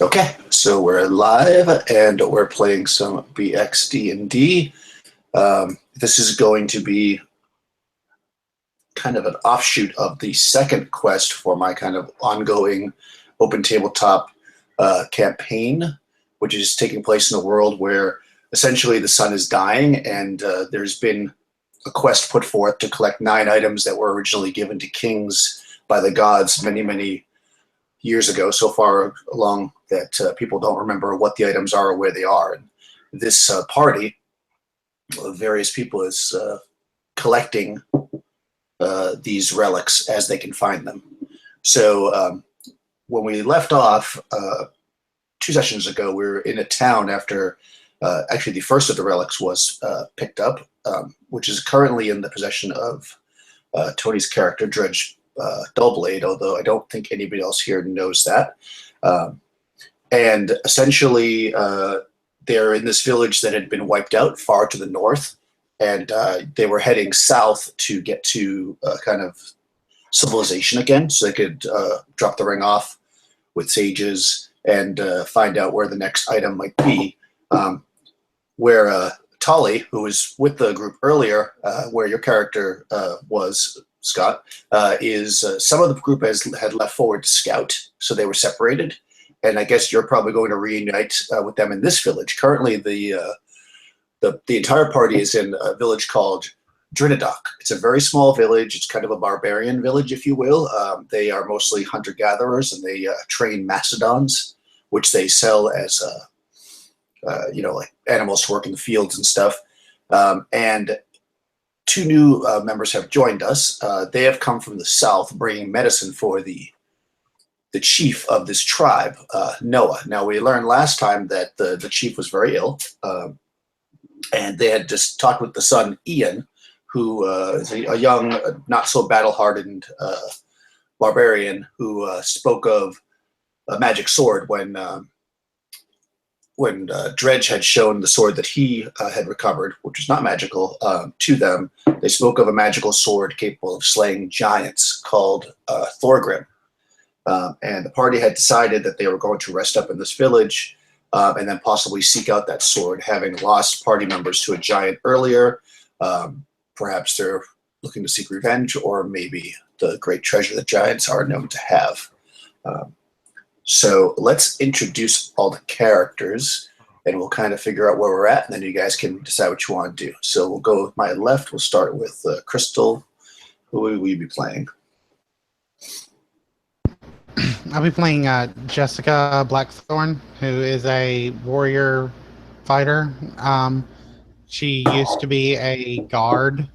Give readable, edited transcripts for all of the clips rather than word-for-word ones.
Okay, so we're live and we're playing some BXD&D. This is going to be kind of an offshoot of the second quest for my kind of ongoing open tabletop campaign, which is taking place in a world where essentially the sun is dying, and there's been a quest put forth to collect 9 items that were originally given to kings by the gods many years ago, so far along that people don't remember what the items are or where they are. And this party of various people is collecting these relics as they can find them. So when we left off 2 sessions ago, we were in a town after actually the first of the relics was picked up, which is currently in the possession of Tony's character, Dredge Dullblade, although I don't think anybody else here knows that. And essentially, they're in this village that had been wiped out far to the north, and they were heading south to get to kind of civilization again, so they could drop the ring off with sages and find out where the next item might be. Where Tolly, who was with the group earlier, where your character was, Scott, is some of the group had left forward to scout, so they were separated. And I guess you're probably going to reunite with them in this village. Currently, the entire party is in a village called Drinidok. It's a very small village. It's kind of a barbarian village, if you will. They are mostly hunter-gatherers, and they train mastodons, which they sell as like animals to work in the fields and stuff. And 2 new members have joined us. They have come from the south, bringing medicine for the chief of this tribe, Noah. Now, we learned last time that the chief was very ill, and they had just talked with the son, Ian, who is a young, not so battle-hardened barbarian who spoke of a magic sword when Dredge had shown the sword that he had recovered, which was not magical, to them. They spoke of a magical sword capable of slaying giants called Thorgrim. And the party had decided that they were going to rest up in this village and then possibly seek out that sword, having lost party members to a giant earlier. Perhaps they're looking to seek revenge, or maybe the great treasure that giants are known to have. So let's introduce all the characters, and we'll kind of figure out where we're at, and then you guys can decide what you want to do. So we'll go with my left. We'll start with Crystal. Who will we be playing? I'll be playing Jessica Blackthorn, who is a warrior fighter. She used to be a guard,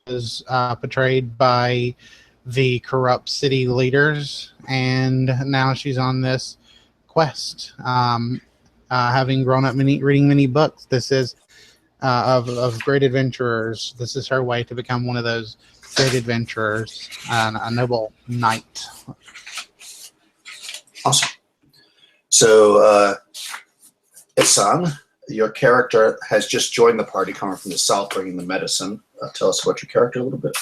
was portrayed by the corrupt city leaders, and now she's on this quest, having grown up reading many books. This is of great adventurers. This is her way to become one of those great adventurers, a noble knight. Awesome. So, Isan, your character has just joined the party, coming from the south, bringing the medicine. Tell us about your character a little bit.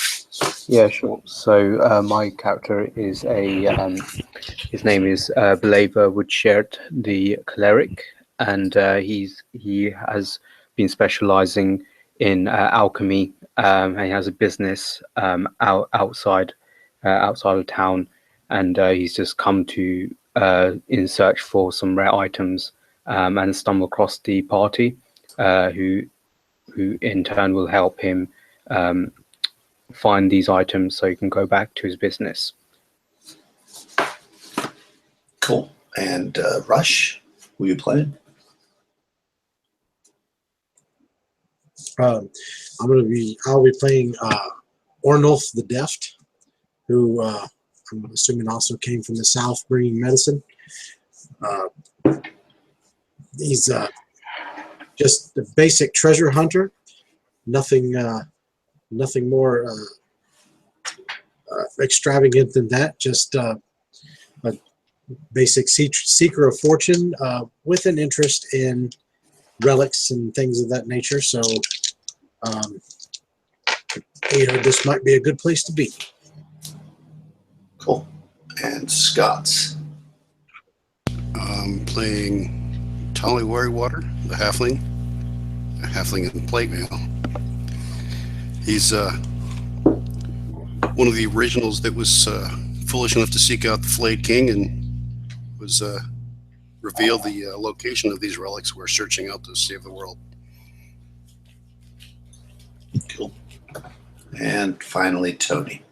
Yeah, sure. So my character is his name is Believer Woodshirt, the cleric, and he has been specializing in alchemy. And he has a business outside of town, and he's just come to in search for some rare items, and stumble across the party, who in turn will help him find these items so he can go back to his business. Cool. And Rush, who are you playing? I'll be playing Ornulf the Deft, who I'm assuming also came from the south, bringing medicine. He's just a basic treasure hunter. Nothing more extravagant than that. Just a basic seeker of fortune with an interest in relics and things of that nature. So, this might be a good place to be. Cool. And Scott. playing Tolly Water, the halfling in plate mail. He's one of the originals that was foolish enough to seek out the Flayed King and was revealed the location of these relics we're searching out to save the world. Cool. And finally, Tony.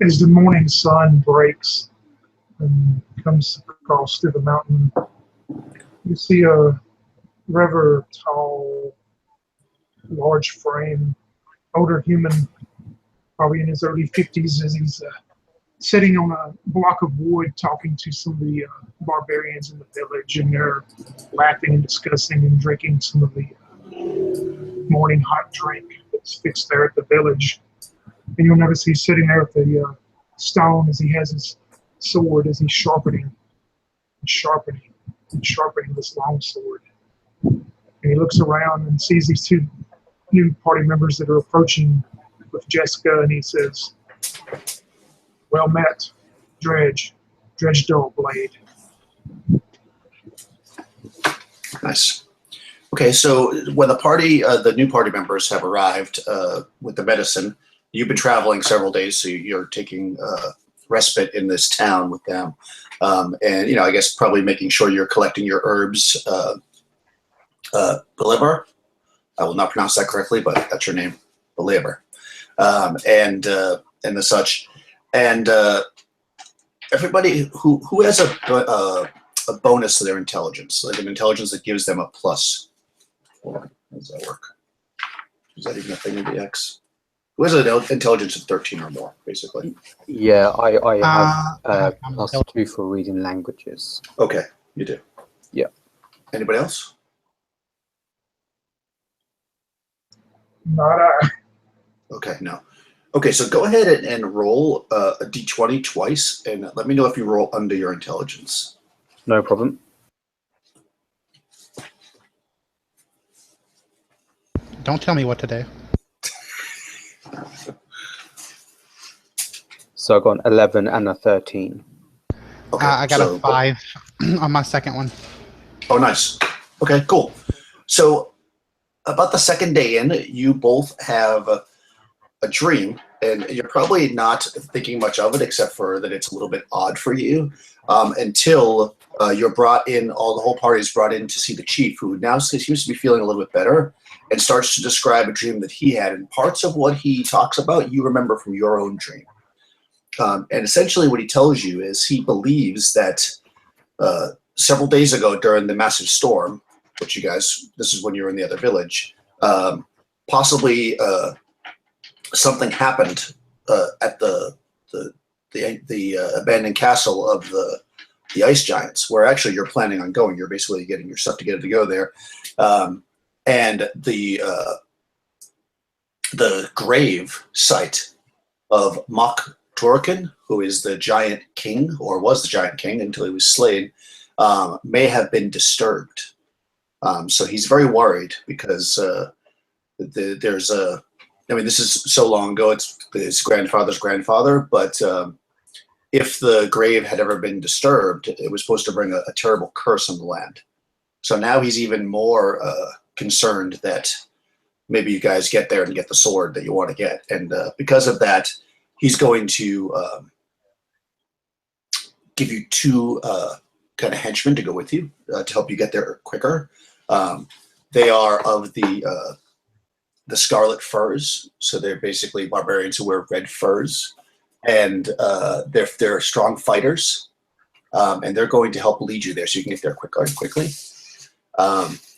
As the morning sun breaks and comes across through the mountain, you see a rather tall, large frame, older human, probably in his early 50s, as he's sitting on a block of wood talking to some of the barbarians in the village, and they're laughing and discussing and drinking some of the morning hot drink that's fixed there at the village. And you'll notice he's sitting there at the stone as he has his sword, as he's sharpening this long sword. And he looks around and sees these two new party members that are approaching with Jessica, and he says, "Well met, Dredge Dull Blade." Nice. Okay, so when the new party members have arrived with the medicine, you've been traveling several days, so you're taking respite in this town with them, and I guess probably making sure you're collecting your herbs. Believer, I will not pronounce that correctly, but that's your name, Believer, and the such, and everybody who has a bonus to their intelligence, like an intelligence that gives them a plus. How does that work? Is that even a thing in the X? Who has an intelligence of 13 or more, basically? Yeah, I have +2 for reading languages. Okay, you do. Yeah. Anybody else? Not I. Okay, no. Okay, so go ahead and roll a d20 twice, and let me know if you roll under your intelligence. No problem. Don't tell me what to do. So I got an 11 and a 13. Okay, I got a 5 on my second one. Oh, nice. Okay, cool. So about the second day in, you both have a dream, and you're probably not thinking much of it, except for that it's a little bit odd for you, until you're brought in, the whole party is brought in to see the chief, who now seems to be feeling a little bit better, and starts to describe a dream that he had. And parts of what he talks about, you remember from your own dream. And essentially what he tells you is he believes that several days ago during the massive storm, which this is when you were in the other village, possibly something happened at the abandoned castle of the ice giants, where actually you're planning on going. You're basically getting your stuff together to go there. And the grave site of Mok-Turoknin, who is the giant king, or was the giant king until he was slain, may have been disturbed. So he's very worried because there's a, I mean, this is so long ago, it's his grandfather's grandfather, but if the grave had ever been disturbed, it was supposed to bring a terrible curse on the land. So now he's even more concerned that maybe you guys get there and get the sword that you want to get. And because of that, he's going to give you 2 kind of henchmen to go with you to help you get there quicker. They are of the scarlet furs, so they're basically barbarians who wear red furs, and they're strong fighters, and they're going to help lead you there so you can get there quickly.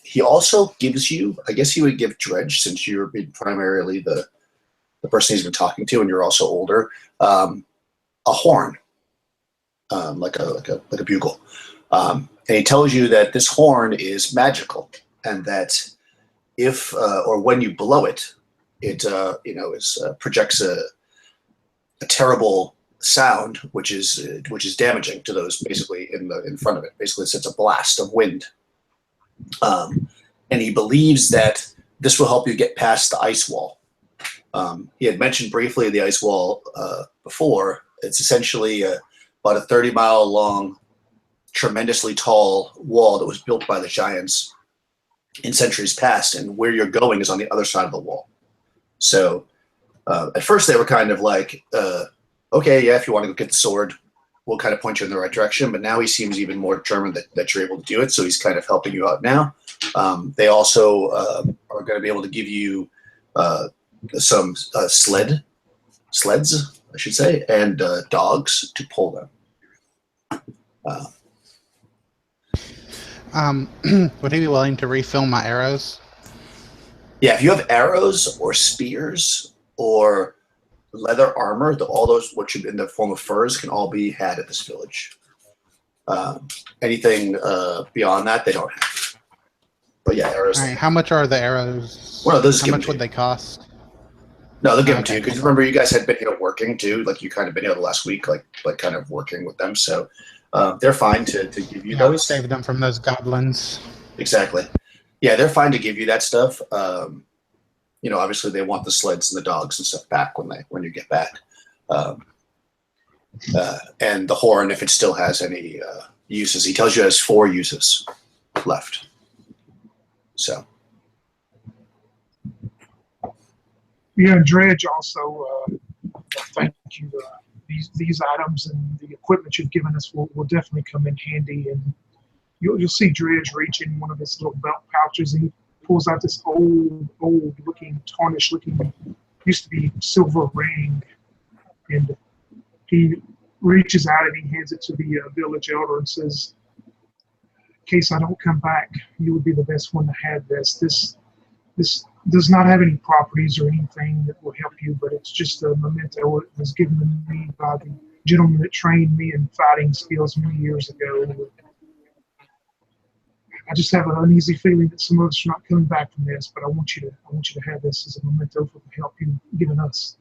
He also gives you, I guess he would give Dredge, since you're primarily the person he's been talking to, and you're also older, a horn, like a bugle, and he tells you that this horn is magical, and that if or when you blow it, it projects a terrible sound, which is damaging to those basically in front of it. Basically, it's a blast of wind, and he believes that this will help you get past the ice wall. He had mentioned briefly the ice wall before. It's essentially about a 30-mile long tremendously tall wall that was built by the giants in centuries past, and where you're going is on the other side of the wall. So at first they were kind of like, okay, yeah, if you want to go get the sword, we'll kind of point you in the right direction. But now he seems even more determined that you're able to do it, so he's kind of helping you out now. They also are going to be able to give you some sleds, I should say, and dogs to pull them. Would he be willing to refill my arrows? Yeah, if you have arrows or spears or leather armor, all those, which in the form of furs, can all be had at this village. Anything beyond that, they don't have. But yeah, arrows. All right, how much are the arrows? Well, those how much would they cost? No, they'll give them to Okay. you, because remember, you guys had been here working too. Like, you kind of been here the last week, like kind of working with them. So they're fine to give you Yeah, we those. saved them from those goblins. Exactly. Yeah, they're fine to give you that stuff. Obviously they want the sleds and the dogs and stuff back when you get back. And the horn, if it still has any uses. He tells you it has 4 uses left. So. Yeah, Dredge also, thank you. These items and the equipment you've given us will definitely come in handy. And you'll see Dredge reach in one of his little belt pouches, and he pulls out this old looking, tarnished looking, used to be silver ring. And he reaches out and he hands it to the village elder and says, in case I don't come back, you would be the best one to have this. This does not have any properties or anything that will help you, but it's just a memento. It was given to me by the gentleman that trained me in fighting skills many years ago. I just have an uneasy feeling that some of us are not coming back from this, but I want you to have this as a memento for the help you've given us.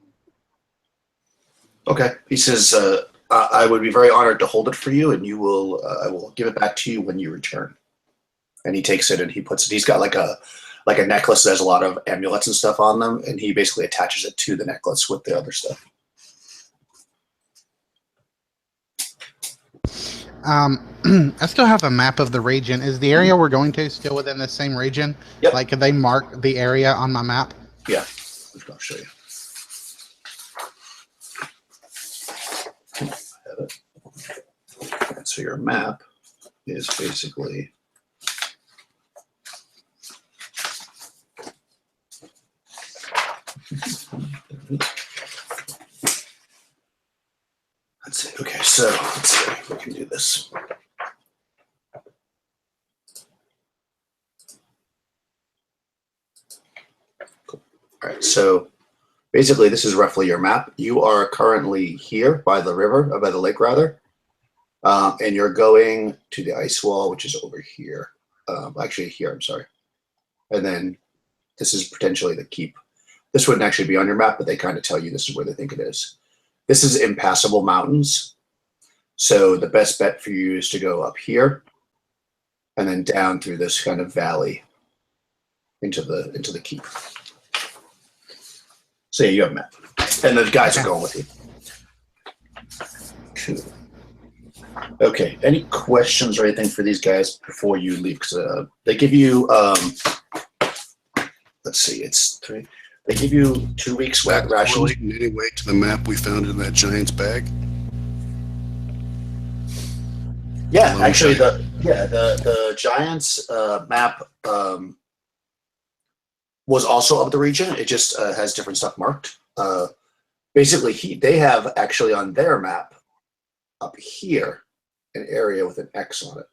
Okay. He says, I would be very honored to hold it for you, and I will give it back to you when you return. And he takes it and he puts it. He's got like a necklace that has a lot of amulets and stuff on them, and he basically attaches it to the necklace with the other stuff. I still have a map of the region. Is the area we're going to still within the same region? Yep. Like, could they mark the area on my map? Yeah. I'll show you. I have it. And so your map is basically let's see. Okay, so let's see. We can do this. Cool. All right, so basically this is roughly your map. You are currently here by the river, by the lake rather, and you're going to the ice wall, which is over here. Actually here, I'm sorry. And then this is potentially the keep. This wouldn't actually be on your map, but they kind of tell you this is where they think it is. This is impassable mountains. So the best bet for you is to go up here and then down through this kind of valley into the keep. So yeah, you have a map. And the guys are going with you. Cool. Okay, any questions or anything for these guys before you leave? Because they give you, let's see, it's 3. They give you 2 weeks wet rations. Correlate in any way to the map we found in that giant's bag? Yeah, actually, the Giants map was also of the region. It just has different stuff marked. Basically, they have actually on their map up here an area with an X on it.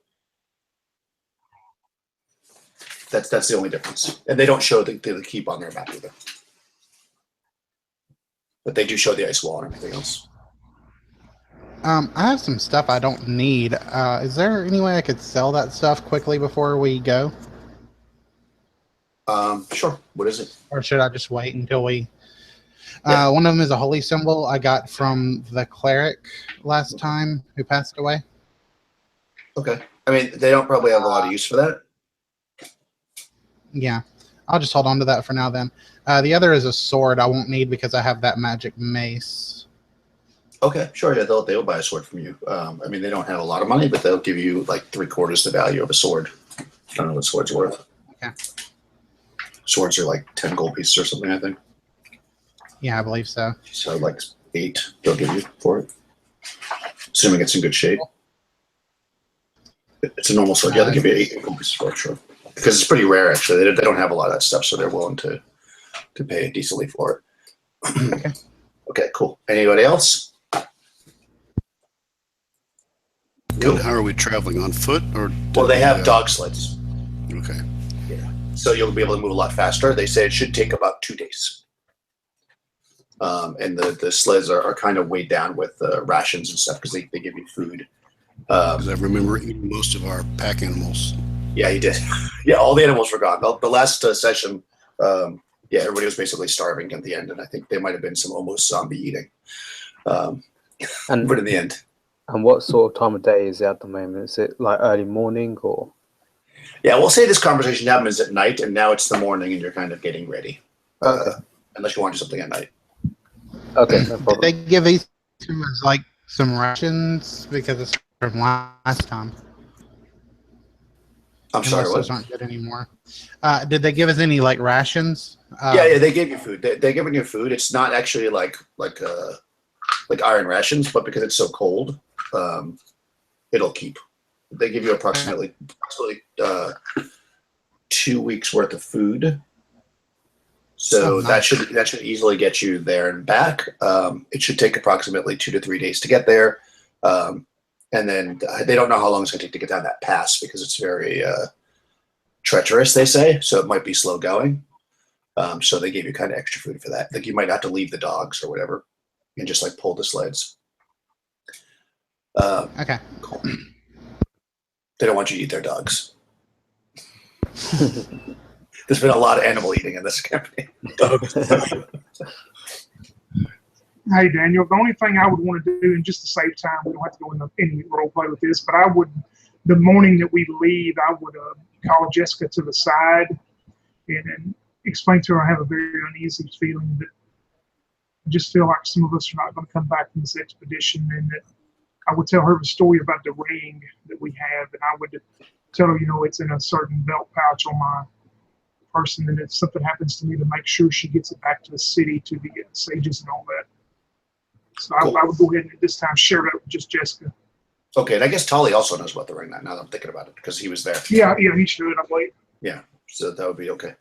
That's the only difference, and they don't show the keep on their map either. But they do show the ice wall and everything else. I have some stuff I don't need. Is there any way I could sell that stuff quickly before we go? Sure. What is it? Or should I just wait until we... Yeah. One of them is a holy symbol I got from the cleric last time who passed away. Okay. I mean, they don't probably have a lot of use for that. Yeah. I'll just hold on to that for now then. The other is a sword I won't need because I have that magic mace. Okay, sure. Yeah, they'll buy a sword from you. I mean, they don't have a lot of money, but they'll give you like 3/4 the value of a sword. I don't know what swords worth. Okay. Swords are like 10 gold pieces or something, I think. Yeah, I believe so. So like 8 they'll give you for it, assuming it's in good shape. It's a normal sword. Yeah, they'll give you 8 gold pieces for it, sure. Because it's pretty rare, actually. They don't have a lot of that stuff, so they're willing to pay decently for it. Okay. Okay, cool. Anybody else? Cool. And how are we traveling, on foot or? Well, they have dog sleds. Okay. So you'll be able to move a lot faster. They say it should take about 2 days. And the sleds are kind of weighed down with rations and stuff because they give you food. Because I remember eating most of our pack animals. Yeah, you did. Yeah, all the animals were gone. The last session, everybody was basically starving at the end, and I think there might have been some almost zombie eating. But in the end. And what sort of time of day is it at the moment? Is it like early morning or? Yeah, we'll say this conversation happens at night, and now it's the morning, and you're kind of getting ready. Okay. Unless you want to do something at night. Okay, no Did problem. they give these to us like some rations because it's from last time? I'm sorry, Unless what? those aren't good anymore. Did they give us any like rations? Yeah, they gave you food. They're giving you food. It's not actually like iron rations, but because it's so cold, it'll keep. They give you approximately 2 weeks worth of food. So Oh, nice. that should easily get you there and back. It should take approximately 2 to 3 days to get there. And then they don't know how long it's going to take to get down that pass because it's very treacherous, they say. So it might be slow going. So they gave you kind of extra food for that. Like you might have to leave the dogs or whatever and just like pull the sleds. Okay. Cool. They don't want you to eat their dogs. There's been a lot of animal eating in this campaign. Hey, Daniel, the only thing I would want to do, and just to save time, we don't have to go into any role play with this, but I would, the morning that we leave, I would call Jessica to the side and explain to her I have a very uneasy feeling that I just feel like some of us are not going to come back from this expedition, and that I would tell her the story about the ring that we have, and I would tell her, it's in a certain belt pouch on my person, and if something happens to me, to make sure she gets it back to the city, to the sages and all that. So Cool. I would go ahead and at this time share that with just Jessica. Okay, and I guess Tolly also knows about the ring now that I'm thinking about it because he was there. Yeah, he should. I'm late. Yeah, so that would be okay.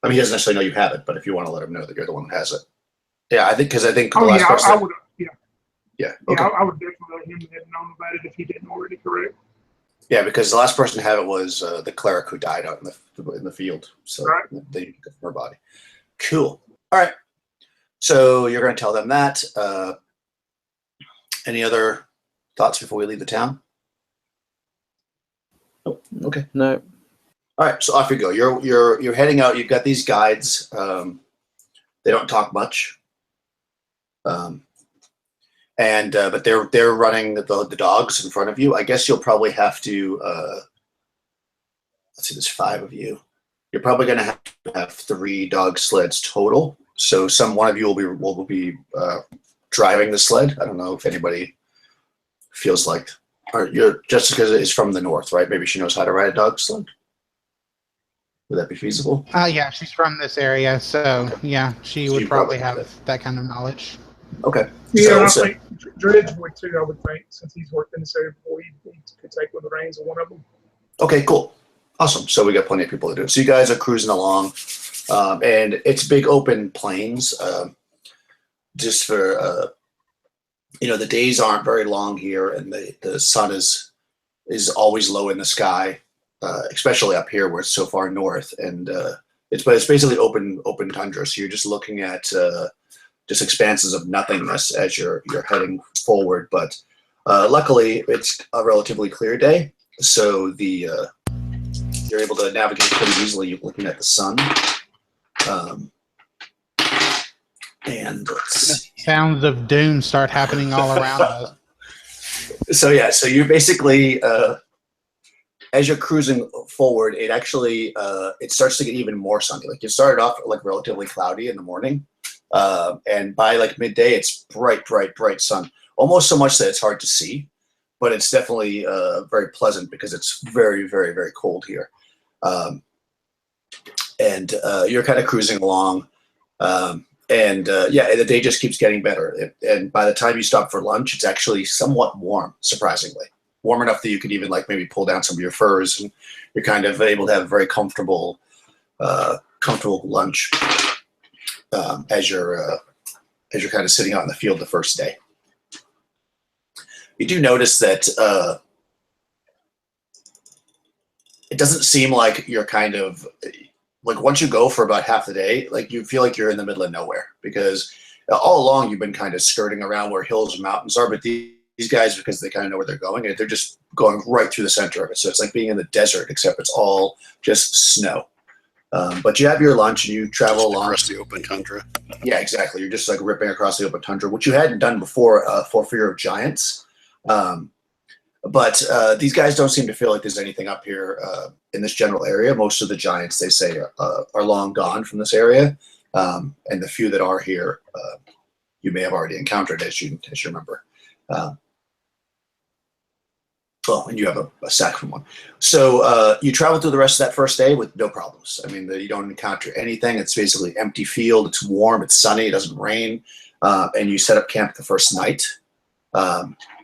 I mean, he doesn't necessarily know you have it, but if you want to let him know that you're the one who has it. Yeah, I think the last person. I would. Yeah, okay. I would definitely let him have known about it if he didn't already. Correct. Yeah, because the last person to have it was the cleric who died out in the field. So Right. they took it from her body. Cool. All right. So you're going to tell them that. Any other thoughts before we leave the town? Oh, okay. No. All right. So off you go. You're heading out. You've got these guides. They don't talk much. But they're running the dogs in front of you. I guess you'll probably have to. Let's see. There's 5 of you. You're probably going to have 3 dog sleds total. So one of you will be driving the sled. I don't know if anybody feels like. Jessica is from the north, right? Maybe she knows how to ride a dog sled. Would that be feasible? Yeah, she's from this area, so yeah, she would probably have that kind of knowledge. Okay. Yeah, So I think Dredge would too. I would think since he's worked in this area before, he could take one of the reins of one of them. okay, cool. Awesome. So we got plenty of people to do it. So you guys are cruising along, and it's big open plains. Just for the days aren't very long here, and the sun is always low in the sky, especially up here where it's so far north. And it's basically open tundra. So you're just looking at just expanses of nothingness as you're heading forward. But luckily, it's a relatively clear day, so you're able to navigate pretty easily. You're looking at the sun. And let's see. Sounds of doom start happening all around us. So you're basically as you're cruising forward, it starts to get even more sunny. Like you started off like relatively cloudy in the morning, And by like midday, it's bright, bright, bright sun. Almost so much that it's hard to see, but it's definitely very pleasant because it's very, very, very cold here. And you're kind of cruising along. The day just keeps getting better. And by the time you stop for lunch, it's actually somewhat warm, surprisingly. Warm enough that you could even like maybe pull down some of your furs, and you're kind of able to have a very comfortable lunch as you're kind of sitting out in the field the first day. You do notice that it doesn't seem like you're kind of like once you go for about half the day, like you feel like you're in the middle of nowhere because all along you've been kind of skirting around where hills and mountains are, but these guys, because they kind of know where they're going, and they're just going right through the center of it. So it's like being in the desert, except it's all just snow. But you have your lunch and you travel along across the open tundra. Yeah, exactly. You're just like ripping across the open tundra, which you hadn't done before for fear of giants. But these guys don't seem to feel like there's anything up here in this general area. Most of the giants, they say, are long gone from this area, and the few that are here, you may have already encountered, as you remember. And you have a sack from one. So you travel through the rest of that first day with no problems. I mean, you don't encounter anything. It's basically empty field. It's warm. It's sunny. It doesn't rain. And you set up camp the first night.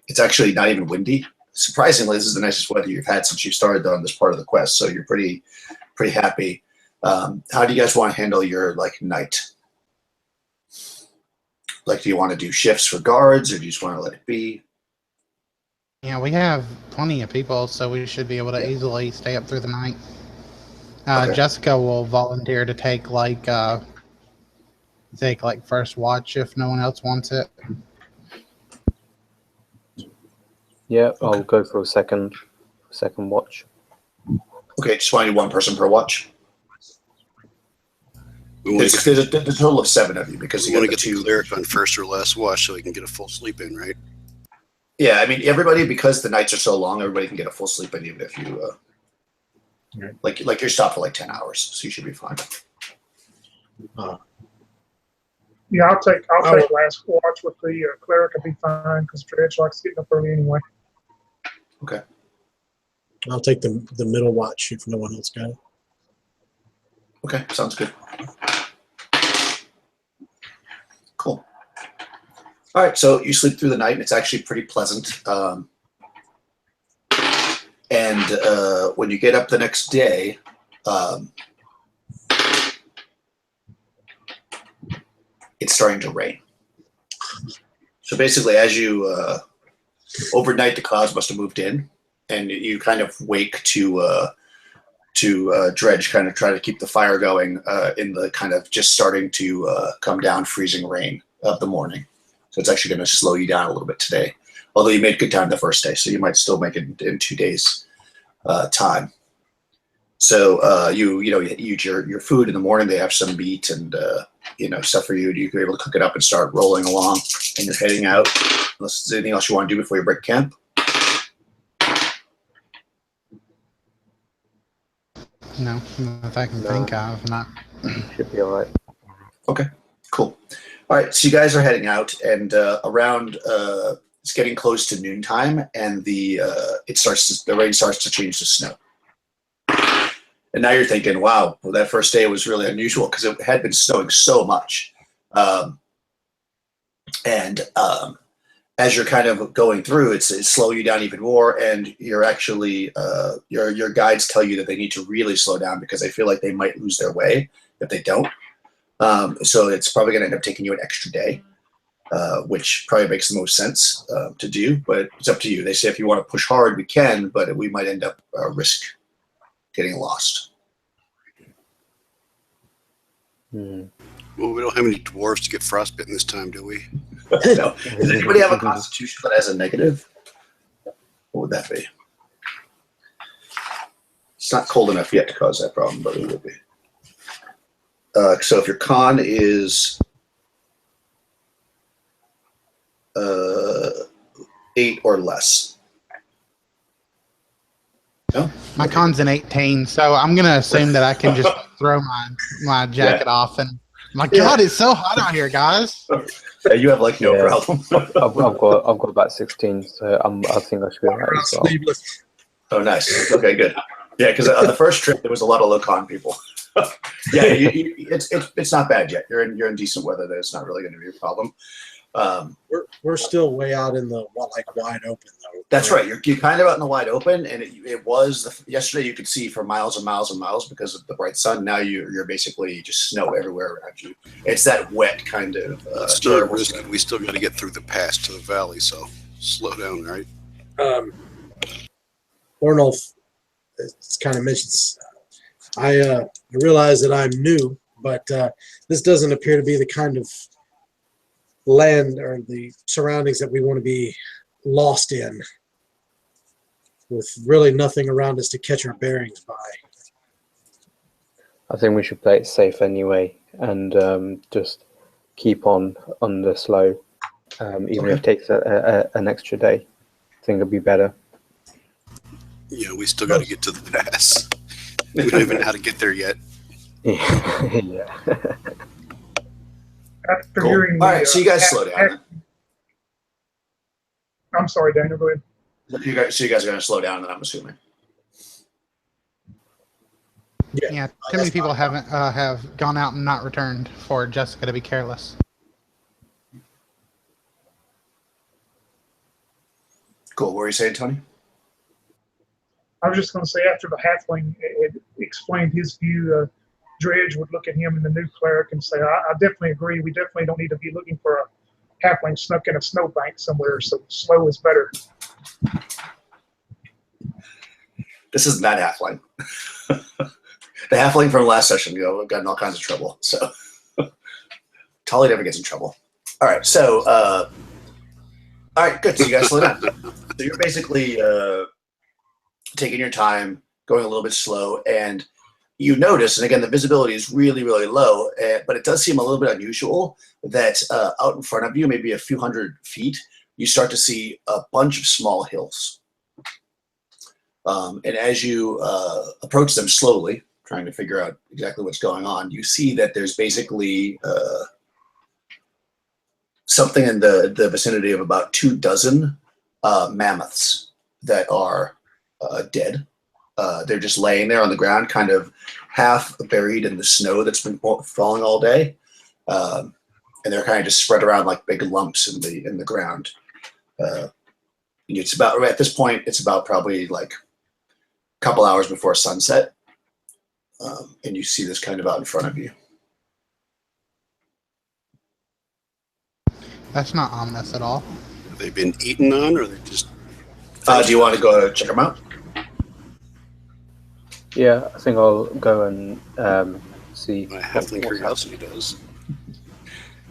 It's actually not even windy. Surprisingly, this is the nicest weather you've had since you started on this part of the quest. So you're pretty happy. How do you guys want to handle your night? Do you want to do shifts for guards, or do you just want to let it be? Yeah, we have plenty of people, so we should be able to easily stay up through the night. Okay. Jessica will volunteer to take first watch if no one else wants it. Yeah, I'll go for a second watch. Okay, just want to do one person per watch. There's a total of 7 of you because you want to get the cleric on first or last watch so he can get a full sleep in, right? Yeah, I mean everybody, because the nights are so long, everybody can get a full sleep in, even if you like you're stopped for 10 hours, so you should be fine. Yeah, I'll take last watch with the cleric. I'll be fine because Dredge likes getting up early anyway. Okay. I'll take the middle watch if no one else got it. Okay, sounds good. Cool. All right, so you sleep through the night, and it's actually pretty pleasant. When you get up the next day, it's starting to rain. So basically, as you overnight, the clouds must have moved in, and you kind of wake to Dredge, kind of try to keep the fire going in the kind of just starting to come down freezing rain of the morning. So it's actually going to slow you down a little bit today. Although you made good time the first day, so you might still make it in 2 days time. So you eat your food in the morning. They have some meat and stuff for you. You're able to cook it up and start rolling along, and you're heading out. Unless there's anything else you want to do before you break camp. No, if I can think of, not. Should be all right. Okay, cool. All right, so you guys are heading out, and around it's getting close to noontime, and the rain starts to change to snow. And now you're thinking, wow, well, that first day was really unusual because it had been snowing so much. As you're kind of going through, it's slowing you down even more, and you're actually your guides tell you that they need to really slow down because they feel like they might lose their way if they don't. So it's probably going to end up taking you an extra day, which probably makes the most sense to do, but it's up to you. They say if you want to push hard, we can, but we might end up risk getting lost. Hmm. Well, we don't have any dwarves to get frostbitten this time, do we? No. Does anybody have a constitution that has a negative? What would that be? It's not cold enough yet to cause that problem, but it would be. So if your con is 8 or less. No? My con's an 18, so I'm gonna assume that I can just throw my jacket off and My God, it's so hot out here, guys. Yeah, you have like no Yeah. problem. I've got about 16, so I think I should be alright as well. Sleeveless. Oh, nice. Okay, good. Yeah, because on the first trip there was a lot of low-con people. Yeah, it's not bad yet. You're in decent weather. There, it's not really going to be a problem. We're still way out in the wide open though. That's right. You're kind of out in the wide open, and it was yesterday. You could see for miles and miles and miles because of the bright sun. Now you're basically just snow everywhere around you. It's that wet kind of. Still, we still got to get through the pass to the valley, so slow down, right? Ornolf, it's kind of mentions. I realize that I'm new, but this doesn't appear to be the kind of land or the surroundings that we want to be lost in, with really nothing around us to catch our bearings by. I think we should play it safe anyway, and just keep on the slow, even if it takes an extra day. I think it'll be better. Yeah, we still got to get to the pass. We don't even know how to get there yet. Yeah. After Cool. hearing All right, so you guys slow down. I'm sorry, Daniel, go ahead. You guys are going to slow down, then I'm assuming. Yeah, too many people have gone out and not returned for Jessica to be careless. Cool. What were you saying, Tony? I was just going to say, after the halfling had explained his view, Dredge would look at him and the new cleric and say, I definitely agree. We definitely don't need to be looking for a halfling snuck in a snowbank somewhere, so slow is better. This isn't that halfling. The halfling from last session got in all kinds of trouble. So Tolly never gets in trouble. All right, so all right, good. So you guys slow down. So you're basically taking your time, going a little bit slow, and you notice, and again, the visibility is really, really low, but it does seem a little bit unusual that out in front of you, maybe a few hundred feet, you start to see a bunch of small hills. And as you approach them slowly, trying to figure out exactly what's going on, you see that there's basically something in the vicinity of about 24 mammoths that are dead. They're just laying there on the ground, kind of half buried in the snow that's been falling all day, and they're kind of just spread around like big lumps in the ground. It's about at this point, it's about probably like a couple hours before sunset, and you see this kind of out in front of you. That's not ominous at all. Have they been eaten on, or they're just? Do you want to go check them out? Yeah, I think I'll go and see. My halfling curiosity does.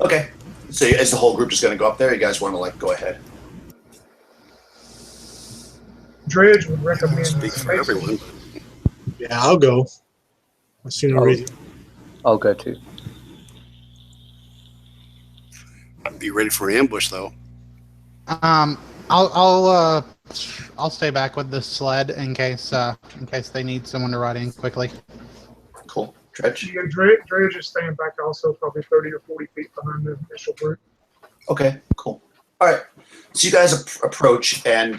Okay. So is the whole group just going to go up there? You guys want to go ahead? Dredge would recommend. Speak for everyone. Yeah, I'll go. I've seen a reason. I'll go too. Be ready for an ambush, though. I'll stay back with the sled in case they need someone to ride in quickly. Cool. Dredge? Yeah, Dredge is staying back also, probably 30 or 40 feet behind the initial group. Okay, cool. All right. So you guys approach, and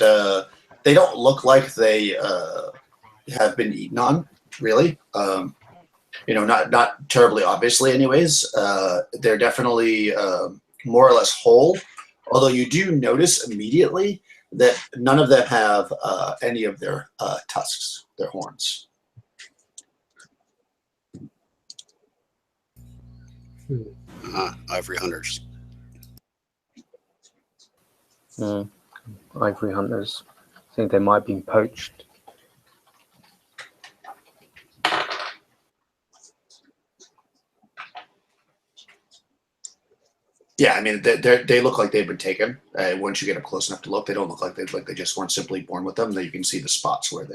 they don't look like they have been eaten on, really. Not terribly obviously anyways. They're definitely more or less whole, although you do notice immediately that none of them have any of their tusks, their horns. Ivory hunters. Ivory hunters. I think they might have been poached. Yeah, I mean, they look like they've been taken. Once you get up close enough to look, they don't look like they just weren't simply born with them. You can see the spots where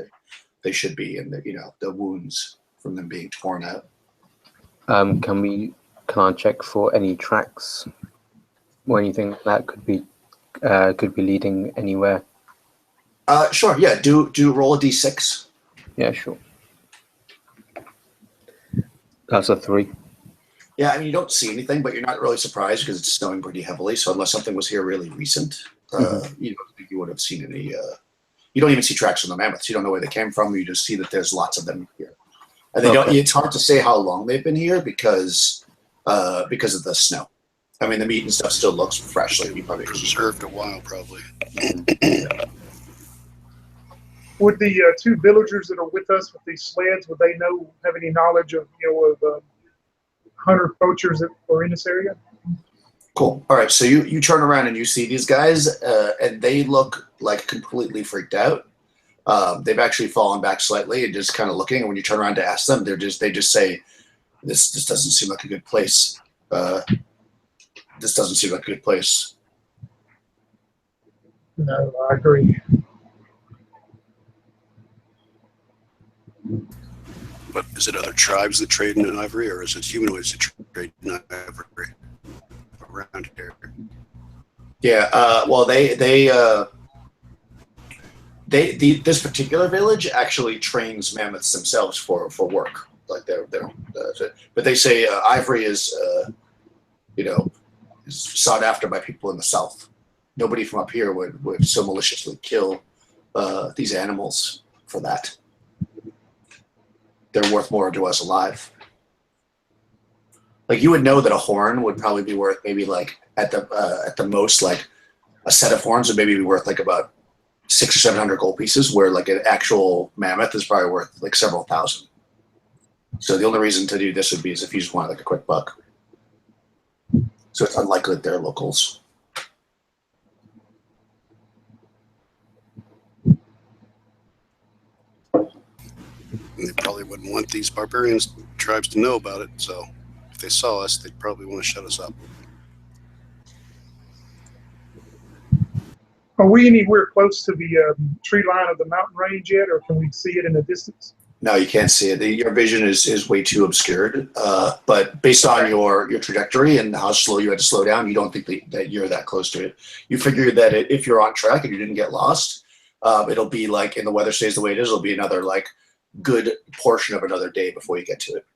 they should be, and the wounds from them being torn out. Can I check for any tracks or anything that could be leading anywhere? Sure. Yeah. Do roll a d6. Yeah, sure. That's a 3. Yeah, I mean, you don't see anything, but you're not really surprised because it's snowing pretty heavily. So unless something was here really recent, you don't think you would have seen any. You don't even see tracks on the mammoths. You don't know where they came from. You just see that there's lots of them here, and they don't. It's hard to say how long they've been here because of the snow. I mean, the meat and stuff still looks fresh. Like you probably preserved a while, probably. Would the two villagers that are with us with these sleds, would they have any knowledge of hunter poachers that are in this area? Cool. All right. So you turn around and you see these guys, and they look like completely freaked out. They've actually fallen back slightly and just kind of looking. And when you turn around to ask them, they just say, "This doesn't seem like a good place. This doesn't seem like a good place." No, I agree. But is it other tribes that trade in ivory, or is it humanoids that trade in ivory around here? Yeah. Well, this particular village actually trains mammoths themselves for work. Like they don't. But they say ivory is sought after by people in the south. Nobody from up here would so maliciously kill these animals for that. They're worth more to us alive. Like you would know that a horn would probably be worth maybe like at the most like a set of horns would maybe be worth like about 600 or 700 gold pieces, where like an actual mammoth is probably worth like several thousand. So the only reason to do this would be is if you just want like a quick buck. So it's unlikely that they're locals. And they probably wouldn't want these barbarians tribes to know about it. So if they saw us, they'd probably want to shut us up. Are we anywhere close to the tree line of the mountain range yet, or can we see it in the distance? No, you can't see it. Your vision is way too obscured. But based on your trajectory and how slow you had to slow down, you don't think that you're that close to it. You figure that if you're on track and you didn't get lost, it'll be like, and the weather stays the way it is, it'll be another like good portion of another day before you get to it.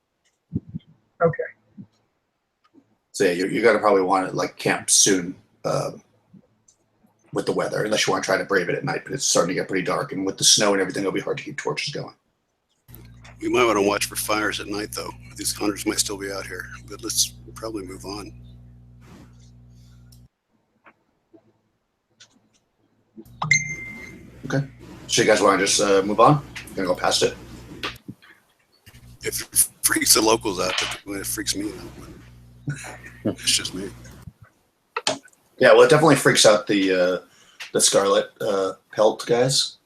Okay. So yeah, you're gonna probably want to like camp soon with the weather, unless you want to try to brave it at night. But it's starting to get pretty dark, and with the snow and everything, it'll be hard to keep torches going. We might want to watch for fires at night, though. These hunters might still be out here, but let's probably move on. Okay. So you guys want to just move on? Gonna go past it? If it freaks the locals out, it freaks me out. It's just me. Yeah, well, it definitely freaks out the scarlet pelt guys.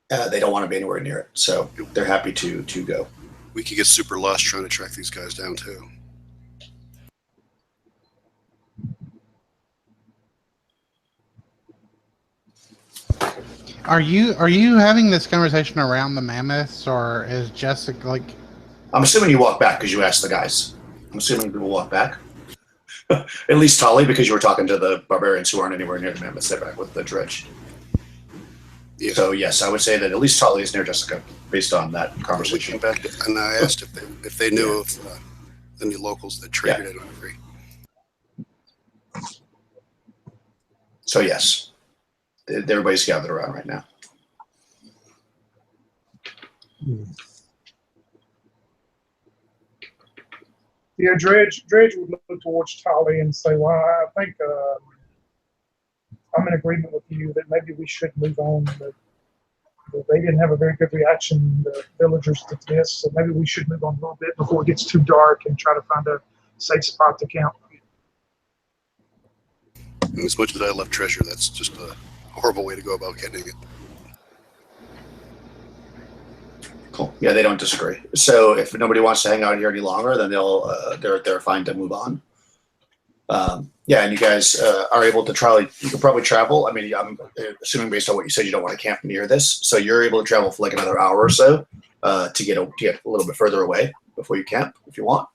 They don't want to be anywhere near it, so they're happy to go. We could get super lost trying to track these guys down too. Are you having this conversation around the mammoths, or is Jessica like? I'm assuming you walk back because you asked the guys. I'm assuming people walk back. At least Tolly, because you were talking to the barbarians who aren't anywhere near the mammoths. They're back with the dredge. Yeah. So yes, I would say that at least Tolly is near Jessica, based on that conversation. We came back, and I asked if they knew of any locals that traded at ivory. So yes, everybody's gathered around right now. Yeah, Dredge would look towards Tolly and say, "Well, I think I'm in agreement with you that maybe we should move on. They didn't have a very good reaction, the villagers, to this, so maybe we should move on a little bit before it gets too dark and try to find a safe spot to camp." And as much as I love treasure, that's just a horrible way to go about getting it. Cool. Yeah, they don't disagree. So if nobody wants to hang out here any longer, then they're fine to move on. Yeah, and you guys are able to travel. You can probably travel. I mean, I'm assuming based on what you said, you don't want to camp near this, so you're able to travel for like another hour or so to get a little bit further away before you camp, if you want.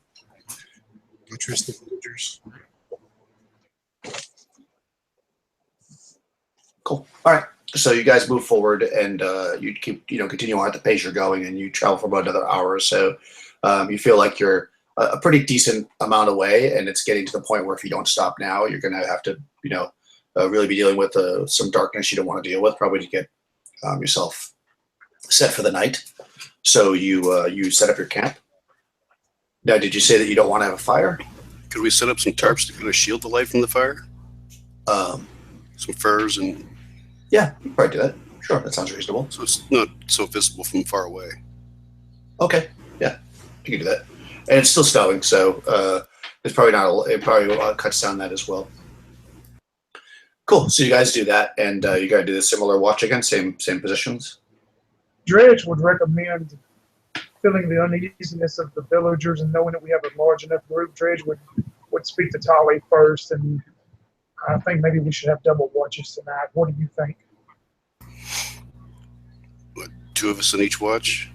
I trust the villagers. Cool. All right. So you guys move forward, and you keep continue on at the pace you're going, and you travel for about another hour or so. You feel like you're a pretty decent amount away, and it's getting to the point where if you don't stop now, you're going to have to, really be dealing with some darkness you don't want to deal with, probably to get yourself set for the night. So you set up your camp. Now, did you say that you don't want to have a fire? Could we set up some tarps to kind of shield the light from the fire? Some furs and... Yeah, you can probably do that. Sure, that sounds reasonable. So it's not so visible from far away. Okay, yeah, you can do that. And it's still snowing, so it's probably not. It probably cuts down that as well. Cool. So you guys do that, and you got to do the similar watch again, same positions. Dredge would recommend feeling the uneasiness of the villagers and knowing that we have a large enough group. Dredge would speak to Tali first, and I think maybe we should have double watches tonight. What do you think? What, 2 of us in each watch?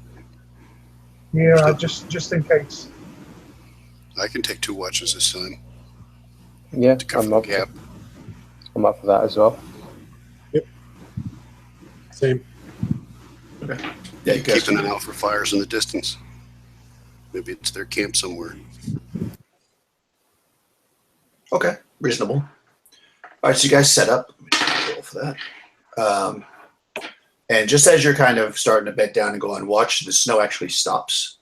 Yeah, just in case. I can take 2 watches this time. Yeah, To cover I'm the up. gap. I'm up for that as well. Same. Okay. Yeah, you guys Keep an can. eye out for fires in the distance. Maybe it's their camp somewhere. Okay, reasonable. All right, so you guys set up. Let me just roll for that. And just as you're kind of starting to bed down and go on watch, the snow actually stops,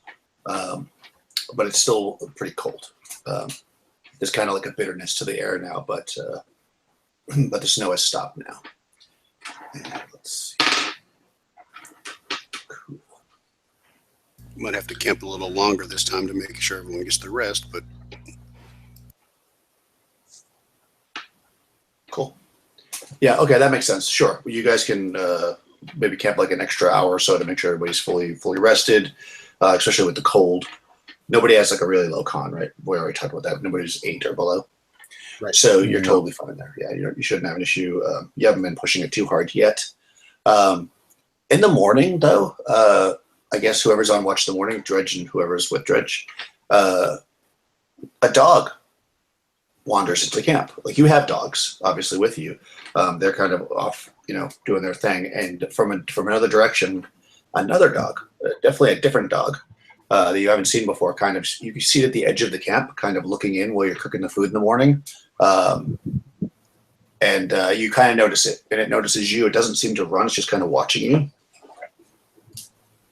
but it's still pretty cold. There's kind of like a bitterness to the air now, but the snow has stopped now. And let's see. Cool. Might have to camp a little longer this time to make sure everyone gets the rest, but Cool. Yeah, okay, that makes sense. Sure. You guys can maybe camp like an extra hour or so to make sure everybody's fully rested, especially with the cold. Nobody has like a really low con, right? We already talked about that. Nobody's 8 or below. Right. So you're totally fine there. Yeah, you shouldn't have an issue. You haven't been pushing it too hard yet. In the morning, though, I guess whoever's on watch in the morning, Dredge and whoever's with Dredge, a dog wanders into camp. Like, you have dogs, obviously, with you. They're kind of off, doing their thing. And from another direction, another dog, definitely a different dog that you haven't seen before, kind of, you can see it at the edge of the camp, kind of looking in while you're cooking the food in the morning. And you kind of notice it, and it notices you. It doesn't seem to run. It's just kind of watching you.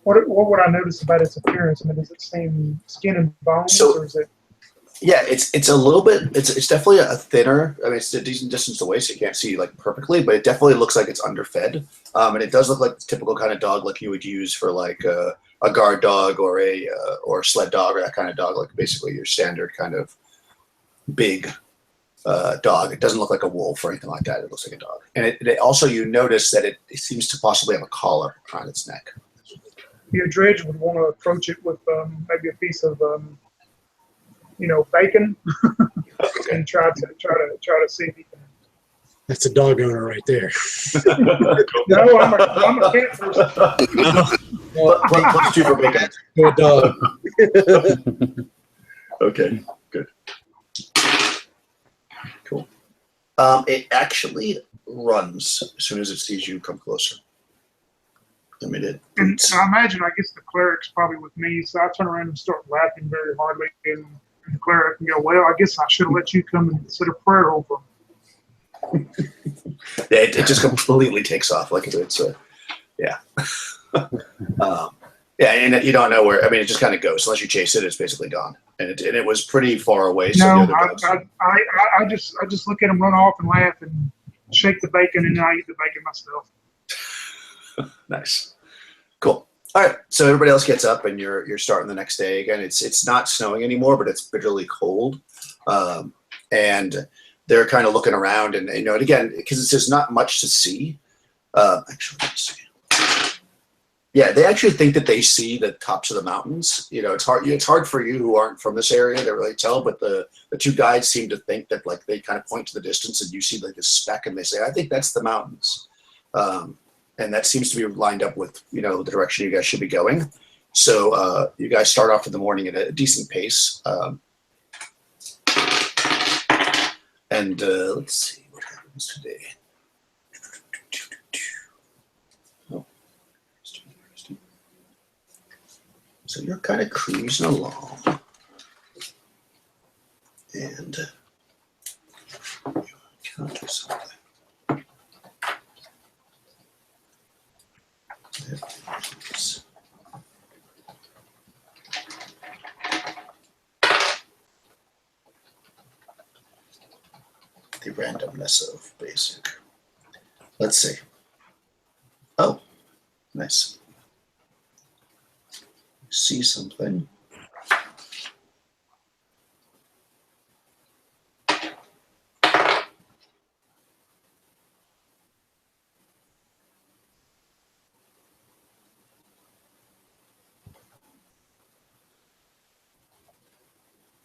What would I notice about its appearance? I mean, does it seem skin and bones, or is it? Yeah, it's a little bit. It's definitely a thinner. I mean, it's a decent distance away, so you can't see like perfectly, but it definitely looks like it's underfed. And it does look like the typical kind of dog like you would use for like a guard dog or a sled dog or that kind of dog, like basically your standard kind of big dog. It doesn't look like a wolf or anything like that. It looks like a dog. And it also, you notice that it seems to possibly have a collar around its neck. Your Dredge would want to approach it with maybe a piece of bacon, and try to see if he can. That's a dog owner right there. No, I'm a cat person. Plus 2 for bacon. Good dog. Okay, good. Cool. It actually runs as soon as it sees you come closer. And I imagine, I guess the cleric's probably with me, so I turn around and start laughing very hardly, and the cleric can go, "Well, I guess I should have let you come and sit a prayer over him." Yeah, it just completely takes off. Like it's yeah. Yeah, and you don't know where. I mean, it just kind of goes. Unless you chase it, it's basically gone. And it was pretty far away. So No, the other dogs, I just look at him run off and laugh and shake the bacon, and then I eat the bacon myself. Nice. Cool. All right. So everybody else gets up and you're starting the next day again. It's not snowing anymore, but it's bitterly cold. And they're kind of looking around and again, because there's not much to see. Actually, let's see. Yeah, they actually think that they see the tops of the mountains. It's hard for you who aren't from this area to really tell, but the 2 guides seem to think that, like, they kind of point to the distance and you see like this speck and they say, I think that's the mountains. And that seems to be lined up with, the direction you guys should be going. So you guys start off in the morning at a decent pace. And let's see what happens today. Oh. So So you're kind of cruising along. And you encounter something. Oops. The randomness of basic. Let's see. Oh, nice. See something.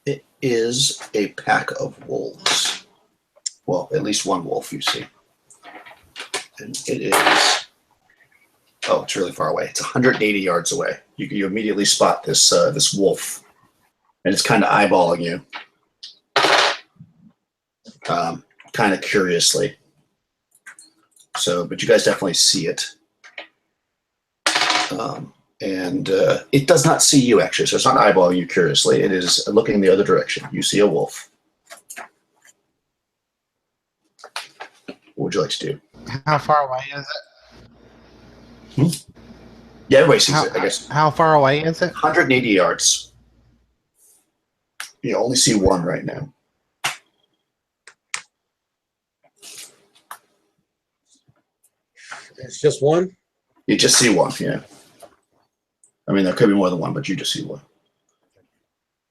It is a pack of wolves. Well, at least one wolf you see. And it is, oh, it's really far away. It's 180 yards away. You immediately spot this this wolf, and it's kind of eyeballing you, kind of curiously. So, but you guys definitely see it. And it does not see you, actually, so it's not eyeballing you curiously. It is looking the other direction. You see a wolf. What would you like to do? How far away is it? Yeah, everybody sees it, I guess. How far away is it? 180 yards. You only see one right now. It's just one? You just see one, yeah. I mean, there could be more than one, but you just see one.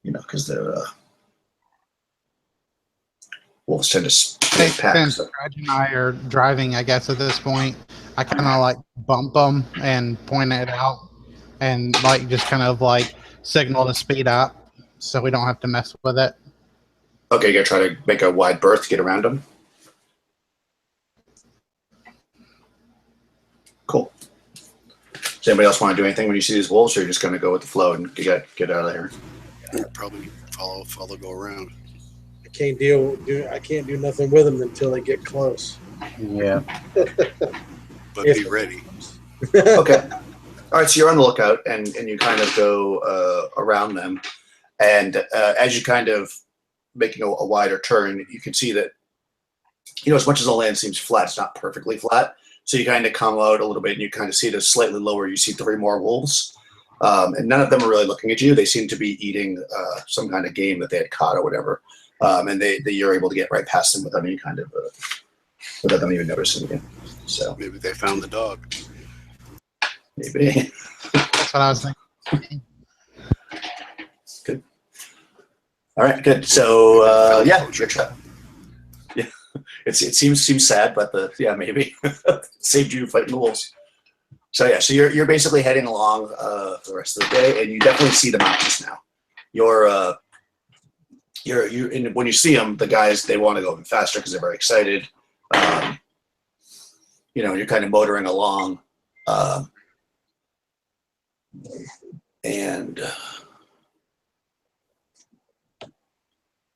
You know, because they're wolves tend to stay packed. Since Reg and I are driving, I guess at this point, I kind of like bump them and point it out, and like just kind of like signal to speed up, so we don't have to mess with it. Okay, you're gonna try to make a wide berth to get around them. Cool. Does anybody else want to do anything when you see these wolves, or you're just gonna go with the flow and get out of here? Probably follow, go around. I can't do nothing with them until they get close. Yeah. But be ready. Okay. All right, so you're on the lookout, and you kind of go around them, and as you kind of making a wider turn, you can see that, you know, as much as the land seems flat, it's not perfectly flat. So you kind of come out a little bit, and you kind of see it as slightly lower. You see 3 more wolves, and none of them are really looking at you. They seem to be eating some kind of game that they had caught or whatever, and you're able to get right past them without any kind of without them even noticing you. So Maybe they found the dog. maybe. That's what I was thinking. Good. All right, good. So yeah, your trip. Yeah, it seems sad, but maybe saved you fighting the wolves. So yeah, so you're basically heading along for the rest of the day, and you definitely see the mountains now. When you see them, the guys, they want to go even faster because they're very excited. You know, you're kind of motoring along, and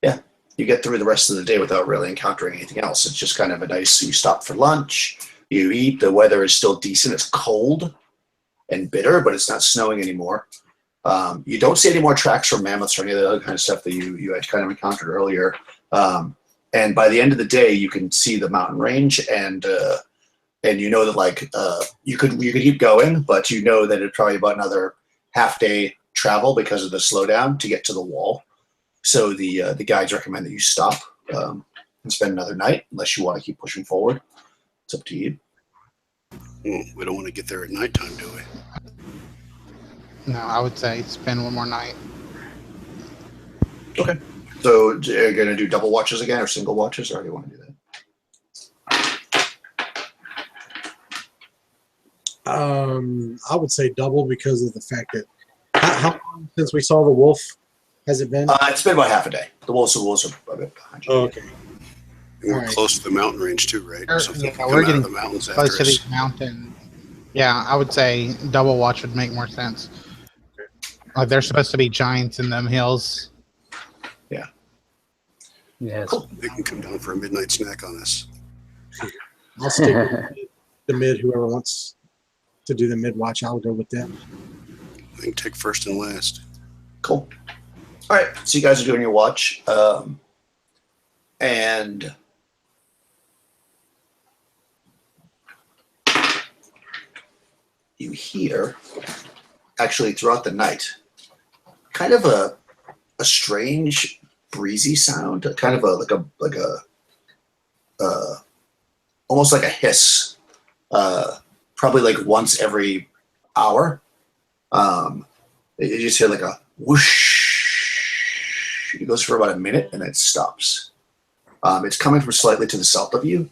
yeah, you get through the rest of the day without really encountering anything else. It's just kind of a nice, you stop for lunch, you eat, the weather is still decent. It's cold and bitter, but it's not snowing anymore. You don't see any more tracks from mammoths or any of the other kind of stuff that you had kind of encountered earlier. And by the end of the day, you can see the mountain range, and you know that like you could keep going, but you know that it's probably about another half-day travel because of the slowdown to get to the wall. So the guides recommend that you stop and spend another night, unless you want to keep pushing forward. It's up to you. We don't want to get there at nighttime, do we? No, I would say spend one more night. Okay. So you're going to do double watches again or single watches, or how do you want to do that? I would say double because of the fact that how long since we saw the wolf has it been? It's been about half a day. The wolves are a bit behind you. Oh, okay. And we're All right. close to the mountain range too, right? Yeah, come we're out getting of the mountains after close to us. these mountains. Yeah, I would say double watch would make more sense. Like they're supposed to be giants in them hills. Yes. They can come down for a midnight snack on us. I'll stick with the mid. Whoever wants to do the mid watch, I'll go with them. I can take first and last. Cool. All right, so you guys are doing your watch, and you hear, actually throughout the night, kind of a strange breezy sound, kind of almost like a hiss, probably like once every hour. You just hear like a whoosh. It goes for about a minute and it stops. It's coming from slightly to the south of you,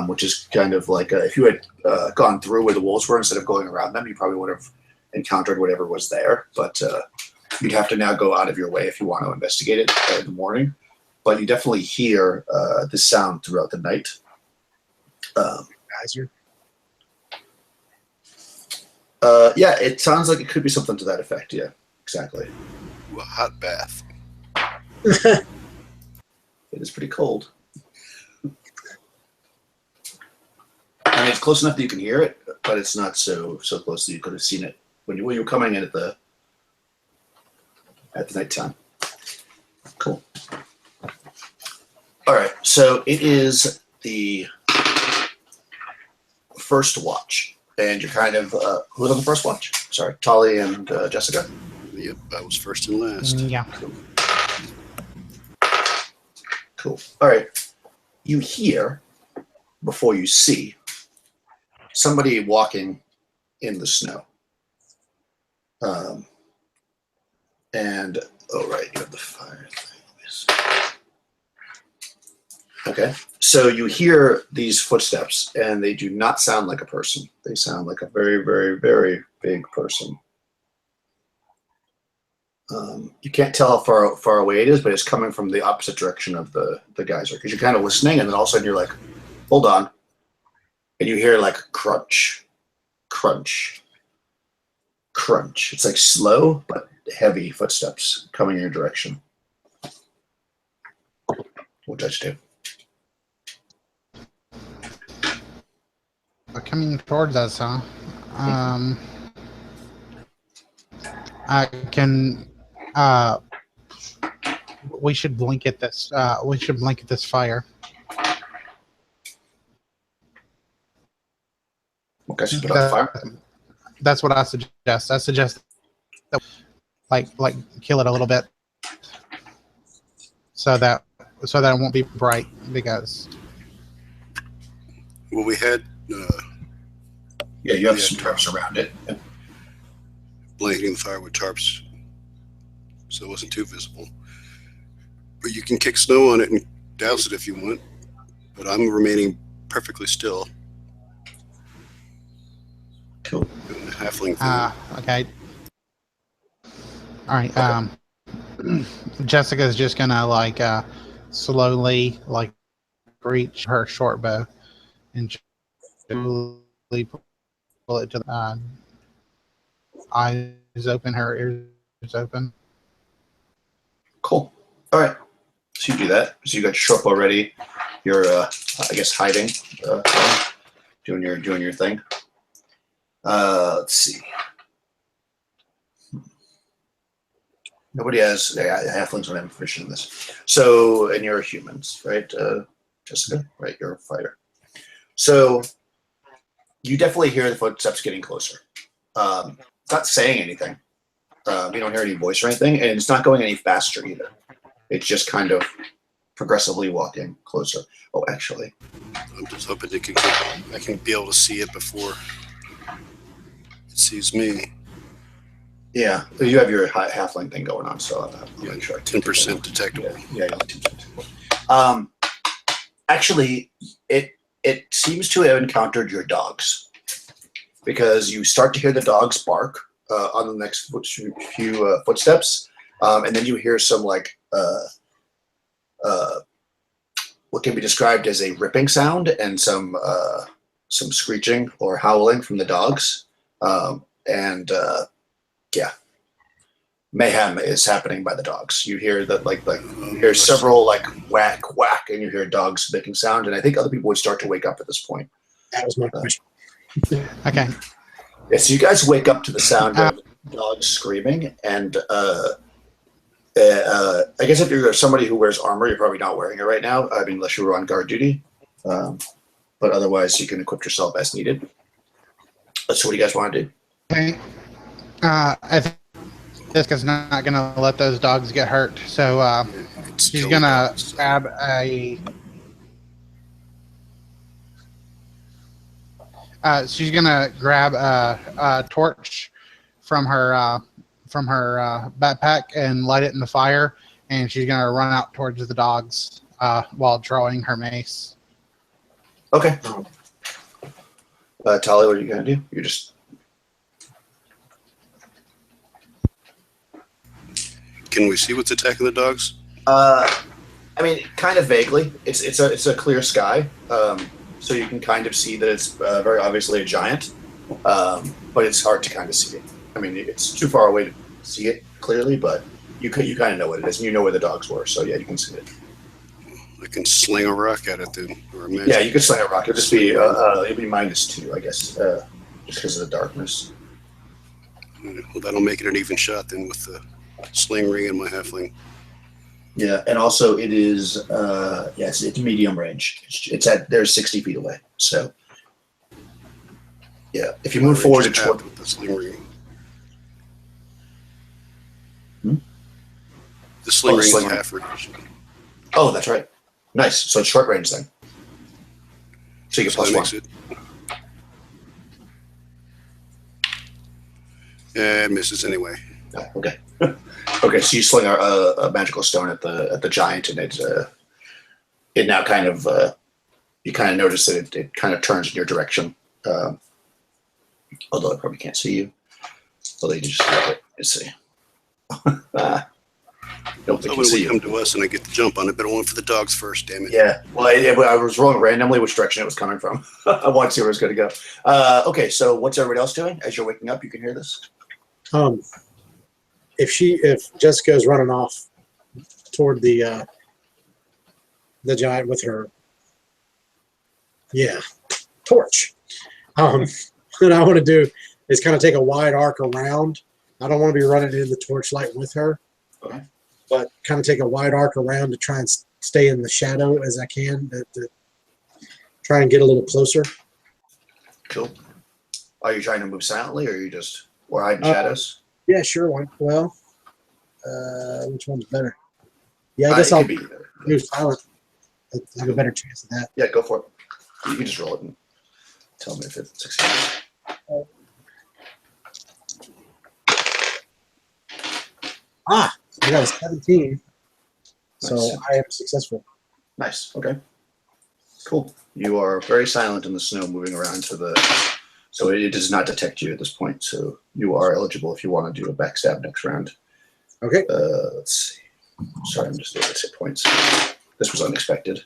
which is kind of like if you had gone through where the wolves were instead of going around them, you probably would have encountered whatever was there. But you'd have to now go out of your way if you want to investigate it in the morning. But you definitely hear the sound throughout the night. Geyser. Yeah, it sounds like it could be something to that effect. Yeah, exactly. Ooh, a hot bath. It is pretty cold. I mean, it's close enough that you can hear it, but it's not so close that you could have seen it when you were coming in at the nighttime. Cool. All right, so it is the first watch, and you're kind of who's on the first watch? Sorry, Tolly and Jessica. Yep, I was first and last. Yeah. Cool. All right. You hear, before you see, somebody walking in the snow. And, oh, right, you have the fire thing. Okay. So you hear these footsteps, and they do not sound like a person. They sound like a very, very, very big person. You can't tell how far away it is, but it's coming from the opposite direction of the geyser. Because you're kind of listening, and then all of a sudden you're like, hold on. And you hear like crunch, crunch, crunch. It's like slow but heavy footsteps coming in your direction. What does it do? Coming towards us, huh? I can. We should blink at this. We should blink at this fire. Okay, so put out the fire. That's what I suggest. I suggest that, like kill it a little bit, so that it won't be bright. Because Well, we had Yeah, you have some tarps around it. blanketing the fire with tarps, so it wasn't too visible. But you can kick snow on it and douse it if you want. But I'm remaining perfectly still. Cool. Doing the halfling thing. okay. All right. Jessica's just gonna slowly reach her short bow and gently pull it to the eyes open, her ears open. Cool. All right. So you do that. So you got your short bow ready. You're, I guess, hiding, doing your thing. Let's see. Nobody has halflings don't have information in this. So, and you're humans, right, Jessica? Right, you're a fighter. So you definitely hear the footsteps getting closer. It's not saying anything. You don't hear any voice or anything, and it's not going any faster either. It's just kind of progressively walking closer. Oh, actually, I'm just hoping I can be able to see it before it sees me. yeah, you have your halfling thing going on, so I'll make sure. 10% detectable. Yeah, 10% detectable. Actually, it seems to have encountered your dogs because you start to hear the dogs bark on the next few footsteps, and then you hear some what can be described as a ripping sound and some screeching or howling from the dogs, yeah, mayhem is happening by the dogs. You hear that you hear several whack whack, and you hear dogs making sound, and I think other people would start to wake up at this point. That was my question. Okay. Yeah, so you guys wake up to the sound of dogs screaming, and I guess if you're somebody who wears armor, you're probably not wearing it right now. I mean, unless you were on guard duty. But otherwise, you can equip yourself as needed. So what do you guys want to do? Okay. I think Jessica's not going to let those dogs get hurt, so she's going to grab a... she's gonna grab a torch from her backpack and light it in the fire, and she's gonna run out towards the dogs while drawing her mace. Okay. Tali, what are you gonna do? You're just... Can we see what's attacking the dogs? I mean, kind of vaguely. It's a clear sky. So you can kind of see that it's very obviously a giant, but it's hard to kind of see it. I mean, it's too far away to see it clearly, but you kind of know what it is, and you know where the dogs were. So yeah, you can see it. I can sling a rock at it then, or a magic. Yeah, you could sling a rock. It'll just be it'll be -2, I guess, just because of the darkness. Well, that'll make it an even shot then with the sling ring and my halfling. Yeah, and also it is it's medium range. There's 60 feet away. So yeah, if you move forward to toward with the sling ring. Hmm? The sling ring sling is ring. half range. Oh, that's right. Nice. So it's short range then. So you get So that +1. makes it. Yeah, it misses anyway. Oh, okay. Okay, so you sling a magical stone at the giant, and it now kind of you kind of notice that it kind of turns in your direction. Although I probably can't see you. Although you just let's see. Don't think So you see when it you. come to us and I get the jump on it, but I went for the dogs first, damn it. Yeah. Well, I was rolling randomly which direction it was coming from. I wanted to see where it was going to go. Okay, so what's everybody else doing? As you're waking up, you can hear this. If Jessica is running off toward the giant with her torch, what I want to do is kind of take a wide arc around. I don't want to be running in the torchlight with her, Okay. but kind of take a wide arc around to try and stay in the shadow as I can, to try and get a little closer. Cool. Are you trying to move silently, or are you just hiding shadows? Yeah, sure. Well, which one's better? Yeah, I guess It I'll could be either. move silent. I have a better chance of that. Yeah, go for it. You can just roll it and tell me if it succeeds. I got a 17, so Nice. I am successful. Nice. Okay. Cool. You are very silent in the snow, moving around so it does not detect you at this point. So you are eligible if you want to do a backstab next round. Okay. Let's see. Sorry, I'm just doing hit points. This was unexpected.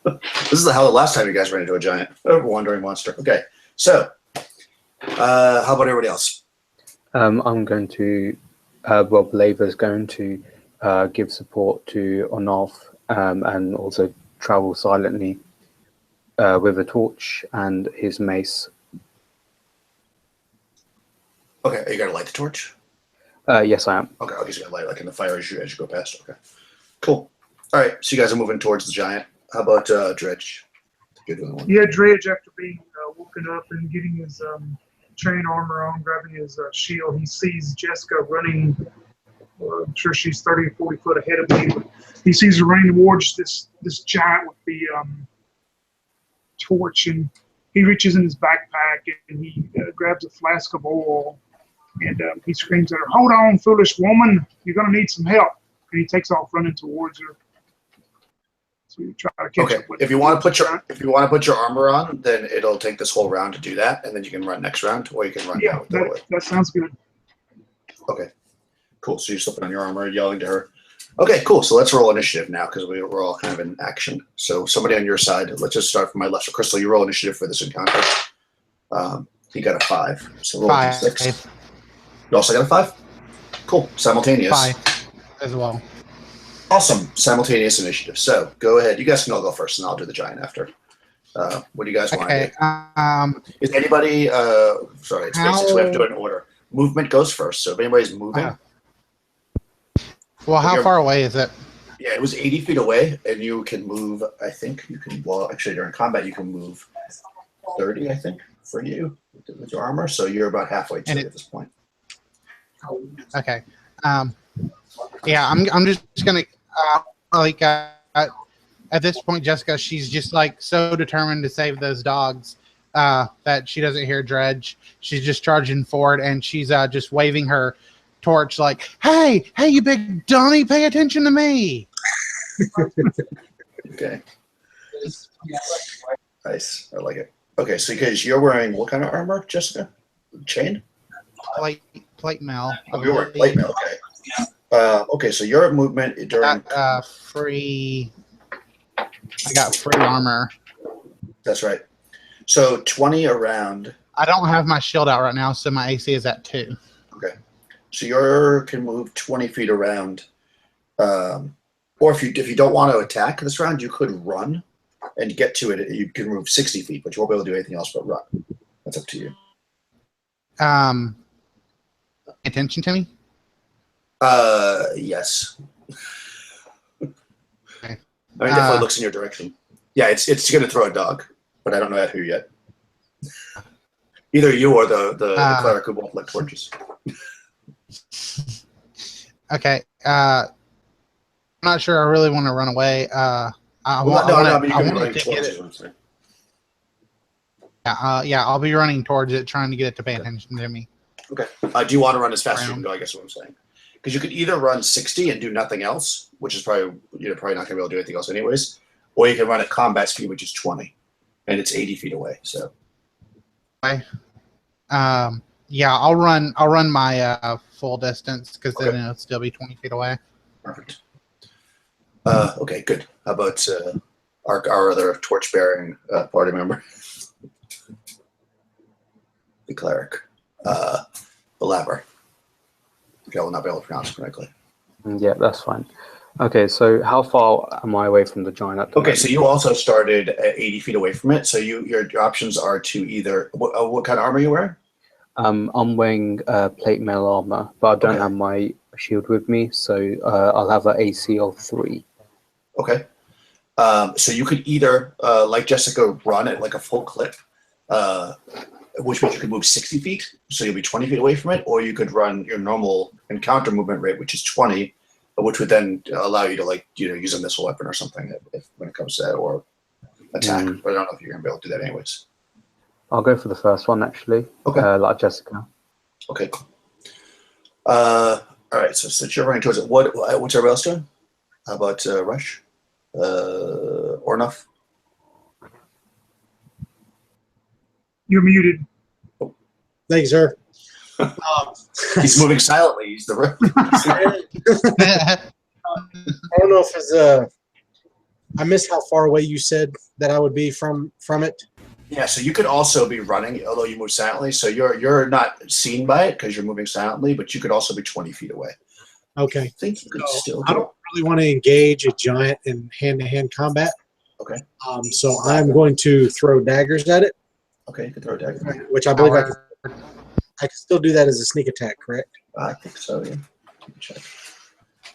This is how the last time you guys ran into a giant wandering monster. Okay. So, how about everybody else? I'm going to, Rob Laver's going to give support to Onolf and also travel silently with a torch and his mace. Okay, are you going to light the torch? Yes, I am. Okay, I'll just light like in the fire as you go past. Okay. Cool. All right, so you guys are moving towards the giant. How about Dredge? You're doing one. Yeah, Dredge, after being woken up and getting his chain armor on, grabbing his shield, he sees Jessica running. I'm sure she's 30 or 40 foot ahead of me. But he sees her running towards this giant with the torch, and he reaches in his backpack and he grabs a flask of oil, and he screams at her, "Hold on, foolish woman! You're going to need some help!" And he takes off running towards her. So you try to catch Okay. up with If you want to put your armor on, then it'll take this whole round to do that, and then you can run next round, or you can run Yeah, now. that sounds good. Okay. Cool. So you're slipping on your armor, yelling to her. Okay, cool. So let's roll initiative now because we're all kind of in action. So somebody on your side. Let's just start from my left. So Crystal, you roll initiative for this encounter. He got a 5. So roll a 5. d6. You also got a 5? Cool. Simultaneous. 5 as well. Awesome. Simultaneous initiative. So go ahead. You guys can all go first, and I'll do the giant after. What do you guys want to Okay. do? Is anybody? Sorry, it's basic, so we have to do it in order. movement goes first. So if anybody's moving, Well, how You're- far away is it? yeah, it was 80 feet away, and you can move. I think you can. Well, actually, during combat, you can move 30. I think for you with your armor. So you're about halfway to And it at this point. Okay. Yeah, I'm just gonna at this point, Jessica, she's just like so determined to save those dogs that she doesn't hear Dredge. She's just charging forward, and she's just waving her torch like, "Hey, you big dummy, pay attention to me!" Okay. Nice. I like it. Okay, so because you're wearing what kind of armor, Jessica? Chain? Plate mail. Oh, you're wearing plate mail. Okay. Okay, so your movement during. Free. I got free armor. That's right. So 20 around. I don't have my shield out right now, so my AC is at 2. Okay. So you can move 20 feet around. Or if you don't want to attack this round, you could run and get to it. You can move 60 feet, but you won't be able to do anything else but run. That's up to you. Attention to me? Yes. Okay. I mean, definitely looks in your direction. Yeah, it's going to throw a dog, but I don't know at who yet. Either you or the cleric who won't let torches. Okay. I'm not sure I really want to run away. I but you can want run to towards get it. it. Yeah, I'll be running towards it, trying to get it to pay attention to me. Okay. Do you want to run as fast as you can go? I guess is what I'm saying. Because you could either run 60 and do nothing else, which is probably not going to be able to do anything else anyways, or you can run at combat speed, which is 20, and it's 80 feet away. So. Okay. Yeah, I'll run my full distance because then it'll still be 20 feet away. Perfect. Okay, good. How about our other torch-bearing party member, the cleric, the labber. Okay, I will not be able to pronounce it correctly. Yeah, that's fine. Okay, so how far am I away from the giant at the Okay, moment? so you also started at 80 feet away from it. So your options are to either what kind of armor are you wearing? I'm wearing plate mail armor, but I don't Okay. have my shield with me, so I'll have an AC of 3. Okay. So you could either, like Jessica, run at like a full clip, which means you could move 60 feet, so you'll be 20 feet away from it, or you could run your normal encounter movement rate, which is 20, which would then allow you to use a missile weapon or something when it comes to that, or attack. But I don't know if you're going to be able to do that anyways. I'll go for the first one, actually, Okay. like Jessica. Okay, cool. All right, so since you're running towards it, what's everybody else doing? How about Rush? Ornuff? You're muted. Thank you, sir. He's moving silently. He's the I don't know if it's I missed how far away you said that I would be from it. Yeah, so you could also be running, although you move silently. So you're not seen by it because you're moving silently, but you could also be 20 feet away. Okay. I think you could still I do it. don't really want to engage a giant in hand-to-hand combat. Okay. So I'm going to throw daggers at it, Okay, you can throw a dagger. which I believe I can still do that as a sneak attack, correct? I think so, yeah. Check.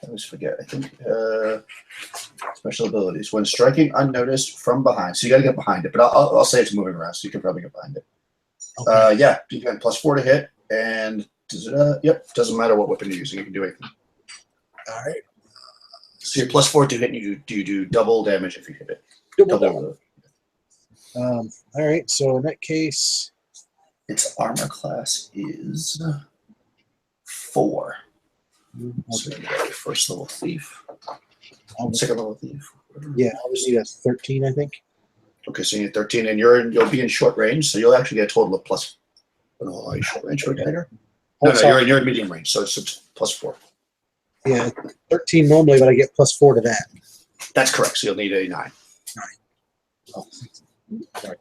I always forget. I think special abilities. When striking unnoticed from behind. So you got to get behind it, but I'll say it's moving around, so you can probably get behind it. Okay. Yeah, you can +4 to hit, and doesn't matter what weapon you're using. You can do anything. All right. So you're +4 to hit, and you do double damage if you hit it. Double. All right. So in that case, Its armor class is 4. So you got your first level thief, second level thief. yeah, I'll just need a 13, I think. Okay, so you need 13, and you'll be in short range, so you'll actually get a total of plus. Oh, are you short range or dagger? No, you're in medium range, so it's +4. Yeah, 13 normally, but I get +4 to that. That's correct. So you'll need a 9. Oh, sorry.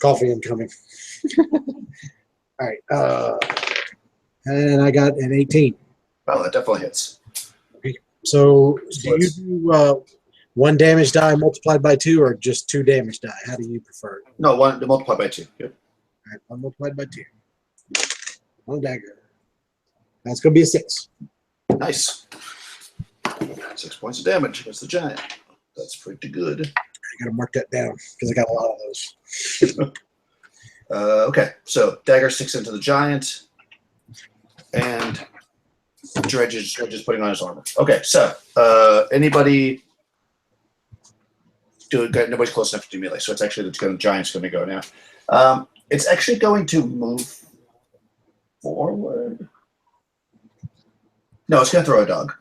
Coffee incoming. All right. And I got an 18. Well, that definitely hits. So do you do 1 damage die multiplied by 2 or just 2 damage die? How do you prefer? No, 1 multiplied by 2. Yep. All right, 1 multiplied by 2. 1 dagger. That's going to be a 6. Nice. 6 points of damage against the giant. That's pretty good. I got to mark that down because I got a lot of those. Okay, so dagger sticks into the giant, and Dredge is putting on his armor. Okay, so anybody? Nobody's close enough to do melee, so it's actually the giant's going to go now. It's actually going to move forward. No, it's going to throw a dog.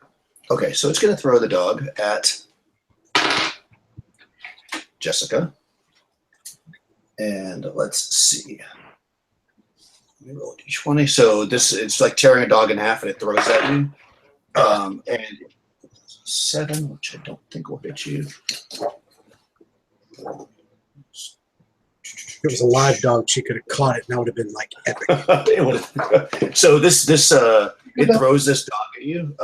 Okay, so it's going to throw the dog at Jessica. And let's see. Let me roll a d20. So it's like tearing a dog in half, and it throws at you. And 7, which I don't think will hit you. If it was a live dog, she could have caught it, and that would have been like epic. So it throws this dog at you,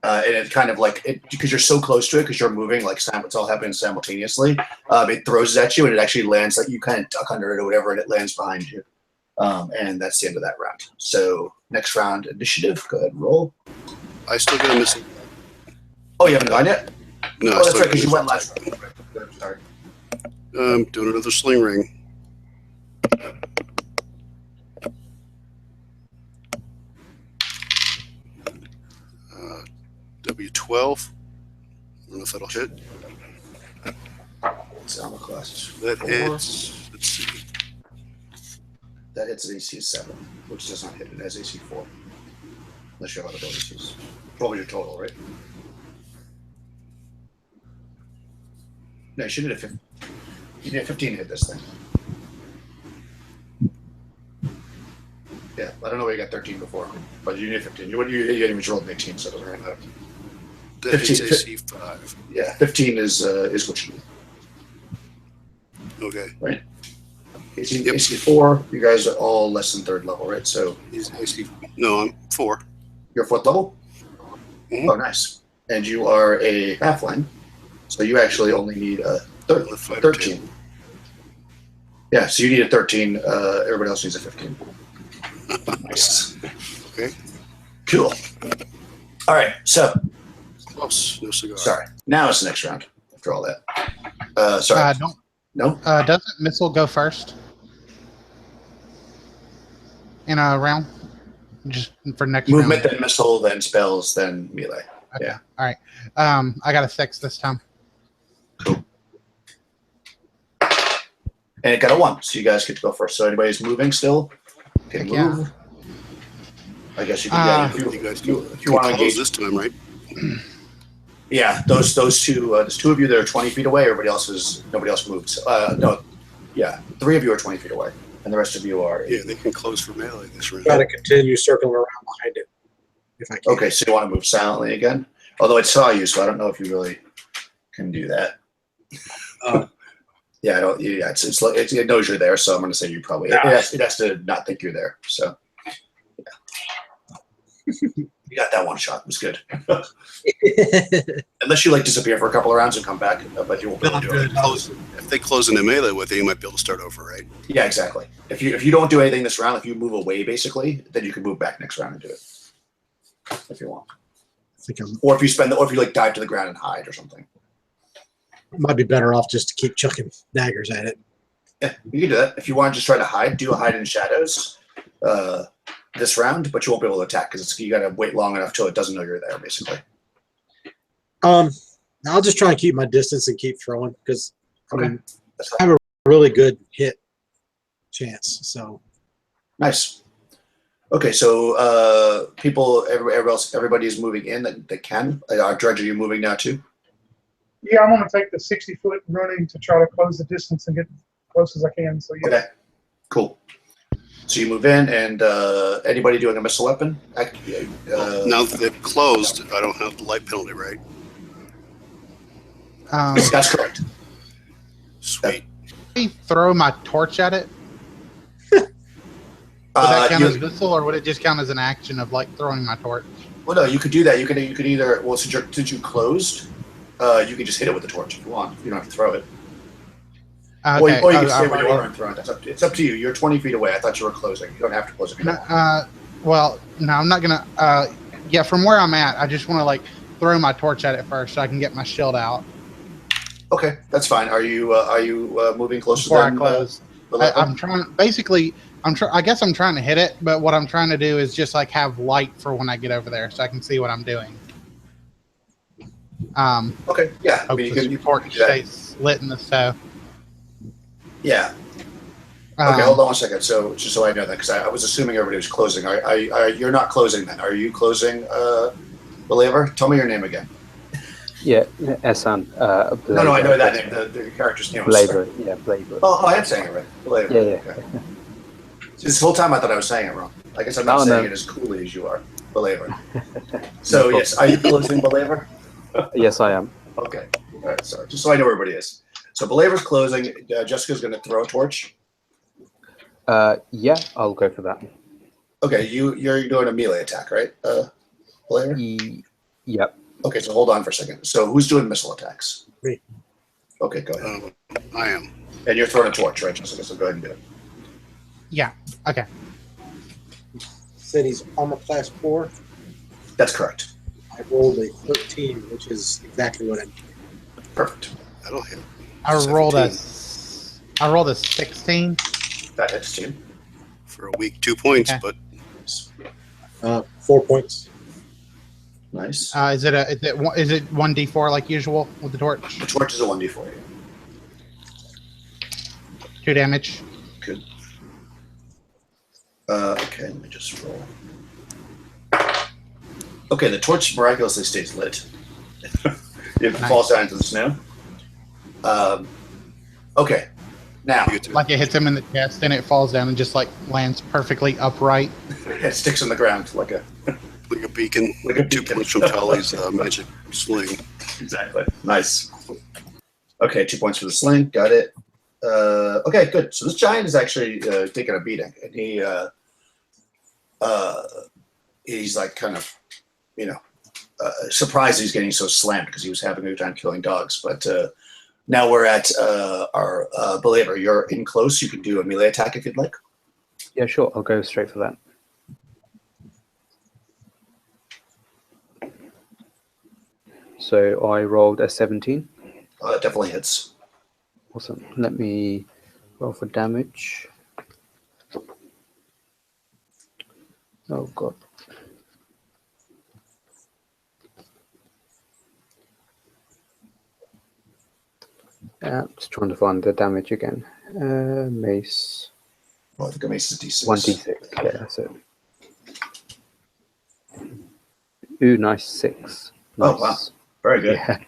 and it kind of like because you're so close to it, because you're moving like it's all happening simultaneously. It throws it at you, and it actually lands like you kind of duck under it or whatever, and it lands behind you. And that's the end of that round. So next round, initiative. Go ahead and roll. I still get a missing. Oh, you haven't gone yet? No, Oh, that's right, because you went last round. Right. Sorry. Doing another sling ring. W12. I don't know if that'll hit. It's armor class. That 4. hits. Let's see. That hits an AC 7, which does not hit it as AC 4. Unless you have other abilities. What was your total, right? No, you should hit a 15. You need a 15 to hit this thing. Yeah, I don't know why you got 13 before, but you need 15. You even rolled an 18, so it doesn't really matter. That hits 15. AC 5. Yeah, 15 is what you need. Okay. Right? AC, Yep. AC 4, you guys are all less than 3rd level, right? So He's AC. No, I'm 4. you're 4th level? Mhm. Oh, nice. And you are a halfling, so you actually only need a 13. Yeah, so you need a 13. Everybody else needs a 15. Nice. Okay. Cool. All right, so Close. No cigar. sorry. Now it's the next round. After all that, sorry. No. Doesn't missile go first in a round? Just for next Movement, round. then missile, then spells, then melee. Okay. Yeah. All right. I got a 6 this time. Cool. And it got a 1, so you guys get to go first. So anybody's moving still? Can Heck yeah. move. I guess you can. You guys can if you want to close engage this time, right? Yeah, those two. There's 2 of you that are 20 feet away. Nobody else moves. No, yeah, 3 of you are 20 feet away, and the rest of you are. Yeah, they can close for melee this round. Got to continue circling around behind it. If I can. Okay, so you want to move silently again? Although it saw you, so I don't know if you really can do that. Yeah, I don't. Yeah, it knows you're there, so I'm going to say you probably. It has to not think you're there. So, yeah. You got that one shot. It was good. Unless you disappear for a couple of rounds and come back, but you won't be able to do it. If they close into melee with it, you might be able to start over, right? Yeah, exactly. If you don't do anything this round, if you move away, basically, then you can move back next round and do it if you want. Or if you dive to the ground and hide or something. Might be better off just to keep chucking daggers at it. Yeah, you can do that. If you want to just try to hide, do a hide in shadows this round, but you won't be able to attack because you got to wait long enough till it doesn't know you're there, basically. I'll just try and keep my distance and keep throwing because Okay. I have a really good hit chance. So Nice. Okay, so everybody is moving in that can. Dredge, are you moving now too? Yeah, I'm going to take the 60-foot running to try to close the distance and get as close as I can. So yeah. Okay, cool. So you move in, and anybody doing a missile weapon? Now that they've closed, I don't have the light penalty, right? That's correct. Sweet. I throw my torch at it. Would that count as missile, or would it just count as an action of throwing my torch? Well, no, you could do that. You could either since you closed, you can just hit it with the torch if you want. You don't have to throw it. Okay. Or you can stay where you are and throw it. It's up to you. You're 20 feet away. I thought you were closing. You don't have to close if you don't want. Well, no, I'm not gonna. Yeah, from where I'm at, I just want to like throw my torch at it first, so I can get my shield out Okay, that's fine. Are you moving closer before I than close. Beleva? I'm trying. Basically, I guess I'm trying to hit it, but what I'm trying to do is just like have light for when I get over there, so I can see what I'm doing. Okay, yeah. I Hope mean, you this can torch do that. stays lit in the stove. Yeah. Okay, hold on one second. So just so I know that, because I was assuming everybody was closing. You're not closing then? Are you closing, Believer? Tell me your name again. Yeah, Esan. No, I know that name. The character's name was. Believer. Yeah, Believer. Oh, I am saying it right. Believer. Yeah. Okay. This whole time I thought I was saying it wrong. I guess I'm not Oh, saying no. it as coolly as you are, Believer. So No yes, are you closing, Believer? Yes, I am. Okay. All right. Sorry. Just so I know where everybody is. So Believer's closing. Jessica's going to throw a torch. Yeah, I'll go for that. Okay. You're doing a melee attack, right, Believer? Yep. Okay. So hold on for a second. So who's doing missile attacks? Me. Okay. Go ahead. I am. And you're throwing a torch, right, Jessica? So go ahead and do it. Yeah. Okay. Said he's armor class 4. That's correct. I rolled a 13, which is exactly what I need. Perfect. That'll hit. I rolled a 16. That hits too. For a week, 2 points, Okay. but 4 points. Nice. Is it 1d4 like usual with the torch? The torch is a 1d4. Yeah. 2 damage. Good. Okay, let me just roll. Okay, the torch miraculously stays lit. It falls down into the snow. Okay, now you get to Like it hits him in the chest and it falls down and just like lands perfectly upright. it sticks in the ground like a like a beacon. Like a 2 beacon. points from Tully's magic sling. exactly nice. Okay, 2 points for the sling. Got it. Okay, good. So this giant is actually taking a beating, and he's like kind of, surprised he's getting so slammed because he was having a good time killing dogs. But now we're at our Believer. You're in close. You can do a melee attack if you'd like. Yeah, sure. I'll go straight for that. So I rolled a 17. That definitely hits. Awesome. Let me roll for damage. Oh, God. Just trying to find the damage again. Mace. Well, I think a mace is D6. 1d6. Yeah, that's it. Ooh, nice 6. Nice. Oh, wow. Very good. Yeah.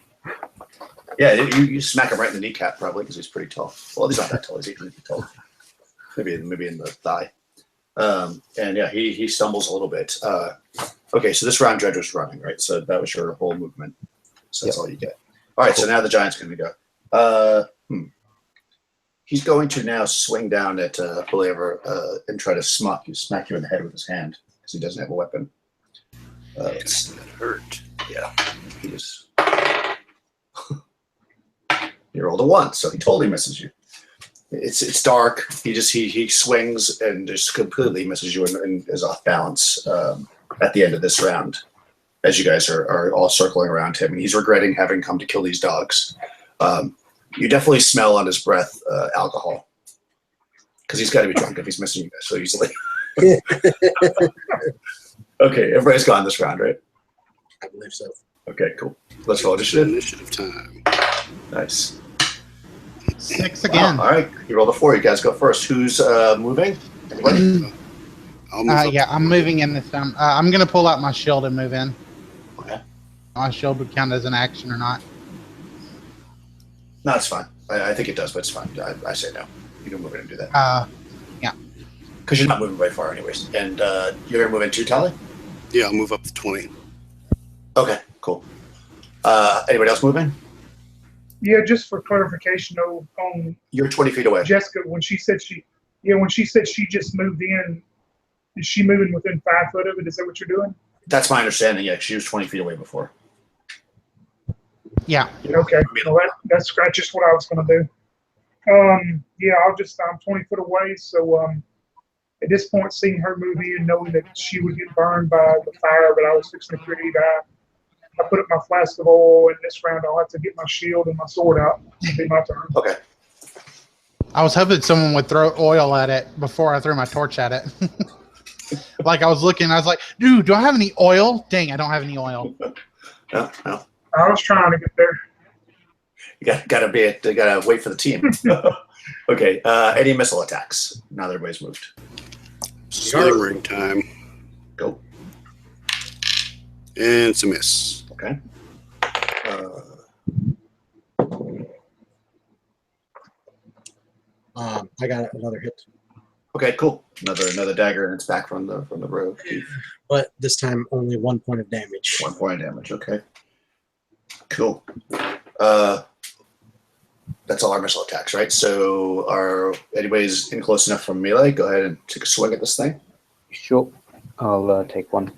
Yeah, you smack him right in the kneecap probably because he's pretty tall. Well, he's not that tall. He's 8 feet tall. Maybe in the thigh. And yeah, he stumbles a little bit. Okay, so this round Dredge was running, right? So that was your whole movement. So that's all you get. All right, so now the giant's going to go. He's going to now swing down at Believer and try to smack you in the head with his hand because he doesn't have a weapon. Yes, that hurt. Yeah, he just he rolled a 1, so he totally misses you. It's dark. He swings and just completely misses you and is off balance at the end of this round. As you guys are all circling around him, and he's regretting having come to kill these dogs. You definitely smell on his breath alcohol because he's got to be drunk if he's missing you guys so easily. Okay, everybody's gone this round, right? I believe so. Okay, cool. Let's roll initiative. Initiative time. Nice. 6 again. All right, you rolled a 4. You guys go first. Who's moving? Anybody? I'll move up. Yeah, I'm moving in this time. I'm going to pull out my shield and move in. Okay. My shield would count as an action or not. No, it's fine. I think it does, but it's fine. I say no. You can move in and do that. Because you're not moving very far anyways. And you're going to move in too, Tally? Yeah, I'll move up to 20. Okay, cool. Anybody else moving? Yeah, just for clarification, though, on You're 20 feet away. Jessica, when she said she just moved in, is she moving within 5 foot of it? Is that what you're doing? That's my understanding. Yeah, she was 20 feet away before. Yeah. Okay, well, that's just what I was going to do. Yeah, I'm 20 foot away, so at this point, seeing her move in, knowing that she would get burned by the fire, but I was fixing to create, I put up my flask of oil, and this round I'll have to get my shield and my sword out. It'll be my turn. Okay. I was hoping someone would throw oil at it before I threw my torch at it. Like I was looking, I was like, dude, do I have any oil? Dang, I don't have any oil. No. I was trying to get there. You gotta wait for the team. Okay. Any missile attacks? Now that everybody's moved. Sling ring time. Go. And it's a miss. Okay. I got another hit, Okay, cool. Another dagger, and it's back from the road. but this time only 1 point of damage. 1 point of damage. Okay. Cool. That's all our missile attacks, right? So, anybody's in close enough from melee? Go ahead and take a swing at this thing. Sure, I'll take one.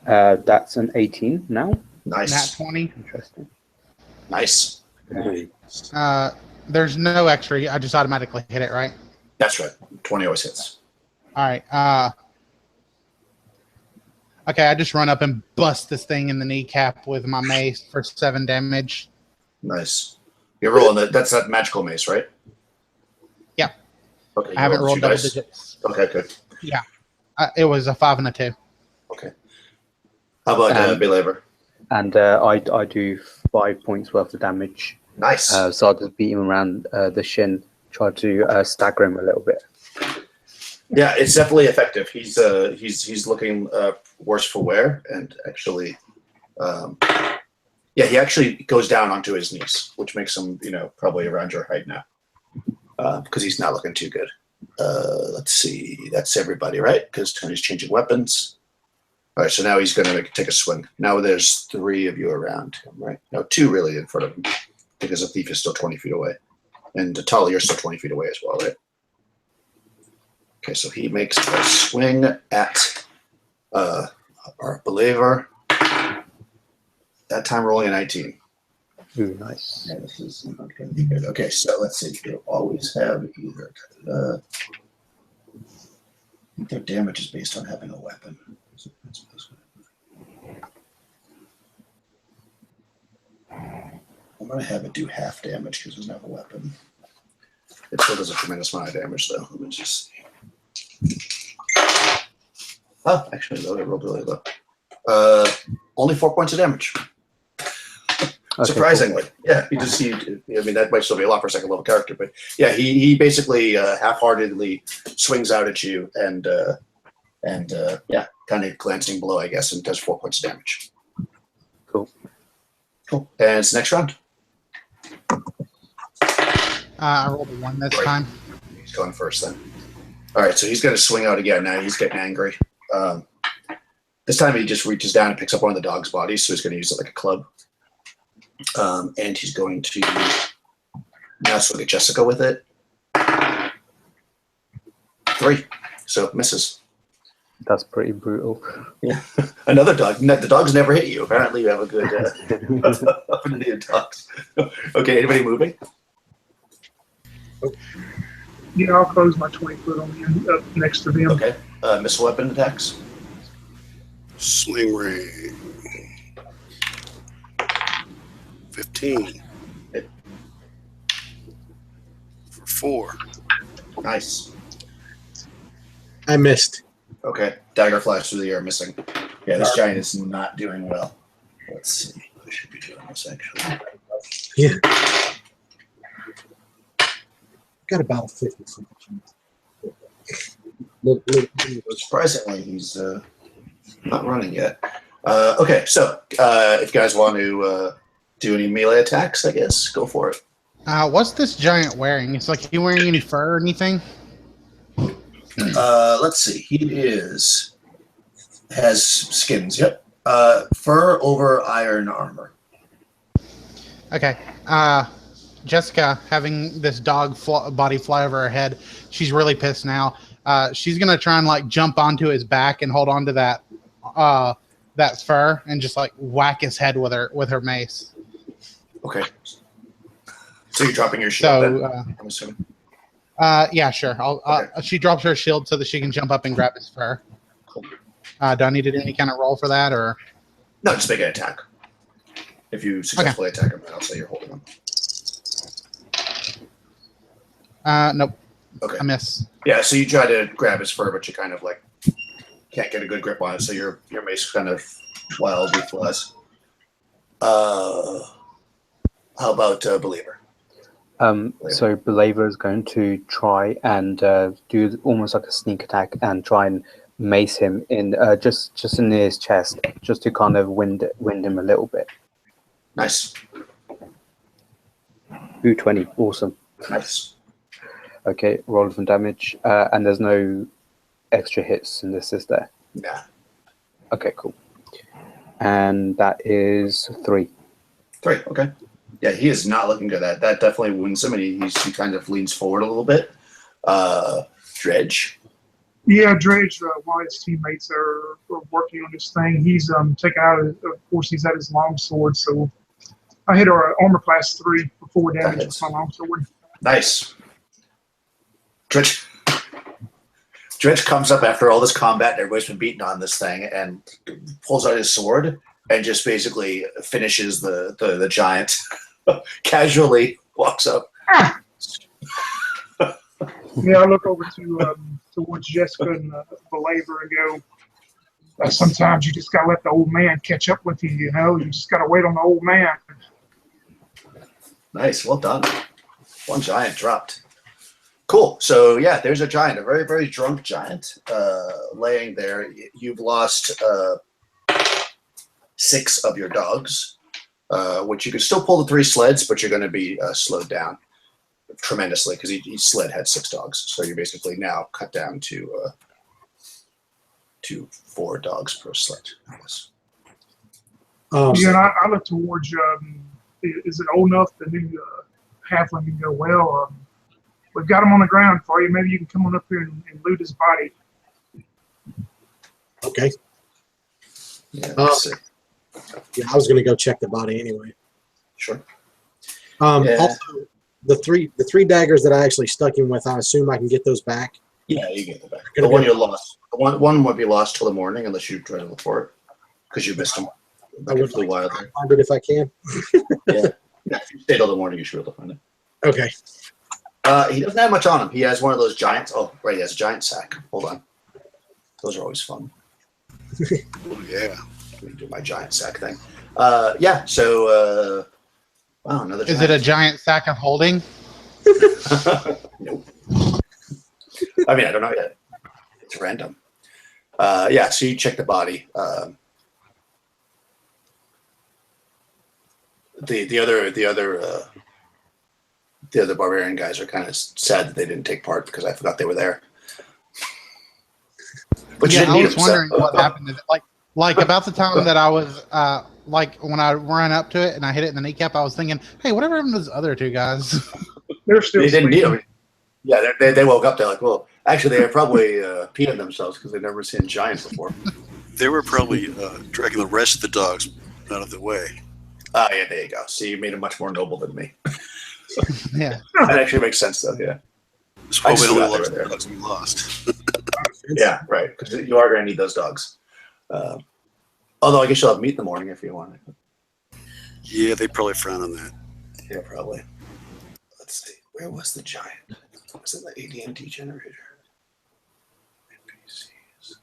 That's an 18 now. Nice. Nat 20. Interesting. Nice. There's no extra. I just automatically hit it, right? That's right. 20 always hits. All right. Okay, I just run up and bust this thing in the kneecap with my mace for 7 damage. Nice. You're rolling that's that magical mace, right? Yeah. Okay. I haven't rolled 2 double dice. digits. Okay, good. Yeah. It was a 5 and a 2. Okay. How about Belaver? And I do 5 points worth of damage. Nice. So I'll just beat him around the shin, try to stagger him a little bit. Yeah, it's definitely effective. He's looking worse for wear, and actually, he actually goes down onto his knees, which makes him, probably around your height now, because he's not looking too good. Let's see, that's everybody, right? Because Tony's changing weapons. All right, so now he's going to take a swing. Now there's 3 of you around him, right? No, 2 really in front of him, because the thief is still 20 feet away, and Tully, you're still 20 feet away as well, right? Okay, so he makes a swing at our believer. That time rolling a 19. Ooh, nice. Yeah, this is not going to be good. Okay, so let's see. You'll always have either. I think their damage is based on having a weapon. I'm going to have it do half damage because it doesn't have a weapon. It still does a tremendous amount of damage, though. Let me just see. Oh, actually, though, it rolled really low. Only 4 points of damage. Okay, Surprisingly, cool. Yeah. That might still be a lot for a second level character, but yeah, he basically half-heartedly swings out at you and kind of glancing below, I guess, and does 4 points of damage. Cool. And it's next round. I rolled a 1 this time. He's going first then. All right, so he's going to swing out again. Now he's getting angry. This time he just reaches down and picks up one of the dog's bodies, so he's going to use it like a club. And he's going to now swing at Jessica with it. 3, so misses. That's pretty brutal. Yeah, another dog. The dogs never hit you. Apparently, you have a good affinity of dogs. Okay, anybody moving? Yeah, I'll close my 20 foot on the end up next to them. Okay, missile weapon attacks. Sling ring. 15. Hit. For 4. Nice. I missed. Okay, dagger flies through the air, missing. Yeah, this giant is not doing well. Let's see. I should be doing this actually. Yeah. Got about a 50 foot. Surprisingly, he's not running yet. Okay, so if you guys want to do any melee attacks, I guess go for it. What's this giant wearing? It's like, he wearing any fur or anything? Let's see. He has skins. Yep. Fur over iron armor. Okay. Jessica, having this dog body fly over her head, she's really pissed now. She's gonna try and jump onto his back and hold on to that fur and just whack his head with her mace. Okay. So you're dropping your shield. So I'm assuming. Yeah, sure. Okay. She drops her shield so that she can jump up and grab his fur. Cool. Do I need to do any kind of roll for that, or? No, just make an attack. If you successfully attack him, then I'll say you're holding him. Nope. Okay. I miss. Yeah, so you try to grab his fur, but you kind of like can't get a good grip on it, so your mace kind of wildly flies. How about Believer? So Believer is going to try and do almost like a sneak attack and try and mace him in just in his chest, just to kind of wind him a little bit. Nice. Ooh, 20. Awesome. Nice. Okay, roll some damage. And there's no extra hits in this, is there? Yeah. Okay, cool. And that is 3. 3, okay. Yeah, he is not looking good. That definitely wounds him, and he kind of leans forward a little bit. Dredge. Yeah, Dredge, while his teammates are working on this thing, he's taken out, of course, he's at his longsword, so I hit our armor class 3 for 4 damage with my longsword. Nice. Dredge comes up after all this combat, and everybody's been beaten on this thing, and pulls out his sword and just basically finishes the giant. Casually walks up. Yeah, I look over towards Jessica and Believer and go, sometimes you just got to let the old man catch up with you, you know? You just got to wait on the old man. Nice, well done. One giant dropped. Cool. So yeah, there's a giant, a very, very drunk giant laying there. You've lost 6 of your dogs, which you can still pull the 3 sleds, but you're going to be slowed down tremendously because each sled had 6 dogs. So you're basically now cut down to 4 dogs per sled. Yes. Yeah, and I look towards, is it old enough the new halfling can go, well, we've got him on the ground for you. Maybe you can come on up here and loot his body. Okay. Yeah, let's see. Yeah, I was going to go check the body anyway. Sure. Also, the three daggers that I actually stuck him with, I assume I can get those back. Yeah, you get them back. The one you lost. One would be lost till the morning unless you try to look for it because you missed them. I would flew wild. find it if I can. Yeah. If you stay till the morning, you should be able to find it. Okay. He doesn't have much on him. He has one of those giants. Oh, right, he has a giant sack. Hold on. Those are always fun. Oh, yeah. Let me do my giant sack thing. Yeah, so, wow, another giant. Is it a giant sack of holding? Nope. I mean, I don't know yet. It's random. Yeah, so you check the body. The other barbarian guys are kind of sad that they didn't take part because I forgot they were there. But yeah, you didn't I need was them, wondering so. what happened to it. Like about the time that I was like when I ran up to it and I hit it in the kneecap, I was thinking, hey, whatever happened to those other 2 guys? They're still They didn't need sleeping. them. Yeah, they woke up. They're like, well, actually, they were probably peeing themselves because they've never seen giants before. They were probably dragging the rest of the dogs out of the way. Ah, yeah, there you go. See, you made him much more noble than me. Yeah. That actually makes sense, though. Yeah. That's why I we just only forgot they lost were there. the dogs we lost. Yeah, right. Because you are going to need those dogs. Although I guess you'll have meat in the morning if you want it. Yeah, they probably frown on that. Yeah, probably. Let's see. Where was the giant? Was it the AD&D generator? NPCs.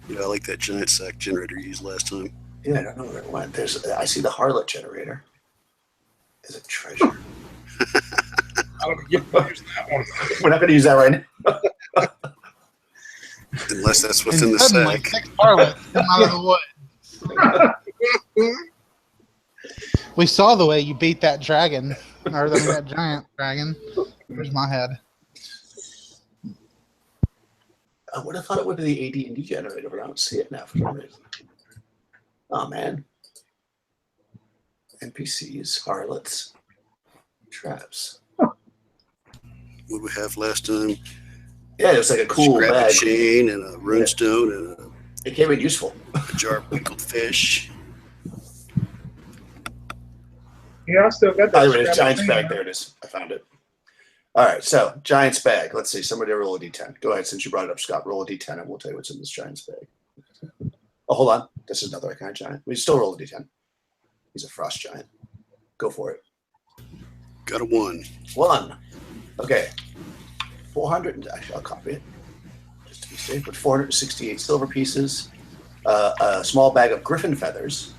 Yeah, I like that giant sack generator you used last time. Yeah, I don't know where it went. I see the harlot generator. Is it treasure? I don't get to use that one. We're not going to use that right now. Unless that's what's in the Suddenly, sack. 6 harlots come out of the woods. We saw the way you beat that dragon, or that giant dragon. Where's my head? I would have thought it would be the AD&D generator, but I don't see it now for some reason. Oh, man. NPCs, harlots, traps. What did we have last time? Yeah, it was like a cool Scrap bag. chain and a runestone and It came in useful. a jar of pickled fish. Yeah, I still got Oh, that. there it is. scrap Giant's thing. bag. There it is. I found it. All right, so giant's bag. Let's see. Somebody roll a d10. Go ahead, since you brought it up, Scott. Roll a d10, and we'll tell you what's in this giant's bag. Oh, hold on. This is another kind of giant. We still roll a d10. He's a frost giant. Go for it. Got a 1. 1. Okay. 400. Actually, I'll copy it just to be safe. With 468 silver pieces, a small bag of griffin feathers,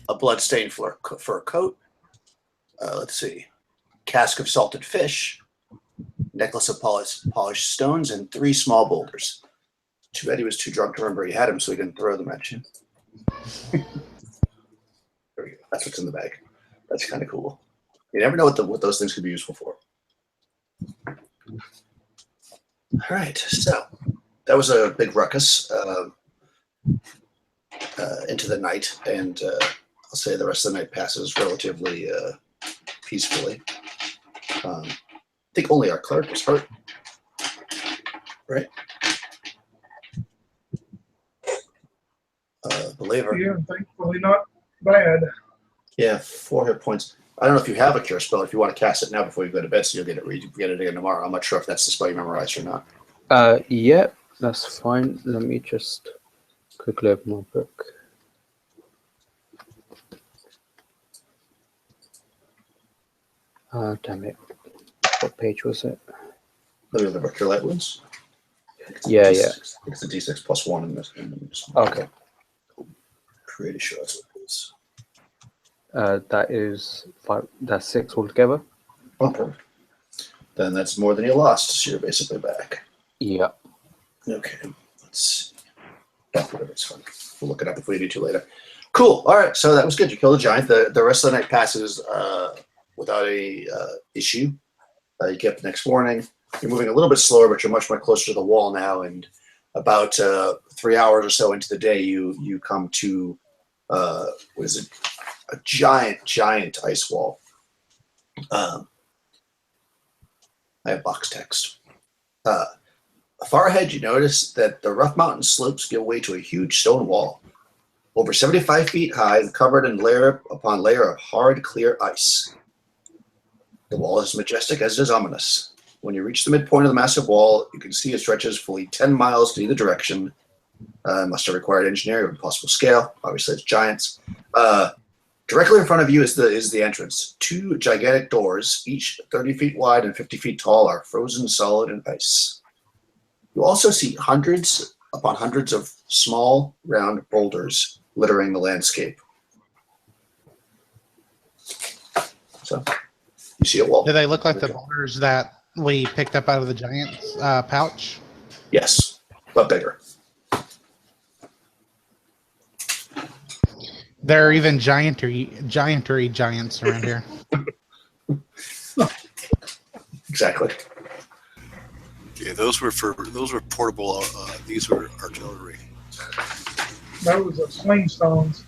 a blood-stained fur coat. Let's see. Cask of salted fish, necklace of polished stones, and 3 small boulders. Too bad he was too drunk to remember he had them, so he didn't throw them at you. There we go. That's what's in the bag. That's kind of cool. You never know what those things could be useful for. All right, so that was a big ruckus into the night, and I'll say the rest of the night passes relatively peacefully. I think only our cleric was hurt, right? Believer. Yeah, thankfully not bad. Yeah, 4 hit points. I don't know if you have a cure spell. If you want to cast it now before you go to bed, so you'll get it again tomorrow. I'm not sure if that's the spell you memorized or not. Yeah, that's fine. Let me just quickly open my book. Damn it. What page was it? Let me look at your light wounds. Yeah. It's a d6 plus 1 in this. Okay. Pretty sure that's what it is. That is 5. That's 6 altogether. Okay. Then that's more than you lost, so you're basically back. Yeah. Okay. Let's see. Oh, whatever, it's fun. We'll look it up if we need to later. Cool. All right. So that was good. You killed a giant. The rest of the night passes without any issue. You get up the next morning. You're moving a little bit slower, but you're much more closer to the wall now. And about 3 hours or so into the day, you come to what is it? A giant ice wall. I have box text. Far ahead, you notice that the rough mountain slopes give way to a huge stone wall, over 75 feet high and covered in layer upon layer of hard, clear ice. The wall is majestic as it is ominous. When you reach the midpoint of the massive wall, you can see it stretches fully 10 miles in either direction. Must have required engineering of impossible scale. Obviously, it's giants. Directly in front of you is the entrance. 2 gigantic doors, each 30 feet wide and 50 feet tall, are frozen solid in ice. You also see hundreds upon hundreds of small, round boulders littering the landscape. So, you see a wall. Do they look like the boulders that we picked up out of the giant's pouch? Yes, but bigger. There are even giantery giants around here. Exactly. Yeah, those were portable. These were artillery. Those are sling stones.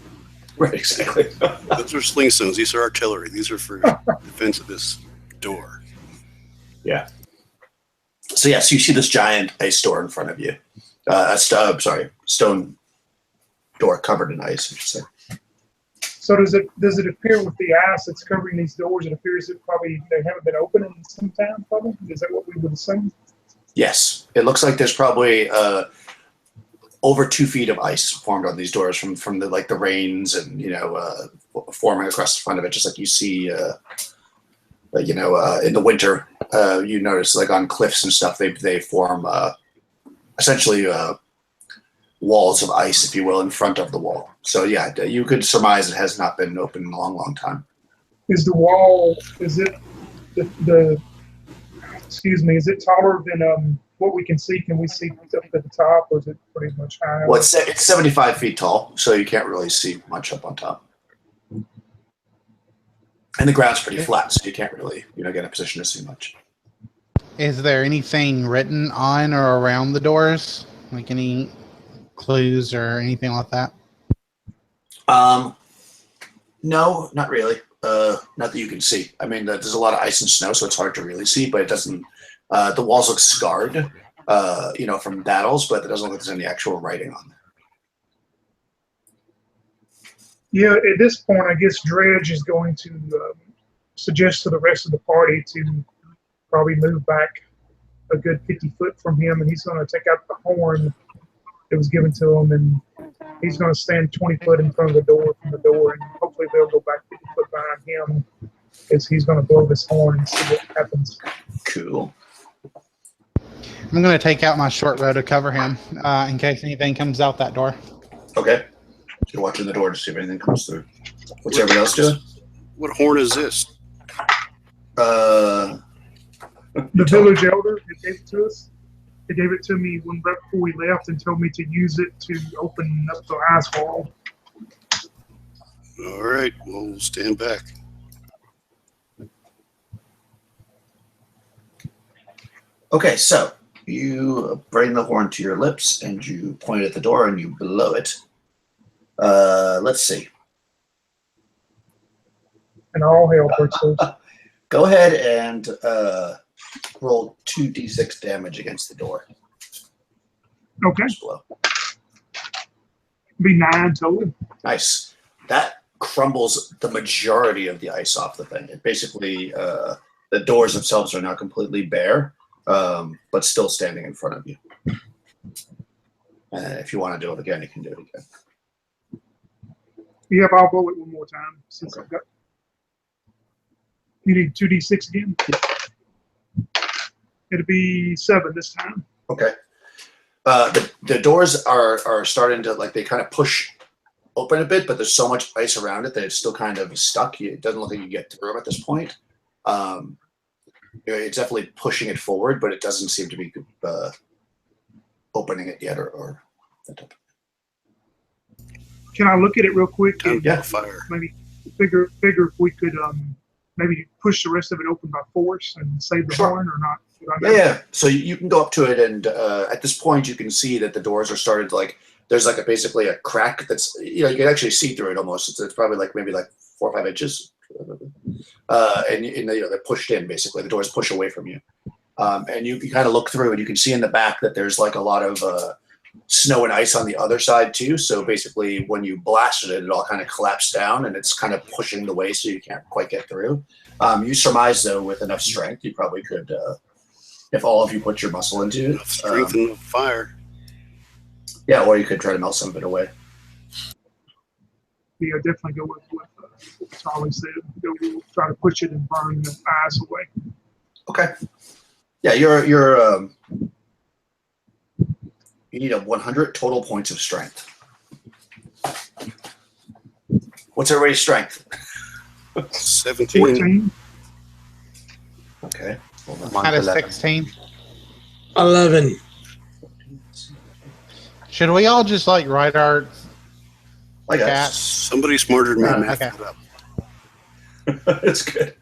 Right, exactly. Those are sling stones. These are artillery. These are for defense of this door. Yeah. So yes, you see this giant ice door in front of you. Stone door covered in ice, I should say. So does it appear with the ice that's covering these doors, it appears that probably they haven't been open in some time, probably? Is that what we would assume? Yes, it looks like there's probably over 2 feet of ice formed on these doors from the rains and forming across the front of it, just like you see in the winter. You notice like on cliffs and stuff they form essentially walls of ice, if you will, in front of the wall. So yeah, you could surmise it has not been open in a long time. Is the wall? Is it the excuse me? Is it taller than what we can see? Can we see up at the top, or is it pretty much high? Well, it's 75 feet tall, so you can't really see much up on top. And the ground's pretty flat, so you can't really get in a position to see much. Is there anything written on or around the doors? Like any clues or anything like that? No, not really. Not that you can see. I mean, there's a lot of ice and snow, so it's hard to really see, but it doesn't, the walls look scarred, from battles, but it doesn't look like there's any actual writing on there. Yeah, at this point, I guess Dredge is going to suggest to the rest of the party to probably move back a good 50 foot from him, and he's going to take out the horn that was given to him, and he's going to stand 20 foot in front of the door from the door, and hopefully they'll go back 50 foot behind him as he's going to blow this horn and see what happens. Cool. I'm going to take out my short bow to cover him in case anything comes out that door. Okay. So you're watching the door to see if anything comes through. What's everybody else doing? What horn is this? The village elder that gave it to us, he gave it to me right before we left and told me to use it to open up the ice wall. All right, we'll stand back. Okay, so you bring the horn to your lips and you point at the door and you blow it. Let's see. And all hell breaks loose. Go ahead and roll 2d6 damage against the door. Okay, Just blow. be 9 total. Nice. That crumbles the majority of the ice off the thing. It basically, the doors themselves are now completely bare, but still standing in front of you. And if you want to do it again, you can do it again. Yep, I'll blow it one more time since Okay. I've got. You need 2d6 again? It'll be 7 this time. Okay. The doors are starting to, like, they kind of push open a bit, but there's so much ice around it that it's still kind of stuck. It doesn't look like you get through them at this point. It's definitely pushing it forward, but it doesn't seem to be opening it yet or Can I look at it real quick? Time And to fire. maybe figure if we could maybe push the rest of it open by force and save the Sure. horn or not? Yeah. So you can go up to it, and at this point, you can see that the doors are started to, like, there's like basically a crack that's, you can actually see through it almost. It's probably maybe 4 or 5 inches. And they're pushed in, basically. The doors push away from you. And you can kind of look through, and you can see in the back that there's like a lot of snow and ice on the other side too. So basically, when you blasted it, it all kind of collapsed down, and it's kind of pushing the way, so you can't quite get through. You surmise, though, with enough strength, you probably could, if all of you put your muscle into it. Enough strength and enough fire. Yeah, or you could try to melt some of it away. Yeah, definitely go with what Charlie said. We'll try to push it and burn the ice away. Okay. Yeah, you're you need 100 total points of strength. What's everybody's strength? 17. 14. Okay. Hold on. Mine's Out of 11. 16. 11. Should we all just write our I got cat? Somebody smarter than me Yeah, mapped okay. it up. It's good.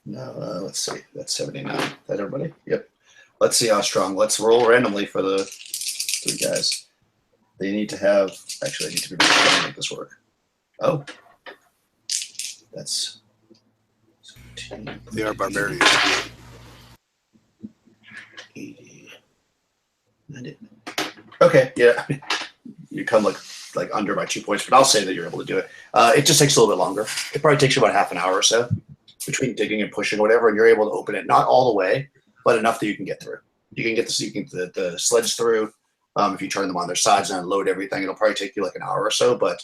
No, let's see. That's 79. Is that everybody? Yep. Let's see how strong. Let's roll randomly for the 3 guys. They need to have. Actually, I need to be able to make this work. Oh. That's 17. They are barbarians. 80. 90. Okay, yeah. You come like under by 2 points, but I'll say that you're able to do it. It just takes a little bit longer. It probably takes you about half an hour or so between digging and pushing or whatever, and you're able to open it, not all the way, but enough that you can get through. You can get the sleds through. If you turn them on their sides and unload everything, it'll probably take you like an hour or so, but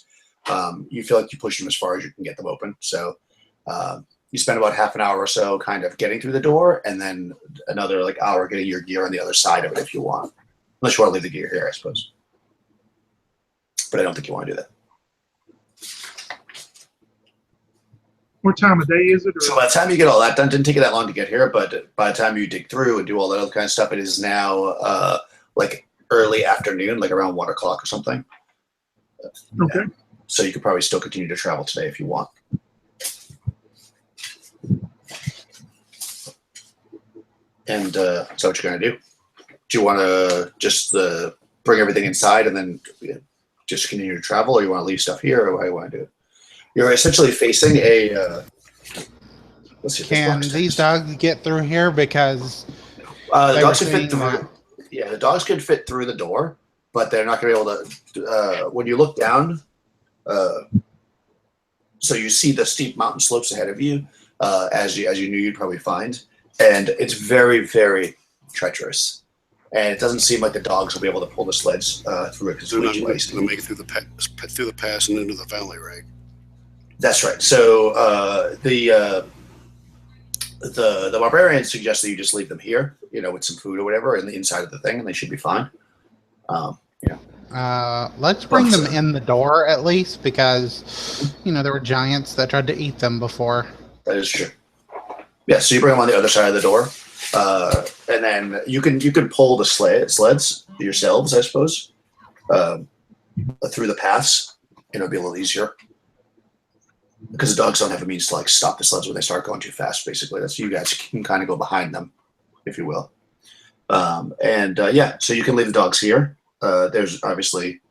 you feel like you push them as far as you can get them open. So you spend about half an hour or so kind of getting through the door, and then another hour getting your gear on the other side of it if you want. Unless you want to leave the gear here, I suppose. But I don't think you want to do that. What time of day is it? Or? So by the time you get all that done, didn't take you that long to get here, but by the time you dig through and do all that other kind of stuff, it is now early afternoon, around 1 o'clock or something. Okay. Yeah. So you could probably still continue to travel today if you want. And is that what you're going to do? Do you want to just bring everything inside and then just continue to travel, or you want to leave stuff here, or what do you want to do? You're essentially facing a. Let's see. Can these dogs get through here? Because The they dogs were can fit saying through. Yeah, the dogs can fit through the door, but they're not going to be able to. When you look down, So you see the steep mountain slopes ahead of you, as you knew you'd probably find, and it's very, very treacherous. And it doesn't seem like the dogs will be able to pull the sleds through it because They're it's way not too going icy. to make it through the pass and into the valley, right? That's right. So the barbarians suggest that you just leave them here, with some food or whatever, in the inside of the thing, and they should be fine. Let's bring them in the door at least, because there were giants that tried to eat them before. That is true. Yeah, so you bring them on the other side of the door, and then you can pull the sleds yourselves, I suppose, through the paths. It'll be a little easier because the dogs don't have a means to stop the sleds when they start going too fast. Basically, that's you guys can kind of go behind them, if you will. So you can leave the dogs here. There's obviously,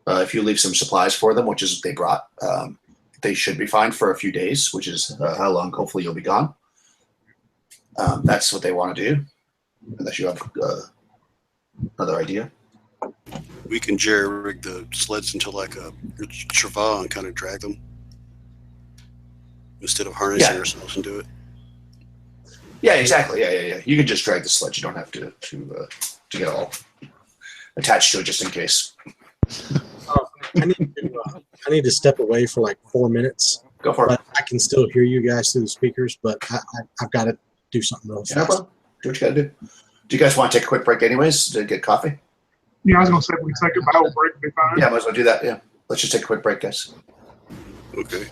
if you leave some supplies for them, which is what they brought, they should be fine for a few days, which is how long hopefully you'll be gone. That's what they want to do, unless you have another idea. We can jerry-rig the sleds into like a cheval and kind of drag them instead of harnessing ourselves into it. Yeah, exactly. Yeah. You can just drag the sled. You don't have to get all attached to it just in case. I need to step away for like 4 minutes. Go for it. But I can still hear you guys through the speakers, but I've got to do something real No fast. problem. Do what you got to do. Do you guys want to take a quick break anyways to get coffee? Yeah, I was gonna say if we take a battle break, it'd be fine. Yeah, might as well do that. Yeah. Let's just take a quick break, guys. Okay.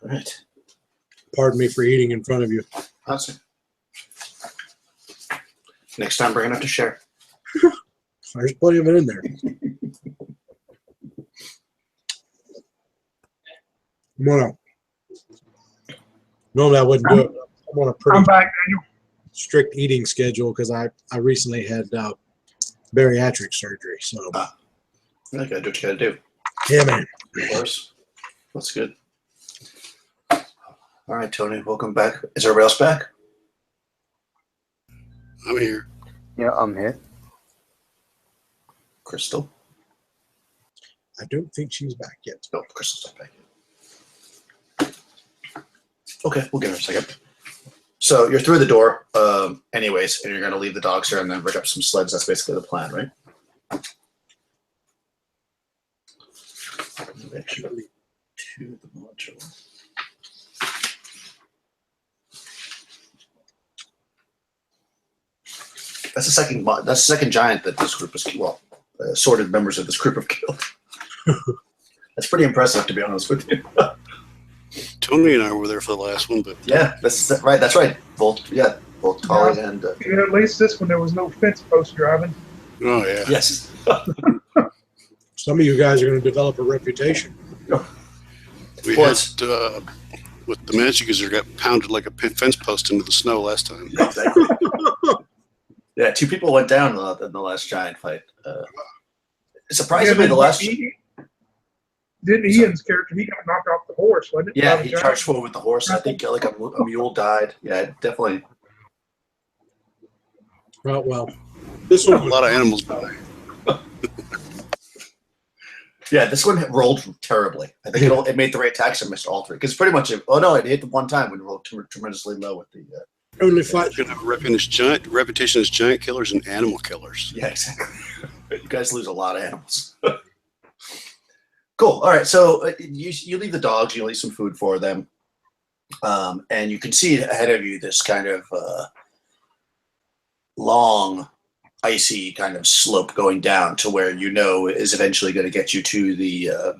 All right. Pardon me for eating in front of you. Awesome. Next time, bring enough to share. There's plenty of it in there. Normally I wouldn't do it. I'm on a pretty I'm back, Daniel. strict eating schedule because I recently had bariatric surgery. So You gotta do what you gotta do. yeah, man. Of course. That's good. All right, Tony, welcome back. Is everybody else back? I'm here. Yeah, I'm here. Crystal? I don't think she's back yet. No, Crystal's not back yet. Okay, we'll give her a second. So you're through the door, anyways, and you're going to leave the dogs here and then rig up some sleds. That's basically the plan, right? Actually, to the module. That's the second. That's the second giant that this group has killed. Well, assorted members of this group have killed. That's pretty impressive, to be honest with you. Tony and I were there for the last one, but Yeah, that's right. That's right. Both Tolly and Yeah, at least this one, there was no fence post driving. oh yeah, yes. Some of you guys are going to develop a reputation. we Well, had with the Magic User got pounded like a fence post into the snow last time. Exactly. Yeah, 2 people went down in the last giant fight. Surprisingly, the last. Didn't Ian's character, he got knocked off the horse, wasn't it? Yeah, By the he giant? charged forward with the horse. I think like a mule died. Yeah, definitely. Well, this A one lot of animals die. Yeah, this one rolled terribly. I think it made the right attacks and missed all 3. Because pretty much, it hit the one time when it rolled tremendously low with the. only 5. We're gonna have a reputation as giant killers and animal killers. Yeah, exactly. You guys lose a lot of animals. Cool. All right. So you leave the dogs. You leave some food for them, and you can see ahead of you this kind of long, icy kind of slope going down to where you know is eventually going to get you to the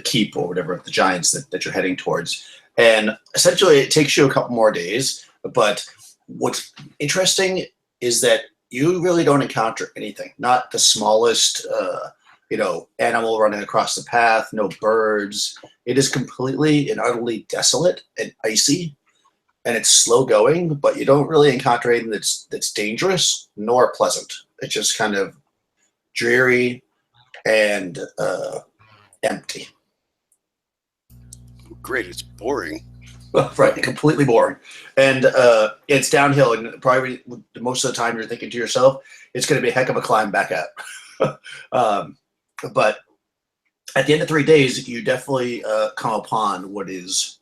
keep or whatever of the giants that you're heading towards. And essentially, it takes you a couple more days. But what's interesting is that you really don't encounter anything. Not the smallest, animal running across the path. No birds. It is completely and utterly desolate and icy, and it's slow going. But you don't really encounter anything that's dangerous nor pleasant. It's just kind of dreary and empty. Great, it's boring. Right, completely boring. And it's downhill, and probably most of the time you're thinking to yourself, it's going to be a heck of a climb back up. But at the end of 3 days, you definitely come upon what is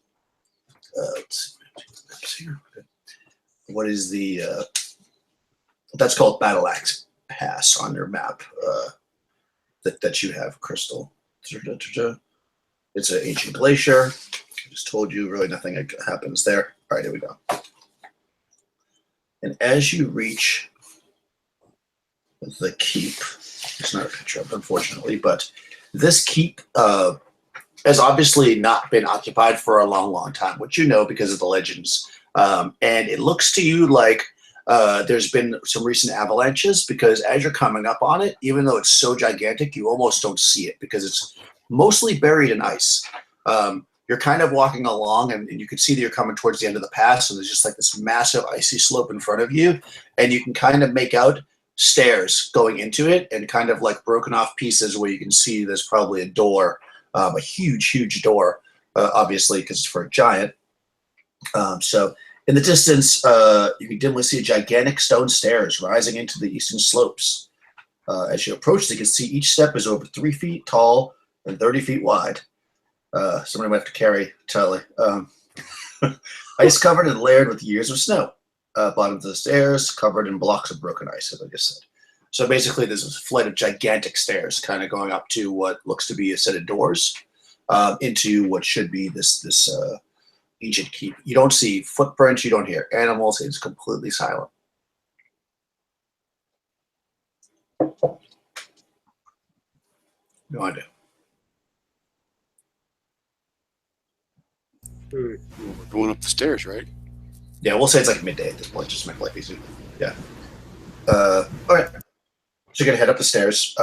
that's called Battle Axe Pass on your map that you have, Crystal. It's an ancient glacier. I just told you really nothing happens there. All right, here we go. And as you reach the keep, it's not a picture of it, unfortunately, but this keep has obviously not been occupied for a long, long time, which you know because of the legends. And it looks to you like there's been some recent avalanches, because as you're coming up on it, even though it's so gigantic, you almost don't see it because it's mostly buried in ice. You're kind of walking along, and you can see that you're coming towards the end of the pass, and there's just like this massive icy slope in front of you, and you can kind of make out stairs going into it and kind of like broken off pieces where you can see there's probably a door, a huge, huge door, obviously because it's for a giant. So in the distance, you can dimly see gigantic stone stairs rising into the eastern slopes. As you approach, you can see each step is over 3 feet tall and 30 feet wide. Somebody might have to carry Tully. Ice covered and layered with years of snow. Bottom of the stairs covered in blocks of broken ice, as I just said. So basically, there's a flight of gigantic stairs kind of going up to what looks to be a set of doors into what should be this ancient keep. You don't see footprints. You don't hear animals. It's completely silent. No idea. We're going up the stairs, right? Yeah, we'll say it's like midday at this point, just to make life easy. Yeah. All right. So you're gonna head up the stairs.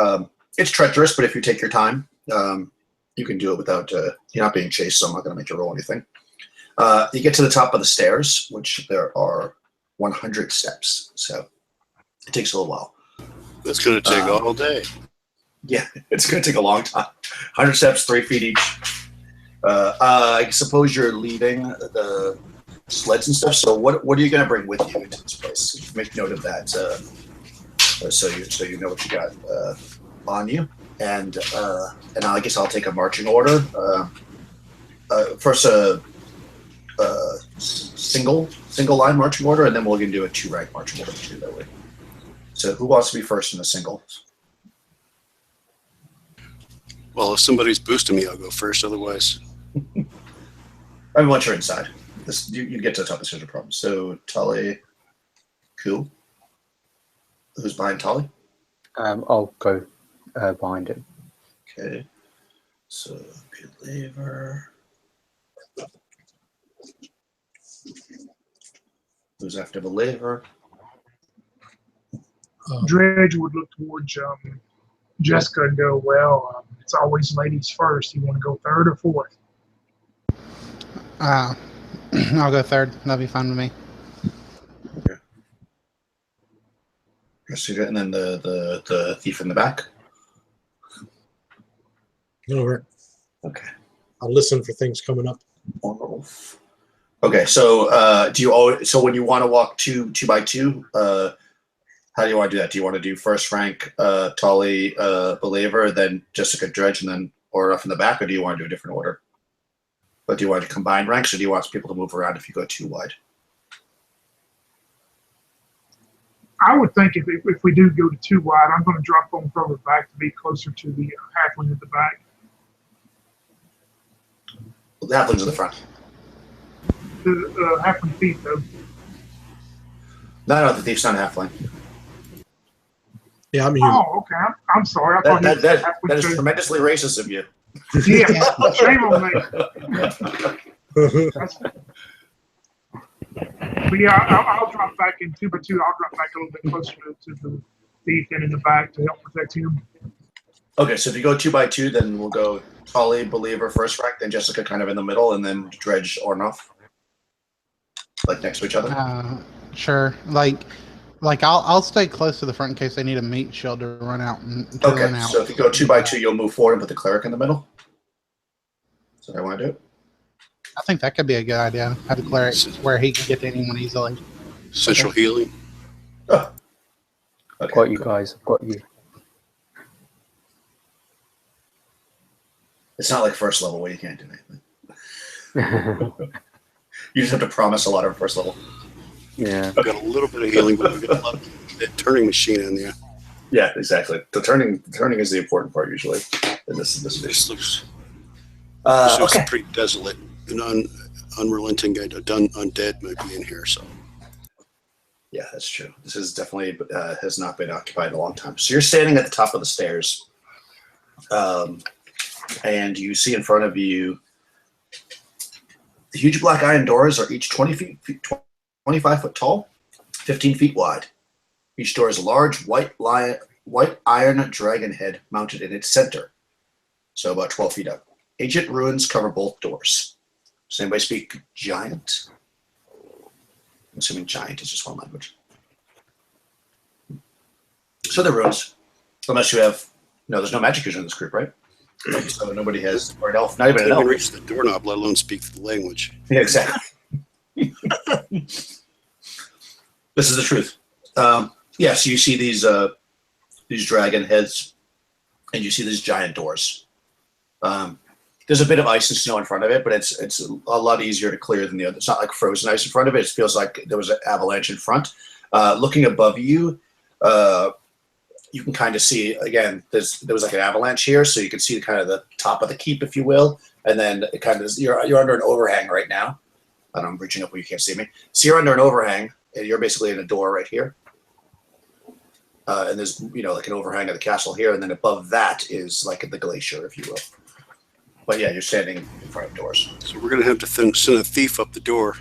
It's treacherous, but if you take your time, you can do it without. You're not being chased, so I'm not gonna make you roll anything. You get to the top of the stairs, which there are 100 steps, so it takes a little while. That's going to take all day. Yeah, it's going to take a long time. 100 steps, 3 feet each. I suppose you're leaving the sleds and stuff. So what are you going to bring with you into this place? Make note of that, so you know what you got on you. And I guess I'll take a marching order. First, a single line marching order, and then we're going to do a 2-rank marching order too that way. So who wants to be first in the single? Well, if somebody's boosting me, I'll go first. Otherwise, I mean, once you're inside, you get to the top of the stairs, no problem. So Tully, cool. Who's behind Tully? I'll go behind him. Okay. So Believer. Who's after Believer? Dredge would look towards Jessica and go, well, it's always ladies first. You want to go third or fourth? I'll go third. That'll be fine with me. Okay. And then the thief in the back. Over. Okay. I'll listen for things coming up. Okay, so do you always, so when you want to walk two by two, how do you want to do that? Do you want to do first rank Tully Believer, then Jessica Dredge, and then order off in the back, or do you want to do a different order? But do you want to combine ranks, or do you want people to move around if you go too wide? I would think if we do go to too wide, I'm going to drop them further back to be closer to the halfling at the back. The halflings in the front. The halfling thief, though. No, the thief's not a halfling. Yeah, I'm human. Oh, okay. I'm sorry. I thought he was That halfling is too. tremendously racist of you. Yeah, shame on me. But yeah, I'll drop back in 2 by 2. I'll drop back a little bit closer to the thief and in the back to help protect him. Okay, so if you go 2 by 2, then we'll go Tully, Believer, first rank, then Jessica kind of in the middle, and then Dredge, Ornoff. Like next to each other? Sure. Like I'll stay close to the front in case they need a meat shield to run out. Okay, so if you go 2 by 2, you'll move forward and put the cleric in the middle? Is that what I want to do? I think that could be a good idea. Have a cleric where he can get to anyone easily. central healing. Oh. Okay, Got you cool. guys. Got you. It's not like first level where you can't do anything. You just have to promise a lot of first level. Yeah. I've got a little bit of healing, but we've got a lot of that turning machine in there. Yeah, exactly. The turning is the important part usually in this This edition. looks, this looks Okay. pretty desolate. An unrelenting guy, undead might be in here. So Yeah, that's true. This is definitely has not been occupied in a long time. So you're standing at the top of the stairs, and you see in front of you the huge black iron doors are each 25 foot tall, 15 feet wide. Each door is a large white iron dragon head mounted in its center, so about 12 feet up. Ancient ruins cover both doors. Does anybody speak giant? I'm assuming giant is just one language. So the ruins, unless you have, no, there's no magic user in this group, right? So nobody has, or an elf, not even I an can elf. reach the doorknob, let alone speak the language. Yeah, exactly. This is the truth. Yeah, so you see these dragon heads, and you see these giant doors. There's a bit of ice and snow in front of it, but it's a lot easier to clear than the other. It's not like frozen ice in front of it. It feels like there was an avalanche in front. Looking above you, you can kind of see, again, there was like an avalanche here, so you can see kind of the top of the keep, if you will, and then it kind of you're under an overhang right now. And I'm reaching up where you can't see me. So you're under an overhang, and you're basically in a door right here. And there's like an overhang of the castle here, and then above that is like the glacier, if you will. But yeah, you're standing in front of doors. So we're going to have to send a thief up the door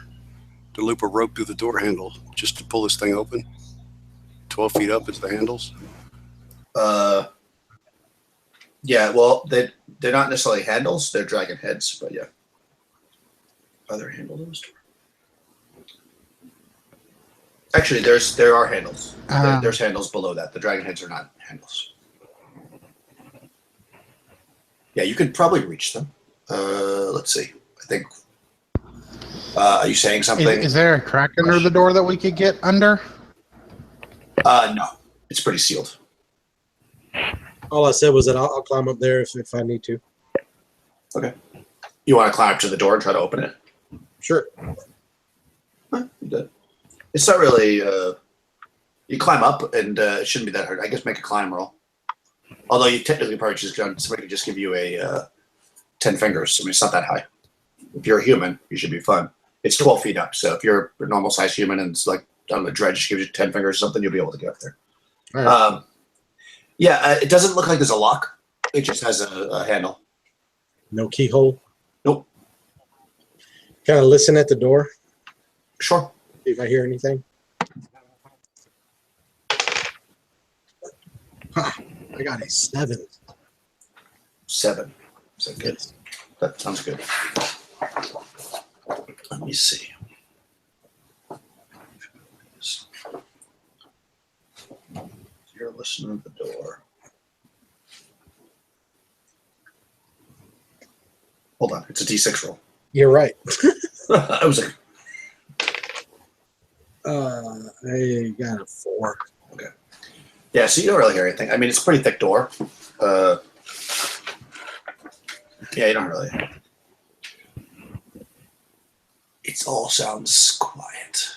to loop a rope through the door handle just to pull this thing open. 12 feet up is the handles. Yeah, well, they're not necessarily handles. They're dragon heads, but yeah. Other handles. Actually, there are handles. There's handles below that. The dragon heads are not handles. Yeah, you could probably reach them. Let's see. I think. Are you saying something? Is there a crack under the door that we could get under? No, it's pretty sealed. All I said was that I'll climb up there if I need to. Okay. You want to climb up to the door and try to open it? Sure. Huh, you did. It's not really. You climb up, and it shouldn't be that hard. I guess make a climb roll. Although you technically probably just somebody could just give you a 10 fingers. I mean, it's not that high. If you're a human, you should be fine. It's 12 feet up, so if you're a normal sized human and it's like I don't know, Dredge gives you 10 fingers or something, you'll be able to get up there. All right. Yeah, it doesn't look like there's a lock. It just has a handle. No keyhole. Nope. Kind of listen at the door. Sure. See if I hear anything. I got a 7. 7. Is that good? That sounds good. Let me see. You're listening to the door. Hold on, it's a D6 roll. You're right. I was like, I got a 4. okay. Yeah, so you don't really hear anything. I mean, it's a pretty thick door. Yeah, you don't really. It all sounds quiet.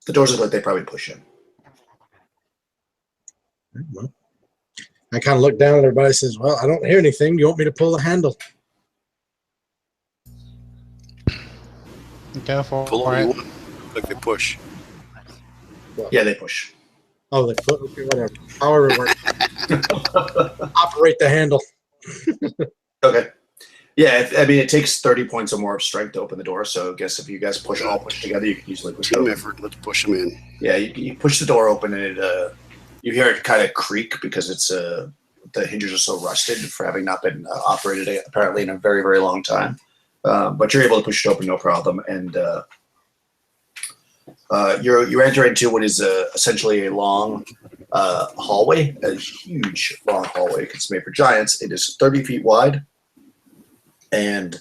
The doors look like they probably push in. Well, I kind of look down at everybody and says, well, I don't hear anything. Do you want me to pull the handle? Go for Pull all you it. want. Like they push. Yeah, they push. Oh, they put, okay, whatever. However it works. Operate the handle. Okay. Yeah, I mean, it takes 30 points or more of strength to open the door, so I guess if you guys push together, you can usually push it Team open. effort. Let's push them in. Yeah, you push the door open, and you hear it kind of creak because it's the hinges are so rusted for having not been operated apparently in a very, very long time. But you're able to push it open no problem, and you enter into what is essentially a long hallway, a huge long hallway. It's made for giants. It is 30 feet wide, and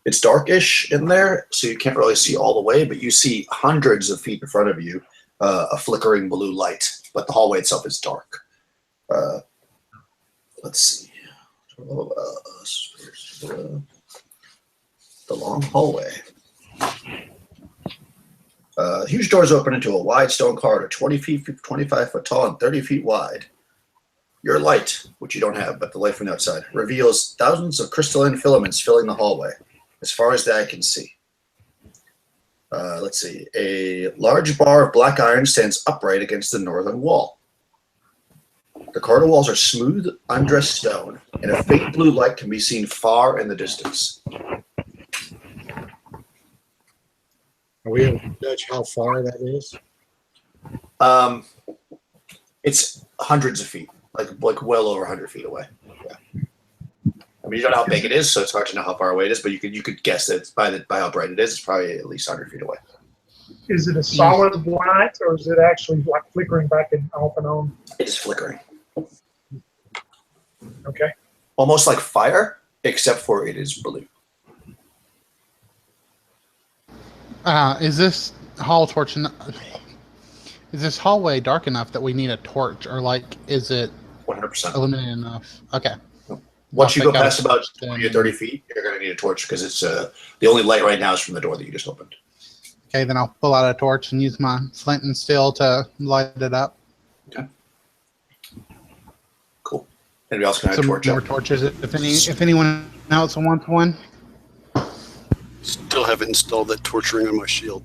it's darkish in there, so you can't really see all the way, but you see hundreds of feet in front of you a flickering blue light, but the hallway itself is dark. Let's see. The long hallway. Huge doors open into a wide stone corridor, 20 feet, 25 foot tall, and 30 feet wide. Your light, which you don't have, but the light from the outside, reveals thousands of crystalline filaments filling the hallway, as far as the eye can see. Let's see. A large bar of black iron stands upright against the northern wall. The corridor walls are smooth, undressed stone, and a faint blue light can be seen far in the distance. Are we able to judge how far that is? It's hundreds of feet, like well over 100 feet away. Yeah. I mean, you don't know how big it is, so it's hard to know how far away it is. But you could guess that it's by how bright it is. It's probably at least 100 feet away. Is it a solid light, or is it actually like flickering back and off and on? It is flickering, Okay. almost like fire, except for it is blue. Is this is this hallway dark enough that we need a torch, or is it 100%. illuminated enough? Okay. Once you I'll go take past out about the- 20 or 30 feet, you're going to need a torch because it's the only light right now is from the door that you just opened. Okay, then I'll pull out a torch and use my flint and steel to light it up. Cool. Anybody else can have a Some torch more up? torches if anyone else wants one. Still haven't installed that torch ring on my shield.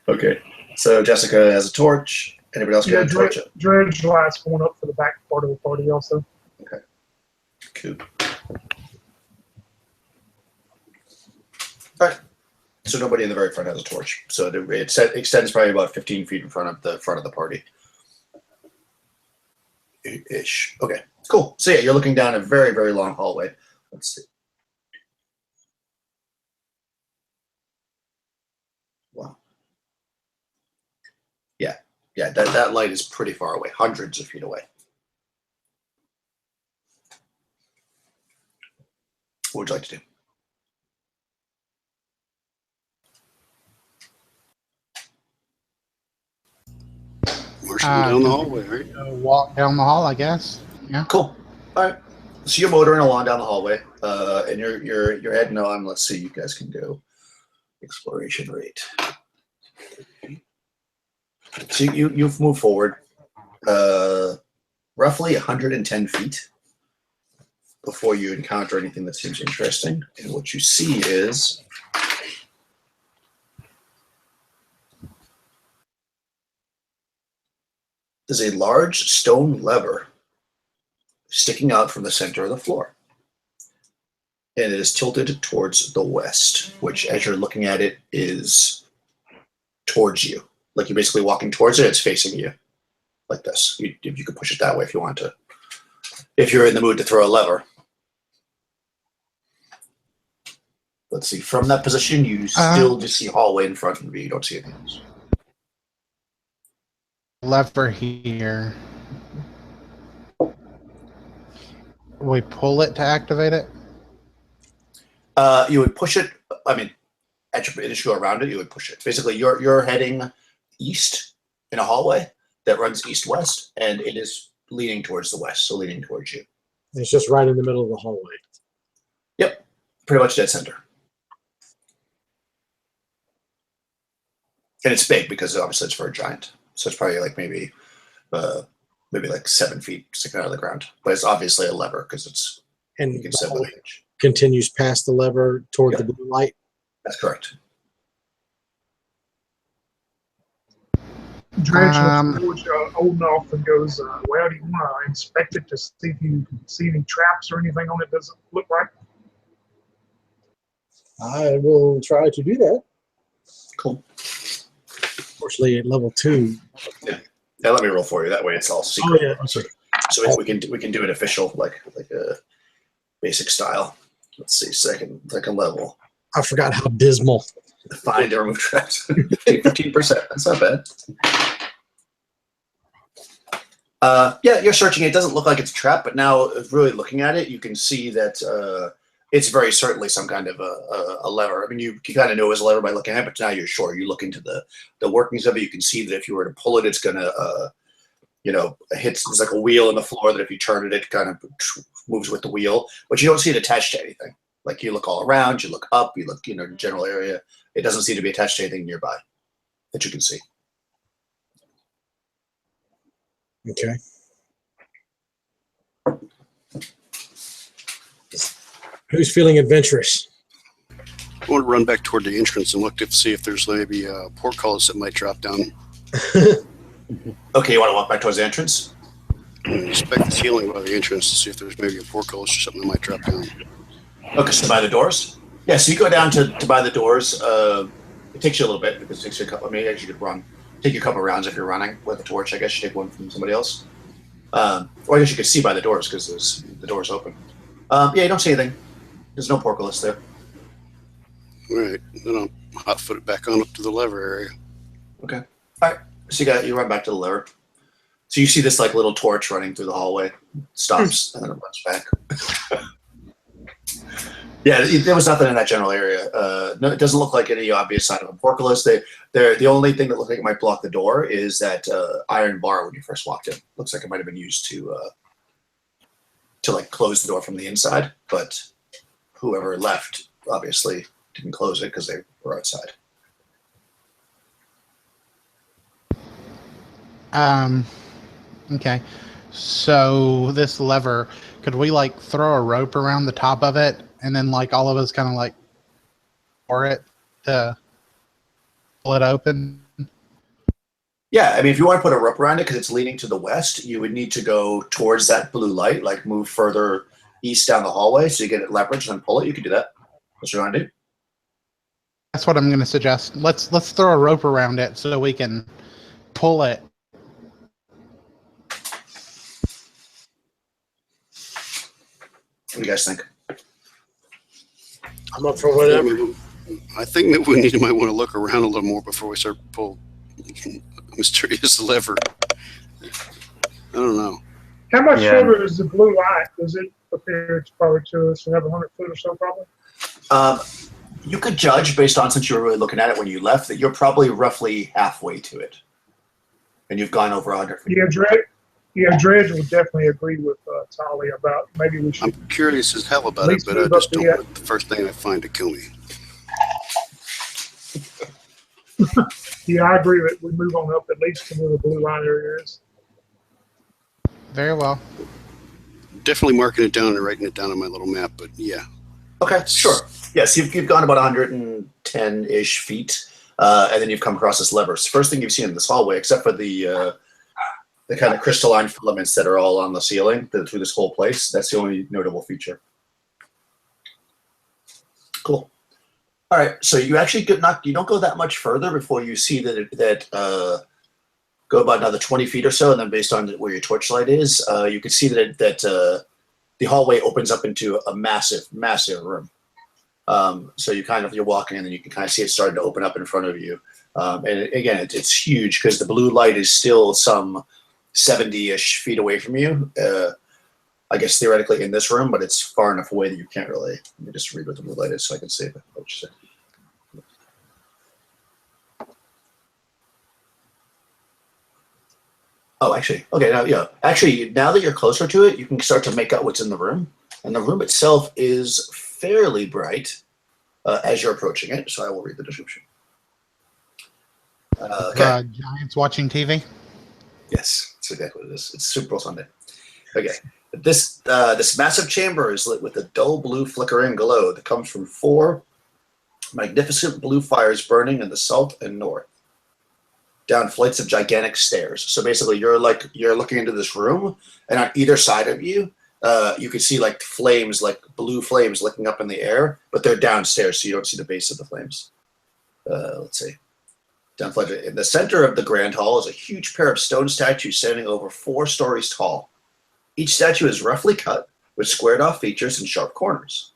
Okay. So Jessica has a torch. Anybody else get a torch? Dredge lights going up for the back part of the party also. Okay. Cool. All right. So nobody in the very front has a torch. So it extends probably about 15 feet in front of the party. Ish. Okay. Cool. So yeah, you're looking down a very, very long hallway. Let's see. Wow. Yeah. Yeah, that light is pretty far away, hundreds of feet away. What would you like to do? Marching down the hallway, right? Walk down the hall, I guess. Yeah. Cool. All right. So you're motoring along down the hallway, and you're heading on. Let's see, you guys can do exploration rate. So you've moved forward roughly 110 feet before you encounter anything that seems interesting. And what you see is there's a large stone lever sticking out from the center of the floor. And it is tilted towards the west, which as you're looking at it is towards you. Like you're basically walking towards it, it's facing you like this. You could push it that way if you want to. If you're in the mood to throw a lever. Let's see, from that position, you still just see hallway in front of you. You don't see anything else. Lever here. We pull it to activate it? You would push it, I mean, as you go around it, you would push it. Basically, you're heading east in a hallway that runs east-west, and it is leaning towards the west, so leaning towards you. It's just right in the middle of the hallway. Yep, pretty much dead center. And it's big because obviously it's for a giant. So it's probably like maybe like 7 feet sticking out of the ground. But it's obviously a lever because it's And you can the set with hallway an inch. continues past the lever toward the blue light. That's correct. Dredge looks towards old enough and goes, well, do you want to inspect it to see if you can see any traps or anything on it? Doesn't look right. I will try to do that. Cool. Unfortunately, at level 2. Yeah, let me roll for you. That way it's all secret. Oh, yeah. Okay. So we can do it official, like a basic style. Let's see, second level. I forgot how dismal. Find and remove traps. 15%. That's not bad. Yeah, you're searching. It doesn't look like it's a trap, but now really looking at it, you can see that it's very certainly some kind of a lever. I mean, you kind of know it was a lever by looking at it, but now you're sure. You look into the workings of it. You can see that if you were to pull it, it's going to, there's like a wheel in the floor that if you turn it, it kind of moves with the wheel. But you don't see it attached to anything. Like you look all around, you look up, you look, general area. It doesn't seem to be attached to anything nearby that you can see. Okay. Who's feeling adventurous? I want to run back toward the entrance and look to see if there's maybe portcullis that might drop down. Okay, you want to walk back towards the entrance? Inspect the ceiling by the entrance to see if there's maybe a portcullis or something that might drop down. Okay, so by the doors? Yeah, so you go down to by the doors. It takes you a little bit because it takes you a couple. I mean, I guess you could run. Take you a couple rounds if you're running with a torch. I guess you take one from somebody else. Or I guess you could see by the doors because the door's open. Yeah, you don't see anything. There's no portcullis there. All right, then I'll hot foot it back on up to the lever area. Okay. All right. So you run back to the lever. So you see this like little torch running through the hallway. Stops and then it runs back. Yeah, there was nothing in that general area. No, it doesn't look like any obvious sign of a portcullis. The only thing that looks like it might block the door is that iron bar when you first walked in. Looks like it might have been used to like close the door from the inside, but whoever left obviously didn't close it because they were outside. Okay. So this lever, could we like throw a rope around the top of it and then like all of us kind of like pour it to pull it open? Yeah, I mean, if you want to put a rope around it because it's leaning to the west, you would need to go towards that blue light, like move further east down the hallway so you get it leveraged and then pull it. You could do that. That's what you want to do. That's what I'm going to suggest. Let's throw a rope around it so we can pull it. What do you guys think? I'm up for whatever. I think that we might want to look around a little more before we start pull mysterious lever. I don't know. How much Yeah. further is the blue light? Does it appear to probably to us to have 100 foot or so, probably? You could judge based on, since you were really looking at it when you left, that you're probably roughly halfway to it. And you've gone over 100 feet. Dredge would definitely agree with Tolly about maybe we should. I'm curious as hell about At it, least but I move just up don't the, want the first thing I find to kill me. Yeah, I agree that we move on up at least to where the blue line area is. Very well. Definitely marking it down and writing it down on my little map, but yeah. Okay, sure. Yes, you've gone about 110-ish feet, and then you've come across this lever. It's the first thing you've seen in this hallway, except for the kind of crystalline filaments that are all on the ceiling through this whole place. That's the only notable feature. Cool. All right, so you actually you don't go that much further before you see that go about another 20 feet or so, and then based on where your torchlight is, you can see that the hallway opens up into a massive, massive room. So you're walking and then you can kind of see it starting to open up in front of you. And again, it's huge because the blue light is still some 70-ish feet away from you. I guess theoretically in this room, but it's far enough away that you can't really. Let me just read what the blue light is so I can see what you said. Oh, actually, okay. Now that you're closer to it, you can start to make out what's in the room, and the room itself is fairly bright as you're approaching it. So I will read the description. Okay. Giants watching TV. Yes, that's exactly what it is. It's Super Bowl Sunday. Okay. This massive chamber is lit with a dull blue flickering glow that comes from 4 magnificent blue fires burning in the south and north, down flights of gigantic stairs. So basically, you're looking into this room, and on either side of you, you can see like flames, like blue flames, licking up in the air, but they're downstairs, so you don't see the base of the flames. Let's see. Down flight. In the center of the grand hall is a huge pair of stone statues standing over 4 stories tall. Each statue is roughly cut with squared-off features and sharp corners.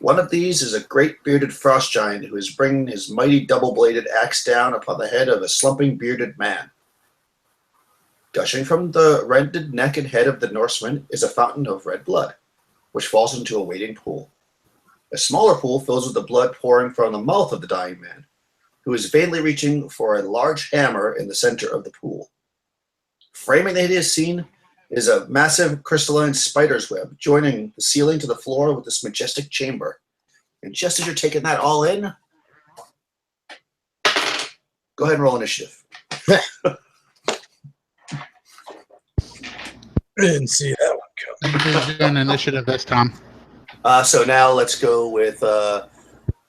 One of these is a great bearded frost giant who is bringing his mighty double-bladed axe down upon the head of a slumping bearded man. Gushing from the rended neck and head of the Norseman is a fountain of red blood, which falls into a waiting pool. A smaller pool fills with the blood pouring from the mouth of the dying man, who is vainly reaching for a large hammer in the center of the pool. Framing the hideous scene is a massive crystalline spider's web joining the ceiling to the floor with this majestic chamber. And just as you're taking that all in, go ahead and roll initiative. I didn't see that one coming. Who's doing initiative this time? So now let's go with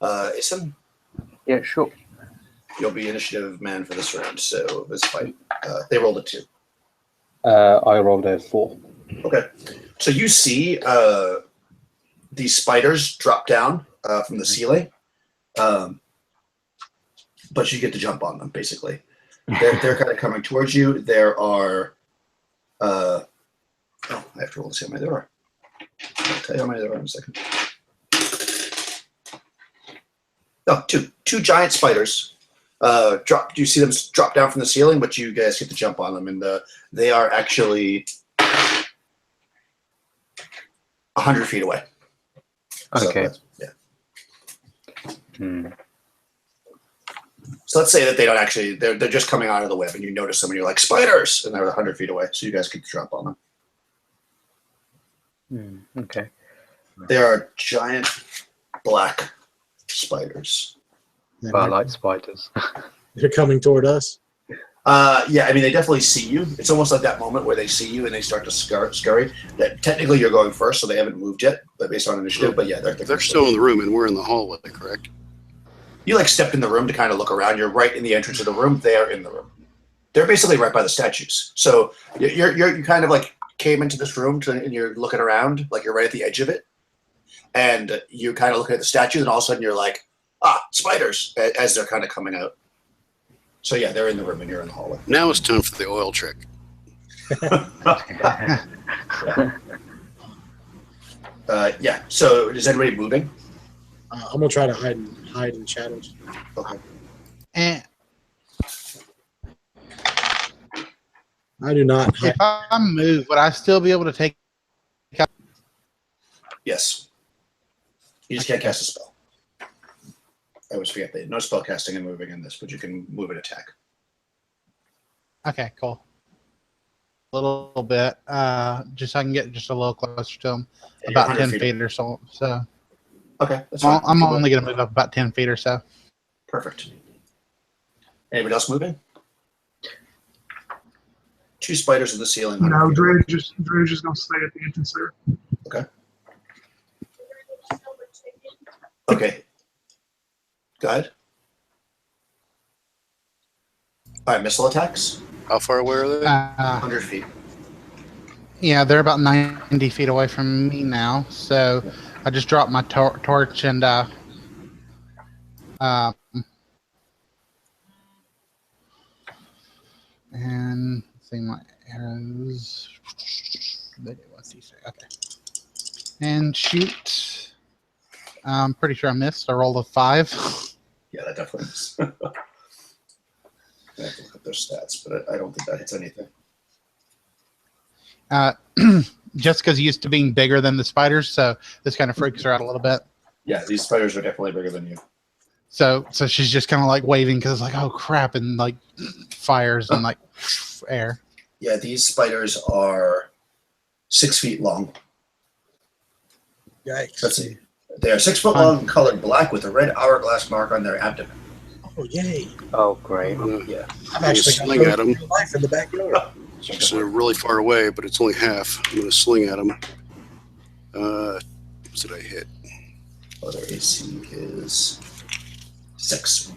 Isim. Yeah, sure. You'll be initiative man for this round. So this fight, they rolled a 2. I rolled a 4. Okay. So you see these spiders drop down from the ceiling, but you get to jump on them, basically. They're kind of coming towards you. There are... I have to roll to see how many there are. I'll tell you how many there are in a second. Oh, two giant spiders. You see them drop down from the ceiling, but you guys get to jump on them, and they are actually 100 feet away. Okay. So, yeah. Hmm. So let's say that they don't actually, they're just coming out of the web, and you notice them, and you're like, spiders! And they're 100 feet away, so you guys get to drop on them. Okay. They are giant black spiders. Well, I like spiders. They're coming toward us. Yeah, I mean, they definitely see you. It's almost like that moment where they see you and they start to scurry. That technically you're going first, so they haven't moved yet, but based on initiative. But yeah, They're still in the room, and we're in the hallway, correct? You stepped in the room to kind of look around. You're right in the entrance of the room. They are in the room. They're basically right by the statues. So you kind of like came into this room and you're looking around, like you're right at the edge of it, and you kind of looking at the statues, and all of a sudden you're like, spiders, as they're kind of coming out. So yeah, they're in the room and you're in the hallway. Now it's time for the oil trick. Yeah. So is anybody moving? I'm gonna try to hide in shadows. Okay. And I do not hide. if I move, would I still be able to take? Yes. You just can't cast a spell. I always forget that no spell casting and moving in this, but you can move and attack. Okay, cool. A little bit, just so I can get just a little closer to him, Yeah, about 100 10 feet or so. So Okay, that's fine. I'm only going to move up about 10 feet or so. Perfect. Anybody else moving? 2 spiders in the ceiling. No, 100 feet. Drew's just gonna stay at the entrance there. Okay. Go ahead. All right, missile attacks. How far away are they? 100 feet. Yeah, they're about 90 feet away from me now. So I just dropped my torch and see my arrows. What's he say? Okay. And shoot. I'm pretty sure I missed. I rolled a 5. Yeah, that definitely is. I have to look up their stats, but I don't think that hits anything. Jessica's used to being bigger than the spiders, so this kind of freaks her out a little bit. Yeah, these spiders are definitely bigger than you. So she's just kind of like waving because it's like, oh crap, and like fires and like air. Yeah, these spiders are 6 feet long. Yikes. Let's see. They are 6 foot long, colored black with a red hourglass mark on their abdomen. Oh, yay. Oh, great. Yeah. I'm actually Sling at 'em. life in the backyard. So they're really far away, but it's only half. I'm going to sling at them. What did I hit? Oh, their AC is 6.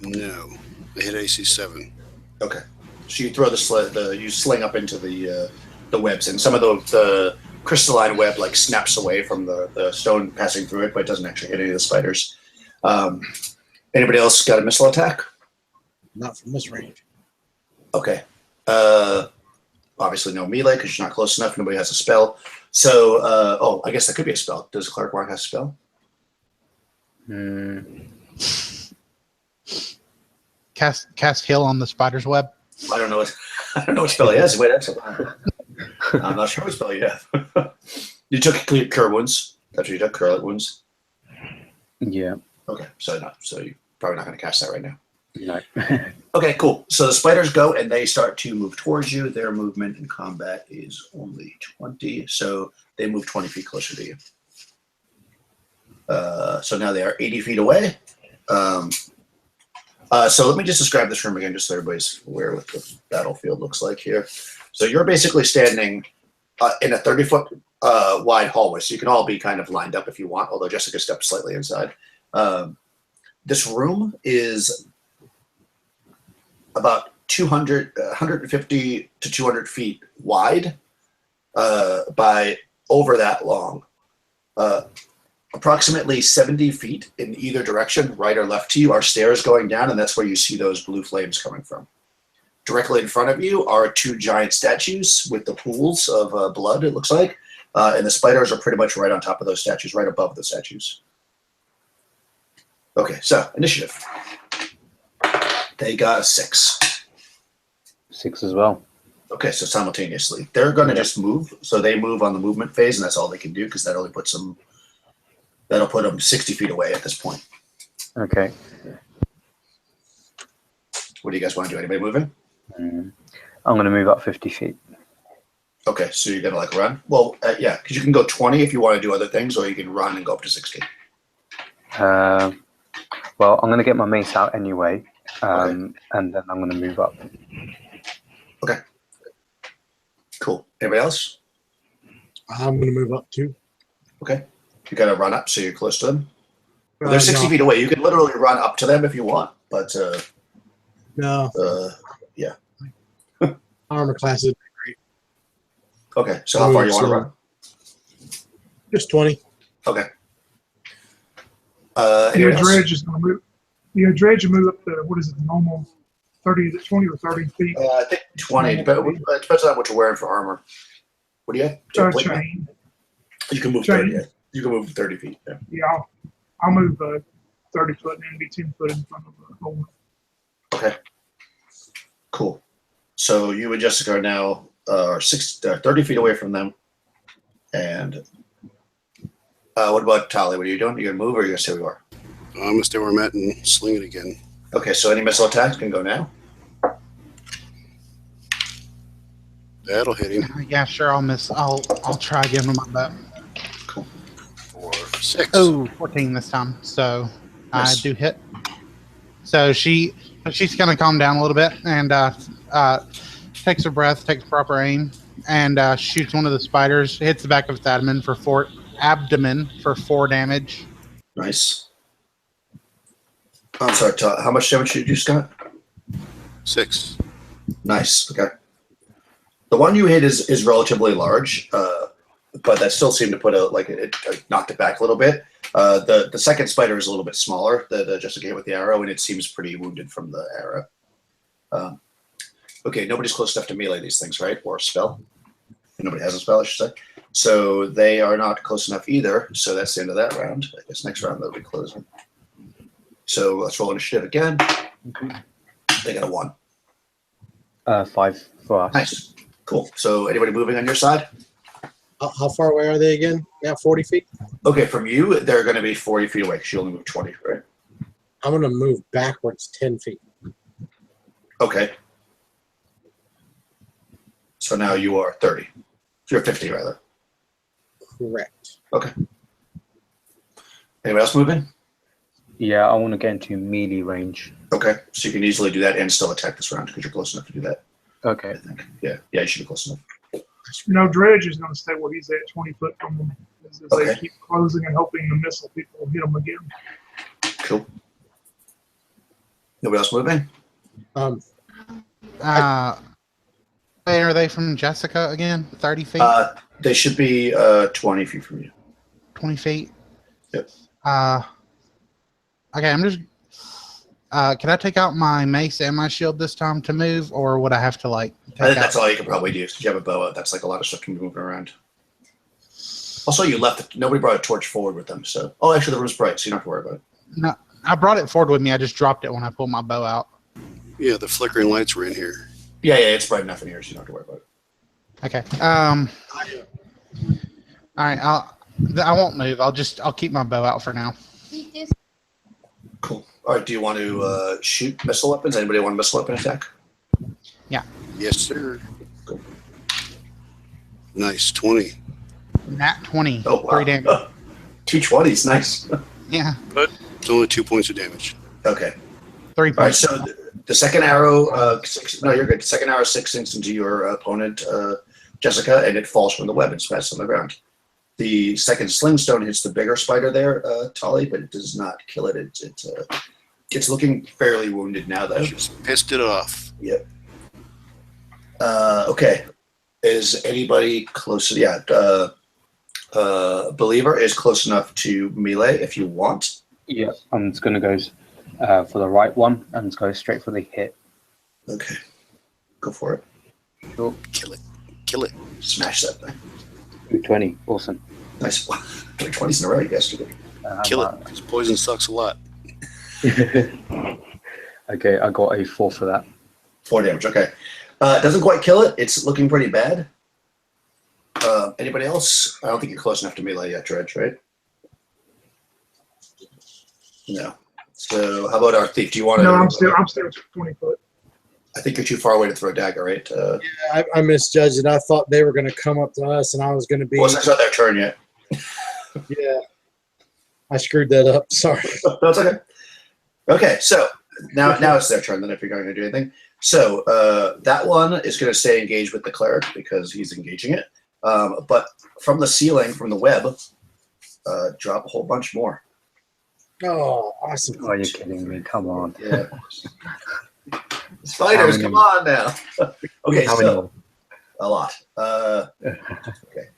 No. I hit AC 7. Okay. So you throw you sling up into the webs, and some of the crystalline web like snaps away from the stone passing through it, but it doesn't actually hit any of the spiders. Anybody else got a missile attack? Not from this range. Okay. Obviously no melee because you're not close enough. Nobody has a spell. So, I guess that could be a spell. Does Clark Mark have a spell? Cast heal on the spider's web. I don't know what spell he has. Wait, I'm not sure what spell you have. You took cure wounds. That's what you took, cure wounds. Yeah. Okay, so you're probably not going to cast that right now. No. Okay, cool. So the spiders go and they start to move towards you. Their movement in combat is only 20, so they move 20 feet closer to you. So now they are 80 feet away. So let me just describe this room again, just so everybody's aware what the battlefield looks like here. So you're basically standing in a 30-foot wide hallway, so you can all be kind of lined up if you want, although Jessica stepped slightly inside. This room is about 150 to 200 feet wide by over that long. Approximately 70 feet in either direction, right or left to you, are stairs going down, and that's where you see those blue flames coming from. Directly in front of you are 2 giant statues with the pools of blood, it looks like, and the spiders are pretty much right on top of those statues, right above the statues. Okay, so initiative. They got a 6. 6 as well. Okay, so simultaneously. They're going to just move, so they move on the movement phase, and that's all they can do, because that only puts them... That'll put them 60 feet away at this point. Okay. What do you guys want to do? Anybody moving? I'm going to move up 50 feet. Okay, so you're going to like run? Well, yeah, because you can go 20 if you want to do other things, or you can run and go up to 60. Well, I'm going to get my mace out anyway, and then I'm going to move up. Okay. Cool. Anybody else? I'm going to move up too. Okay. You got to run up so you're close to them. Well, they're 60 No. feet away. You can literally run up to them if you want, but No. yeah. Armor class is Okay, so how far you want to run? just 20. Okay. Yeah, Anyone else? dredge is going to move. Yeah, dredge will move up to, what is it, normal 30, is it 20 or 30 feet? I think 20. It depends on what you're wearing for armor. What do you have? Do you have plate mail? Chain. You can move Chain. 30. Yeah. You can move 30 feet. Yeah. Yeah, I'll move 30 foot and then be 10 foot in front of the hole. Okay. Cool. So you and Jessica are now 30 feet away from them. And what about Tali? What are you doing? Are you going to move or are you going to stay where you are? I'm going to stay where I'm at and sling it again. Okay, so any missile attacks can go now. That'll hit him. Yeah, sure. I'll try again with my bow. 4, 6. Oh, 14 this time. So Nice. I do hit. So she's gonna calm down a little bit and takes her breath, takes proper aim, and shoots one of the spiders. Hits the back of its abdomen for 4 damage. Nice. I'm sorry, how much damage did you just got? 6. Nice. Okay. The one you hit is relatively large, but that still seemed to put it knocked it back a little bit. The second spider is a little bit smaller that Jessica hit with the arrow, and it seems pretty wounded from the arrow. Okay, nobody's close enough to melee these things, right? Or spell. Nobody has a spell, I should say. So they are not close enough either. So that's the end of that round. I guess next round they'll be closing. So let's roll initiative again. They got a 1. 5 for us. Nice. Cool. So anybody moving on your side? How far away are they again? Now 40 feet? Okay, from you, they're going to be 40 feet away because you only move 20, right? I'm going to move backwards 10 feet. Okay. So now you are 30. You're 50, rather. Correct. Okay. Anybody else moving? Yeah, I want to get into melee range. Okay. So you can easily do that and still attack this round because you're close enough to do that, Okay. I think. Yeah, you should be close enough. No, dredge is going to stay where he's at, 20 foot from them. As they Okay. keep closing and hoping the missile people will hit them again. Cool. Nobody else moving? Where are they from Jessica again? 30 feet? They should be 20 feet from you. 20 feet? Yep. Okay, I'm just... can I take out my mace and my shield this time to move, or would I have to, I take think out... that's all you can probably do. If you have a bow out, that's like a lot of stuff can be moving around. Also, you left. Nobody brought a torch forward with them. So, actually, the room's bright, so you don't have to worry about it. No, I brought it forward with me. I just dropped it when I pulled my bow out. Yeah, the flickering lights were in here. Yeah, it's bright enough in here, so you don't have to worry about it. Okay. All right. I won't move. I'll keep my bow out for now. Cool. All right. Do you want to shoot missile weapons? Anybody want a missile weapon attack? Yeah. Yes, sir. Cool. Nice. 20. Nat 20. Oh, wow. 3 damage. 2 20s. Nice. Yeah. But it's only 2 points of damage. Okay. 3 All right. points. So the second arrow, no, you're good. The second arrow sinks into your opponent, Jessica, and it falls from the web and smashes on the ground. The second sling stone hits the bigger spider there, Tali, but it does not kill it. It's looking fairly wounded now, though. Just pissed it off. Yep. Okay. Is anybody close? Yeah. Believer is close enough to melee if you want. Yeah, I'm just going to go for the right one and go straight for the hit. Okay. Go for it. Sure. Kill it. Kill it. Smash that thing. 220. Awesome. Nice. 20s in a row, you guys. Kill it. Because poison sucks a lot. Okay, I got a 4 for that. 4 damage. Okay. It doesn't quite kill it. It's looking pretty bad. Anybody else? I don't think you're close enough to melee yet, Dredge, right? No. So how about our thief? Do you want to? No, I'm still 20 foot. I think you're too far away to throw a dagger, right? Yeah, I misjudged it. I thought they were going to come up to us, and I was going to be. Well, it's not their turn yet. Yeah, I screwed that up. Sorry. No, it's okay. Okay, so now it's their turn. Then, if you're going to do anything, so that one is going to stay engaged with the cleric because he's engaging it. But from the ceiling, from the web, drop a whole bunch more. Oh, awesome. Oh, you're kidding me. Come on. Yeah. Spiders, come on now. Okay, How many so more? a lot. Okay.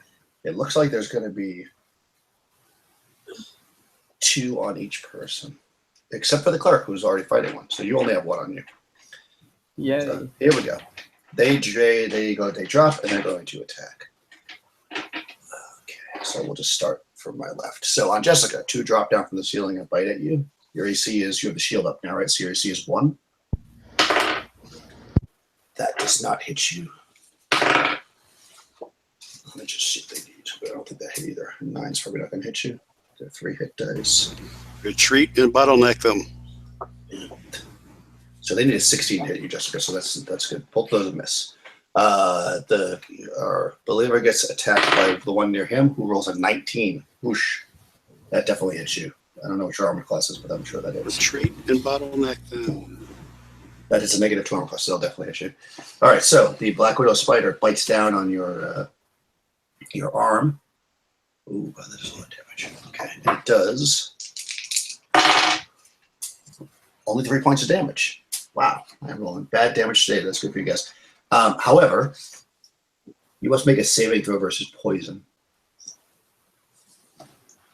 It looks like there's going to be 2 on each person, except for the cleric who's already fighting one. So you only have 1 on you. Yay. So here we go. They drop, and they're going to attack. Okay, so we'll just start from my left. So on Jessica, 2 drop down from the ceiling and bite at you. Your AC is, you have the shield up now, right? So your AC is 1. That does not hit you. Let me just see if they need. But I don't think that hit either. 9's probably not going to hit you. They're 3 hit dice. Retreat and bottleneck them. So they need a 16 to hit you, Jessica. So that's good. Both those a miss. Our believer gets attacked by the one near him, who rolls a 19. Whoosh! That definitely hits you. I don't know what your armor class is, but I'm sure that is. Retreat and bottleneck them. That is a negative 2 armor class. So they'll definitely hit you. All right. So the Black Widow spider bites down on your arm. Ooh, that is a lot of damage. Okay, and it does only 3 points of damage. Wow, I'm rolling bad damage today. That's good for you guys. However, you must make a saving throw versus poison.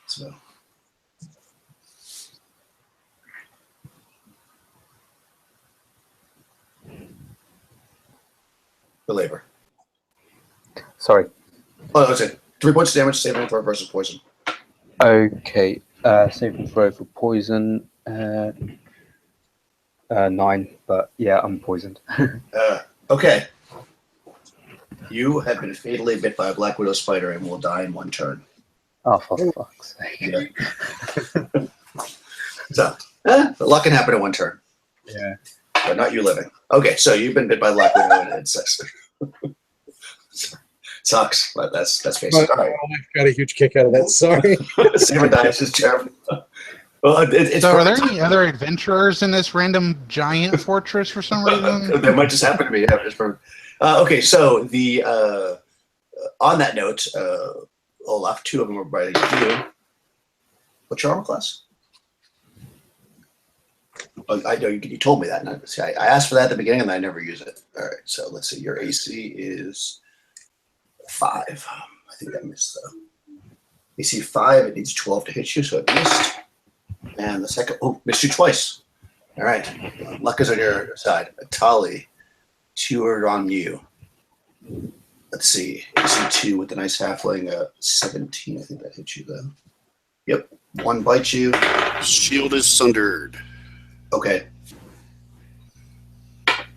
So, belabor. Sorry. Oh, that's it. 3 points of damage, saving throw versus poison. Okay. Saving throw for poison. 9, but yeah, I'm poisoned. Okay. You have been fatally bit by a Black Widow spider and will die in 1 turn. Oh, for fuck's sake. Yeah. So, a lot can happen in 1 turn. Yeah. But not you living. Okay, so you've been bit by Black Widow and it sucks. Sucks, but that's basic. My All right. wife got a huge kick out of that. Sorry. Saber dice is terrible. Well, it's So, are there any other adventurers in this random giant fortress for some reason? that might just happen to be. Yeah, just for, okay, so the on that note, Olaf, 2 of them are biting you. What's your armor class? Oh, I know you told me that. And I asked for that at the beginning, and I never use it. All right, so let's see. Your AC is 5. I think that missed though. AC 5. It needs 12 to hit you, so it missed. And the second, missed you twice. All right, luck is on your side. Tali, 2 are on you. Let's see, AC 2 with the nice halfling, 17. I think that hits you though. Yep, 1 bites you. Shield is sundered. Okay.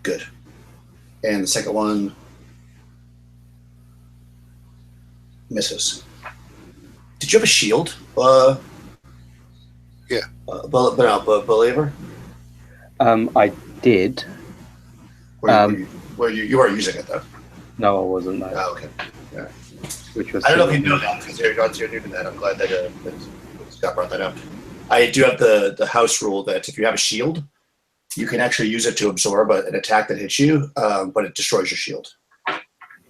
Good. And the second one misses. Did you have a shield? Yeah. Believer? I did. Were you weren't using it though? No, I wasn't. No. Oh, okay. Yeah. Which was. I don't know if you know that because you're new to that. I'm glad that Scott brought that up. I do have the house rule that if you have a shield, you can actually use it to absorb an attack that hits you, but it destroys your shield.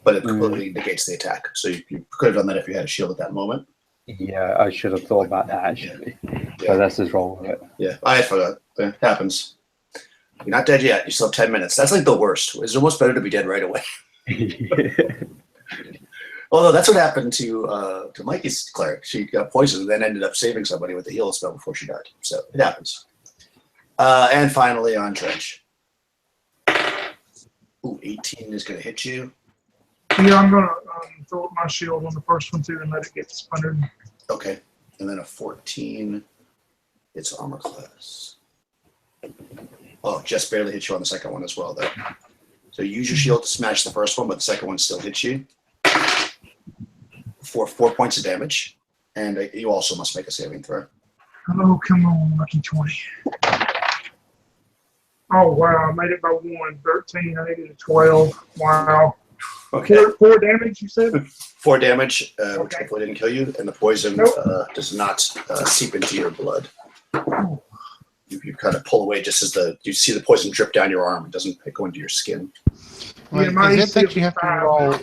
But it completely negates the attack. So you could have done that if you had a shield at that moment. Yeah, I should have thought about that actually. But that's just wrong with it. Yeah, I forgot. It happens. You're not dead yet. You still have 10 minutes. That's like the worst. It's almost better to be dead right away. Although that's what happened to Mikey's cleric. She got poisoned and then ended up saving somebody with the heal spell before she died. So it happens. And finally on Trench. Ooh, 18 is going to hit you. Yeah, I'm gonna throw up my shield on the first one too and let it get splintered. Okay. And then a 14. It's armor class. Oh, just barely hit you on the second one as well, though. So you use your shield to smash the first one, but the second one still hits you. For 4 points of damage. And you also must make a saving throw. Oh, come on, lucky 20. Oh, wow, I made it by 1. 13, I needed a 12. Wow. Okay. 4 damage, you said? 4 damage, which Okay. hopefully didn't kill you, and the poison does not seep into your blood. You kind of pull away just as you see the poison drip down your arm. It doesn't go into your skin. Like, Yeah, my is it that AC you have to is roll?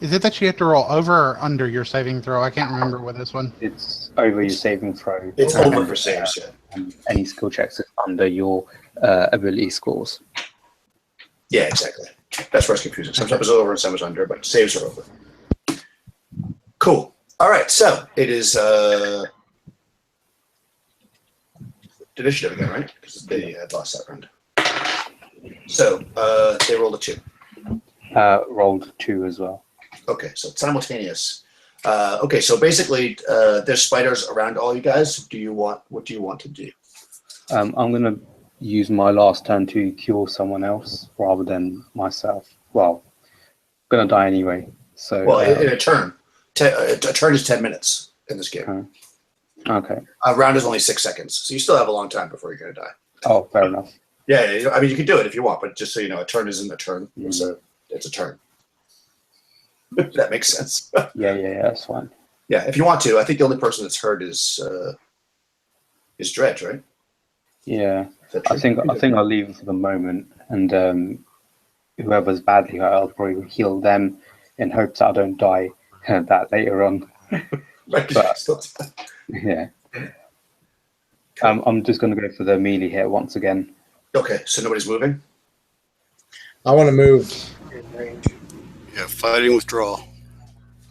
Is it that you have to roll over or under your saving throw? I can't remember with this one. It's over your saving throw. It's and, over for saves, yeah. and any skill checks is under your ability scores. Yeah, exactly. That's where it's confusing. Sometimes it's over and sometimes under, but saves are over. Cool. All right, so it is initiative again, right? Because they had lost that round. So they rolled a 2. Rolled 2 as well. Okay, so it's simultaneous. Okay, so basically, there's spiders around all you guys. What do you want to do? I'm going to use my last turn to cure someone else rather than myself. Well, I'm going to die anyway. So, Well, in a turn. A turn is 10 minutes in this game. Okay. A round is only 6 seconds, so you still have a long time before you're going to die. Oh, fair enough. Yeah, I mean, you can do it if you want, but just so you know, a turn isn't a turn. It's a turn. That makes sense. Yeah, that's fine. Yeah, if you want to. I think the only person that's hurt is Dredge, right? Yeah, Is that I true? think I'll leave it for the moment, and whoever's badly hurt, I'll probably heal them in hopes that I don't die that later on. Right, 'cause but- you still- Yeah. I'm just going to go for the melee hit once again. Okay, so nobody's moving? I want to move in range. Yeah, fighting withdrawal.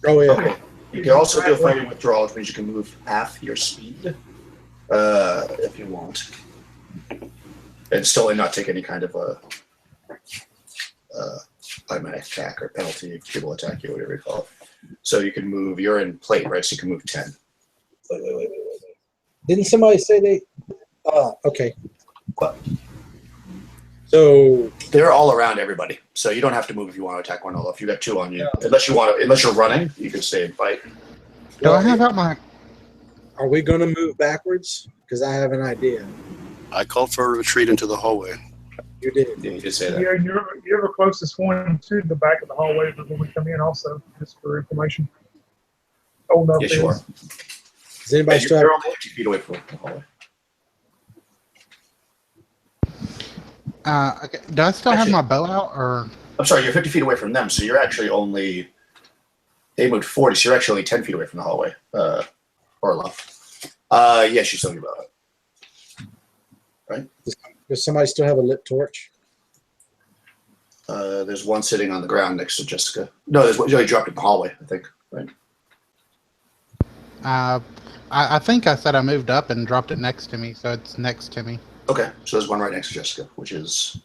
Oh yeah. Okay. You can also do a fighting withdrawal, which means you can move half your speed if you want. And still not take any kind of a automatic attack or penalty if people attack you, whatever you call it. So you can move, you're in plate, right? So you can move 10. Wait. Didn't somebody say they? Okay. What? So They're all around everybody. So you don't have to move if you want to attack one, although if you got 2 on you. Unless you're running, you can stay and fight. Do I have out my... are we going to move backwards? Because I have an idea. I called for a retreat into the hallway. You did. Yeah, you did say that. Yeah, you're the closest one to the back of the hallway when we come in also, just for information. Oh, no. Yes, you are. Does anybody still have? You're only 50 feet away from the hallway. Okay. Do I still have my bow out, or... I'm sorry, you're 50 feet away from them, so you're actually only... They moved 40, so you're actually only 10 feet away from the hallway. Or left. Yes, you still need about it. Right? Does somebody still have a lit torch? There's one sitting on the ground next to Jessica. No, there's one. You dropped it in the hallway, I think. Right? I think I said I moved up and dropped it next to me, so it's next to me. Okay, so there's one right next to Jessica, which is...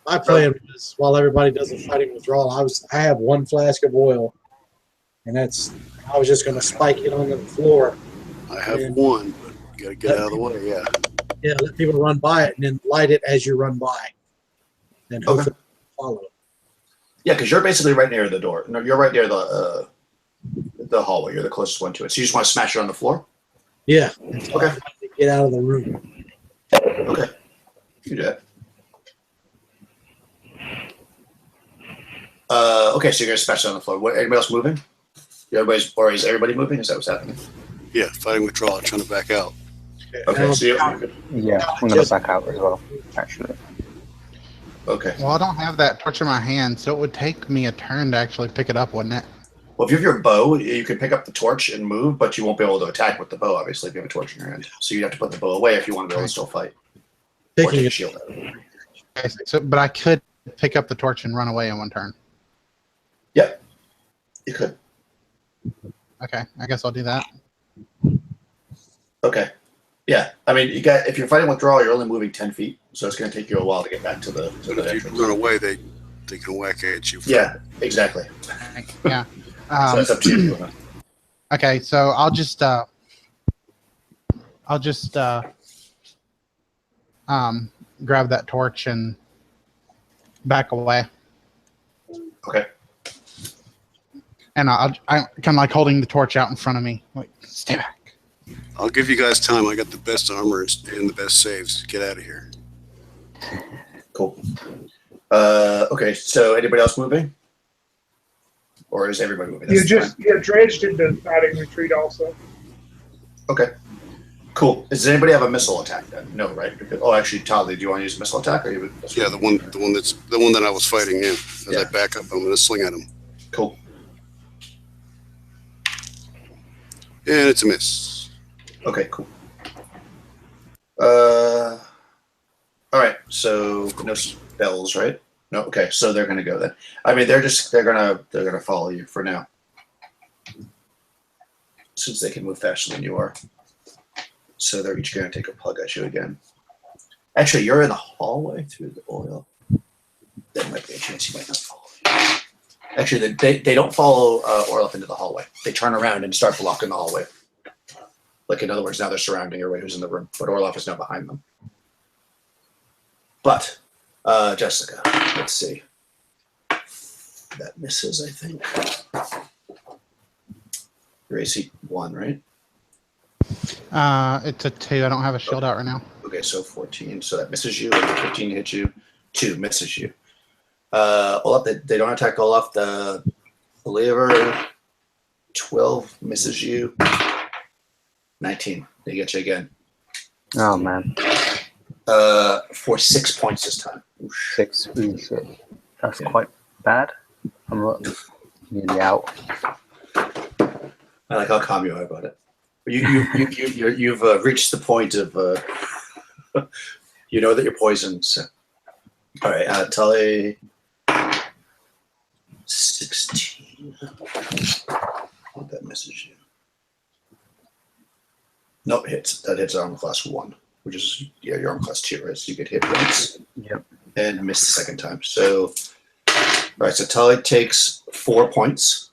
My plan was while everybody does a fighting withdrawal, I have 1 flask of oil, and I was just going to spike it onto the floor. I have And- one, but you got to get out of the way. Yeah. Yeah, let people run by it, and then light it as you run by, and hopefully follow it. Yeah, because you're basically right near the door. No, you're right near the hallway. You're the closest one to it. So you just want to smash it on the floor? Yeah. Okay. Get out of the room. Okay. You do that. Okay, so you're going to smash it on the floor. Anybody else moving? Or is everybody moving? Is that what's happening? Yeah, fighting withdrawal, trying to back out. Okay, so Yeah, I'm going to back out as well, actually. okay. Well, I don't have that torch in my hand, so it would take me a turn to actually pick it up, wouldn't it? Well, if you have your bow, you can pick up the torch and move, but you won't be able to attack with the bow, obviously, if you have a torch in your hand. So you have to put the bow away if you want to be able to still fight. Or Taking take a it. shield out. Okay, so, but I could pick up the torch and run away in 1 turn. Yep. You could. Okay, I guess I'll do that. Okay. Yeah. I mean, if you're fighting withdrawal, you're only moving 10 feet, so it's going to take you a while to get back to the But if you entrance. run away, they can whack at you. Yeah, exactly. Yeah. So that's up to you. If you wanna- Okay, so I'll just grab that torch and back away. Okay. And I'm kind of like holding the torch out in front of me. Like, stay back. I'll give you guys time. I got the best armor and the best saves. Get out of here. Cool. Okay, so anybody else moving? Or is everybody moving? That's fine. Dredge did the fighting retreat also. Okay. Cool. Does anybody have a missile attack then? No, right? Because, actually, Tali, do you want to use a missile attack? Or you would, Yeah, the one that I was fighting in. As Yeah. I back up, I'm going to sling at him. Cool. And it's a miss. Okay, cool. All right, so no spells, right? No, okay, so they're gonna go then. I mean, they're gonna follow you for now, since they can move faster than you are. So they're each gonna take a plug at you again. Actually, you're in the hallway through the oil. There might be a chance he might not follow you. Actually, they don't follow Orloff into the hallway. They turn around and start blocking the hallway. Like, in other words, now they're surrounding everybody who's in the room, but Orloff is now behind them. But, Jessica, let's see. That misses, I think. Your AC 1, right? It's a 2. I don't have a shield out right now. Okay, so 14. So that misses you. 15 hits you. 2 misses you. Olaf, they don't attack Olaf. The believer, 12 misses you. 19. They get you again. Oh man. For 6 points this time. Oosh. 6. Ooh, shit. That's Yeah. quite bad. I'm not nearly out. I like how calm you are about it. You've reached the point of you know that you're poisoned. So. All right, Tully. 16. That misses you. Nope, hits. That hits armor class 1, which is your armor class 2, right? So you get hit once. Yep. And miss the second time. So, all right. So Tully takes 4 points,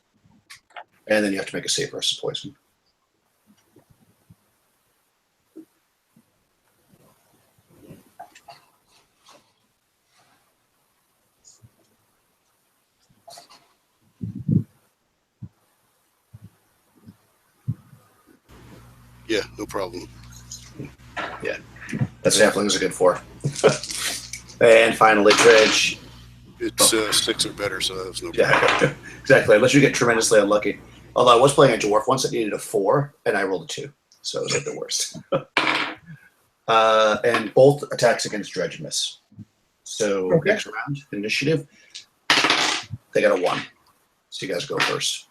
and then you have to make a save versus poison. Yeah, no problem. That's definitely was a good 4. And finally, Dredge. It's 6 or better, so that was no problem. Yeah, exactly. Unless you get tremendously unlucky. Although I was playing a dwarf once that needed a 4, and I rolled a 2, so it was like the worst. And both attacks against Dredge miss. So Okay. next round, initiative, they got a 1. So you guys go first.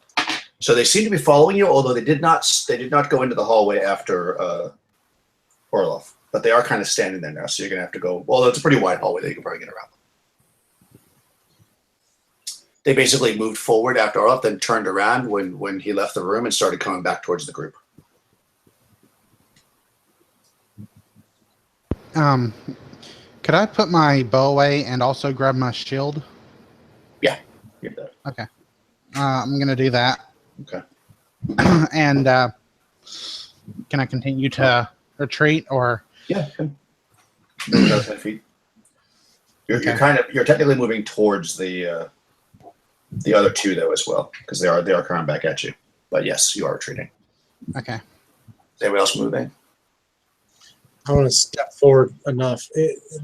So they seem to be following you, although they did not go into the hallway after Orloff. But they are kind of standing there now, so you're gonna have to go. Well, it's a pretty wide hallway that you can probably get around. They basically moved forward after Orloff, then turned around when he left the room and started coming back towards the group. Could I put my bow away and also grab my shield? Get that. Okay. I'm gonna do that. Okay. And can I continue to retreat or? Yeah. Move about 10 feet. You're you're technically moving towards the other 2 though as well, because they are coming back at you. But yes, you are retreating. Okay. Is anybody else moving? I want to step forward enough.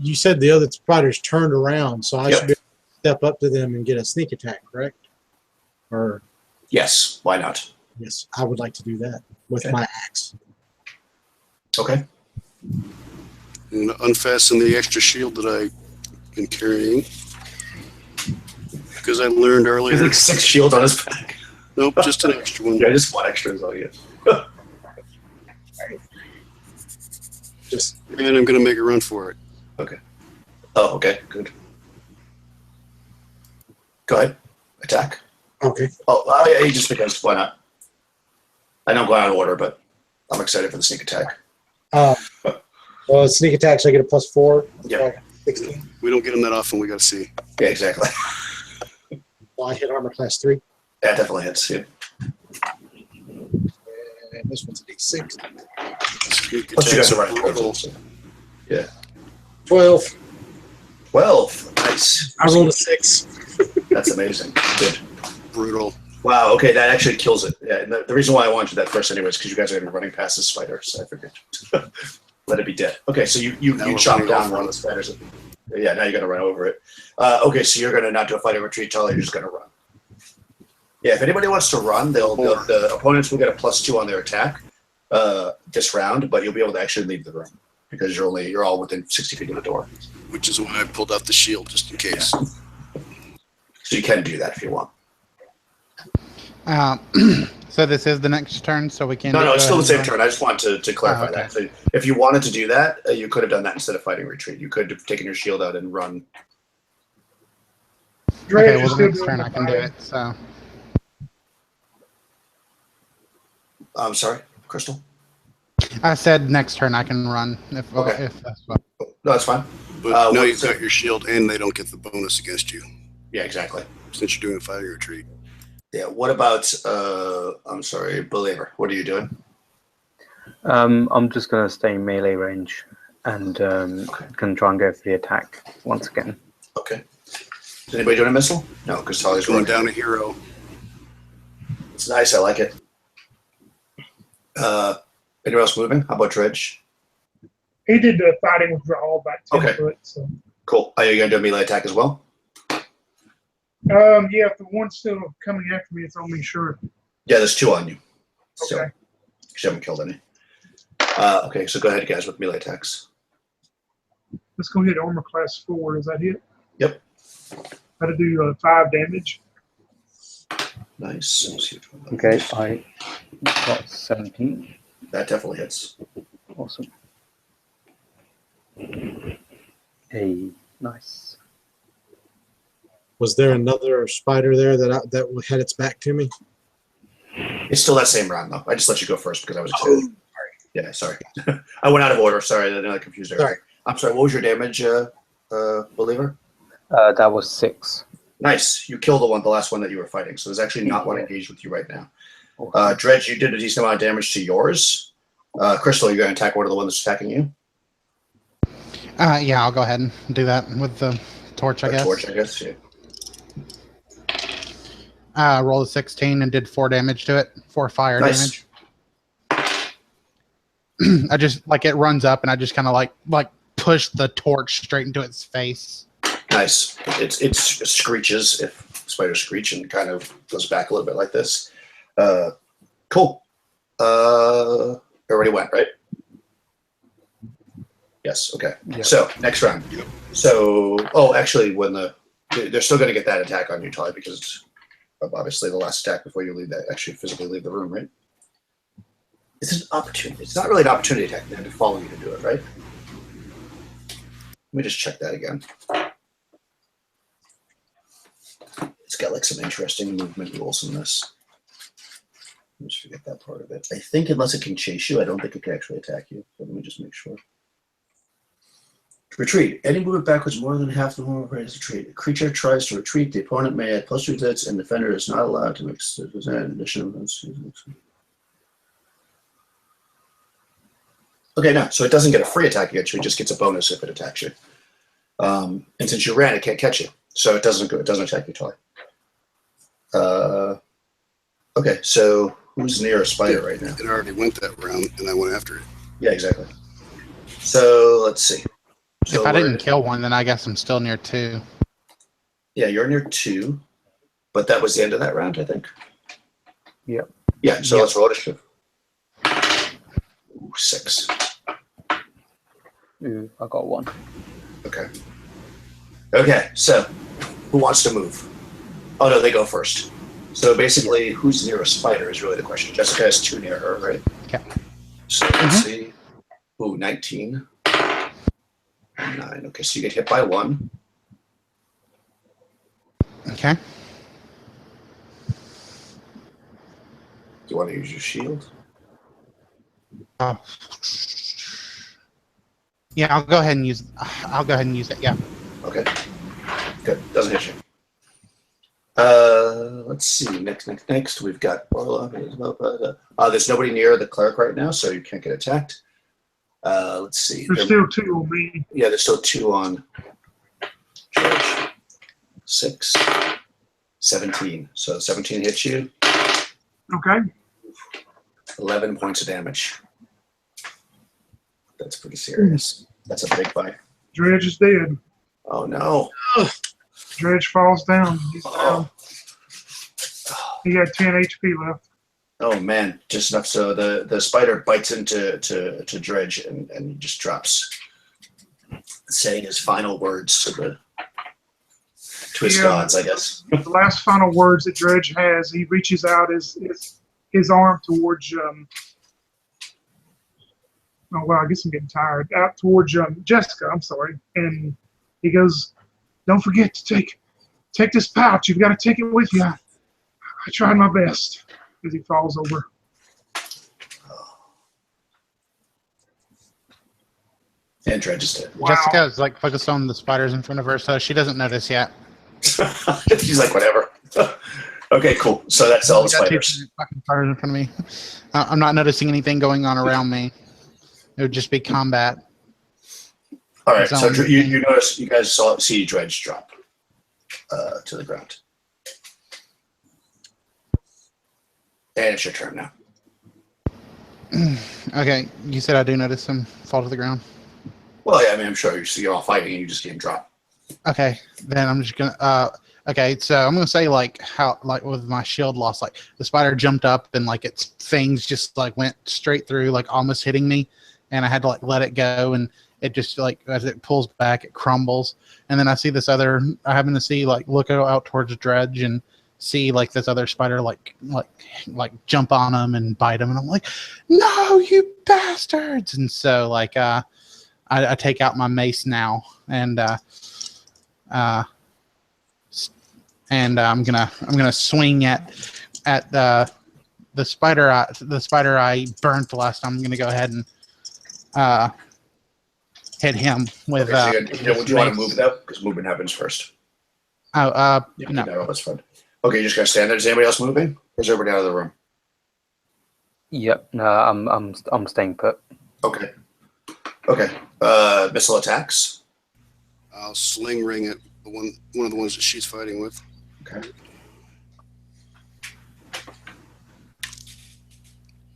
You said the other fighters turned around, so I Yep. should be able to step up to them and get a sneak attack, correct? Or Yes. Why not? yes, I would like to do that with Okay. my axe. Okay. I'm going to unfasten the extra shield that I've been carrying. Because I learned earlier. There's like 6 shields on his back. Nope, just an extra one. Yeah, just 1 extra is all you Just And I'm going to make a run for it. Oh, okay. Good. Go ahead. Attack. okay. Oh, yeah, just because. Why not? I know I'm going out of order, but I'm excited for the sneak attack. Well, sneak attacks, I get a +4. Yeah. 16. We don't get them that often. We got to see. Yeah, exactly. Well, I hit armor class 3. That definitely hits. Yeah. And this one's a D6. Sneak Plus, you guys attacks are running brutal. towards it. So. 12. 12. Nice. I rolled a 6. That's amazing. Good. Brutal. Wow. Okay, that actually kills it. Yeah. And the reason why I wanted that first, anyway, is because you guys are going to be running past the spider, so I figured let it be dead. Okay, so you Now you we're chop running down over one of the spiders. Yeah. Now you're going to run over it. Okay, so you're going to not do a fighting retreat, Charlie. You're just going to run. Yeah. If anybody wants to run, the opponents will get a +2 on their attack this round, but you'll be able to actually leave the room because you're all within 60 feet of the door. Which is why I pulled out the shield just in case. So you can do that if you want. So this is the next turn, so we can. No, it's still the same turn. turn. I just want to clarify okay. that. So if you wanted to do that, you could have done that instead of fighting retreat. You could have taken your shield out and run. Dredge Okay, is well, the still next doing turn the I can do fighting. it. So I'm sorry, Crystal. I said next turn I can run if Okay. if that's what. No, that's fine. But now what- you've got your shield, and they don't get the bonus against you Yeah, exactly. since you're doing a fighting retreat. Yeah. What about? I'm sorry, Believer. What are you doing? I'm just going to stay in melee range and can try and go for the attack once again. Okay. Is anybody doing a missile? No, because Holly's Going running. down a hero. It's nice. I like it. Anyone else moving? How about Dredge? He did the fighting withdrawal back 10 Okay. foot. So, Cool. Are you going to do a melee attack as well? yeah, if the one's still coming after me, it's on me, sure. Yeah, there's 2 on you. So, Okay. because you haven't killed any. Okay, so go ahead, guys, with melee attacks. Let's go hit armor class 4. Is that it? Yep. That'll do 5 damage. Nice. Let's see which one that Okay, is. I got 17. That definitely hits. Awesome. Hey, nice. Was there another spider there that had its back to me? It's still that same round, though. I just let you go first because I was excited. Yeah, sorry. I went out of order. Sorry, I confused everything. Sorry. I'm sorry. What was your damage, Believer? That was 6. Nice. You killed the last one that you were fighting. So there's actually not one engaged with you right now. Awesome. Dredge, you did a decent amount of damage to yours. Crystal, you're going to attack one of the ones that's attacking you. Yeah, I'll go ahead and do that with the torch, I guess. Torch, I guess. Yeah. Rolled a 16 and did 4 damage to it. 4 fire Nice. damage. I just it runs up and I just kind of like push the torch straight into its face. Nice. It screeches if spiders screech and kind of goes back a little bit like this. Cool. Already went, right? Yes. Okay. Yep. So next round. So actually, when they're still going to get that attack on you, Tali, because of obviously the last attack before you leave that actually physically leave the room, right? It's an opportunity. It's not really an opportunity attack. They have to follow you to do it, right? Let me just check that again. It's got like some interesting movement rules in this. Just forget that part of it. I think unless it can chase you, I don't think it can actually attack you. So let me just make sure. Retreat. Any movement backwards more than half the movement rate is retreat. A creature tries to retreat. The opponent may add +2 hits, and the defender is not allowed to make an additional. Okay, no. So it doesn't get a free attack against you. It just gets a bonus if it attacks you. And since you ran, it can't catch you, so it doesn't attack you, Tali. Okay, so who's near a spider right now? It already went that round, and I went after it. Yeah, exactly. So let's see. So If I didn't kill one, then I guess I'm still near 2. Yeah, you're near 2, but that was the end of that round, I think. Yep. Yeah, so Yep. let's roll initiative. 6. Ooh, I got 1. Okay. Okay, so who wants to move? Oh, no, they go first. So basically, who's near a spider is really the question. Jessica has 2 near her, right? Okay. So let's see. Ooh, 19. 9. Okay, so you get hit by 1. Okay. Do you want to use your shield? Yeah, I'll go ahead and use. I'll go ahead and use it. Yeah. Okay. Good. Doesn't hit you. Let's see. Next, we've got Orlov. There's nobody near the cleric right now, so you can't get attacked. Let's see. There's still 2 on me. Yeah, there's still 2 on George. 6, 17. So 17 hits you. Okay. 11 points of damage. That's pretty serious. That's a big bite. Dredge is dead. Oh no. Dredge falls down. He's down. Oh. He had 10 HP left. Oh man, just enough so the spider bites into Dredge and just drops, saying his final words to twist gods, I guess. The last final words that Dredge has, he reaches out his arm towards oh wow, I guess I'm getting tired. Out towards Jessica, I'm sorry. And he goes, "Don't forget to take this pouch. You've got to take it with you. I tried my best." As he falls over. And Dredge is dead. Wow. Jessica is like focused on the spiders in front of her, so she doesn't notice yet. She's like, whatever. Okay, cool. So that's all the I got two spiders. fucking spiders in front of me. I'm not noticing anything going on around me. It would just be combat. All right, so Zone. you notice, you guys see Dredge drop to the ground. And it's your turn now. Okay, you said I do notice him fall to the ground. Well, yeah, I mean, I'm sure you see you're all fighting and you just get him drop. Okay, then I'm just gonna. Okay, so I'm gonna say like how like with my shield loss, like the spider jumped up and like its fangs just like went straight through, like almost hitting me, and I had to like let it go, and it just like as it pulls back, it crumbles, and then I see this other. I happen to see like look out towards Dredge and see like this other spider like jump on him and bite him, and I'm like, no, you bastards! And so like I take out my mace now, and I'm gonna swing at the spider I burnt last time. I'm gonna go ahead and hit him with. Okay, so would you want to move though? Because movement happens first. Oh, Yeah, no. no, that's fine. Okay, you're just gonna stand there. Is anybody else moving? Or is everybody out of the room? Yep. No, I'm staying put. Okay. Okay. Missile attacks. I'll sling ring at one of the ones that she's fighting with. Okay.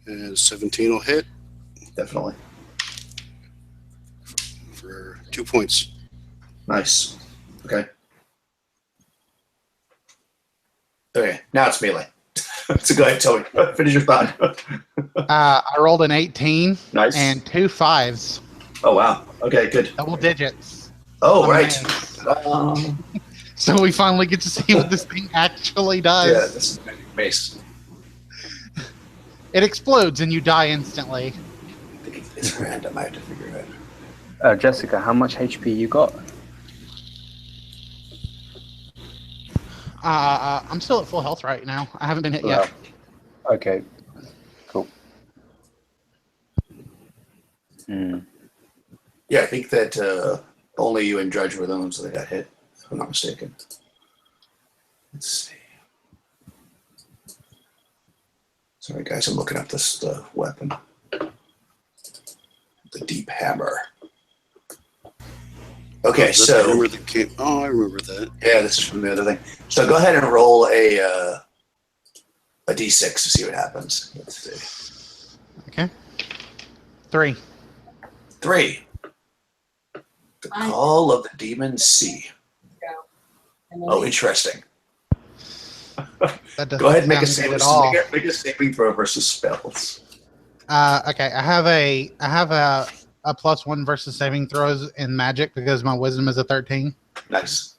And 17 will hit Definitely. for 2 points. Nice. Okay. Okay. Now it's melee. So go ahead, Tony. Finish your thought. I rolled an 18 Nice. and 2 5s, Oh wow. Okay. Good. double digits. Oh on the right. mace. So we finally get to see what this thing actually does. Yeah. This is magic mace. It explodes and you die instantly. I think it's random. I have to figure it out. Jessica, how much HP you got? I'm still at full health right now. I haven't been hit yet. Okay. Cool. Hmm. Yeah, I think that only you and Dredge were the ones that got hit, if I'm not mistaken. Let's see. Sorry, guys, I'm looking up this weapon. The deep hammer. Okay, Is that so the hammer that came? Oh, I remember that. yeah, this is from the other thing. So go ahead and roll a d6 to see what happens. Let's see. Okay. 3. 3. The Call of the Demon Sea. Oh, interesting. That doesn't Go ahead and make a sound good saving. at all. Make a saving throw versus spells. Okay, I have a +1 versus saving throws in magic because my wisdom is a 13. Nice.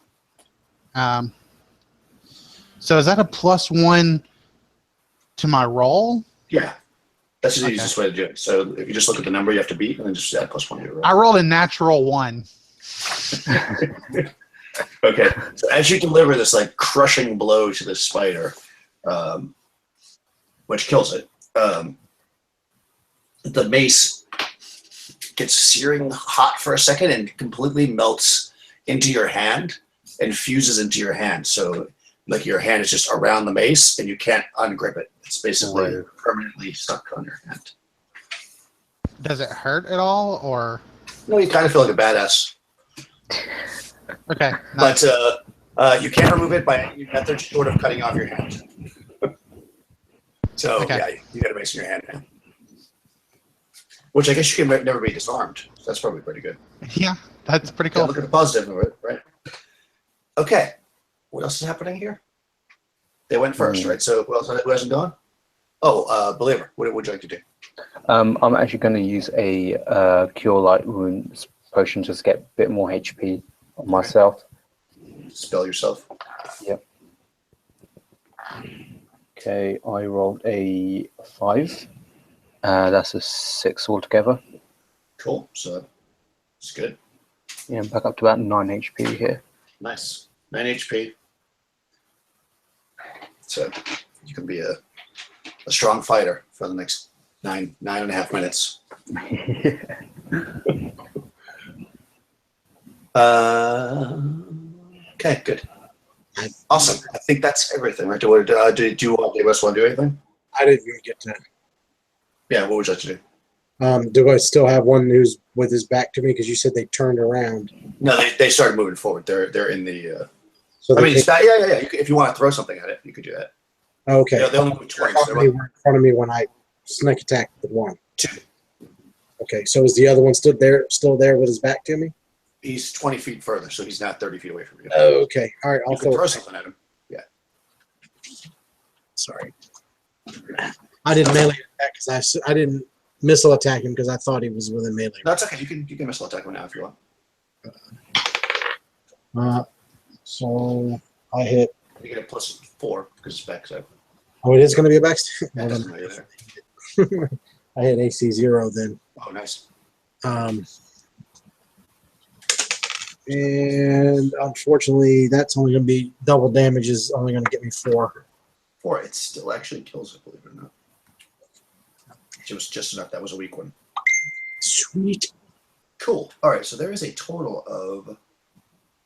So is that a +1 to my roll? Yeah, that's the Okay. easiest way to do it. So if you just look at the number you have to beat, and then just add +1 to your roll. I rolled a natural 1. Okay. So as you deliver this like crushing blow to the spider, which kills it, the mace gets searing hot for a second and completely melts into your hand and fuses into your hand. So like your hand is just around the mace and you can't ungrip it. It's basically permanently stuck on your hand. Does it hurt at all, or? No, you kind of feel like a badass. Okay. Nice. But you can't remove it by any method short of cutting off your hand. So Okay. yeah, you got a mace in your hand now. Which I guess you can never be disarmed. So that's probably pretty good. Yeah, that's pretty Yeah, cool. look at the positive of it, right? Okay. What else is happening here? They went first, right? So who hasn't gone? Oh, Believer, what would you like to do? I'm actually going to use a Cure Light Wounds potion just to get a bit more HP on myself. spell yourself. Yep. Okay, I rolled a 5. That's a 6 altogether. Cool. So it's good. Yeah, I'm back up to about 9 HP here. Nice. 9 HP. So you can be a strong fighter for the next 9.5 minutes. Okay, good. Awesome. I think that's everything, right? Do you want to do anything? I didn't even get to. Yeah, what would you like to do? Do I still have one who's with his back to me? Because you said they turned around. No, they started moving forward. They're in the. So I mean, they it's not, yeah. If you want to throw something at it, you could do that. okay. They only move 20. So They were in front of me when I sneak attacked the one. 2. Okay, so is the other one still there with his back to me? He's 20 feet further, so he's not 30 feet away from you. Okay, all right. I'll You can throw throw it. something at him. Sorry, I didn't melee attack because I didn't missile attack him because I thought he was within melee. That's okay. You can missile attack him now if you want. So I hit. You get a +4 because it's backside. Oh, it is going to be a backstab. That doesn't matter there. I hit AC 0 then. Oh, nice. And unfortunately, that's only going to be double damage. Is only going to get me 4. 4. It still actually kills it, believe it or not. It was just enough. That was a weak one. Sweet. Cool. All right. So there is a total of.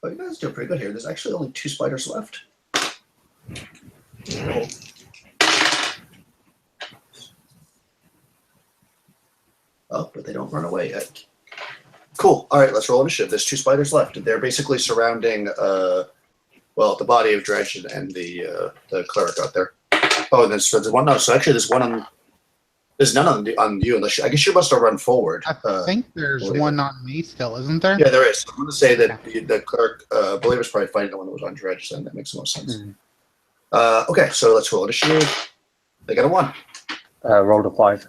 Oh, you guys doing pretty good here. There's actually only 2 spiders left. Cool. Oh, but they don't run away yet. Cool. All right, let's roll initiative. There's 2 spiders left. They're basically surrounding, the body of Dredge and the cleric out there. Oh, and there's one. No, so actually, there's one on. There's none on you, unless I guess you must have run forward. I think there's one on me still, isn't there? Yeah, there is. I'm going to say that the cleric, I believe, is probably fighting the one that was on Dredge. Then that makes the most sense. Okay, so let's roll initiative. They got a 1. Rolled a 5.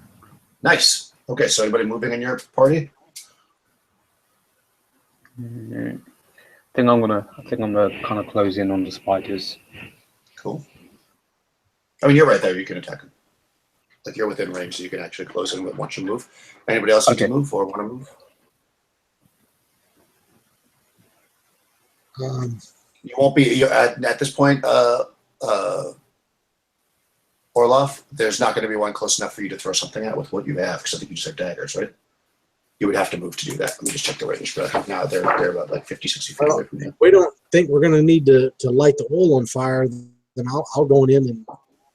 Nice. Okay, so anybody moving in your party? I think I'm gonna kind of close in on the spiders. Cool. I mean, you're right there. You can attack them. Like you're within range, so you can actually close in once you move. Anybody else need to move or want to move? You won't be. You're at this point, Orloff. There's not going to be one close enough for you to throw something at with what you have, because I think you just have daggers, right? You would have to move to do that. Let me just check the range. But I think now they're about like 50, 60 feet away from you. We don't think we're going to need to light the oil on fire. Then I'll go in and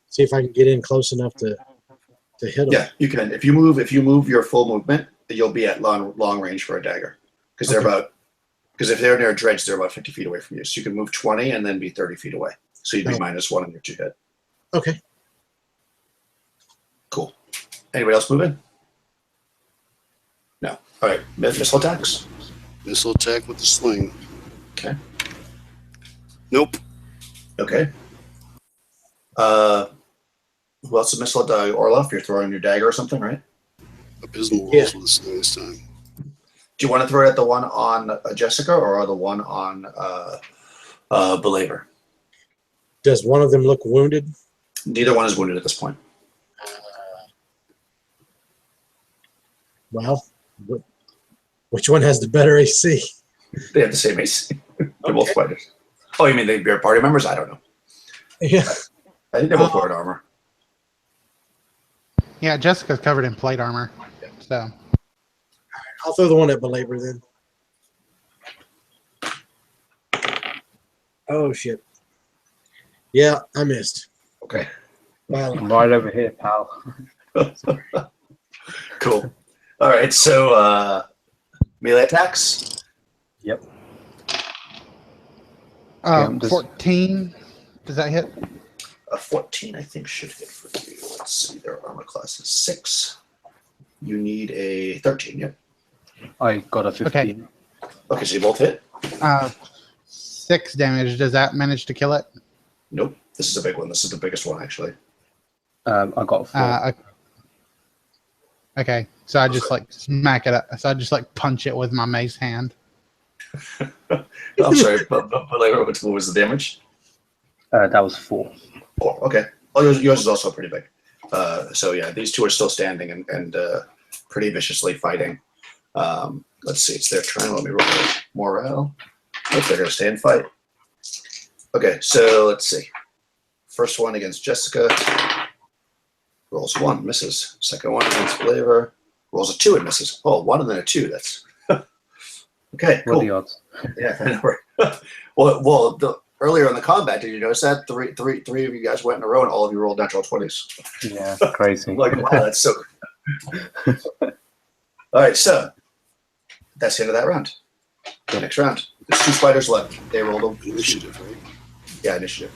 see if I can get in close enough to hit them. Yeah, you can. If you move your full movement, you'll be at long range for a dagger, because they're about. Because if they're near a dredge, they're about 50 feet away from you. So you can move 20 and then be 30 feet away. So you'd be -1 on your 2 hit. Okay. Cool. Anybody else moving? No. All right. Missile attacks. Missile attack with the sling. Okay. Nope. Okay. Who else? A missile Orloff? You're throwing your dagger or something, right? Abysmal rolls Yeah. with the sling this time. Do you want to throw it at the one on Jessica or the one on Belaver? Does one of them look wounded? Neither one is wounded at this point. Well, which one has the better AC? They have the same AC. They're both fighters. Oh, you mean they're party members? I don't know. Yeah. I think they're both wearing armor. Yeah, Jessica's covered in plate armor. So I'll throw the one at Belaber then. Oh shit. Yeah, I missed. Okay. Wow. I'm right over here, pal. Cool. All right. So melee attacks. Yep. 14. Does that hit? 14, I think, should hit for you. Let's see. Their armor class is 6. You need a 13. Yep. I got a 15. Okay, so you both hit. 6 damage. Does that manage to kill it? Nope. This is a big one. This is the biggest one, actually. I got 4. Okay, so I just like smack it up. So I just like punch it with my mace hand. I'm sorry, but like, what was the damage? That was 4. 4. Okay. Oh, yours is also pretty big. So yeah, these two are still standing and pretty viciously fighting. Let's see, it's their turn. Let me roll morale. If they're going to stay and fight. Okay, so let's see. First one against Jessica. Rolls 1, misses. Second one against Flavor. Rolls a 2 and misses. Oh, 1 and then a 2. That's okay. What Cool. are the odds? Yeah, I know. well, earlier in the combat, did you notice that three of you guys went in a row and all of you rolled natural 20s? Yeah, crazy. Like, wow, that's so. All right, so that's the end of that round. The next round, there's 2 spiders left. They rolled a Initiative, right? Yeah, initiative.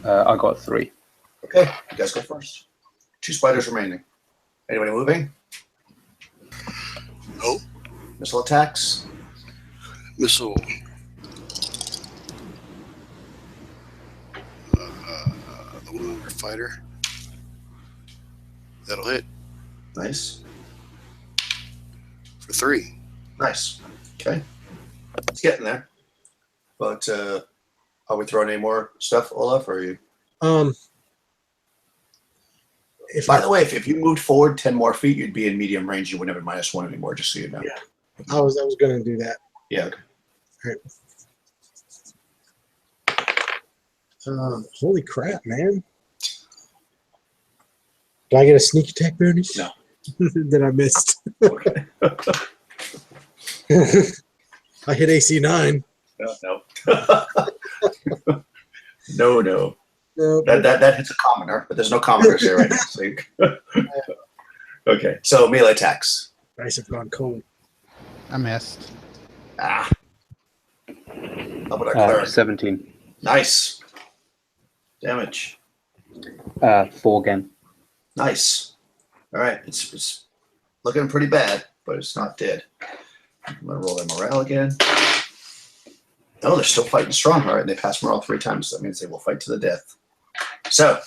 I got 3. Okay, you guys go first. 2 spiders remaining. Anybody moving? No. Missile attacks. Missile. The one under fighter. That'll hit Nice. for 3. Nice. Okay. It's getting there. But are we throwing any more stuff, Olaf, or are you? By the way, if you moved forward 10 more feet, you'd be in medium range. You wouldn't have a -1 anymore, just so you know. Yeah. I was going to do that. Yeah. Okay. Holy crap, man! Do I get a sneak attack bonus? No. That I missed. Okay. I hit AC 9. No. No. No, That hits a commoner, but there's no commoners here right now. So okay, so melee attacks. dice have gone cold. I missed. Ah. How about our cleric? 17. Nice. Damage. 4 again. Nice. All right, it's looking pretty bad, but it's not dead. I'm gonna roll their morale again. Oh, they're still fighting strong. All right, they passed morale 3 times. That means they will fight to the death. So,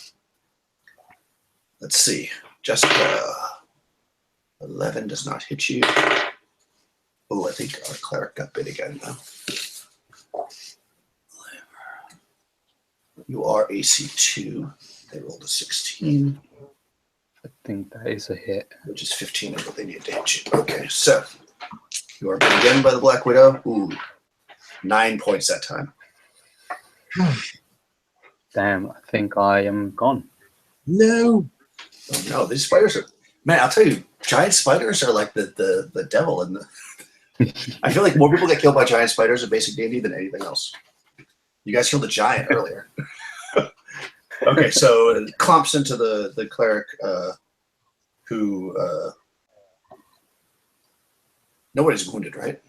let's see. Jessica, 11 does not hit you. Oh, I think our cleric got bit again, though. You are AC 2. They rolled a 16, I think that is a hit. which is 15 of what they need to hit you. Okay, so you are bit again by the Black Widow. Ooh, 9 points that time. Damn, I think I am gone. No. Oh, no, these spiders are, man, I'll tell you, giant spiders are like the devil in the. I feel like more people get killed by giant spiders in basic D&D than anything else. You guys killed the giant earlier. Okay, so it clumps into the cleric who nobody's wounded, right?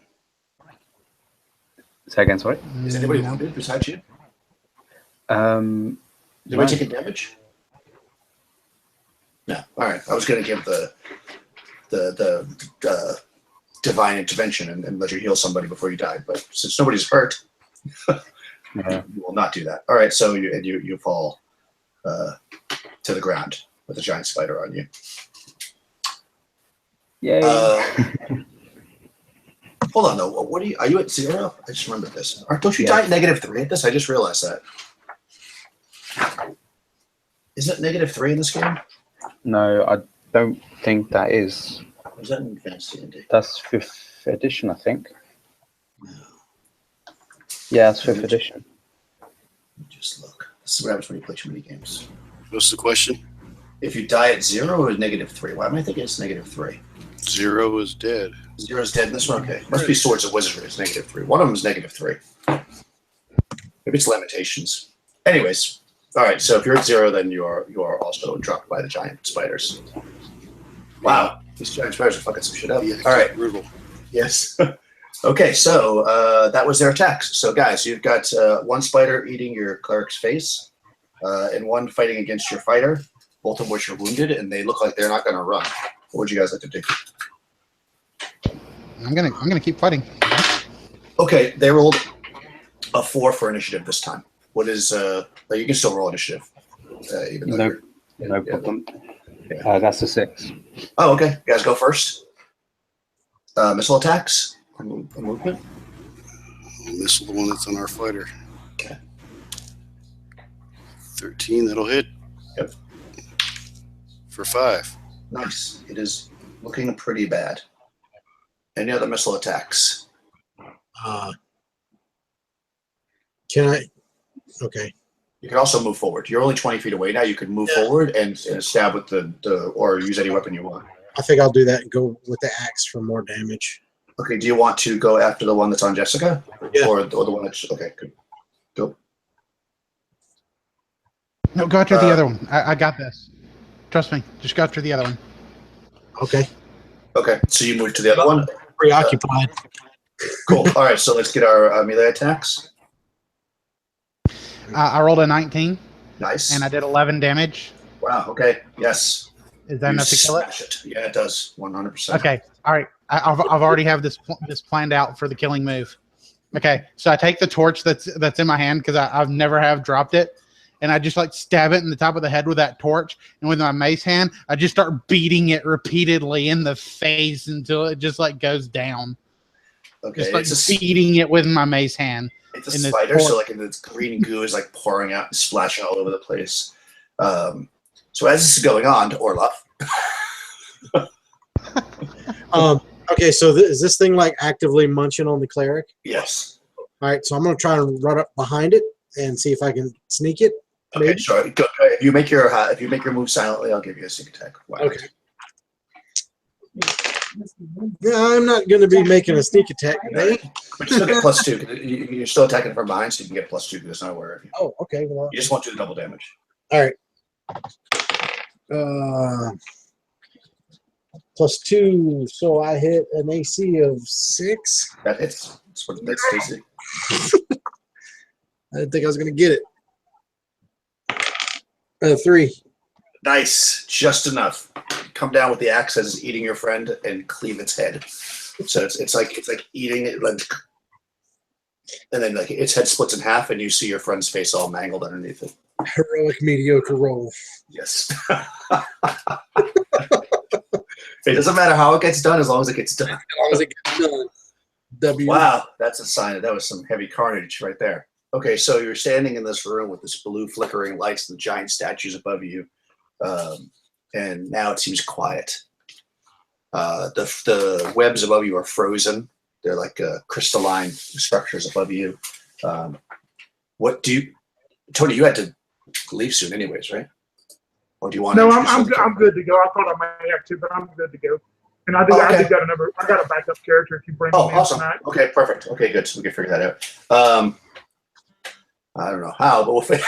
Say again, sorry. Is anybody No. wounded besides you? No. Did we take a damage? No. All right. I was going to give the divine intervention and let you heal somebody before you died, but since nobody's hurt, Yeah. you will not do that. All right. So you fall to the ground with a giant spider on you. Yay. Hold on though. What are you at 0? I just remembered this. Don't you Yeah. die at -3 at this? I just realized that. Isn't it -3 in this game? No, I don't think that is. Or is that in Advanced D&D? That's 5th edition, I think. Yeah, it's 5th edition. Just look. This is what happens when you play too many games. What's the question? If you die at 0 or -3? Why am I thinking it's -3? 0 is dead. 0 is dead in this one? Okay. Must be Swords of Wizardry. It's -3. One of them is -3. Maybe it's Lamentations. Anyways. All right. So if you're at 0, then you are also dropped by the giant spiders. Wow. These giant spiders are fucking some shit up. Yeah, All right. Brutal. Yes. Okay. So that was their attacks. So guys, you've got one spider eating your cleric's face and one fighting against your fighter, both of which are wounded, and they look like they're not going to run. What would you guys like to do? I'm gonna keep fighting. Okay, they rolled a 4 for initiative this time. What is you can still roll initiative, even though No, you're- no problem. Yeah. That's a 6. Oh, okay. You guys go first. Missile attacks. A movement? I'll missile the one that's on our fighter. Okay. 13, that'll hit. Yep. For 5. Nice. It is looking pretty bad. Any other missile attacks? Can I? Okay. You can also move forward. You're only 20 feet away now. You can move forward and stab with the or use any weapon you want. I think I'll do that and go with the axe for more damage. Okay, do you want to go after the one that's on Jessica? Yeah. Or the one that's... Okay, good. Go. No, go after the other one. I got this. Trust me. Just go after the other one. Okay. Okay, so you move to the other one? Preoccupied. Cool. All right, so let's get our melee attacks. I rolled a 19, Nice. and I did 11 damage. Wow, okay. Yes. Is that enough to kill it? Smash it. Yeah, it does. 100%. Okay. All right. I've already have this planned out for the killing move. Okay. So I take the torch that's in my hand because I've never have dropped it, and I just like stab it in the top of the head with that torch, and with my mace hand, I just start beating it repeatedly in the face until it just like goes down. Okay. Just like beating it with my mace hand. It's a spider, so like this green goo is like pouring out and splashing all over the place. So as this is going on, Orloff. Okay, so is this thing like actively munching on the cleric? Yes. All right, so I'm going to try and run up behind it and see if I can sneak it. Okay, maybe? sure. Go, if you make your move silently, I'll give you a sneak attack. Wow. Okay. Yeah, I'm not going to be making a sneak attack today. But you still get +2. 'Cause you're still attacking from behind, so you can get +2 because it's not aware of you. Oh, okay. Well, You just won't do the double damage. all right. +2, so I hit an AC of 6. That hits. That's Stacy. I didn't think I was going to get it. 3. Nice, just enough. Come down with the axe as it's eating your friend and cleave its head. So it's like eating it, like, and then like its head splits in half, and you see your friend's face all mangled underneath it. Heroic mediocre roll. Yes. It doesn't matter how it gets done as long as it gets done. As long as it gets done. W. Wow, that's a sign that was some heavy carnage right there. Okay, so you're standing in this room with this blue flickering lights and the giant statues above you, and now it seems quiet. The webs above you are frozen. They're like crystalline structures above you. What do you, Tony? You had to leave soon, anyways, right? Or do you want? No, to I'm good to go. I thought I might have to, but I'm good to go. And I did got I got a backup character if you bring me in awesome. tonight. Okay, perfect. Okay, good. So we can figure that out. I don't know how, but we'll figure.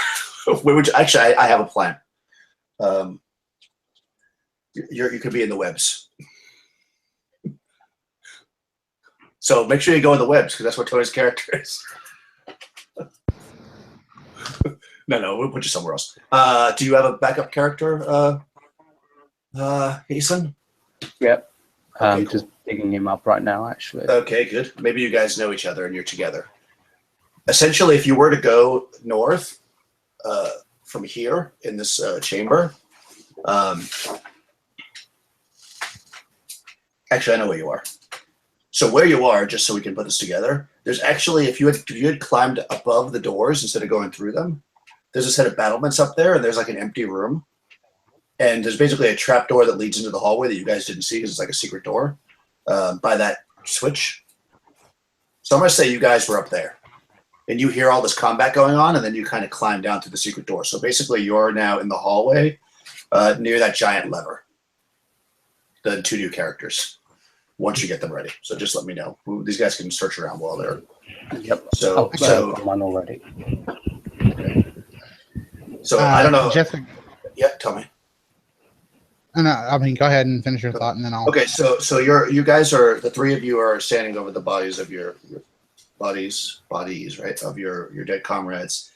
Actually, I have a plan. You could be in the webs. So make sure you go in the webs because that's what Tony's character is. No, we'll put you somewhere else. Do you have a backup character, Hasten? Yep. Okay, cool. Just digging him up right now, actually. Okay, good. Maybe you guys know each other and you're together. Essentially, if you were to go north from here in this chamber, actually, I know where you are. So where you are, just so we can put this together, there's actually, if you had climbed above the doors instead of going through them, there's a set of battlements up there, and there's like an empty room. And there's basically a trap door that leads into the hallway that you guys didn't see because it's like a secret door by that switch. So I'm going to say you guys were up there. And you hear all this combat going on, and then you kind of climb down to the secret door. So basically you're now in the hallway near that giant lever. The 2 new characters. Once you get them ready. So just let me know. These guys can search around while they're... Yep. So I've one already. Okay. So I don't know. Jessica, Yeah, tell me. no, I mean, go ahead and finish your thought, and then I'll. Okay, so you guys are, the 3 of you are standing over the bodies of your bodies, right, of your dead comrades.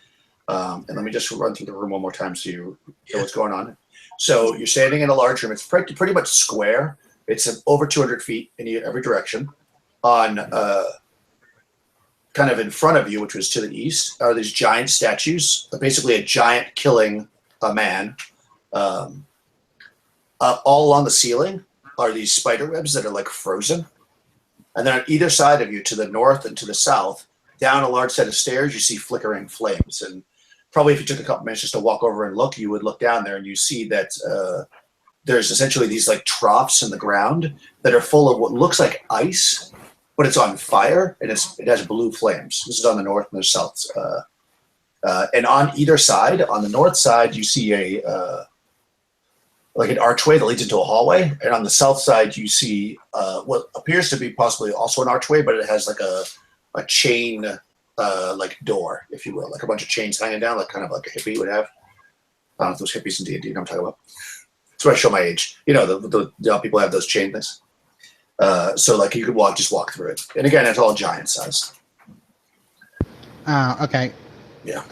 And let me just run through the room one more time so you know what's going on. So you're standing in a large room. It's pretty much square. It's over 200 feet in every direction. On kind of in front of you, which was to the east, are these giant statues, basically a giant killing a man. All along the ceiling are these spider webs that are like frozen. And then on either side of you, to the north and to the south, down a large set of stairs, you see flickering flames. And probably if you took a couple minutes just to walk over and look, you would look down there and you see that there's essentially these like troughs in the ground that are full of what looks like ice, but it's on fire and it has blue flames. This is on the north and the south. And on either side, on the north side, you see like an archway that leads into a hallway, and on the south side, you see what appears to be possibly also an archway, but it has like a chain like door, if you will, like a bunch of chains hanging down, like kind of like a hippie would have. I don't know if those hippies in D&D, you know what I'm talking about. That's where I show my age. You know, the people have those chain things. So like you could just walk through it, and again, it's all giant sized. Okay. Yeah.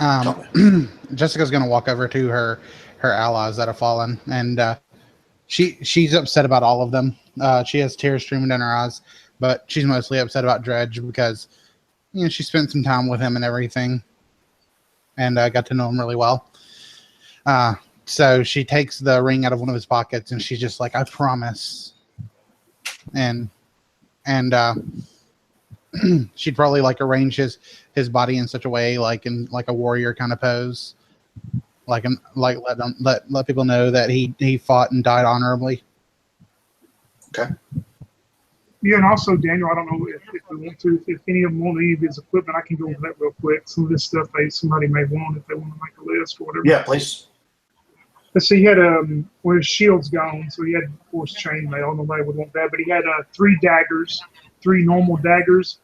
Jessica's gonna walk over to her allies that have fallen, and she's upset about all of them. She has tears streaming down her eyes, but she's mostly upset about Dredge because she spent some time with him and everything, and got to know him really well. So she takes the ring out of one of his pockets, and she's just like, "I promise," and she'd probably like arrange his body in such a way, like in like a warrior kind of pose, let people know that he fought and died honorably. Okay. Yeah, and also Daniel, I don't know if we want to, if any of them want any of his equipment, I can go over that real quick. Some of this stuff somebody may want if they want to make a list or whatever. Yeah, please. Let's see, he had well, his shield's gone, so he had, of course, chainmail. Nobody would want that, but he had 3 daggers, 3 normal daggers,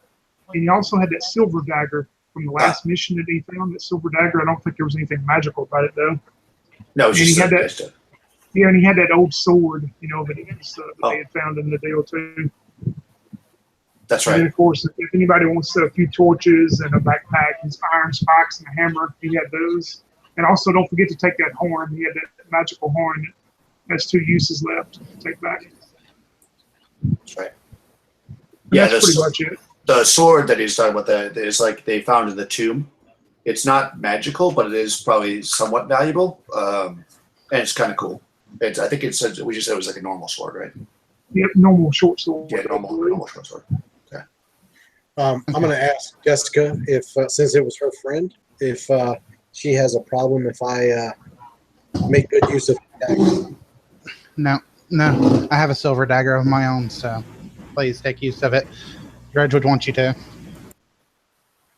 and he also had that silver dagger from the last mission that he found. That silver dagger, I don't think there was anything magical about it though. No, it's just that. Yeah, and he had that old sword, that they had found in the deal too. That's right. And then, of course, if anybody wants a few torches and a backpack and some iron spikes and a hammer, he had those. And also, don't forget to take that horn. He had that magical horn that has 2 uses left to take back. That's right. And yeah, that's pretty much it. The sword that he's talking about is like they found in the tomb. It's not magical, but it is probably somewhat valuable, and it's kind of cool. I think we just said it was like a normal sword, right? Yep, normal short sword. Yeah, normal short sword. Okay. I'm going to ask Jessica if, since it was her friend, if she has a problem if I make good use of dagger. No, I have a silver dagger of my own, so please take use of it. Dredge would want you to.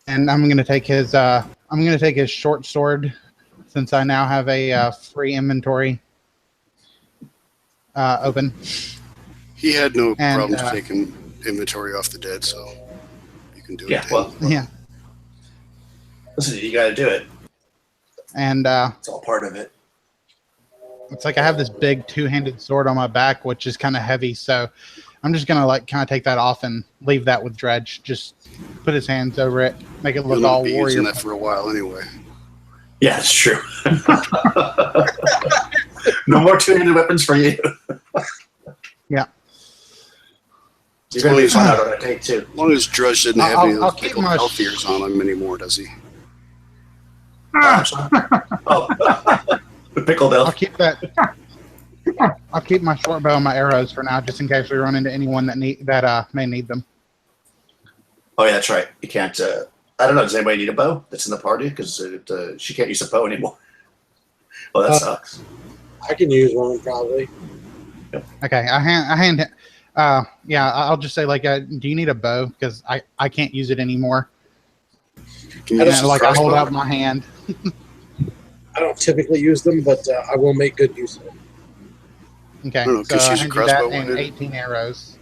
And I'm going to take his short sword, since I now have a free inventory open. He had no problems taking inventory off the dead, so you can do it. Yeah, well, yeah. Listen, you got to do it. And it's all part of it. It's like I have this big 2-handed sword on my back, which is kind of heavy, so I'm just gonna like kind of take that off and leave that with Dredge. Just put his hands over it, make it look all warrior. You'll be using that for a while anyway. Yeah, it's true. No more 2-handed weapons for you. Yeah. You're going to be fun out on a take too. As long as Dredge didn't have any of those pickled health ears on him anymore, does he? The pickled elf. I'll keep that. I'll keep my short bow and my arrows for now, just in case we run into anyone that may need them. Oh yeah, that's right. You can't. I don't know. Does anybody need a bow that's in the party? Because she can't use a bow anymore. Well, that sucks. I can use one probably. Okay, I'll just say do you need a bow? Because I can't use it anymore. I hold out my hand. I don't typically use them, but I will make good use of them. Okay, so I hand you that and 18 arrows.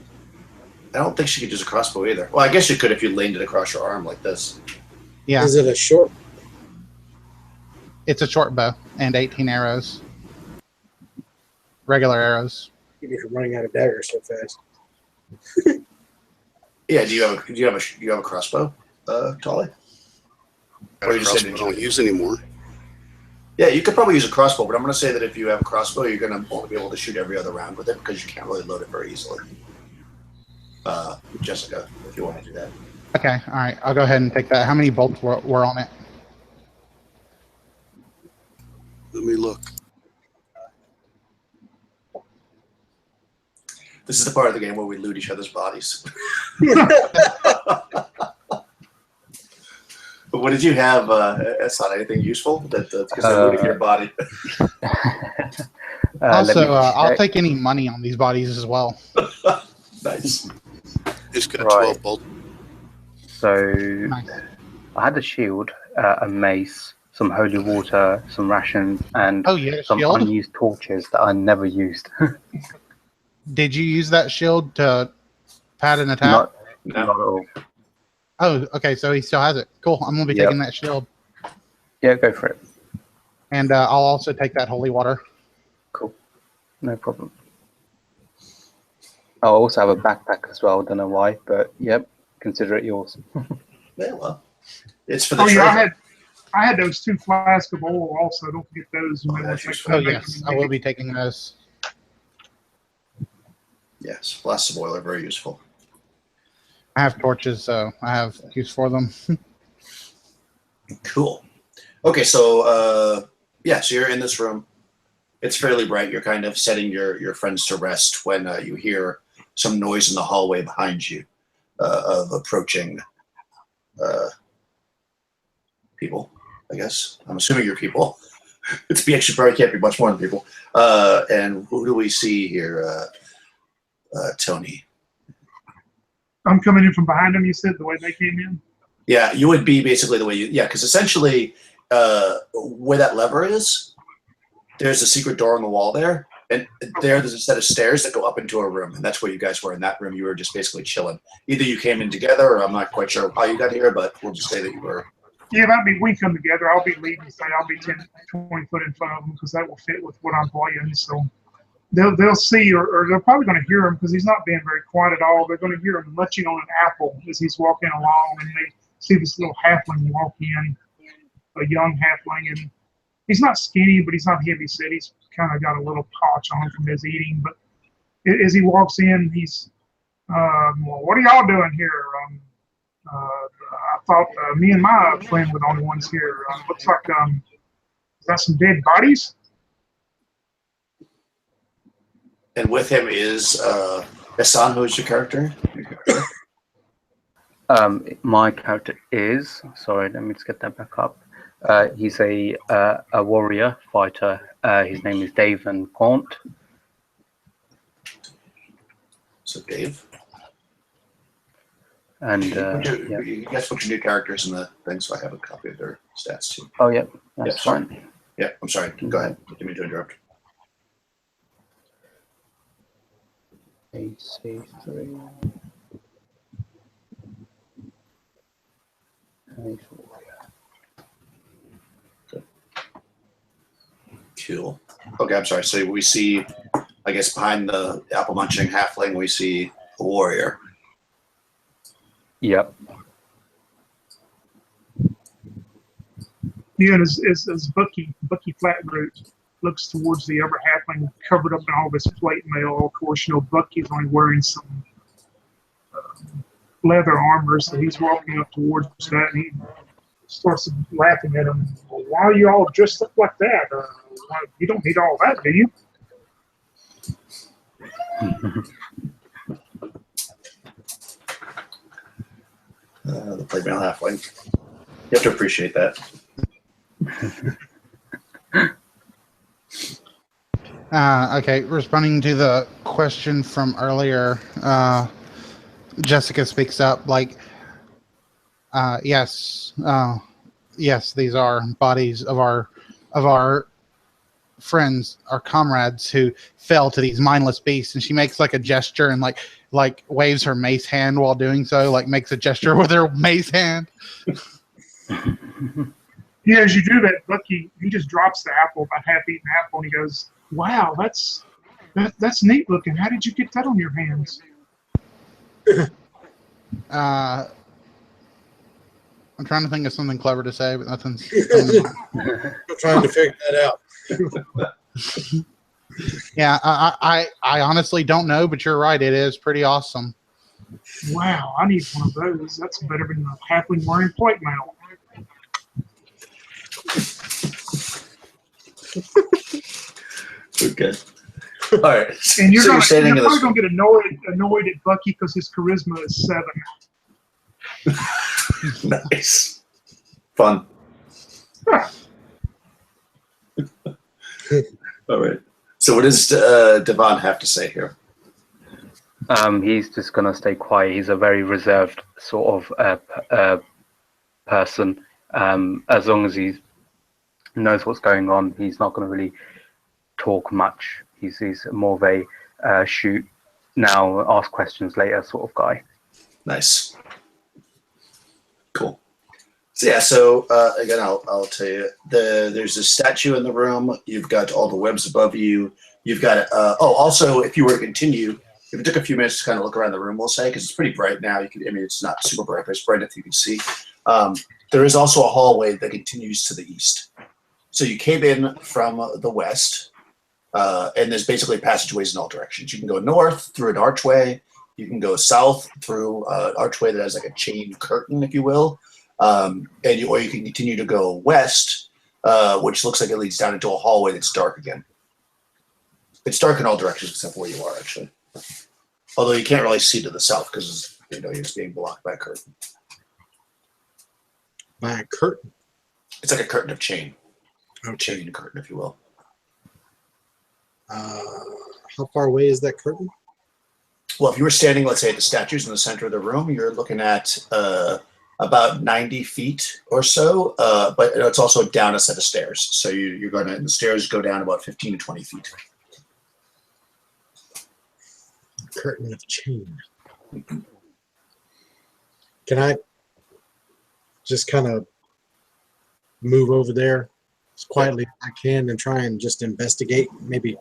I don't think she could use a crossbow either. Well, I guess you could if you leaned it across your arm like this. Yeah. Is it a short? It's a short bow and 18 arrows. Regular arrows. Keep me from running out of daggers so fast. Yeah. Do you have a crossbow, Tolly? Or you said you don't use anymore. Yeah, you could probably use a crossbow, but I'm going to say that if you have a crossbow, you're going to only be able to shoot every other round with it because you can't really load it very easily. Jessica, if you want to do that. Okay, all right. I'll go ahead and take that. How many bolts were on it? Let me look. This is the part of the game where we loot each other's bodies. What did you have, Essan? Anything useful? Because they're looting your body. Also, I'll take any money on these bodies as well. Nice. It's got Right. 12 bolts. So Nice. I had a shield, a mace, some holy water, some rations, and Oh, yeah, some shield? unused torches that I never used. Did you use that shield to pad an attack? Not No. at all. Oh, okay, so he still has it. Cool. I'm going to be Yep. taking that shield. Yeah, go for it. And I'll also take that holy water. Cool. No problem. I also have a backpack as well. Don't know why, but yep, consider it yours. Yeah, well, it's for the Oh yeah, treasure. I had those 2 flasks of oil also. Don't forget those. You Oh, may that's want to useful. Oh, make yes. them I will be taking those. Yes, flasks of oil are very useful. I have torches, so I have use for them. Cool. Okay, so so you're in this room. It's fairly bright. You're kind of setting your friends to rest when you hear some noise in the hallway behind you of approaching people, I guess. I'm assuming you're people. It's BX, probably can't be much more than people. And who do we see here? Tony. I'm coming in from behind them, you said, the way they came in? Yeah, you would be basically the way you, because essentially where that lever is, there's a secret door on the wall there, and there's a set of stairs that go up into a room, and that's where you guys were. In that room, you were just basically chilling. Either you came in together, or I'm not quite sure how you got here, but we'll just say that you were. Yeah, we come together. I'll be leading, say I'll be 10, 20 foot in front of them because that will fit with what I'm playing. So they'll see, or they're probably going to hear him because he's not being very quiet at all. They're going to hear him munching on an apple as he's walking along, and they see this little halfling walk in, a young halfling, and he's not skinny, but he's not heavy set. He's kind of got a little paunch on him from his eating. But as he walks in, he's, well, what are y'all doing here? I thought me and my friend were the only ones here. Looks like is that some dead bodies? And with him is Hassan, who is your character? My character is, sorry, let me just get that back up. He's a warrior fighter. His name is Dave Van Gaunt. So Dave. And you guys put your new characters in the thing, so I have a copy of their stats too. oh, yeah, that's Yeah, sorry. fine. Yeah, I'm sorry. Go ahead. Didn't mean to interrupt. AC3. Cool. Okay, I'm sorry. So we see, I guess, behind the apple munching halfling, we see a warrior. Yep. Yeah, and as Bucky Flatroot looks towards the other halfling covered up in all this plate mail, of course, Bucky's only wearing some leather armor, so he's walking up towards that, and he starts laughing at him. Well, why are you all dressed up like that? You don't need all that, do you? The plate mail halfling. You have to appreciate that. Okay, responding to the question from earlier, Jessica speaks up like, yes, these are bodies of our friends, our comrades who fell to these mindless beasts, and she makes like a gesture and like waves her mace hand while doing so, like makes a gesture with her mace hand. Yeah, as you do that, Bucky, he just drops the apple, about half-eaten apple, and he goes, "Wow, that's neat looking. How did you get that on your hands?" I'm trying to think of something clever to say, but nothing's coming to mind. I'm trying to figure that out. Yeah, I honestly don't know, but you're right. It is pretty awesome. Wow, I need one of those. That's better than a halfling wearing plate mail. Okay. All right. And you're, So you're in probably this. going to get annoyed at Bucky because his charisma is 7. Nice. Fun. All right. So what does Devon have to say here? He's just gonna stay quiet. He's a very reserved sort of person. As long as he knows what's going on, he's not going to really talk much. He's more of a shoot now, ask questions later sort of guy. Nice. Cool. So yeah, so again, I'll tell you, there's a statue in the room. You've got all the webs above you. You've got also, if you were to continue, if it took a few minutes to kind of look around the room, we'll say, because it's pretty bright now. It's not super bright, but it's bright enough you can see. There is also a hallway that continues to the east. So you came in from the west, and there's basically passageways in all directions. You can go north through an archway. You can go south through an archway that has like a chain curtain, if you will. Or you can continue to go west, which looks like it leads down into a hallway that's dark again. It's dark in all directions except where you are, actually. Although you can't really see to the south because you're just being blocked by a curtain. By a curtain? It's like a curtain of chain. Oh, Chain curtain, if you will. How far away is that curtain? Well, if you were standing, let's say, at the statues in the center of the room, you're looking at about 90 feet or so, but it's also down a set of stairs. So the stairs go down about 15 to 20 feet. Curtain of chain. Can I just kind of move over there as quietly as I can and try and just investigate, maybe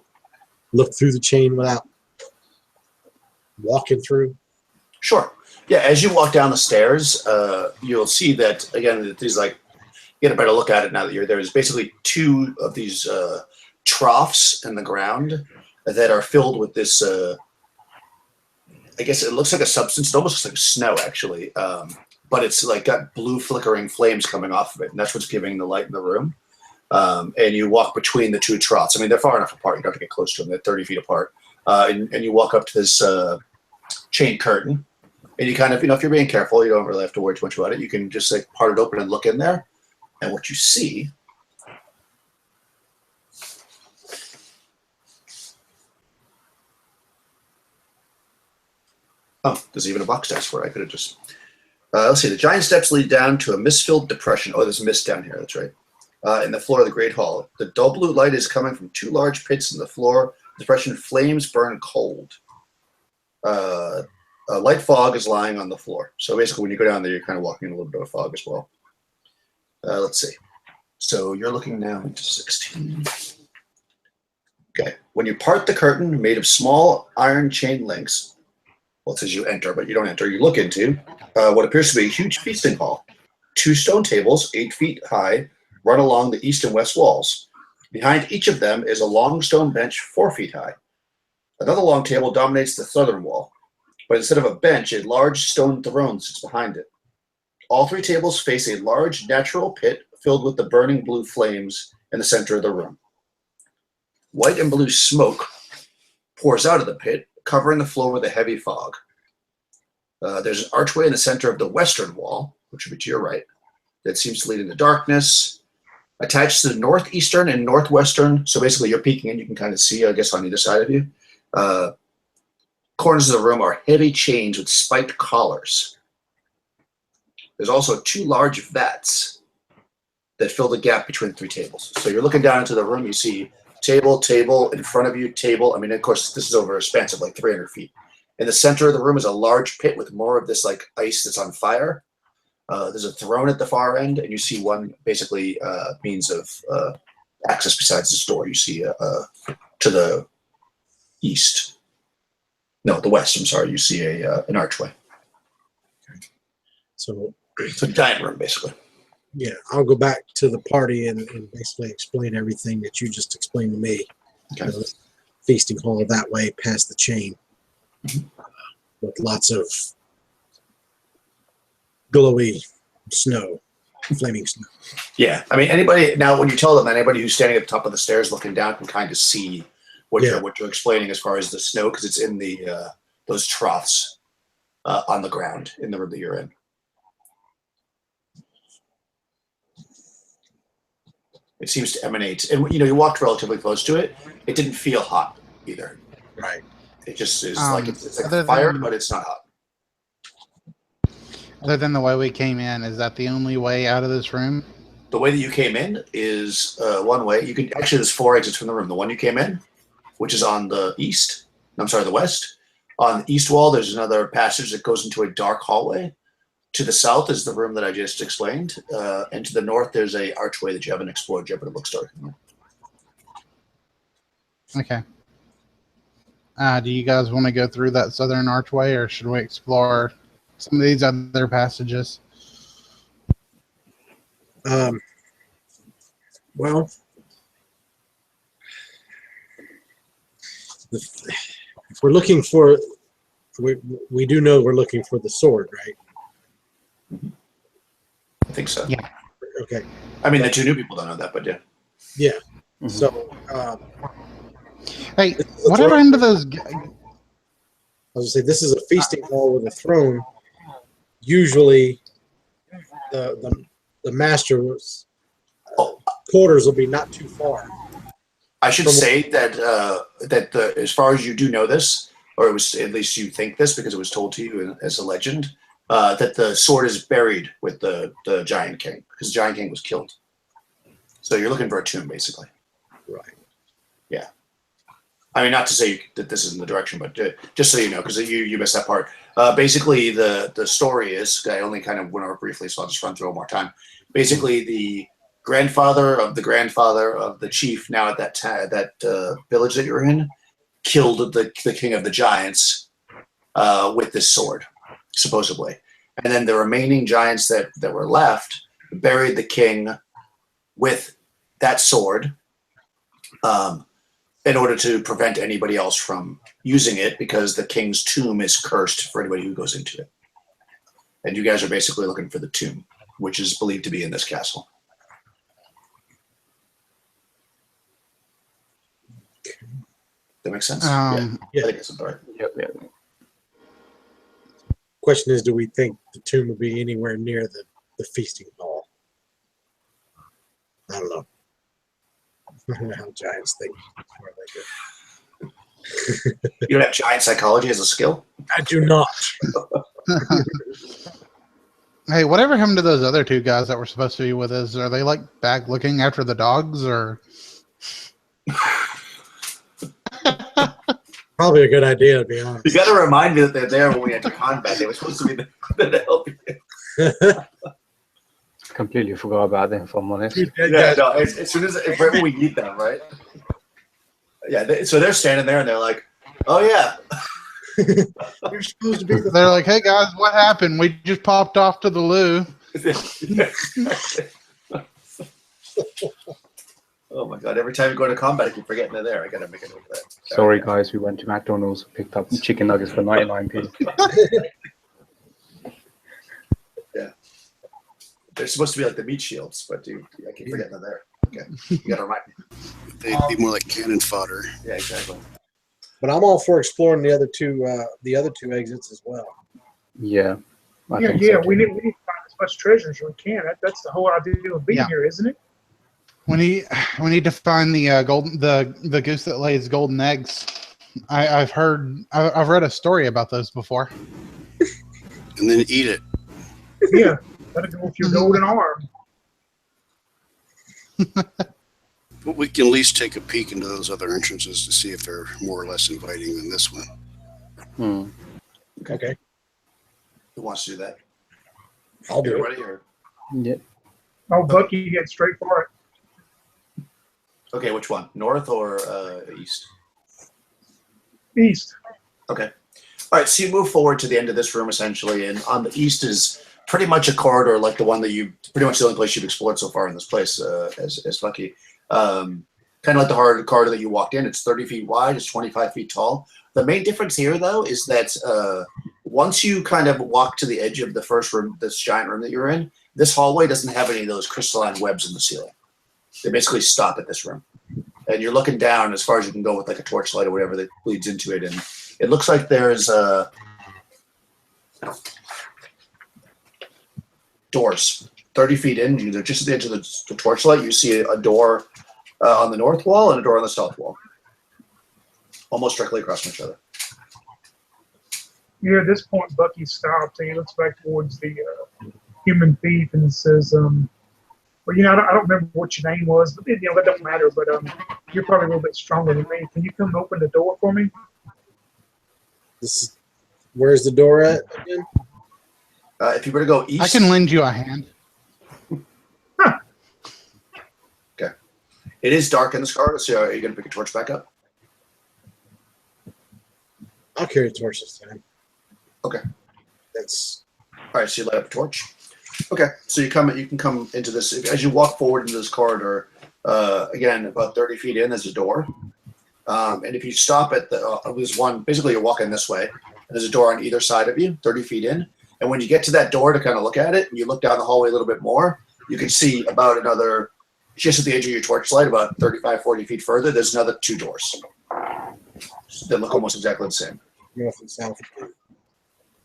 look through the chain without walking through? Sure. Yeah, as you walk down the stairs, you'll see that, again, these you get a better look at it now that you're there. There's basically two of these troughs in the ground that are filled with this, I guess it looks like a substance. It almost looks like snow, actually. But it's got blue flickering flames coming off of it, and that's what's giving the light in the room. And you walk between the two troughs. I mean, they're far enough apart. You don't have to get close to them. They're 30 feet apart. And you walk up to this chain curtain. And you kind of, if you're being careful, you don't really have to worry too much about it. You can just part it open and look in there. And what you see there's even a box test for it. I could have just... let's see. The giant steps lead down to a mist-filled depression. Oh, there's mist down here. That's right. In the floor of the Great Hall. The dull blue light is coming from two large pits in the floor. The depression flames burn cold. A light fog is lying on the floor. So basically, when you go down there, you're kind of walking in a little bit of fog as well. Let's see. So you're looking now into 16. Okay. When you part the curtain made of small iron chain links, well, it says you enter, but you don't enter. You look into what appears to be a huge feasting hall. Two stone tables, 8 feet high, run along the east and west walls. Behind each of them is a long stone bench 4 feet high. Another long table dominates the southern wall, but instead of a bench, a large stone throne sits behind it. All three tables face a large natural pit filled with the burning blue flames in the center of the room. White and blue smoke pours out of the pit, covering the floor with a heavy fog. There's an archway in the center of the western wall, which would be to your right, that seems to lead into darkness. Attached to the northeastern and northwestern, so basically you're peeking in, you can kind of see, I guess, on either side of you. Corners of the room are heavy chains with spiked collars. There's also 2 large vats that fill the gap between the 3 tables. So you're looking down into the room, you see table, in front of you, table. I mean, of course, this is over a span of 300 feet. In the center of the room is a large pit with more of this ice that's on fire. There's a throne at the far end, and you see one basically means of access besides this door. You see to the east. No, the west, I'm sorry. You see an archway. Okay. So it's a giant room, basically. Yeah, I'll go back to the party and basically explain everything that you just explained to me. Okay. Feasting hall that way past the chain. With lots of glowy snow, flaming snow. Yeah, I mean, anybody, now when you tell them that, anybody who's standing at the top of the stairs looking down can kind of see what Yeah. you're explaining as far as the snow, because it's in the those troughs on the ground in the room that you're in. It seems to emanate, and you walked relatively close to it. It didn't feel hot either. Right. It just is like it's like other fire, than- but it's not hot. Other than the way we came in, is that the only way out of this room? The way that you came in is one way. You can actually, there's 4 exits from the room. The one you came in, which is on the east. I'm sorry, the west. On the east wall, there's another passage that goes into a dark hallway. To the south is the room that I just explained, and to the north there's a archway that you haven't explored yet, but it looks dark. Okay. Do you guys want to go through that southern archway, or should we explore some of these other passages? Well, if we're looking for, we do know we're looking for the sword, right? I think so. Yeah. Okay. I mean, the 2 new people don't know that, but yeah. Yeah. Mhm. So, Hey, this is a whatever throne. happened to those? I was gonna say this is a feasting hall with a throne. Usually, the master's quarters will be not too far. I should say that as far as you do know this, or it was at least you think this because it was told to you as a legend, that the sword is buried with the Giant King because the Giant King was killed. So you're looking for a tomb, basically. Right. Yeah. I mean, not to say that this isn't the direction, but just so you know, because you missed that part. Basically, the story is, I only kind of went over briefly, so I'll just run through it one more time. Basically, the grandfather of the chief now at that village that you're in killed the king of the giants with this sword, supposedly. And then the remaining giants that were left buried the king with that sword in order to prevent anybody else from using it, because the king's tomb is cursed for anybody who goes into it. And you guys are basically looking for the tomb, which is believed to be in this castle. That makes sense? Um, Yeah. I think that's right. Yep, yep. Question is, do we think the tomb will be anywhere near the feasting hall? I don't know. I don't know how giants think. Where they go. You don't have giant psychology as a skill? I do not. Hey, whatever happened to those other 2 guys that were supposed to be with us? Are they like back looking after the dogs, or? Probably a good idea, to be honest. You got to remind me that they're there when we enter combat. They were supposed to be there to help you. Completely forgot about them, if I'm honest. Yeah, no, as soon as right when we meet them, right? Yeah, so they're standing there and they're like, "Oh yeah." You're supposed to be the. They're like, "Hey guys, what happened? We just popped off to the loo." Oh my god! Every time you go to combat, I keep forgetting they're there. I gotta make a note of that. Sorry, guys, we went to McDonald's, picked up chicken nuggets for 99p. They're supposed to be like the meat shields, but I keep forgetting they're there. Okay, you gotta remind me. They'd be more like cannon fodder. Yeah, exactly. But I'm all for exploring the other two exits as well. Yeah. I Yeah, think yeah, so we too. need to find as much treasure as we can. That's the whole idea of being Yeah. here, isn't it? We need to find the goose that lays golden eggs. I've read a story about those before. And then eat it. Yeah, gotta go with your golden arm. But we can at least take a peek into those other entrances to see if they're more or less inviting than this one. Hmm. Okay, Who wants to do that? I'll do it. Everybody, or Yeah. Oh, Bucky, get straight for it. okay, which one? North or east? East. Okay. All right, so you move forward to the end of this room, essentially, and on the east is pretty much a corridor like the one that pretty much the only place you've explored so far in this place, as Bucky. Kind of like the hard corridor that you walked in. It's 30 feet wide, it's 25 feet tall. The main difference here, though, is that once you kind of walk to the edge of the first room, this giant room that you're in, this hallway doesn't have any of those crystalline webs in the ceiling. They basically stop at this room. and you're looking down as far as you can go with like a torchlight or whatever that leads into it, and it looks like there's doors 30 feet in. They're just at the edge of the torchlight. You see a door on the north wall and a door on the south wall, almost directly across from each other. Yeah, at this point, Bucky stops and he looks back towards the human thief and says, well, you know, I don't remember what your name was, but, you know, that don't matter, but you're probably a little bit stronger than me. Can you come open the door for me? Where's the door at again? If you were to go east... I can lend you a hand. Okay. It is dark in this corridor, so are you going to pick a torch back up? I'll carry a torch this time. Okay. That's... All right, so you light up a torch. Okay, so you can come into this. As you walk forward into this corridor, again, about 30 feet in, there's a door. And if you stop at there's one, basically you're walking this way, and there's a door on either side of you, 30 feet in. And when you get to that door to kind of look at it, and you look down the hallway a little bit more, you can see about another, just at the edge of your torchlight, about 35, 40 feet further, there's another 2 doors that look almost exactly the same. North and south.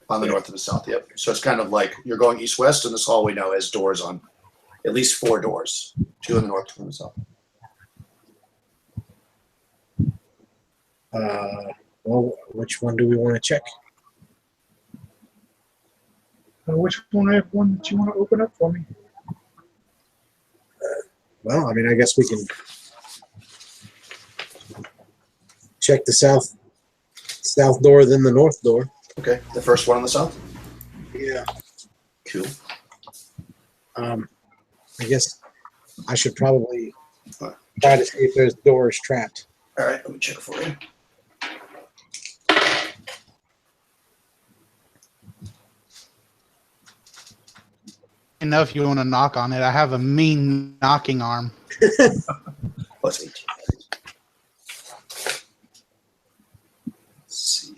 On the north and the south, yep. So it's kind of like you're going east-west, and this hallway now has doors on, at least 4 doors, 2 in the north, 2 in the south. Well, which one do we want to check? Which one have one that you want to open up for me? Well, I mean, I guess we can check the south door, then the north door. Okay, the first one on the south? Yeah. Cool. I guess I should probably try to see if there's doors trapped. All right, let me check for you. I know if you want to knock on it. I have a mean knocking arm. Plus 18. Let's see.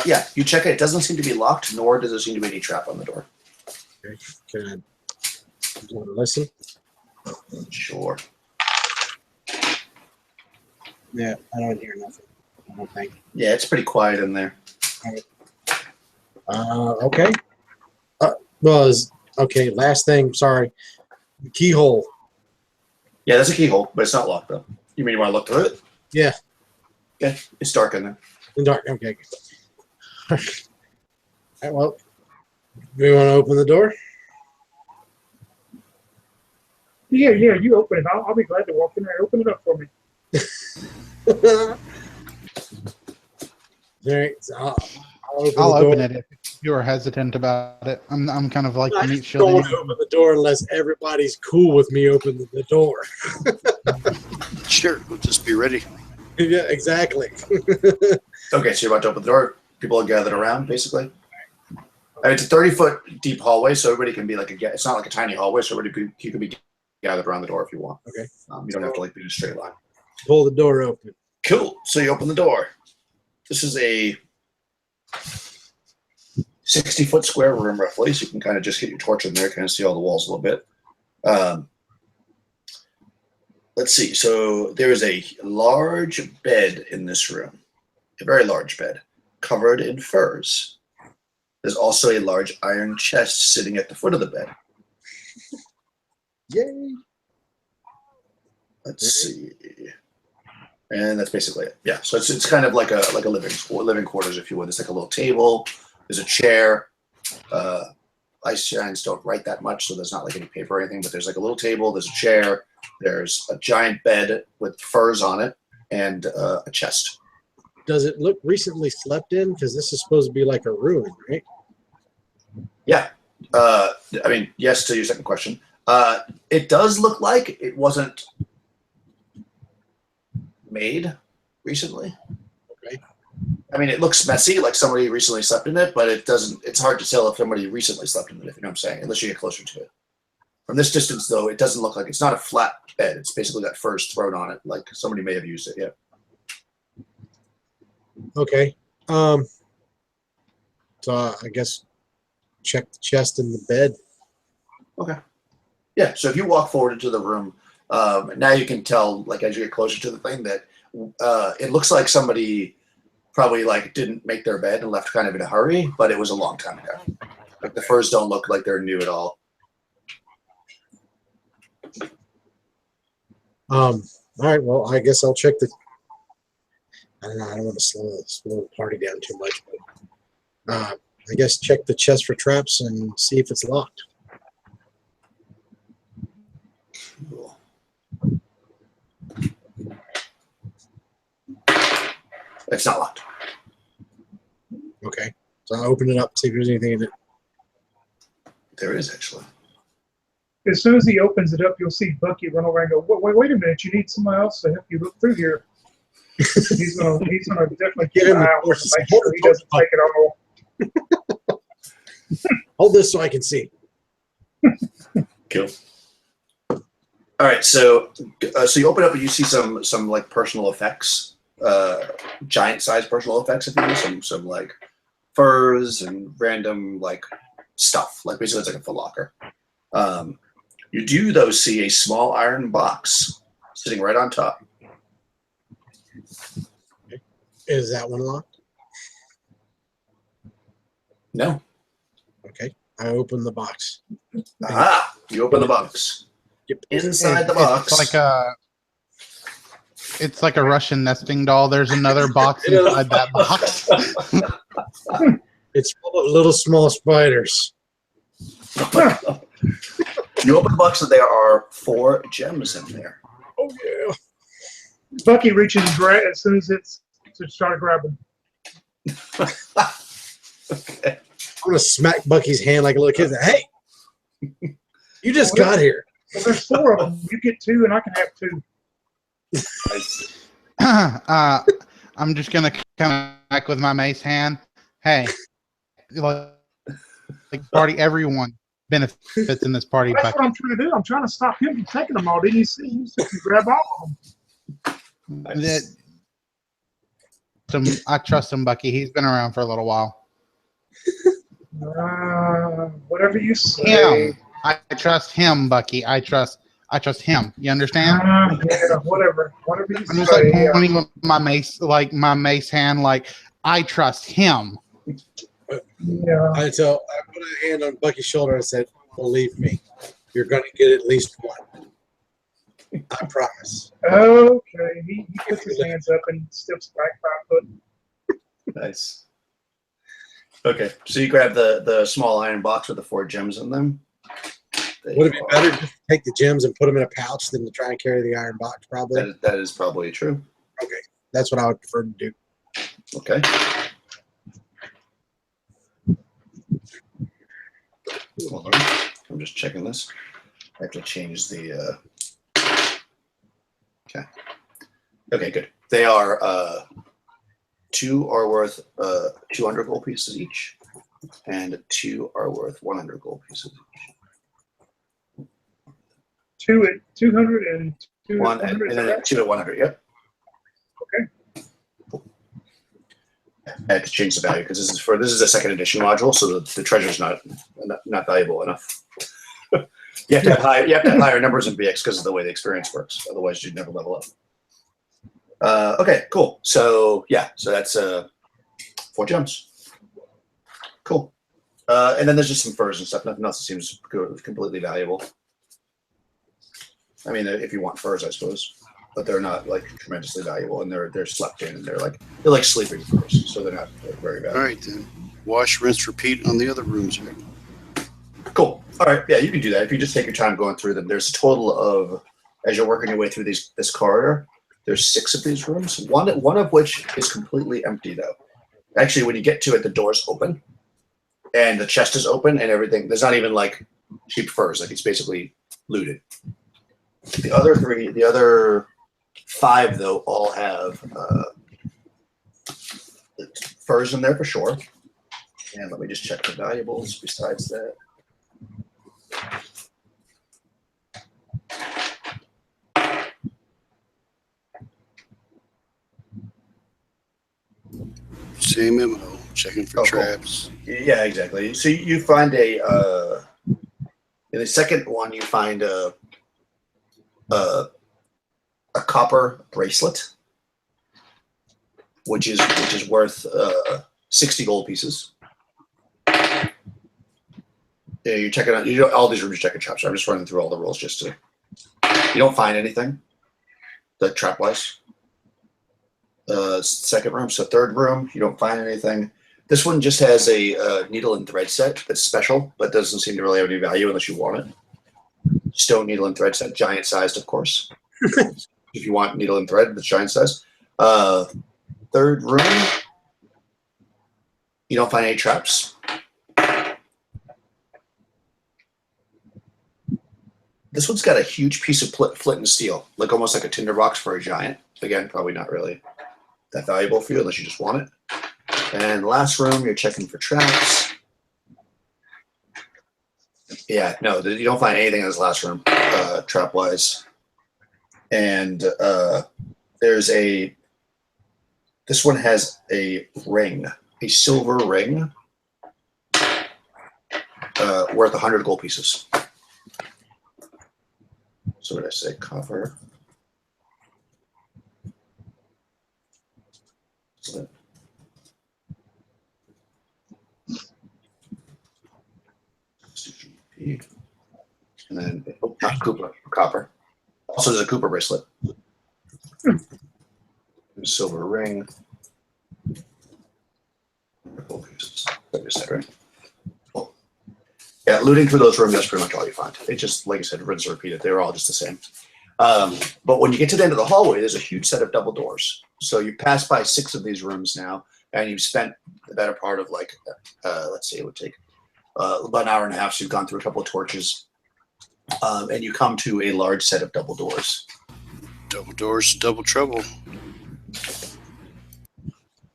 Yeah, you check it. It doesn't seem to be locked, nor does there seem to be any trap on the door. Okay. Can I want to listen? Sure. Yeah, I don't hear nothing. I don't think. Yeah, it's pretty quiet in there. Okay. Okay, last thing, sorry. The keyhole. Yeah, there's a keyhole, but it's not locked though. You mean you want to look through it? Yeah. Yeah, it's dark in there. In dark. Okay. All right, well, do we want to open the door? Yeah, you open it. I'll be glad to walk in there. Open it up for me. All right, so I'll open it if you are hesitant about it. I'm kind of like the I meat don't want shielding. to open the door unless everybody's cool with me opening the door. Sure, we'll just be ready. Yeah, exactly. Okay, so you're about to open the door. People are gathered around, basically. And it's a 30-foot deep hallway, so everybody can be like it's not like a tiny hallway, so you can be gathered around the door if you want. Okay. You don't have to like be in a straight line. Pull the door open. Cool. So you open the door. This is a 60-foot square room, roughly, so you can kind of just get your torch in there, kind of see all the walls a little bit. Let's see. So there is a large bed in this room, a very large bed, covered in furs. There's also a large iron chest sitting at the foot of the bed. Yay! Let's see. And that's basically it. Yeah. So it's kind of like a living quarters, if you would. There's like a little table. There's a chair. Ice giants don't write that much, so there's not like any paper or anything. But there's like a little table. There's a chair. There's a giant bed with furs on it, and a chest. Does it look recently slept in? Because this is supposed to be like a ruin, right? Yeah. I mean, yes to your second question. It does look like it wasn't made recently. Okay. I mean, it looks messy, like somebody recently slept in it, but it doesn't. It's hard to tell if somebody recently slept in it, if you know what I'm saying, unless you get closer to it. From this distance, though, it doesn't look like it's not a flat bed. It's basically got furs thrown on it, like somebody may have used it. Yeah. Okay. So I guess check the chest and the bed. Okay. Yeah. So if you walk forward into the room, now you can tell, like as you get closer to the thing, that it looks like somebody probably like didn't make their bed and left kind of in a hurry, but it was a long time ago. Like the furs don't look like they're new at all. All right. Well, I guess I'll check the. I don't know. I don't want to slow the party down too much, but I guess check the chest for traps and see if it's locked. Cool. It's not locked. Okay. So I'll open it up, see if there's anything in it. There is actually. As soon as he opens it up, you'll see Bucky run over and go, wait a minute, you need somebody else to help you look through here. He's gonna definitely keep Give an him eye the out for it torch. to make sure he doesn't take it all. Hold this so I can see. Cool. All right, so you open up and you see some like personal effects, giant size personal effects, if you will, some like furs and random like stuff, like basically it's like a foot locker. You do though see a small iron box sitting right on top. Is that one locked? No. Okay. I open the box. Ah, you open the box. Yep. Inside the box. It's like a Russian nesting doll. There's another box inside that box. It's full of little small spiders. You open the box and there are 4 gems in there. Oh yeah. Bucky reaches and grab as soon as it's to start grabbing. Okay. I'm gonna smack Bucky's hand like a little kid. Hey, you just got here. Well, there's 4 of them. You get 2, and I can have 2. I'm just gonna come back with my mace hand. Hey, like party, everyone benefits in this party. That's what I'm trying to do. I'm trying to stop him from taking them all. Didn't you see? You said you grab all of them. I trust him, Bucky. He's been around for a little while. Whatever you say. Him. I trust him, Bucky. I trust him. You understand? Yeah, whatever you I'm just say. like pointing with my mace hand, like I trust him. Yeah. I put a hand on Bucky's shoulder and said, "Believe me, you're gonna get at least one. I promise." Okay. He puts his hands up and steps back 5 foot. Nice. Okay, so you grab the small iron box with the 4 gems in them. Would it be better just to take the gems and put them in a pouch than to try and carry the iron box? Probably. That is probably true. Okay, that's what I would prefer to do. Okay. Hold on. I'm just checking this. I have to change the. Okay. Okay, good. They are 2 are worth 200 gold pieces each, and 2 are worth 100 gold pieces each. 2 at 200 and 2 One at 100. and then 2 at 100. Yep. Okay. I had to change the value because this is a 2nd edition module, so the treasure's not valuable enough. You have to have higher numbers in BX because of the way the experience works. Otherwise, you'd never level up. Okay, cool. So yeah, so that's 4 gems. Cool. And then there's just some furs and stuff. Nothing else seems completely valuable. I mean, if you want furs, I suppose, but they're not like tremendously valuable, and they're slept in, and they're like sleeping furs, so they're not very valuable. All right, then. Wash, rinse, repeat on the other rooms here. Cool. All right. Yeah, you can do that. If you just take your time going through them, there's a total of, as you're working your way through this corridor, there's 6 of these rooms. One of which is completely empty, though. Actually, when you get to it, the door's open, and the chest is open, and everything. There's not even like cheap furs. Like it's basically looted. The other 5 though, all have furs in there for sure. And let me just check the valuables besides that. Same MO. Checking for Oh, cool. traps. Yeah, exactly. So you find in the second one, you find a copper bracelet, which is worth 60 gold pieces. Yeah, you're checking out. All these rooms are checking traps. I'm just running through all the rules just to. You don't find anything. The trap wise. Second room, so third room, you don't find anything. This one just has a needle and thread set that's special, but doesn't seem to really have any value unless you want it. Stone needle and thread set, giant sized, of course. If you want needle and thread, that's giant size. Third room, you don't find any traps. This one's got a huge piece of flint and steel, like almost like a tinderbox for a giant. Again, probably not really that valuable for you unless you just want it. And last room, you're checking for traps. Yeah, no, you don't find anything in this last room, trap-wise. And this one has a ring, a silver ring, worth 100 gold pieces. So what did I say? Copper. And then not copper. Also, there's a Cooper bracelet. Silver ring. Right? Cool. Yeah, looting through those rooms, that's pretty much all you find. It just, like I said, rinse and repeat it. They're all just the same. But when you get to the end of the hallway, there's a huge set of double doors. So you pass by 6 of these rooms now, and you've spent the better part of let's see, it would take about an hour and a half. So you've gone through a couple of torches, and you come to a large set of double doors. Double doors, double trouble.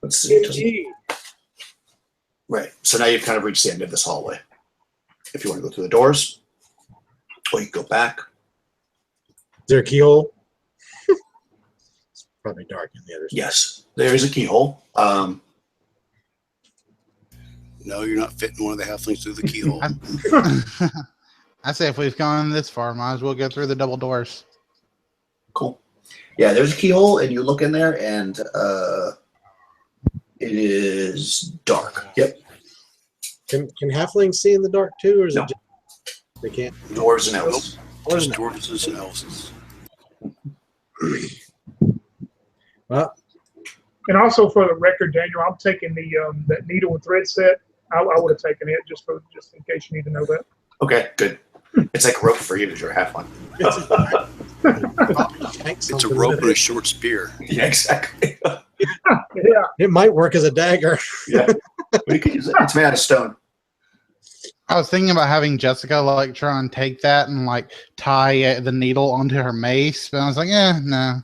Let's see. Indeed. Right. So now you've kind of reached the end of this hallway. If you want to go through the doors, or you can go back. Is there a keyhole? It's probably dark in the other side. Yes, there is a keyhole. No, you're not fitting one of the halflings through the keyhole. I say if we've gone this far, might as well go through the double doors. Cool. Yeah, there's a keyhole, and you look in there, and it is dark. Yep. Can halflings see in the dark too, or is No. it just they can't? Dwarves and elves. Just dwarves and elves. Well, And also for the record, Daniel, I'm taking that needle and thread set. I would have taken it just in case you need to know that. Okay, good. It's like rope for you because you're a half one. It's a rope and a short spear. Yeah, exactly. Yeah. It might work as a dagger. Yeah. We could use it. It's made out of stone. I was thinking about having Jessica try and take that and tie the needle onto her mace, but I was like, no.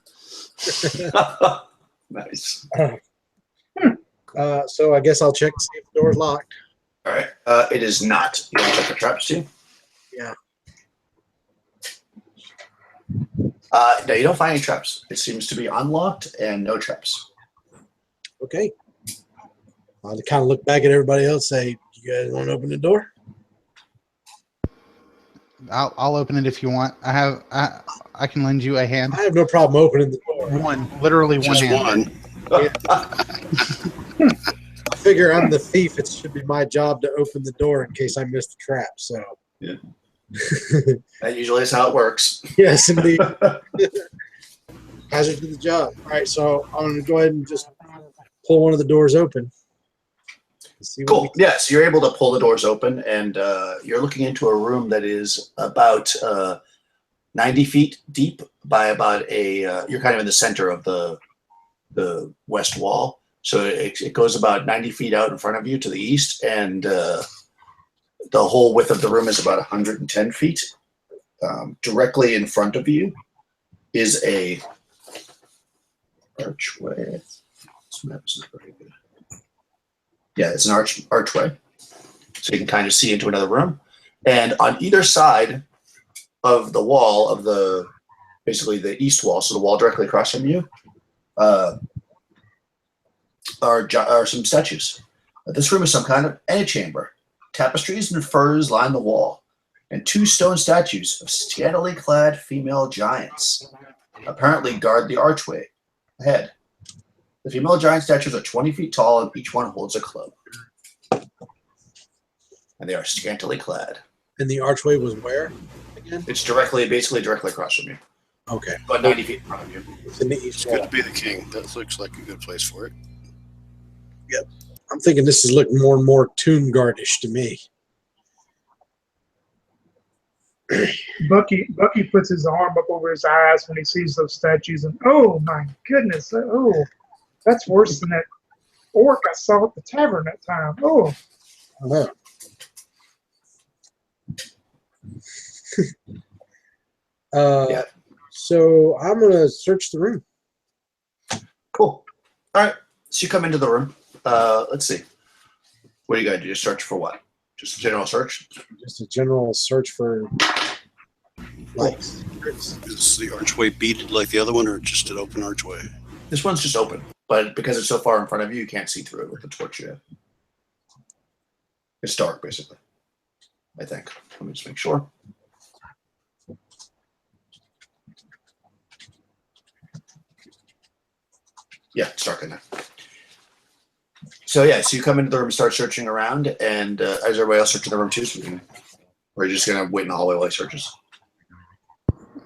Nice. So I guess I'll check to see if the door's locked. All right. It is not. You want to check the traps too? Yeah. No, you don't find any traps. It seems to be unlocked and no traps. Okay. I'll kind of look back at everybody else and say, you guys want to open the door? I'll open it if you want. I can lend you a hand. I have no problem opening the door. Literally one Just hand. one. I figure I'm the thief. It should be my job to open the door in case I miss the trap. So, Yeah. That usually is how it works. yes, indeed. Hazard to the job. All right, so I'm going to go ahead and just pull one of the doors open. See what Cool. Yeah, so you're able to pull the doors open, and you're looking into a room that is about 90 feet deep by about you're kind of in the center of the west wall. So it goes about 90 feet out in front of you to the east, and the whole width of the room is about 110 feet. Directly in front of you is a archway. This map is not very good. Yeah, it's an archway. So you can kind of see into another room. And on either side of the wall of basically the east wall, so the wall directly across from you, are some statues. This room is some kind of antechamber. Tapestries and furs line the wall, and 2 stone statues of scantily clad female giants apparently guard the archway ahead. The female giant statues are 20 feet tall, and each one holds a club. And they are scantily clad. And the archway was where again? It's basically directly across from you. Okay. About 90 feet in front of you. It's in the east It's wall. good to be the king. That looks like a good place for it. I'm thinking this is looking more and more Tomb Guardish to me. Bucky puts his arm up over his eyes when he sees those statues, and oh my goodness, oh, that's worse than that orc I saw at the tavern that time. Oh, Oh. Yeah. So I'm gonna search the room. Cool. All right. So you come into the room. Let's see. What do you got to do? Search for what? Just a general search? Just a general search for lights. Is the archway beaded like the other one, or just an open archway? This one's just open, but because it's so far in front of you, you can't see through it with the torch you have. It's dark, basically. I think. Let me just make sure. Yeah, it's dark in there. So yeah, so you come into the room and start searching around, and is everybody else searching the room too? So or are you just gonna wait in the hallway while he searches?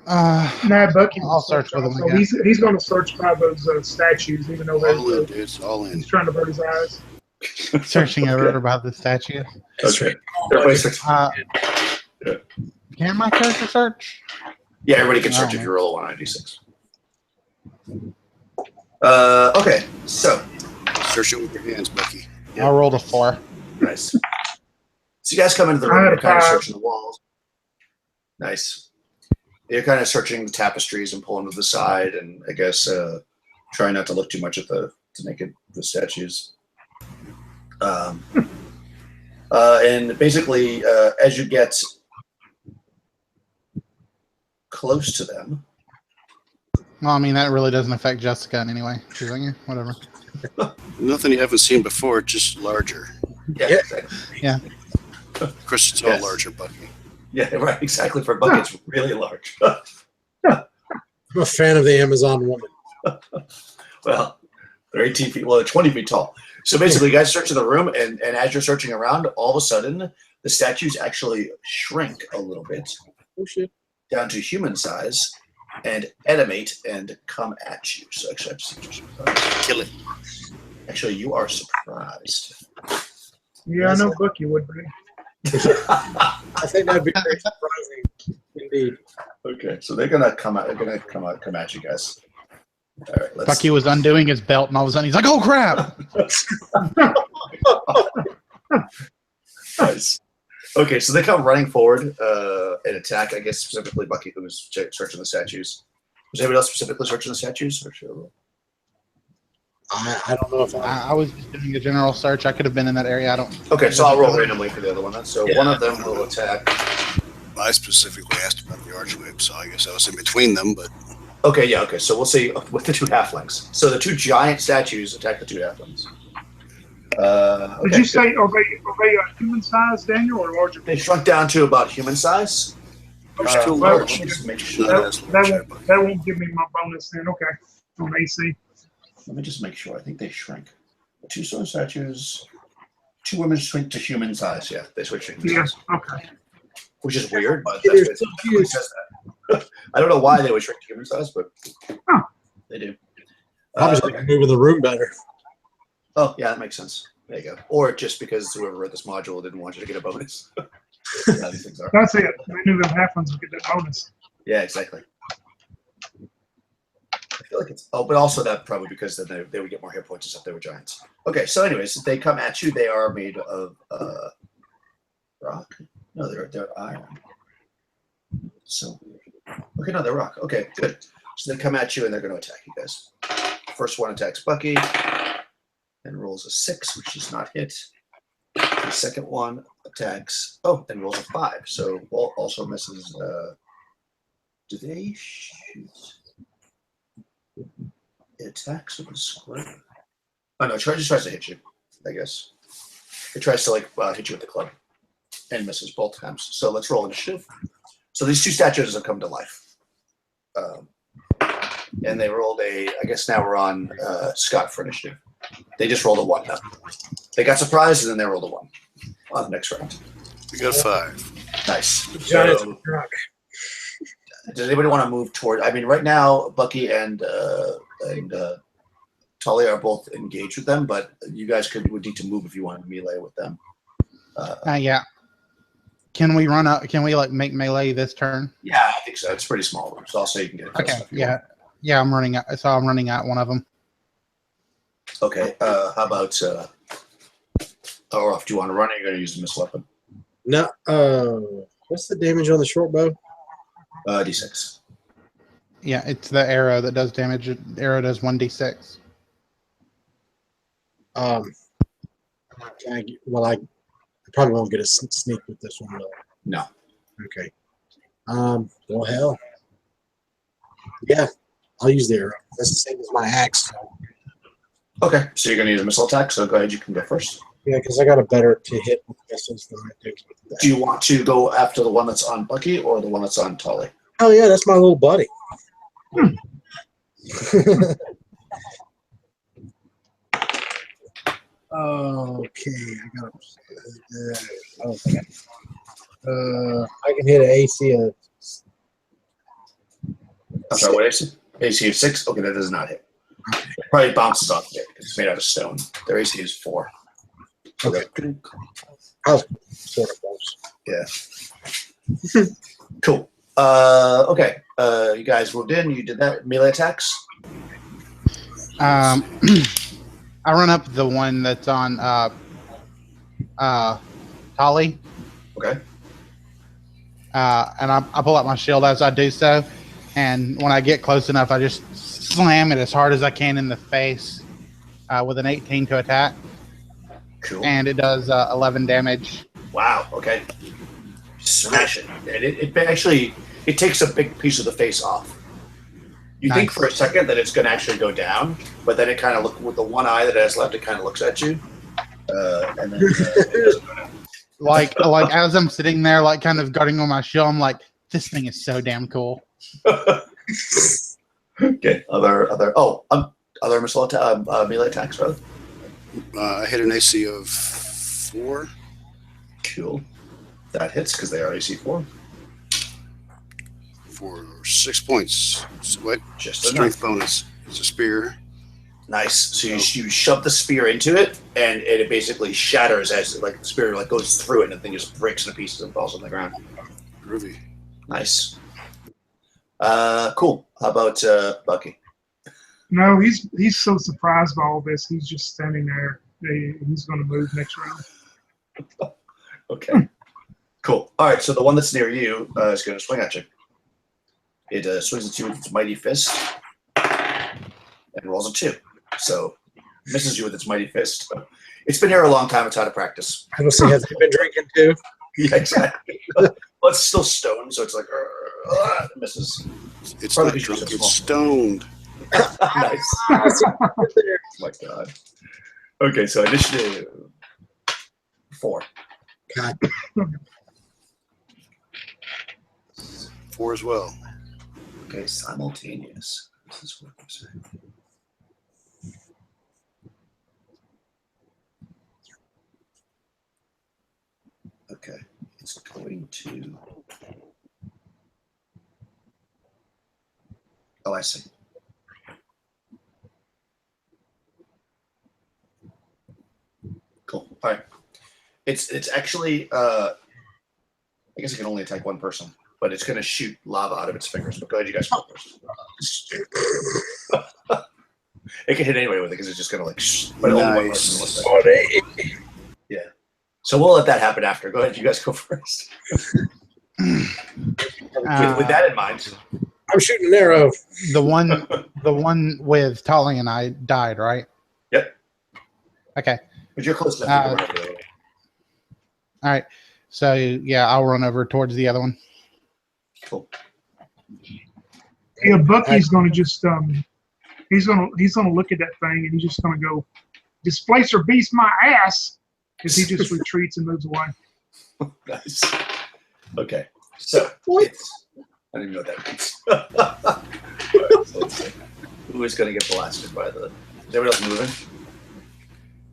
nah, Bucky. I'll search with him So again. he's going to search by those statues, even though All in, they're, dude. It's all in. he's trying to burn his eyes. Searching over about the statue. Okay. Everybody search. Yeah. Can my character search? Yeah, everybody can search if you roll a 196. Okay, so Search it with your hands, Bucky. Yeah. I rolled a 4. nice. So you guys come into the I room. had You're a kind of 5. searching the walls. Nice. You're kind of searching the tapestries and pulling to the side, and I guess trying not to look too much at the statues. And basically, as you get close to them, Well, I mean, that really doesn't affect Jessica in any way. She's like, yeah, whatever. Nothing you haven't seen before, just larger. yeah, Yeah. exactly. Of course, it's all Yes. larger, Bucky. Yeah, right, exactly. For Bucky, it's really large. I'm a fan of the Amazon woman. Well, they're 18 feet, well, they're 20 feet tall. So basically, you guys search in the room, and as you're searching around, all of a sudden, the statues actually shrink a little bit Oh shit. down to human size and animate and come at you. So actually, I just Kill it. actually, you are surprised. Yeah, I know Bucky would be. I think that'd be very surprising indeed. Okay, so they're gonna come out. They're gonna come at you guys. All right, let's. Bucky was undoing his belt, and all of a sudden he's like, oh, crap! Nice. Okay, so they come running forward and attack. I guess specifically Bucky, who was searching the statues. Was anybody else specifically searching the statues? Or should I don't know if I was just doing a general search. I could have been in that area. I don't. Okay, so I'll roll randomly for the other one then. So Yeah. one of them will attack. I specifically asked about the archway, so I guess I was in between them, but Okay, yeah, okay. So we'll see with the 2 halflings. So the 2 giant statues attack the 2 halflings. Okay. Did you say are they human size, Daniel, or larger? They shrunk down to about human size. they're still well, large. Let me just make sure. Not as large, Bucky. That won't give me my bonus then. Okay, on AC. Let me just make sure. I think they shrink. The 2 stone statues. 2 women shrink to human size. Yeah, they switch to human Yeah. size. Okay. Which is weird, but They're that's so it definitely huge. says that. I don't know why they would shrink to human size, but Huh. they do. obviously Okay. moving the room better. Oh, yeah, that makes sense. There you go. Or just because whoever wrote this module didn't want you to get a bonus. Yeah, these things are. That's it. I knew them halflings would get that bonus. Yeah, exactly. I feel like it's. Oh, but also that probably because then they would get more hit points and stuff. They were giants. Okay, so anyways, they come at you. They are made of rock. No, they're iron. So okay, no, they're rock. Okay, good. So they come at you and they're going to attack you guys. First one attacks Bucky and rolls a 6, which does not hit. The second one attacks. Oh, and rolls a 5. So also misses. Do they shoot? It attacks with a square. Oh no, it just tries to hit you. I guess it tries to hit you with the club, and misses both times. So let's roll initiative. So these two statues have come to life, and they rolled a. I guess now we're on Scott for initiative. They just rolled a 1 now. They got surprised, and then they rolled a 1 on the next round. We got 5. Nice. Giant So, rock. does anybody want to move toward? I mean, right now, Bucky and Tully are both engaged with them, but you guys would need to move if you want to melee with them. Yeah. Can we run up? Can we make melee this turn? Yeah, I think so. It's pretty small, so I'll say you can get it. Okay. Yeah. I'm running out. So I'm running out one of them. Okay. How about Orof? Do you want to run? Or are you going to use the missile weapon? No. What's the damage on the short bow? D6. Yeah, it's the arrow that does damage. The arrow does 1d6. I probably won't get a sneak with this one. Though. No. Okay. Well, hell. Yeah, I'll use the arrow. That's the same as my axe. So. Okay, so you're going to use a missile attack. So go ahead. You can go first. Yeah, because I got a better to hit with missiles than I do with that. Do you want to go after the one that's on Bucky or the one that's on Tully? Oh yeah, that's my little buddy. Okay, I got. I can hit an AC of. I'm sorry, what AC? AC of 6? Okay, that does not hit. It probably bounces off it because it's made out of stone. Their AC is 4. Okay. I was sort of close. Yeah. Cool. Okay. You guys moved in. You did that. Melee attacks? I run up the one that's on Tolly. Okay. And I pull out my shield as I do so. And when I get close enough, I just slam it as hard as I can in the face with an 18 to attack. Cool. And it does 11 damage. Wow. Okay. Smash it. And it actually takes a big piece of the face off. You think for a second that it's going to actually go down, but then it kind of with the one eye that it has left, it kind of looks at you, and then it doesn't go down. Like as I'm sitting there, kind of guarding on my shield, I'm like, this thing is so damn cool. Okay. Other missile melee attacks, rather. I hit an AC of 4. Cool. That hits because they are AC 4. For 6 points. So what? Just Strength enough. bonus. It's a spear. Nice. So you shove the spear into it, and it basically shatters as the spear goes through it, and the thing just breaks into pieces and falls on the ground. Groovy. Nice. Cool. How about Bucky? No, he's so surprised by all this. He's just standing there. He's going to move next round. Okay. Cool. All right. So the one that's near you is going to swing at you. It swings at you with its mighty fist and rolls a 2. So misses you with its mighty fist. It's been here a long time. It's out of practice. I don't see. Has he been drinking too? Yeah, exactly. Well, it's still stoned, so it's like it misses. It's Probably not because drunk, you're so it's stoned. Nice. Oh my God. Okay, so initiative 4. God. 4 as well. Okay, simultaneous. This is what I'm saying. Okay, it's going to. Oh, I see. Cool. All right. It's actually. I guess it can only attack one person, but it's going to shoot lava out of its fingers. But go ahead, you guys go first. It can hit anyway with it because it's just going to but only one person will affect. Yeah. So we'll let that happen after. Go ahead, you guys go first. With that in mind, I'm shooting an arrow. The one with Tolly and I died, right? Yep. Okay. But you're close enough. All right. So yeah, I'll run over towards the other one. Cool. Yeah, Bucky's going to just he's going to look at that thing and he's just going to go displacer beast my ass, because he just retreats and moves away. Nice. Okay. So I don't even know what that means. All right, so let's see. Who is going to get blasted by the? Is everyone else moving?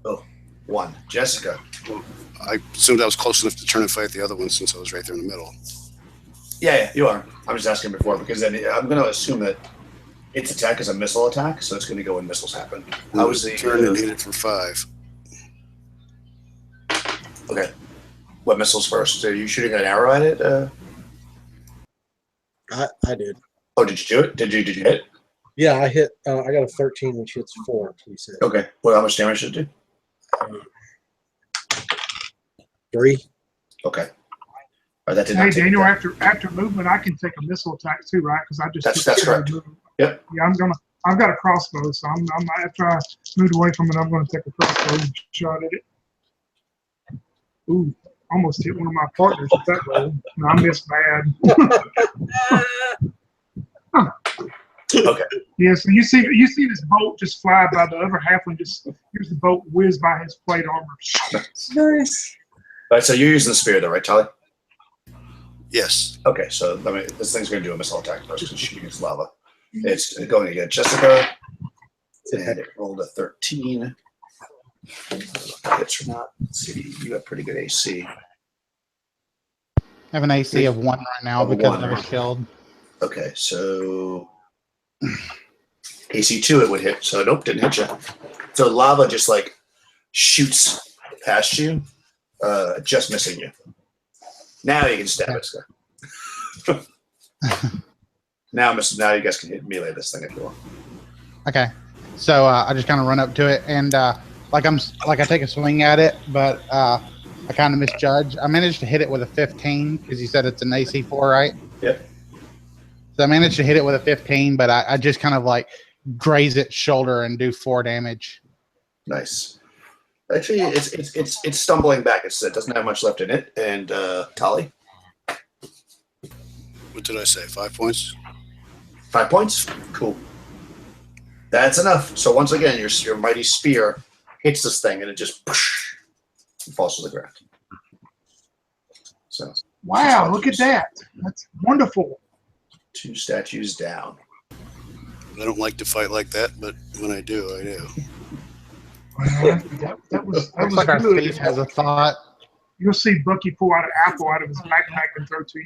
Oh, one. Jessica. Well, I assumed I was close enough to turn and fight the other one since I was right there in the middle. Yeah, you are. I was asking before because then I'm going to assume that its attack is a missile attack, so it's going to go when missiles happen. How was the turn and hit it for 5? Okay. What missiles first? Are you shooting an arrow at it? I did. Oh, did you do it? Did you hit? Yeah, I hit. I got a 13, which hits 4. He said. Okay. Well, how much damage did it do? 3. Okay. All right, that did Hey, not take Daniel, that. after movement, I can take a missile attack too, right? Because I just That's correct. movement. Yep. Yeah, I've got a crossbow, so I'm after I moved away from it, I'm going to take a crossbow shot at it. Ooh, almost hit one of my partners with that roll. No, I missed bad. Okay. Yeah, so you see this bolt just fly by the other halfling. Here's the bolt whiz by his plate armor. Nice. All right, so you're using the spear, though, right, Tali? Yes. Okay, so this thing's going to do a missile attack first because she uses lava. It's going against Jessica, and it rolled a 13. Hits or not? Let's see. You have pretty good AC. I have an AC of 1 right now Of because 1, I was right? killed. Okay, so AC 2 it would hit. So nope, didn't hit you. So lava just like shoots past you, just missing you. Now you can stab it, Scott. Now you guys can hit melee this thing if you want. Okay, so I just kind of run up to it and I take a swing at it, but I kind of misjudge. I managed to hit it with a 15 because you said it's an AC 4, right? Yep. So I managed to hit it with a 15, but I just kind of like graze its shoulder and do 4 damage. Nice. Actually, it's stumbling back. It doesn't have much left in it. And Tali, What did I say? 5 points? 5 points. Cool. That's enough. So once again, your mighty spear hits this thing, and it just falls to the ground. So Wow, look at that. That's wonderful. 2 statues down. I don't like to fight like that, but when I do, I do. That was Looks like our good. thief has a thought. You'll see Bucky pull out an apple out of his backpack and throw to you.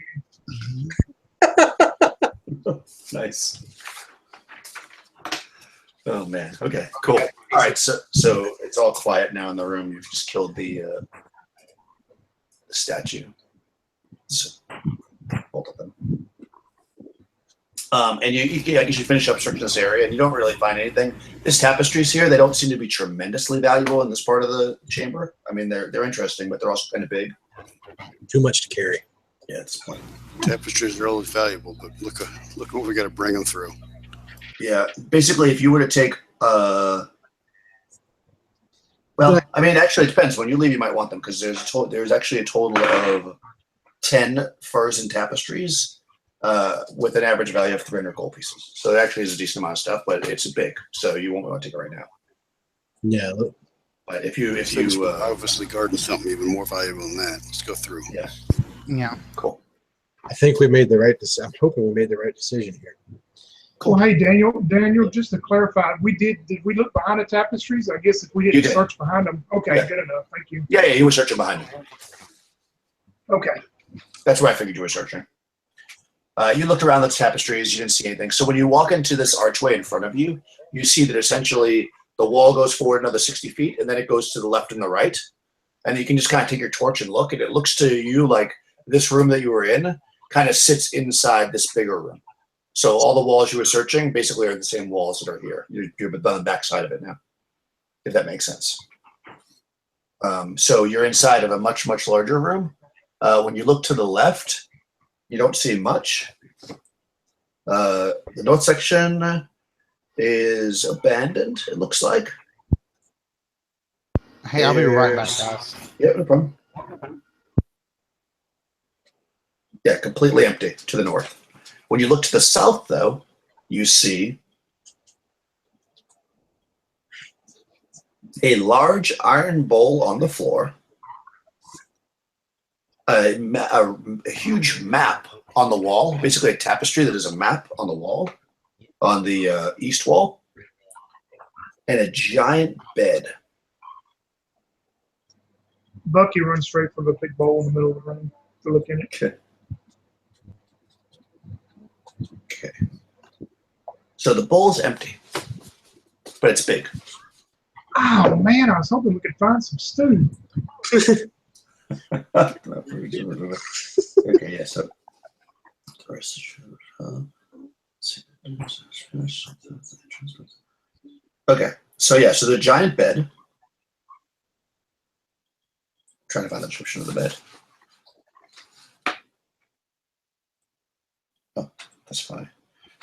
Nice. Oh man. Okay. Cool. All right. So it's all quiet now in the room. You've just killed the statue. So both of them. And you finish up searching this area, and you don't really find anything. These tapestries here, they don't seem to be tremendously valuable in this part of the chamber. I mean, they're interesting, but they're also kind of big. Too much to carry. Yeah, it's point. Tapestries are always valuable, but look what we got to bring them through. Yeah, basically, if you were to take, well, I mean, actually, it depends. When you leave, you might want them because there's actually a total of 10 furs and tapestries. With an average value of 300 gold pieces. So it actually is a decent amount of stuff, but it's big, so you won't want to take it right now. Yeah. But if you obviously guarding something even more valuable than that. Let's go through. Yeah. Yeah. Cool. I think we made the right decision. I'm hoping we made the right decision here. Well, hey, Daniel, just to clarify, did we look behind the tapestries? I guess if we didn't search behind them. Okay, Yeah. good enough. Thank you. Yeah, you were searching behind you. Okay. That's where I figured you were searching. You looked around the tapestries, you didn't see anything. So when you walk into this archway in front of you, you see that essentially the wall goes forward another 60 feet, and then it goes to the left and the right. And you can just kind of take your torch and look, and it looks to you like this room that you were in kind of sits inside this bigger room. So all the walls you were searching basically are the same walls that are here. You're on the back side of it now, if that makes sense. So you're inside of a much, much larger room. When you look to the left, you don't see much. The north section is abandoned, it looks like. Hey, I'll be right back, guys. Yeah, no problem. Yeah, completely empty to the north. When you look to the south, though, you see a large iron bowl on the floor, a huge map on the wall, basically a tapestry that is a map on the wall, on the east wall, and a giant bed. Bucky runs straight for the big bowl in the middle of the room to look in it. Okay. So the bowl's empty, but it's big. Oh man, I was hoping we could find some stew. Okay, yeah, so. Okay, so yeah, so the giant bed. Trying to find the description of the bed. Oh, that's fine.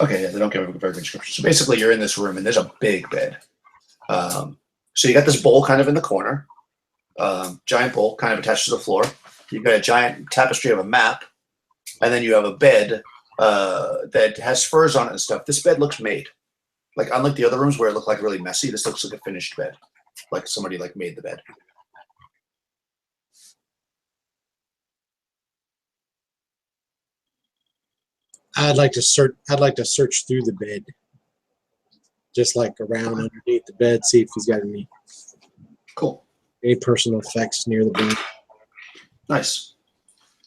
Okay, yeah, they don't give a very good description. So basically, you're in this room, and there's a big bed. So you got this bowl kind of in the corner, giant bowl kind of attached to the floor. You've got a giant tapestry of a map, and then you have a bed that has furs on it and stuff. This bed looks made. Like, unlike the other rooms where it looked like really messy, this looks like a finished bed. Like somebody like made the bed. I'd like to search through the bed, just like around underneath the bed, see if he's got any personal effects near the bed. Nice.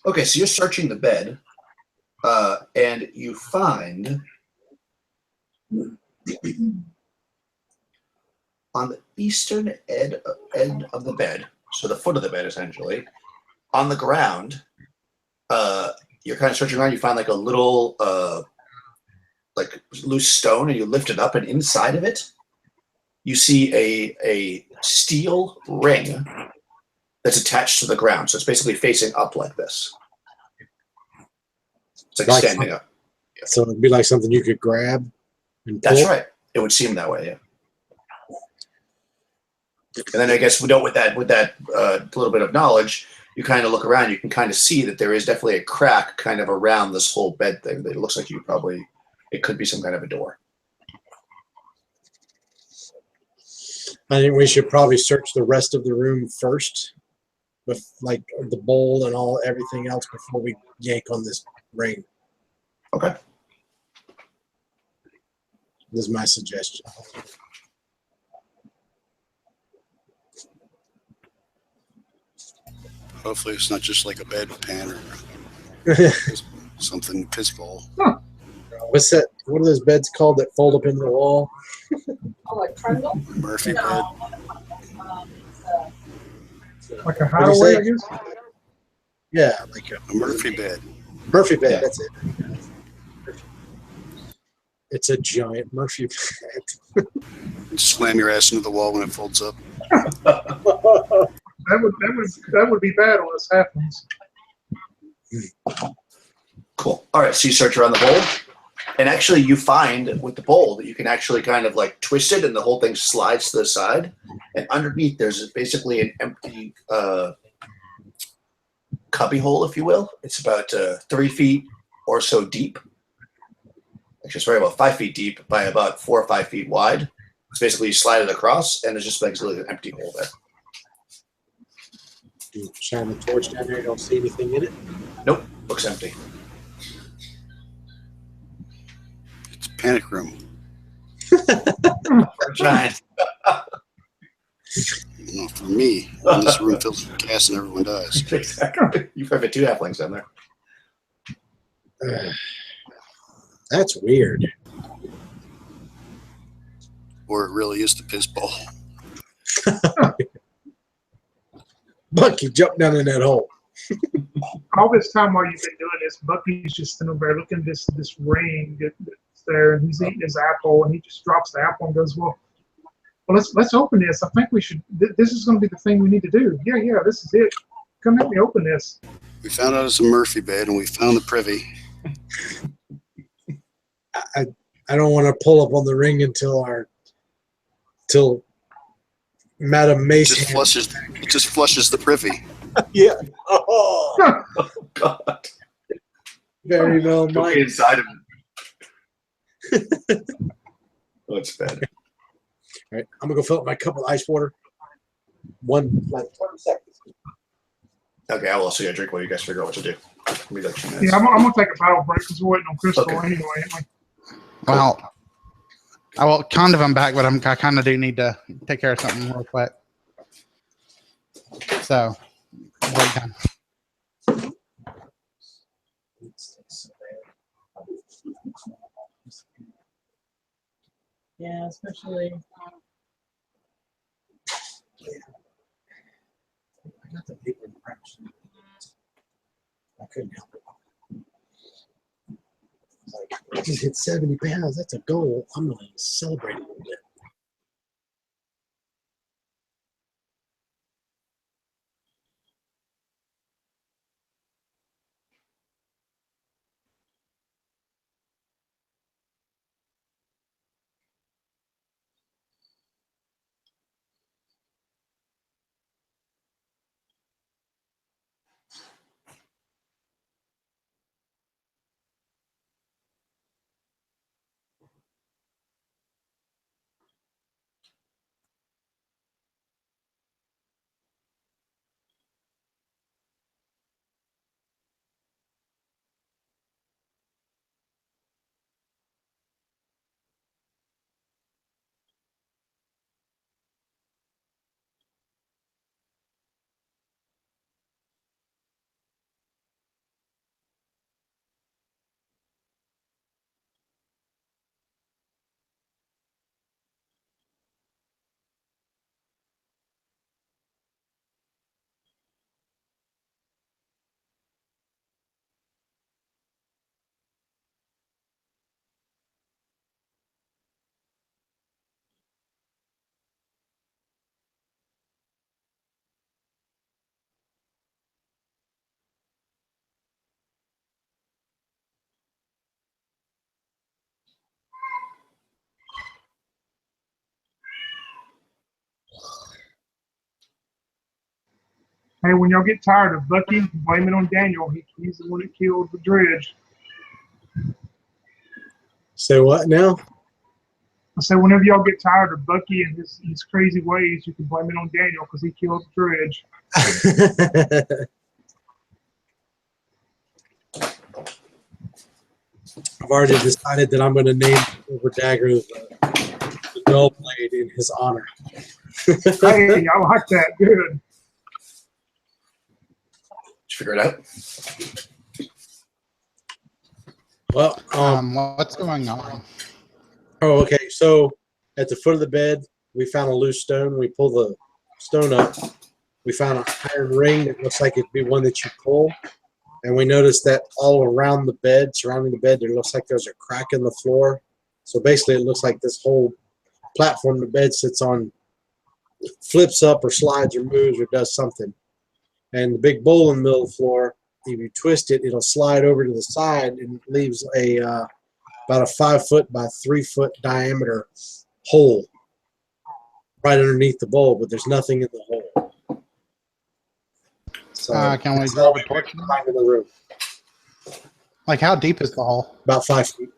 Okay, so you're searching the bed, and you find on the eastern end of the bed, so the foot of the bed essentially, on the ground. You're kind of searching around. You find like a little, like loose stone, and you lift it up, and inside of it, you see a steel ring that's attached to the ground. So it's basically facing up like this. It's like standing up. So it'd be like something you could grab and pull. That's right. It would seem that way, yeah. And then I guess with that little bit of knowledge, you kind of look around, you can kind of see that there is definitely a crack kind of around this whole bed thing. That it looks like it could be some kind of a door. I think we should probably search the rest of the room first, with like the bowl and everything else before we yank on this ring. Okay. This is my suggestion. Hopefully it's not just like a bedpan or something piss bowl. What's that? What are those beds called that fold up into the wall? Oh, like trundle? Murphy bed. Like a What'd you hideaway, say? I guess. Yeah, like A Murphy bed. Murphy bed. Yeah. That's it. It's a giant Murphy bed. Just slam your ass into the wall when it folds up. That would be bad on us halflings. Cool. All right, so you search around the bowl, and actually you find with the bowl that you can actually kind of like twist it, and the whole thing slides to the side. And underneath there's basically an empty cubby hole, if you will. It's about 3 feet or so deep. Actually, it's probably about 5 feet deep by about 4 or 5 feet wide. It's basically you slide it across, and it's just basically an empty hole there. You shine the torch down there, you don't see anything in it? Nope, looks empty. It's a panic room. Giant. You know, for me, when this room fills with gas and everyone dies. Exactly. You've probably 2 halflings down there. That's weird. Or it really is the piss bowl. Bucky, jump down in that hole. All this time while you've been doing this, Bucky's just sitting over there looking at this ring that's there, and he's eating his apple, and he just drops the apple and goes, well, let's open this. I think we should. This is going to be the thing we need to do. Yeah, this is it. Come help me open this. We found out it's a Murphy bed, and we found the privy. I don't want to pull up on the ring until Madam Mason. It just flushes the privy. Yeah. Oh, God. very well, Go Mike. inside of it. Oh, it's bad. All right, I'm gonna go fill up my cup with ice water. like 20 seconds. Okay, I'll also get a drink while you guys figure out what to do. Give me like 2 minutes. Yeah, I'm gonna take a battle break because we're waiting on Crystal Okay. anyway. Like, Well, kind of I'm back, but I kind of do need to take care of something real quick. So, break time. Yeah, especially. I got the paper in the crouch. I couldn't help it. It's like, I just hit 70 pounds. That's a goal. I'm going to celebrate a little bit. hey, when y'all get tired of Bucky, blame it on Daniel. He's the one that killed the dredge. Say what now? I said, whenever y'all get tired of Bucky and his crazy ways, you can blame it on Daniel because he killed the dredge. I've already decided that I'm going to name the silver dagger the dull blade in his honor. Hey, I like that. Good. Did you figure it out? Well, What's going on? oh, okay. So at the foot of the bed, we found a loose stone. We pull the stone up. We found an iron ring that looks like it'd be one that you pull. And we noticed that all around the bed, surrounding the bed, there looks like there's a crack in the floor. So basically, it looks like this whole platform the bed sits on flips up or slides or moves or does something. And the big bowl in the middle of the floor, if you twist it, it'll slide over to the side and it leaves a about a 5 foot by 3 foot diameter hole right underneath the bowl, but there's nothing in the hole. So Can we that's drop all a torch? find in the room. Like, how deep is the hole? About 5 feet.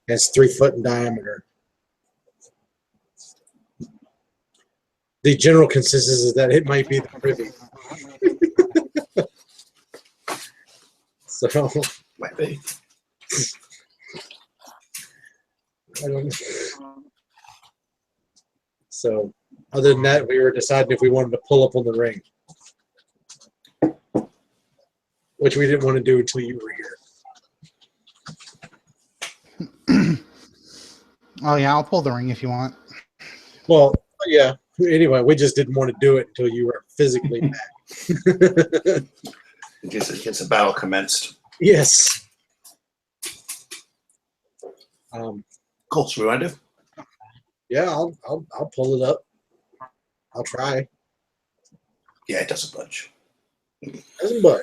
It's 3 foot in diameter. The general consensus is that it might be the privy. So Might be. I don't know. So other than that, we were deciding if we wanted to pull up on the ring, which we didn't want to do until you were here. Oh, yeah, I'll pull the ring if you want. Well, yeah. Anyway, we just didn't want to do it until you were physically back. In case the battle commenced. Yes. Cool. So we want to do? Yeah, I'll pull it up. I'll try. Yeah, it doesn't budge. Doesn't budge.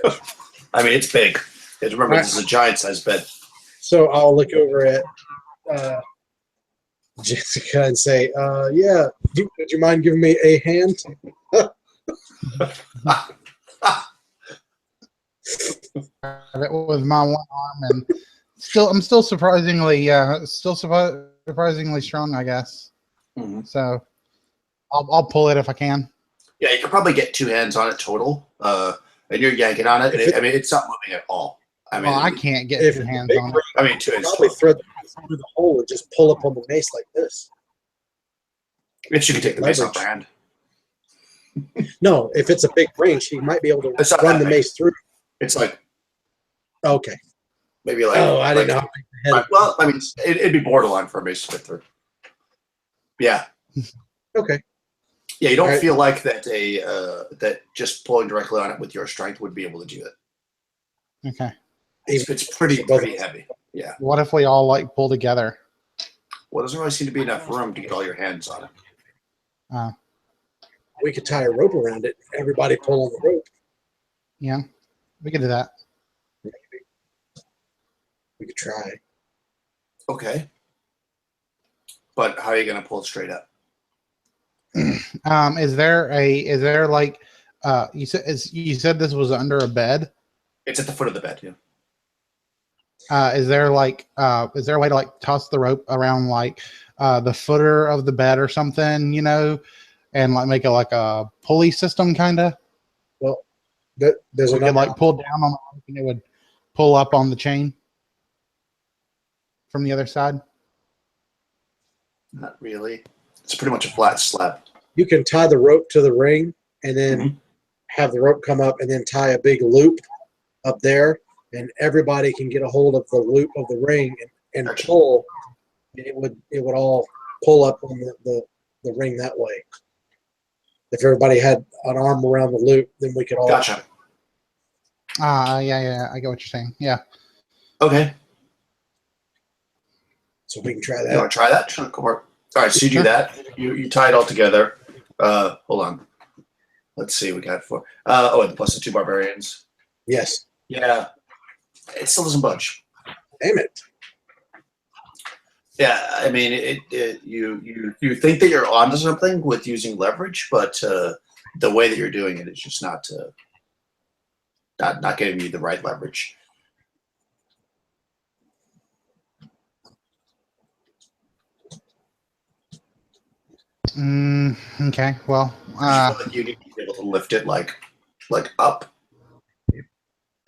I mean, it's big. You have to remember, this is a giant-sized bed. So I'll look over at Jessica and say, yeah, would you mind giving me a hand? That was my one arm, and I'm still surprisingly strong, I guess. Mm-hmm. So I'll pull it if I can. Yeah, you could probably get 2 hands on it total, and you're yanking on it. And I mean, it's not moving at all. I mean, Well, I can't get If 2 it's a hands big on it. ring, I mean, 2 hands. probably Total. thread through the hole and just pull up on the mace like this. If she can take the mace off her hand. No, if it's a big ring, she might be able to It's not run that the big. mace through. It's like Okay. maybe like. Oh, I didn't know like- how big the head. Well, I mean, it'd be borderline for a mace to fit through. Yeah. Okay. Yeah, you don't Alright. feel like that that just pulling directly on it with your strength would be able to do it. Okay. It's pretty heavy. Yeah. What if we all like pull together? Well, there doesn't really seem to be enough room to get all your hands on it. We could tie a rope around it. Everybody pull on the rope. Yeah, we can do that. We could try. Okay. But how are you going to pull it straight up? Is there like you said this was under a bed? It's at the foot of the bed. Yeah. Is there a way to like toss the rope around like the footer of the bed or something, you know, and like make it like a pulley system kind of? Well, there's We could another. like pull down on the rope and it would pull up on the chain from the other side. Not really. It's pretty much a flat slab. You can tie the rope to the ring and then Mhm. have the rope come up and then tie a big loop up there, and everybody can get a hold of the loop of the ring and Gotcha. pull. And it would all pull up on the ring that way. If everybody had an arm around the loop, then we could all. Gotcha. Yeah, I get what you're saying. Yeah. Okay. So we can try You that. want to try that? Sure, go for it. All right, so you do Sure. that. You tie it all together. Hold on. Let's see. We got 4. And plus the 2 barbarians. Yes. Yeah. It still doesn't budge. Damn it. Yeah, I mean, you think that you're onto something with using leverage, but the way that you're doing it is just not getting you the right leverage. Okay. Well, I feel like you need to be able to lift it like up,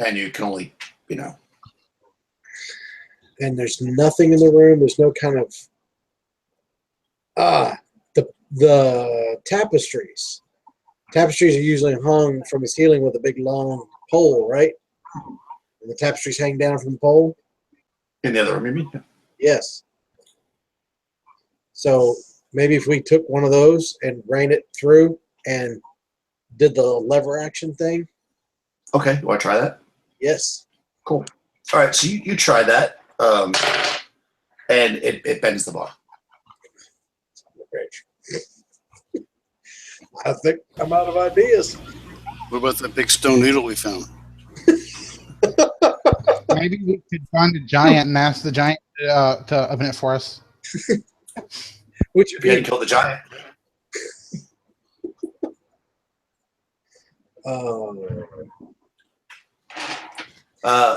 and you can only, And there's nothing in the room. There's no kind of the tapestries. Tapestries are usually hung from the ceiling with a big long pole, right? And the tapestries hang down from the pole. in the other room. You mean? Yes. So maybe if we took one of those and ran it through and did the lever action thing. Okay, you want to try that? Yes. Cool. All right, so you try that, and it bends the bar. I think I'm out of ideas. What about that big stone needle we found? maybe we could find a giant and ask the giant to open it for us. Which If you hadn't killed the giant.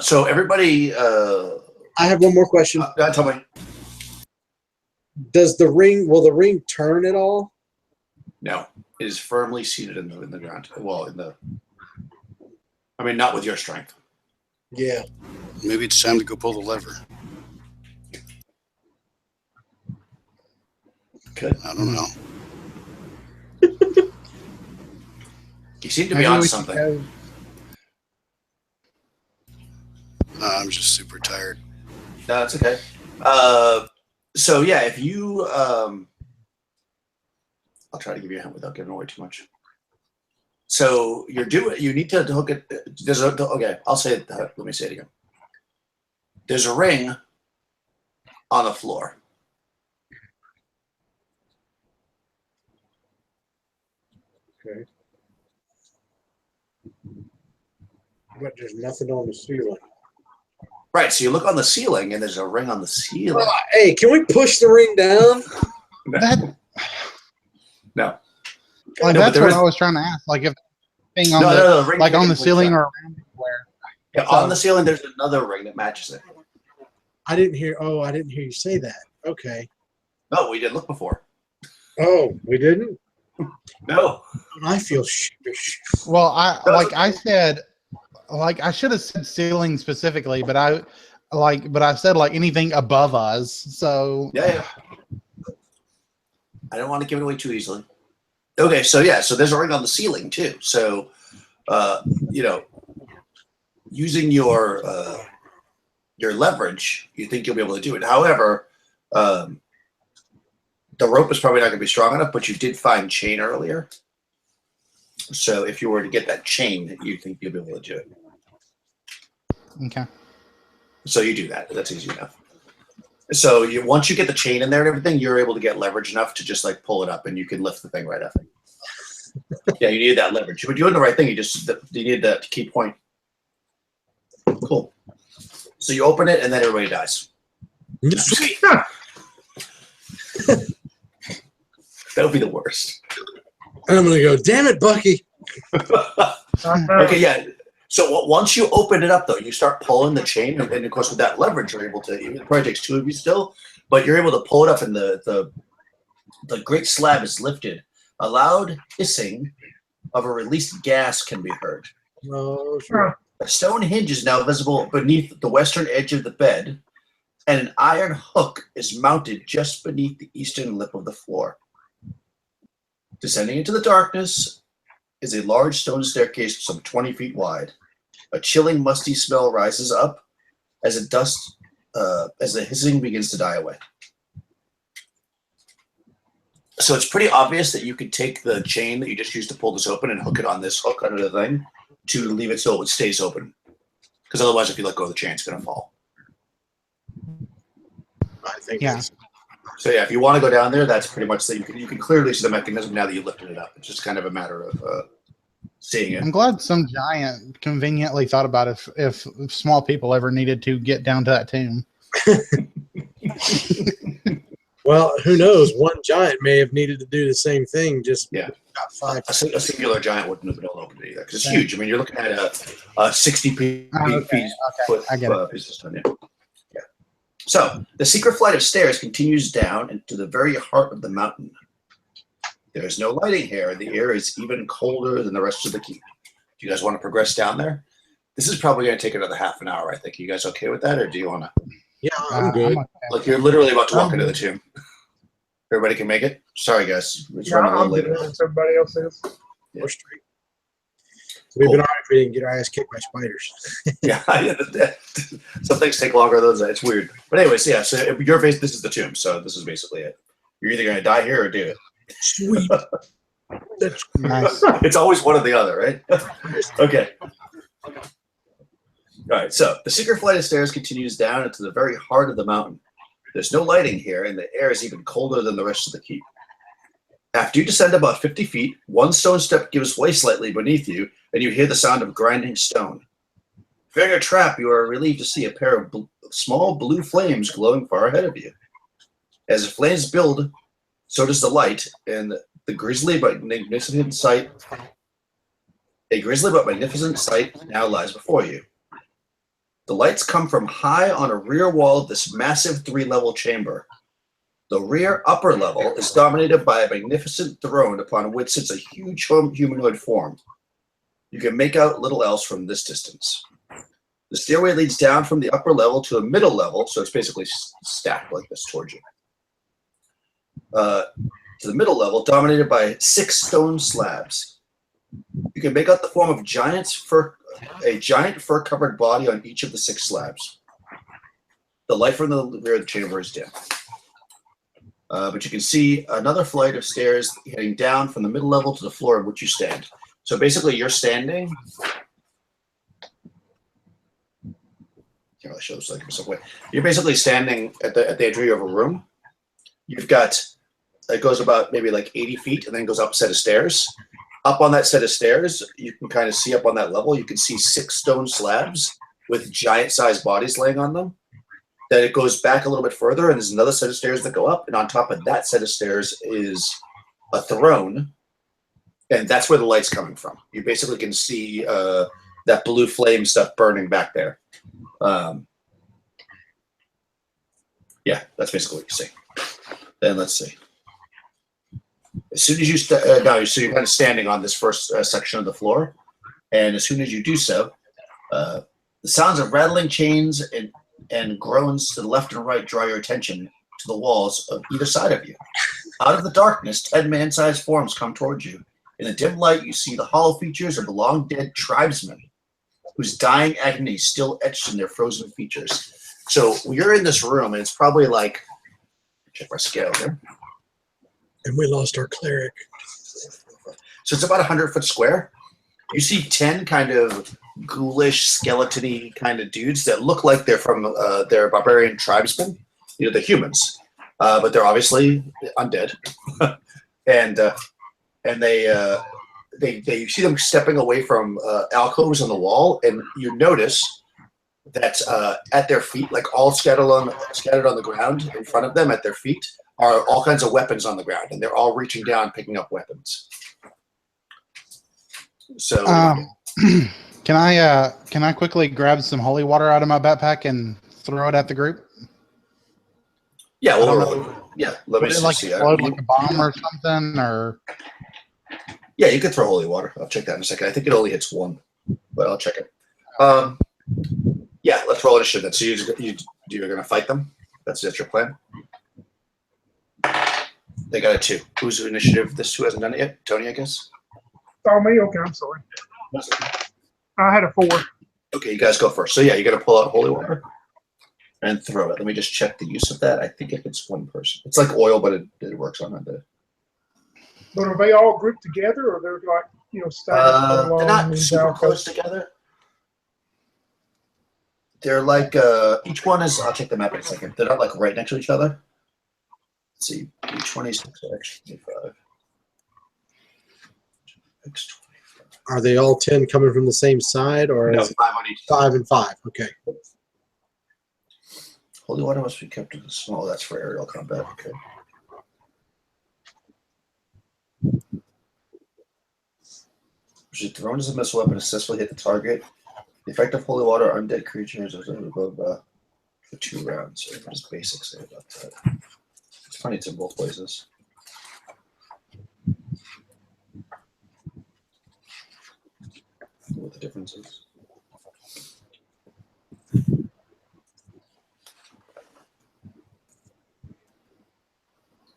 So everybody, I have one more question. tell me. Will the ring turn at all? No, it is firmly seated in the ground. Well, not with your strength. Yeah. Maybe it's time to go pull the lever. Good. I don't know. You seem to be Maybe on we should something. go- I'm just super tired. No, it's okay. So yeah, if you, I'll try to give you a hint without giving away too much. So you need to hook it. Okay, I'll say it. Let me say it again. There's a ring on the floor. Okay. But there's nothing on the ceiling. Right. So you look on the ceiling, and there's a ring on the ceiling. Hey, can we push the ring down? That, No. like, No, but that's there what is- I was tring to ask. Like if thing on No, the ring like on the completely ceiling flat. or around everywhere. Yeah, on the ceiling, there's another ring that matches it. I didn't hear you say that. Okay. No, we did look before. Oh, we didn't? No. I feel sheepish. Well, I said, I should have said ceiling specifically, but I said like anything above us. So Yeah. I don't want to give it away too easily. Okay, so there's a ring on the ceiling too. So, using your leverage, you think you'll be able to do it. However, the rope is probably not going to be strong enough, but you did find chain earlier. So if you were to get that chain, you think you'll be able to do it. okay. So you do that. That's easy enough. So once you get the chain in there and everything, you're able to get leverage enough to just like pull it up, and you can lift the thing right up. Yeah, you needed that leverage. But you're doing the right thing. You needed that key point. Cool. So you open it, and then everybody dies. Sweet. That would be the worst. And I'm gonna go, damn it, Bucky. Okay, yeah. So once you open it up, though, you start pulling the chain, and of course, with that leverage, you're able to. It probably takes two of you still, but you're able to pull it up, and the great slab is lifted. A loud hissing of a released gas can be heard. Oh, sure. A stone hinge is now visible beneath the western edge of the bed, and an iron hook is mounted just beneath the eastern lip of the floor. Descending into the darkness is a large stone staircase some 20 feet wide. A chilling, musty smell rises up as the hissing begins to die away. So it's pretty obvious that you could take the chain that you just used to pull this open and hook it on this hook under the thing to leave it so it stays open. Because otherwise, if you let go of the chain, it's going to fall. I think Yeah. that's So yeah, if you want to go down there, that's pretty much that. You can clearly see the mechanism now that you lifted it up. It's just kind of a matter of seeing it. I'm glad some giant conveniently thought about if small people ever needed to get down to that tomb. well, who knows? One giant may have needed to do the same thing. Just Yeah. got five. A singular giant wouldn't have been able to open it either because it's huge. I mean, you're looking at a 60 feet foot I get it. piece of stone. Yeah. So the secret flight of stairs continues down into the very heart of the mountain. There is no lighting here. The air is even colder than the rest of the keep. Do you guys want to progress down there? This is probably going to take another half an hour, I think. You guys okay with that, or do you want to? Yeah, I'm good. okay. Like you're literally about to walk into the tomb. Everybody can make it? Sorry, guys. It's running a I'll little do later. it. Everybody else is. Yeah. We're straight. We've been all right if we didn't get our ass kicked by spiders. Yeah, some things take longer than that. It's weird. But anyways, yeah, so your face, this is the tomb. So this is basically it. You're either going to die here or do it. Sweet. That's Nice. It's always one or the other, right? Okay. All right, so the secret flight of stairs continues down into the very heart of the mountain. There's no lighting here, and the air is even colder than the rest of the keep. After you descend about 50 feet, one stone step gives way slightly beneath you, and you hear the sound of grinding stone. Fearing a trap, you are relieved to see a pair of small blue flames glowing far ahead of you. As the flames build, so does the light, and the grisly but magnificent sight. A grisly but magnificent sight now lies before you. The lights come from high on a rear wall of this massive 3-level chamber. The rear upper level is dominated by a magnificent throne upon which sits a huge humanoid form. You can make out little else from this distance. The stairway leads down from the upper level to a middle level, so it's basically stacked like this towards you. To the middle level, dominated by 6 stone slabs. You can make out the form of a giant fur-covered body on each of the 6 slabs. The light from the rear of the chamber is dim. But you can see another flight of stairs heading down from the middle level to the floor on which you stand. So basically, you're standing. Can't really show this like some way. You're basically standing at the entry of a room. You've got it goes about maybe like 80 feet, and then goes up a set of stairs. Up on that set of stairs, you can kind of see up on that level. You can see 6 stone slabs with giant-sized bodies laying on them. Then it goes back a little bit further, and there's another set of stairs that go up, and on top of that set of stairs is a throne, and that's where the light's coming from. You basically can see that blue flame stuff burning back there. Yeah, that's basically what you see. Then let's see. As soon as you so you're kind of standing on this first section of the floor, and as soon as you do so, the sounds of rattling chains and groans to the left and right draw your attention to the walls of either side of you. Out of the darkness, 10 man-sized forms come towards you. In the dim light, you see the hollow features of the long-dead tribesmen, whose dying agony is still etched in their frozen features. So you're in this room, and it's probably like, check my scale here. And we lost our cleric. So it's about 100-foot square. You see 10 kind of ghoulish, skeleton-y kind of dudes that look like they're from they're barbarian tribesmen. You know, they're humans, but they're obviously undead. and they see them stepping away from alcoves on the wall, and you notice that at their feet, like all scattered on the ground in front of them at their feet, are all kinds of weapons on the ground, and they're all reaching down, picking up weapons. So, can I quickly grab some holy water out of my backpack and throw it at the group? yeah, I don't well, know. yeah. Let me Would it like see. explode like a bomb or something? Or Yeah, you could throw holy water. I'll check that in a second. I think it only hits one, but I'll check it. Yeah, let's roll initiative then. So you're going to fight them? That's your plan? They got a 2. Who's initiative? This 2 hasn't done it yet? Tony, I guess? Oh, me? Okay, I'm sorry. I had a 4. Okay, you guys go first. So yeah, you got to pull out holy water and throw it. Let me just check the use of that. I think it hits one person. It's like oil, but it works on it. But are they all grouped together, or they're like, staggered? They're not super close together. They're like each one is. I'll check the map in a second. They're not like right next to each other. Let's see, each one is X25. X25. Are they all 10 coming from the same side, or No, is it 5 on each. 5 and 5? Okay. Holy water must be kept in the small. That's for aerial combat. Okay. Which is thrown as a missile weapon to successfully hit the target. The effect of holy water on undead creatures is above for 2 rounds. So what does basic say about that? It's funny, it's in both places. What the difference is.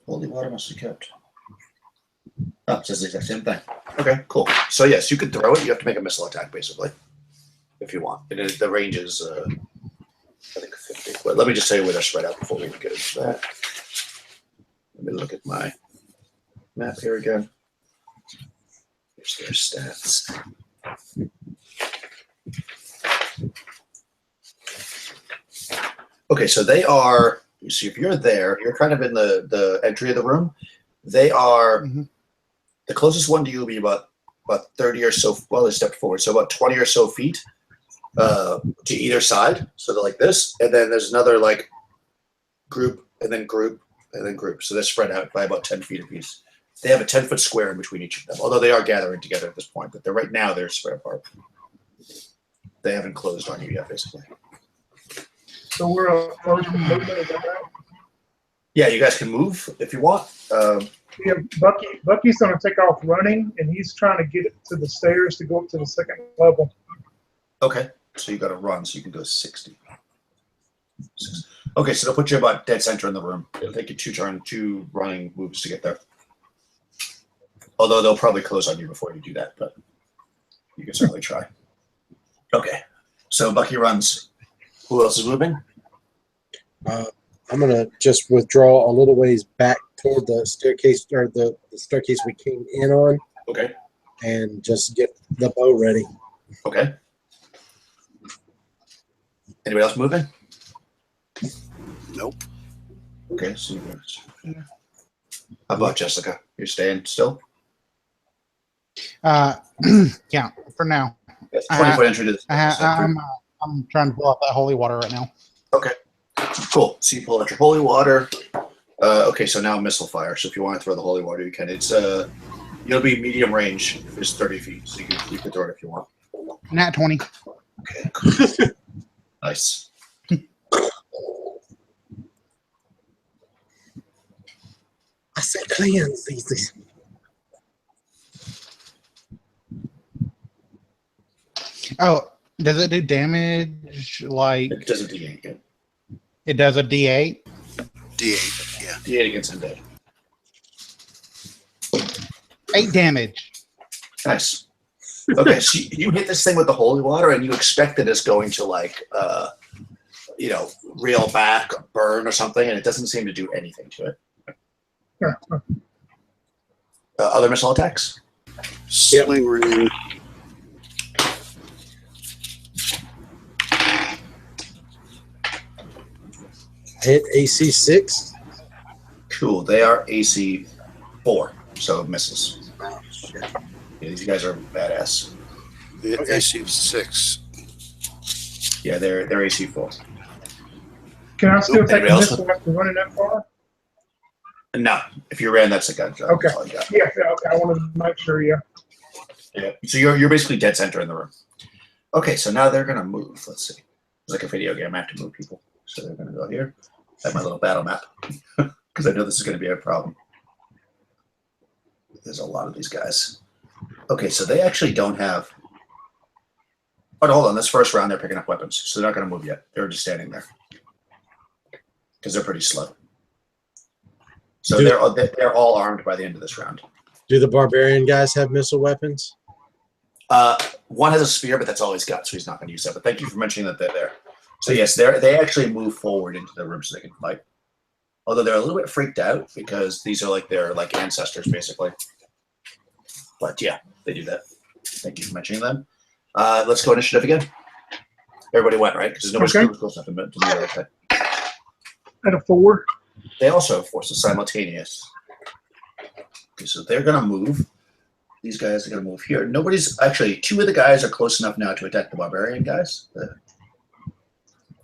Holy water must be kept. Oh, it says the exact same thing. Okay, cool. So yes, you can throw it. You have to make a missile attack, basically, if you want. The range is, I think, 50. But let me just say where they're spread out before we even get into that. Let me look at my map here again. Here's their stats. Okay, so they are. You see, if you're there, you're kind of in the entry of the room. They are. Mm-hmm. The closest one to you will be about 30 or so. Well, they stepped forward, so about 20 or so feet to either side. So they're like this, and then there's another like group, and then group, and then group. So they're spread out by about 10 feet apiece. They have a 10-foot square in between each of them, although they are gathering together at this point. But right now they're spread apart. They haven't closed on you yet, basically. So we're a first movement, is that right? Yeah, you guys can move if you want. Yeah, Bucky's going to take off running, and he's trying to get it to the stairs to go up to the second level. Okay, so you got to run, so you can go 60. Okay, so they'll put you about dead center in the room. It'll take you 2 running moves to get there. Although they'll probably close on you before you do that, but you can certainly try. Okay, so Bucky runs. Who else is moving? I'm going to just withdraw a little ways back toward the staircase, or the staircase we came in on. Okay. And just get the bow ready. Okay. Anybody else moving? Nope. Okay, so how about Jessica? You're staying still? Yeah, for now. Yes, 20-foot entry to the I'm trying to pull out that holy water right now. Okay, cool. So you pull out your holy water. Okay, so now missile fire. So if you want to throw the holy water, you can. It's it'll be medium range if it's 30 feet, so you can throw it if you want. Nat 20. Okay, cool. Nice. I said cleanse these. Oh, does it do damage like It does a D8 again. it does a D8? D8. Yeah. D8 against undead. 8 damage. Nice. Okay, so you hit this thing with the holy water, and you expect that it's going to reel back, burn, or something, and it doesn't seem to do anything to it. Yeah. Other missile attacks? Sling ring. Hit AC 6. Cool. They are AC 4, so it misses. Oh, shit. Yeah, these guys are badass. The Okay. AC of 6. Yeah, they're AC 4. Can I still take Anybody a else? missile after running that far? No, if you ran, that's a gun job. Okay. That's all you got. Yeah, okay. I want to make sure. Yeah. Yeah. So you're basically dead center in the room. Okay, so now they're gonna move. Let's see. It's like a video game. I have to move people. So they're gonna go here. I have my little battle map because I know this is gonna be a problem. There's a lot of these guys. Okay, so they actually don't have. Oh, no, hold on. This first round, they're picking up weapons, so they're not gonna move yet. They're just standing there because they're pretty slow. So they're all armed by the end of this round. Do the barbarian guys have missile weapons? One has a spear, but that's all he's got, so he's not going to use that. But thank you for mentioning that they're there. So yes, they actually move forward into the room so they can fight. Although they're a little bit freaked out because these are their ancestors basically. But yeah, they do that. Thank you for mentioning them. Let's go initiative again. Everybody went right because nobody's Okay. close enough to me. Okay. At a 4. They also have forces simultaneous. Okay, so they're going to move. These guys are going to move here. Nobody's actually. 2 of the guys are close enough now to attack the barbarian guys.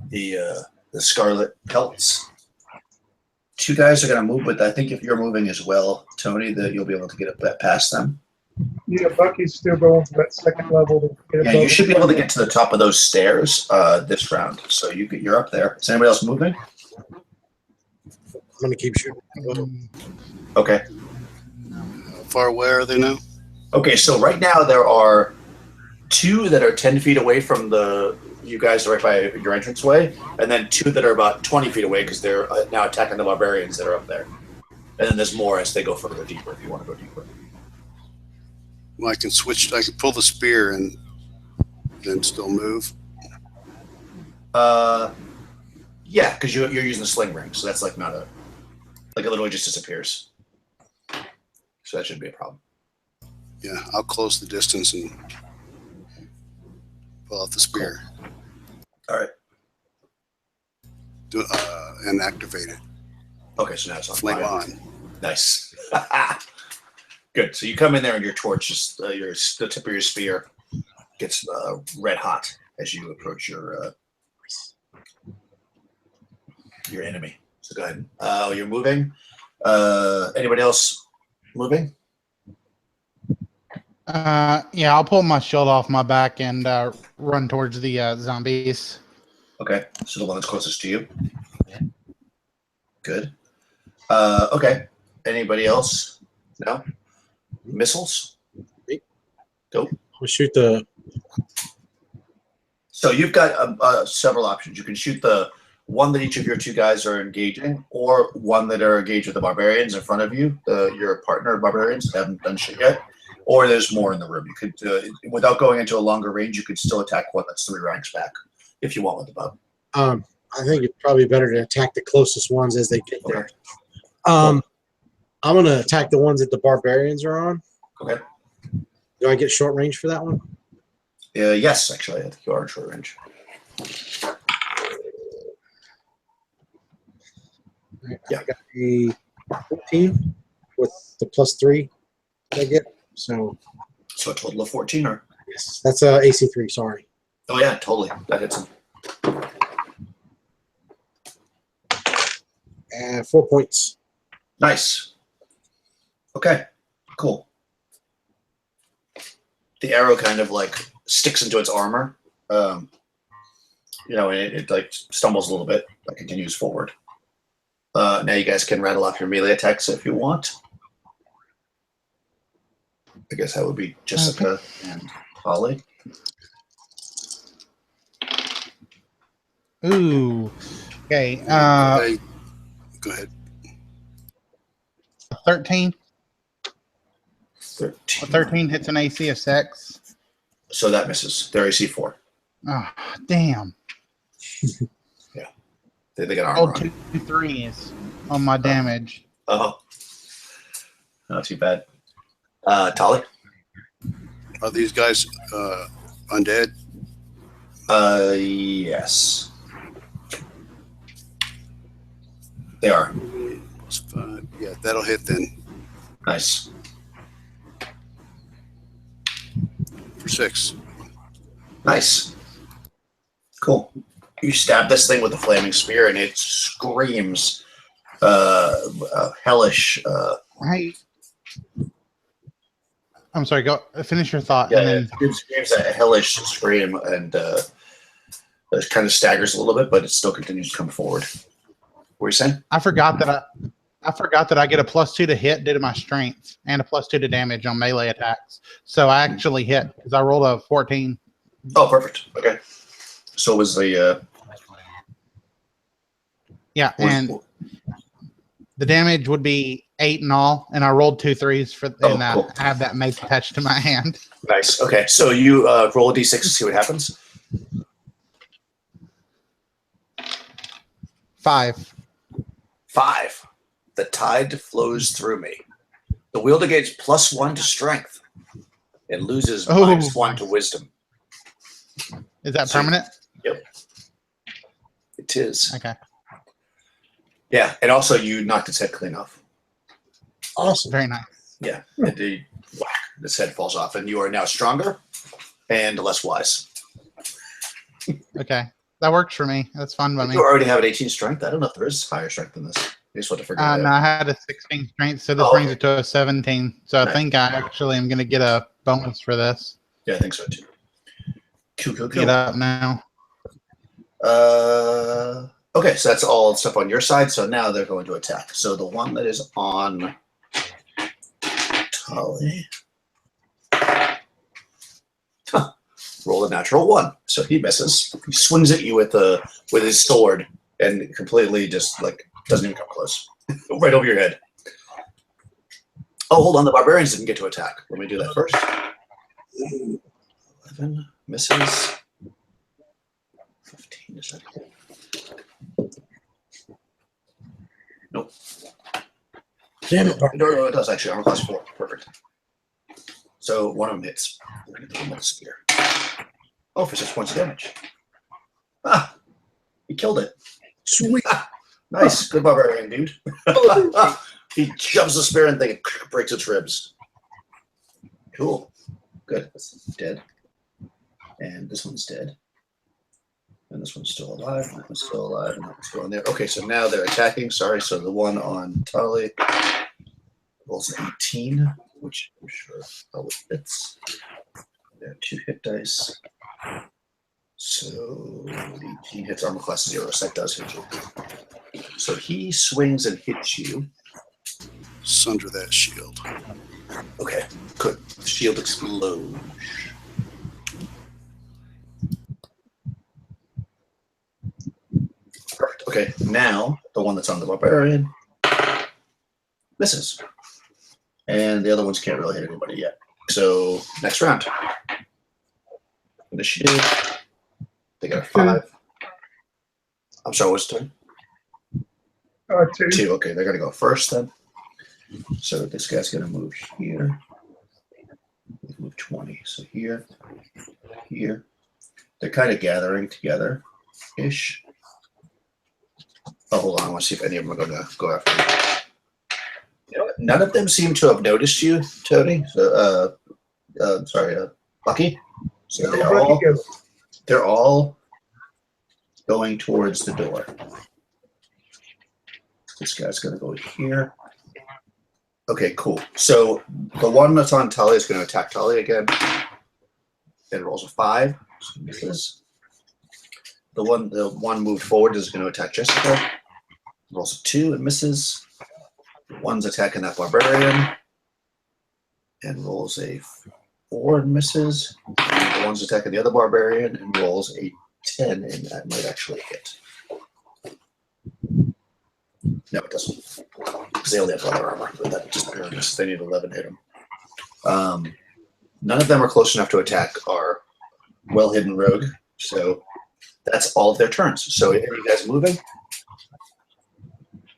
The scarlet pelts. 2 guys are going to move, but I think if you're moving as well, Tony, that you'll be able to get it past them. Yeah, Bucky's still going to that second level to get Yeah, above you should be able to get to the top of those stairs this round. So you're up there. Is anybody else moving? I'm going to keep shooting. Okay. How far away are they now? Okay, so right now there are 2 that are 10 feet away from you guys right by your entranceway, and then 2 that are about 20 feet away because they're now attacking the barbarians that are up there. And then there's more as they go further deeper if you want to go deeper. Well, I can switch. I can pull the spear and then still move. Yeah, because you're using the sling ring, so that's not a it literally just disappears. So that shouldn't be a problem. Yeah, I'll close the distance and pull out the spear. All right. And activate it. Okay, so now it's on Flame fire. on. Nice. Good. So you come in there and your torch, the tip of your spear gets red hot as you approach your enemy. So go ahead. You're moving. Anybody else moving? Yeah, I'll pull my shield off my back and run towards the zombies. Okay. So the one that's closest to you. Good. Okay. Anybody else? No? Missiles? Go. I'll shoot the. So you've got several options. You can shoot the one that each of your 2 guys are engaging, or one that are engaged with the barbarians in front of you, your partner barbarians that haven't done shit yet, or there's more in the room. You could, without going into a longer range, you could still attack one that's 3 ranks back if you want with the bow. I think it's probably better to attack the closest ones as they get there. Okay. I'm going to attack the ones that the barbarians are on. Okay. Do I get short range for that one? Yes, actually, I think you are in short range. Yeah. I got a 14 with the +3 I get. So So a total of 14, or? yes, that's AC 3. Sorry. Oh yeah, totally. That hits him. And 4 points. Nice. Okay, cool. The arrow kind of sticks into its armor. And it stumbles a little bit, but continues forward. Now you guys can rattle off your melee attacks if you want. I guess that would be Jessica and Holly. Ooh. Okay. Go ahead. 13. 13. 13 hits an AC of 6. So that misses. They're AC 4. Oh, damn. They got Rolled armor on. 2 3s on my damage. Oh. Not too bad. Tali? Are these guys undead? Yes. They are. +5. Yeah, that'll hit then Nice. for 6. Nice. Cool. You stab this thing with a flaming spear, and it screams hellish. I'm sorry. Go finish your thought. Yeah, And then it screams a hellish scream, and it kind of staggers a little bit, but it still continues to come forward. What were you saying? I forgot that I get a +2 to hit due to my strength and a +2 to damage on melee attacks. So I actually hit because I rolled a 14. Oh, perfect. Okay. So was the Yeah, and the damage would be 8 in all, and I rolled 2 3s for, and cool. I have that mate attached to my hand. Nice. Okay, so you roll a d6 and see what happens. 5. 5. The tide flows through me. The wielder gains +1 to strength and loses -1 to wisdom. Is that permanent? Yep. It is. Okay. Yeah, and also you knocked its head clean off. Awesome. Very nice. Yeah, and whack, its head falls off, and you are now stronger and less wise. Okay. That works for me. That's fun by me. You already have an 18 strength. I don't know if there is higher strength than this. I just want to figure it out. No, I had a 16 strength, so this brings it to a 17. So I think I actually am going to get a bonus for this. Yeah, I think so too. Cool. Get up now. Okay, so that's all stuff on your side. So now they're going to attack. So the one that is on Tully. Roll a natural 1. So he misses. He swings at you with his sword and completely just doesn't even come close. Right over your head. Oh, hold on. The barbarians didn't get to attack. Let me do that first. 11 misses. 15 is that? Nope. Damn it. No, it does actually. Armor class 4. Perfect. So one of them hits. We're going to hit him with a spear. Oh, for 6 points of damage. Ah, he killed it. Sweet. Nice. Good barbarian, dude. He shoves the spear and thing breaks its ribs. Cool. Good. This is dead. And this one's dead. And this one's still alive. And that one's still alive. And that one's still in there. Okay, so now they're attacking. Sorry. So the one on Tully rolls an 18, which I'm sure probably hits. There are 2 hit dice. So 18 hits armor class 0. So that does hit you. So he swings and hits you. Sunder that shield. Okay, good. Shield explodes. Perfect. Okay, now the one that's on the barbarian misses. And the other ones can't really hit anybody yet. So next round. Initiative. They got a 5. I'm sorry, what's the turn? 2. 2. Okay, they're going to go first then. So this guy's going to move here. Move 20. So here, here. They're kind of gathering together-ish. Oh, hold on. I want to see if any of them are going to go after you. You know what? None of them seem to have noticed you, Tony. So, Bucky. So they're all going towards the door. This guy's going to go here. Okay, cool. So the one that's on Tully is going to attack Tully again. It rolls a 5. So misses. The one moved forward is going to attack Jessica. Rolls a 2 and misses. One's attacking that barbarian and rolls a 4 and misses. And the one's attacking the other barbarian and rolls a 10, and that might actually hit. No, it doesn't. Because they only have leather armor, but that just barely. They need 11 to hit them. None of them are close enough to attack our well-hidden rogue, so that's all of their turns. So are you guys moving?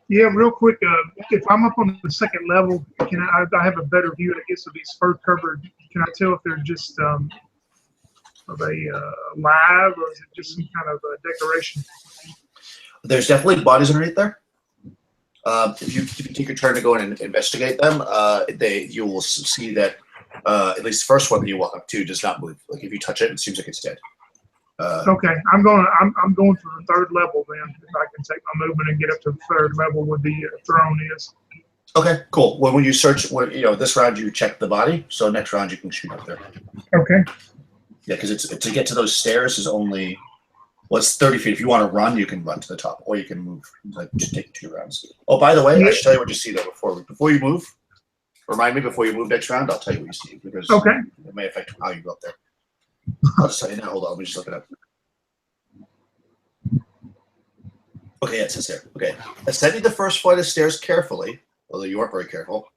Yeah, real quick. If I'm up on the second level, can I have a better view, I guess, of these fur-covered? Can I tell if they're just are they live, or is it just some kind of decoration? There's definitely bodies underneath there. If you take your turn to go in and investigate them, you will see that at least the first one that you walk up to does not move. Like if you touch it, it seems like it's dead. Okay, I'm going for the third level then. If I can take my movement and get up to the third level where the throne is. Okay, cool. Well, when you search, this round you check the body, so next round you can shoot up there. Okay. Yeah, because it's to get to those stairs is only it's 30 feet. If you want to run, you can run to the top, or you can move. Like just take 2 rounds. Oh, by the way, I should tell you what you see though before you move. Remind me before you move next round. I'll tell you what you see because it may affect how you go up there. I'll just tell you now. Hold on, let me just look it up. Okay, yeah, it says here. Okay, ascending the first flight of stairs carefully, although you weren't very careful,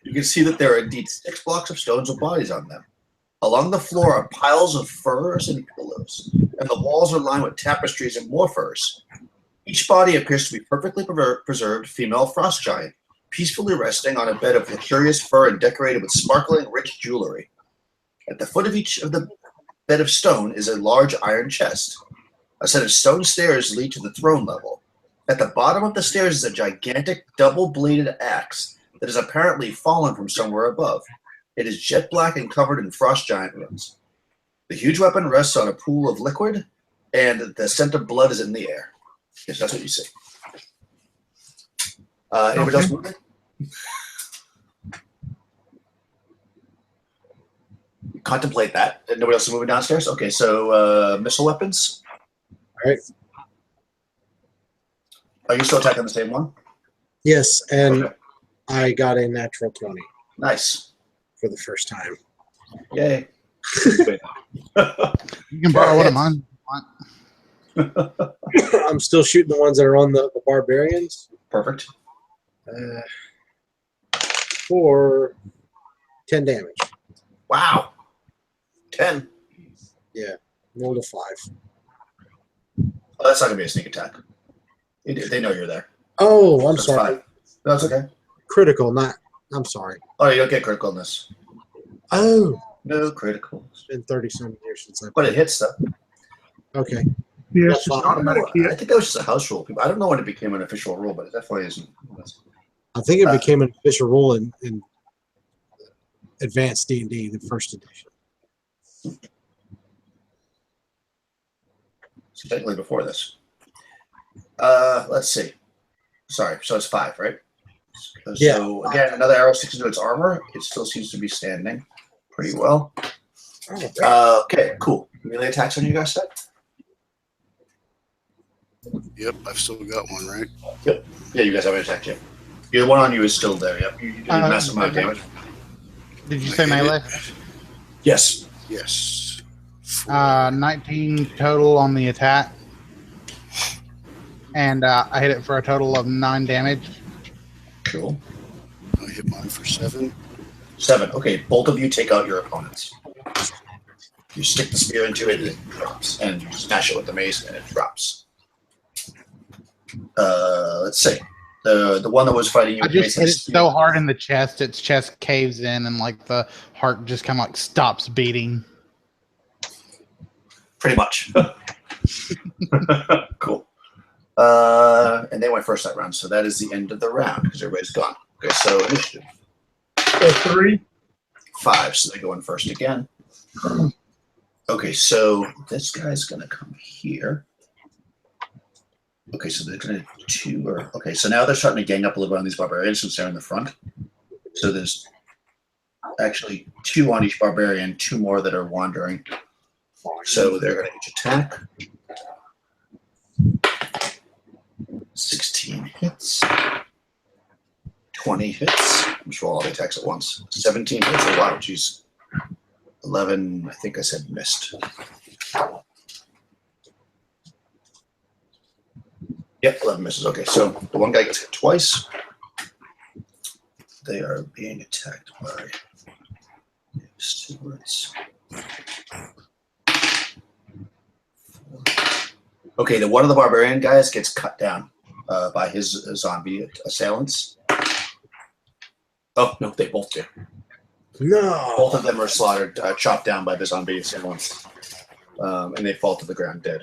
you can see that there are indeed 6 blocks of stones with bodies on them. Along the floor are piles of furs and pillows, and the walls are lined with tapestries and more furs. Each body appears to be perfectly preserved female frost giant, peacefully resting on a bed of luxurious fur and decorated with sparkling, rich jewelry. At the foot of each of the bed of stone is a large iron chest. A set of stone stairs lead to the throne level. At the bottom of the stairs is a gigantic double-bladed axe that has apparently fallen from somewhere above. It is jet black and covered in frost giant runes. The huge weapon rests on a pool of liquid, and the scent of blood is in the air. Yes, that's what you see. Anybody else moving? Contemplate that. Nobody else is moving downstairs? Okay, so missile weapons. All right. Are you still attacking the same one? Yes, and I got a natural 20 Nice. for the first time. Yay. You can borrow one of mine. I'm still shooting the ones that are on the barbarians. Perfect. For 10 damage. Wow. 10. Yeah, rolled a 5. Oh, that's not going to be a sneak attack. They know you're there. Oh, I'm That's sorry. 5. That's okay. Critical, not. I'm sorry. Oh, you don't get critical in this. Oh, No criticals. it's been 30-some years since I. But it hits them. Okay. Yeah, That's it's just fine. automatic I hit. think that was just a house rule. I don't know when it became an official rule, but it definitely isn't. I think it became an official rule in Advanced D&D, the first edition. So technically before this. Let's see. Sorry, so it's 5, right? Yeah. So again, another arrow sticks into its armor. It still seems to be standing pretty well. Okay, cool. Melee attacks on you guys set? Yep, I've still got one, right? Yep. Yeah, you guys haven't attacked yet. The one on you is still there. Yep. You did a massive amount of damage. Did you I say hit melee? it. Yes. Yes. 19 total on the attack. And I hit it for a total of 9 damage. Cool. I hit mine for 7. 7. Okay, both of you take out your opponents. You stick the spear into it, and it drops. And you smash it with the mace, and it drops. Let's see. The one that was fighting you I with the just mace hit it so hard in the chest, its chest caves in, and like the heart just kind of like stops beating. Pretty much. Cool. And they went first that round, so that is the end of the round because everybody's gone. Okay, so initiative. So 3. 5, so they go in first again. Okay, so this guy's gonna come here. Okay, so they're gonna 2 or okay, so now they're starting to gang up a little bit on these barbarians since they're in the front. So there's actually 2 on each barbarian, 2 more that are wandering. So they're gonna each attack. 16 hits. 20 hits. I'm sure all the attacks at once. 17 hits. Oh wow, geez. 11, I think I said missed. Yep, 11 misses. Okay, so the one guy gets hit twice. They are being attacked by stewards. Okay, the one of the barbarian guys gets cut down by his zombie assailants. Oh, no, they both do. No. Both of them are slaughtered, chopped down by the zombie assailants. And they fall to the ground dead.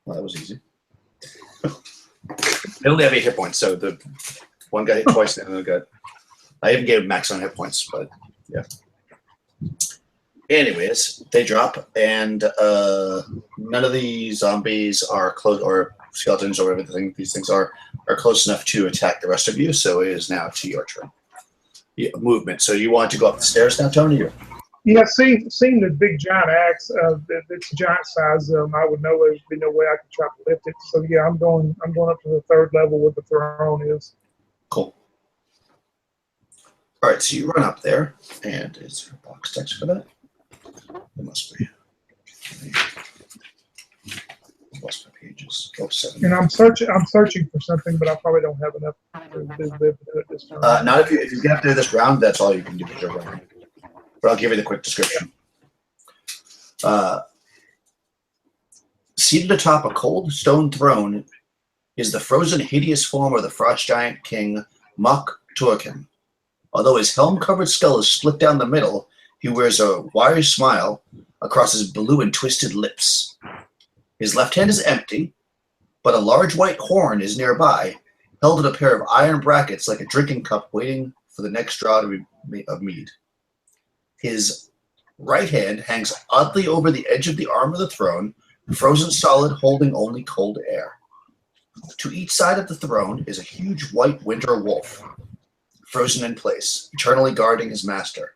Well, that was easy. They only have 8 hit points, so the one got hit twice, and the other got. I even gave him maximum hit points, but yeah. Anyways, they drop, and none of the zombies are close, or skeletons, or whatever these things are close enough to attack the rest of you. So it is now to your turn. Yeah, movement. So you want to go up the stairs now, Tony? Or? Yeah, seeing the big giant axe, it's giant size. I would know there'd be no way I could try to lift it. So yeah, I'm going up to the 3rd level where the throne is. Cool. All right, so you run up there, and is there a box text for that? There must be. Lost my pages. Oh, 7. And I'm searching for something, but I probably don't have enough to do it this time. Not if you get up there this round. That's all you can do with your round. But I'll give you the quick description. Seated atop a cold stone throne is the frozen, hideous form of the frost giant king Mok-Turoknin. Although his helm-covered skull is split down the middle, he wears a wry smile across his blue and twisted lips. His left hand is empty, but a large white horn is nearby, held in a pair of iron brackets like a drinking cup waiting for the next draught of mead. His right hand hangs oddly over the edge of the arm of the throne, frozen solid, holding only cold air. To each side of the throne is a huge white winter wolf, frozen in place, eternally guarding his master.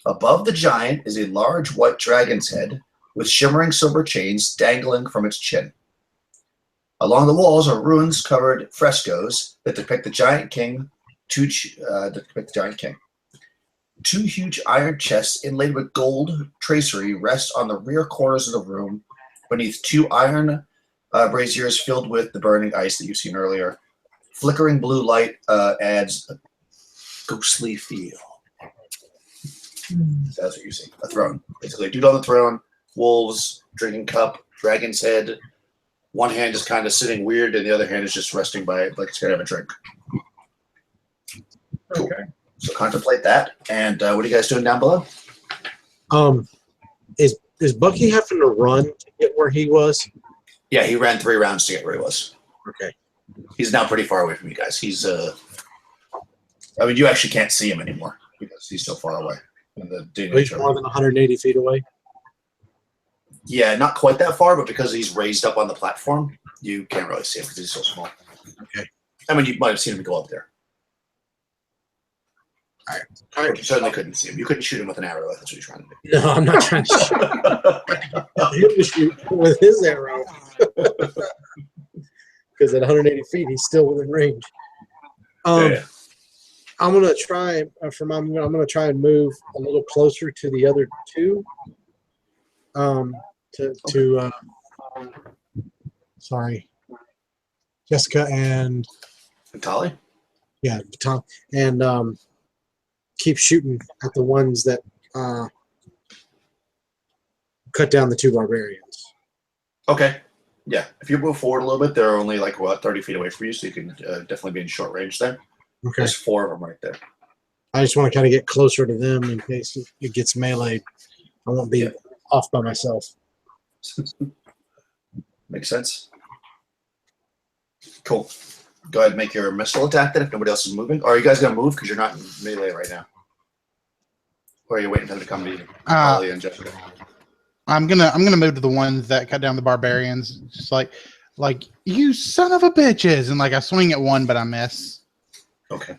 Above the giant is a large white dragon's head with shimmering silver chains dangling from its chin. Along the walls are ruins-covered frescoes that depict the giant king. Two huge iron chests inlaid with gold tracery rest on the rear corners of the room, beneath 2 iron braziers filled with the burning ice that you've seen earlier. Flickering blue light adds a ghostly feel. That's what you see. A throne. Basically, a dude on the throne, wolves, drinking cup, dragon's head. One hand is kind of sitting weird, and the other hand is just resting by it like it's going to have a drink. Cool. Okay. So contemplate that. And what are you guys doing down below? Is Bucky having to run to get where he was? Yeah, he ran 3 rounds to get where he was. Okay. He's now pretty far away from you guys. He's I mean, you actually can't see him anymore because he's so far away. In the He's more than 180 feet away. Yeah, not quite that far, but because he's raised up on the platform, you can't really see him because he's so small. Okay. I mean, you might have seen him go up there. All right. You certainly couldn't see him. You couldn't shoot him with an arrow. That's what you're trying to do. No, I'm not trying to shoot. He was shooting with his arrow. Because at 180 feet, he's still within range. Yeah. I'm gonna try I'm gonna try and move a little closer to the other 2. Sorry, Jessica and Tali? Yeah, Tom, and keep shooting at the ones that cut down the 2 barbarians. Okay. Yeah. If you move forward a little bit, they're only like, 30 feet away from you, so you can definitely be in short range there. Okay. There's 4 of them right there. I just want to kind of get closer to them in case it gets meleeed. I won't be off by myself. Makes sense. Cool. Go ahead and make your missile attack then if nobody else is moving. Or are you guys going to move because you're not in melee right now? Or are you waiting for them to come to you? Holly and Jessica? I'm gonna move to the ones that cut down the barbarians. Just like you son of a bitches, and like I swing at one, but I miss. Okay.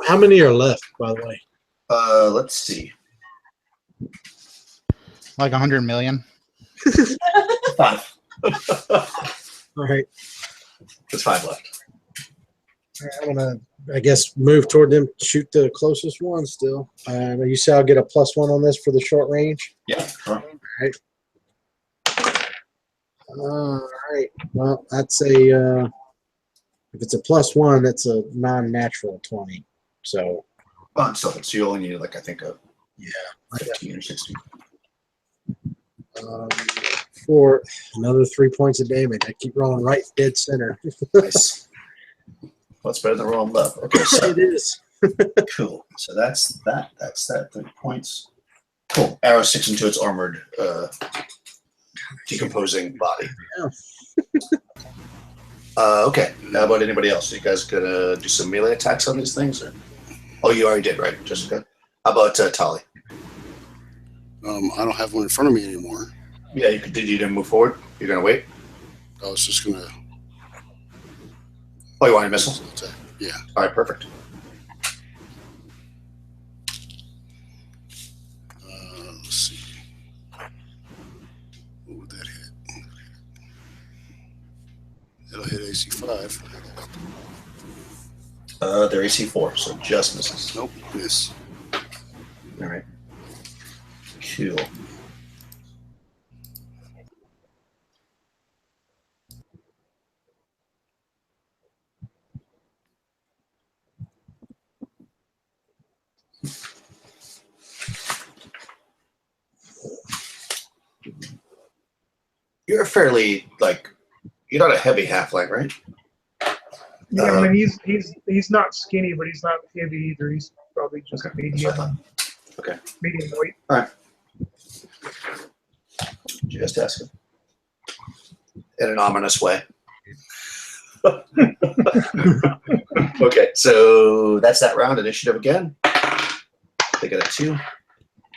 How many are left, by the way? Let's see. Like 100 million. 5. All right. There's 5 left. I'm gonna, I guess, move toward them. Shoot the closest one still. You say I'll get a +1 on this for the short range. Yeah. Sure. All All right. Well, that's a if it's a +1, that's a non-natural 20. So So you only need like I think a 15 or 16. For another 3 points of damage. I keep rolling right dead center. Nice. Well, it's better than rolling love. Okay, so It is. cool. So that's that. That's that. 3 points. Cool. Arrow sticks into its armored, decomposing body. Okay. How about anybody else? You guys gonna do some melee attacks on these things? Or? Oh, you already did, right, Jessica? How about Tali? I don't have one in front of me anymore. Yeah, you could. Did you didn't move forward? You're gonna wait. I was just gonna. Oh, you want a missile? Yeah. All right, perfect. Let's see. What would that hit? It'll hit AC 5. They're AC 4, so just misses. Nope, miss. All right. Cool. You're fairly you're not a heavy halfling, right? Yeah, I mean he's not skinny, but he's not heavy either. He's probably just medium. Okay. Medium weight. All right. Just asking. In an ominous way. Okay, so that's that round. Initiative again. They got a 2.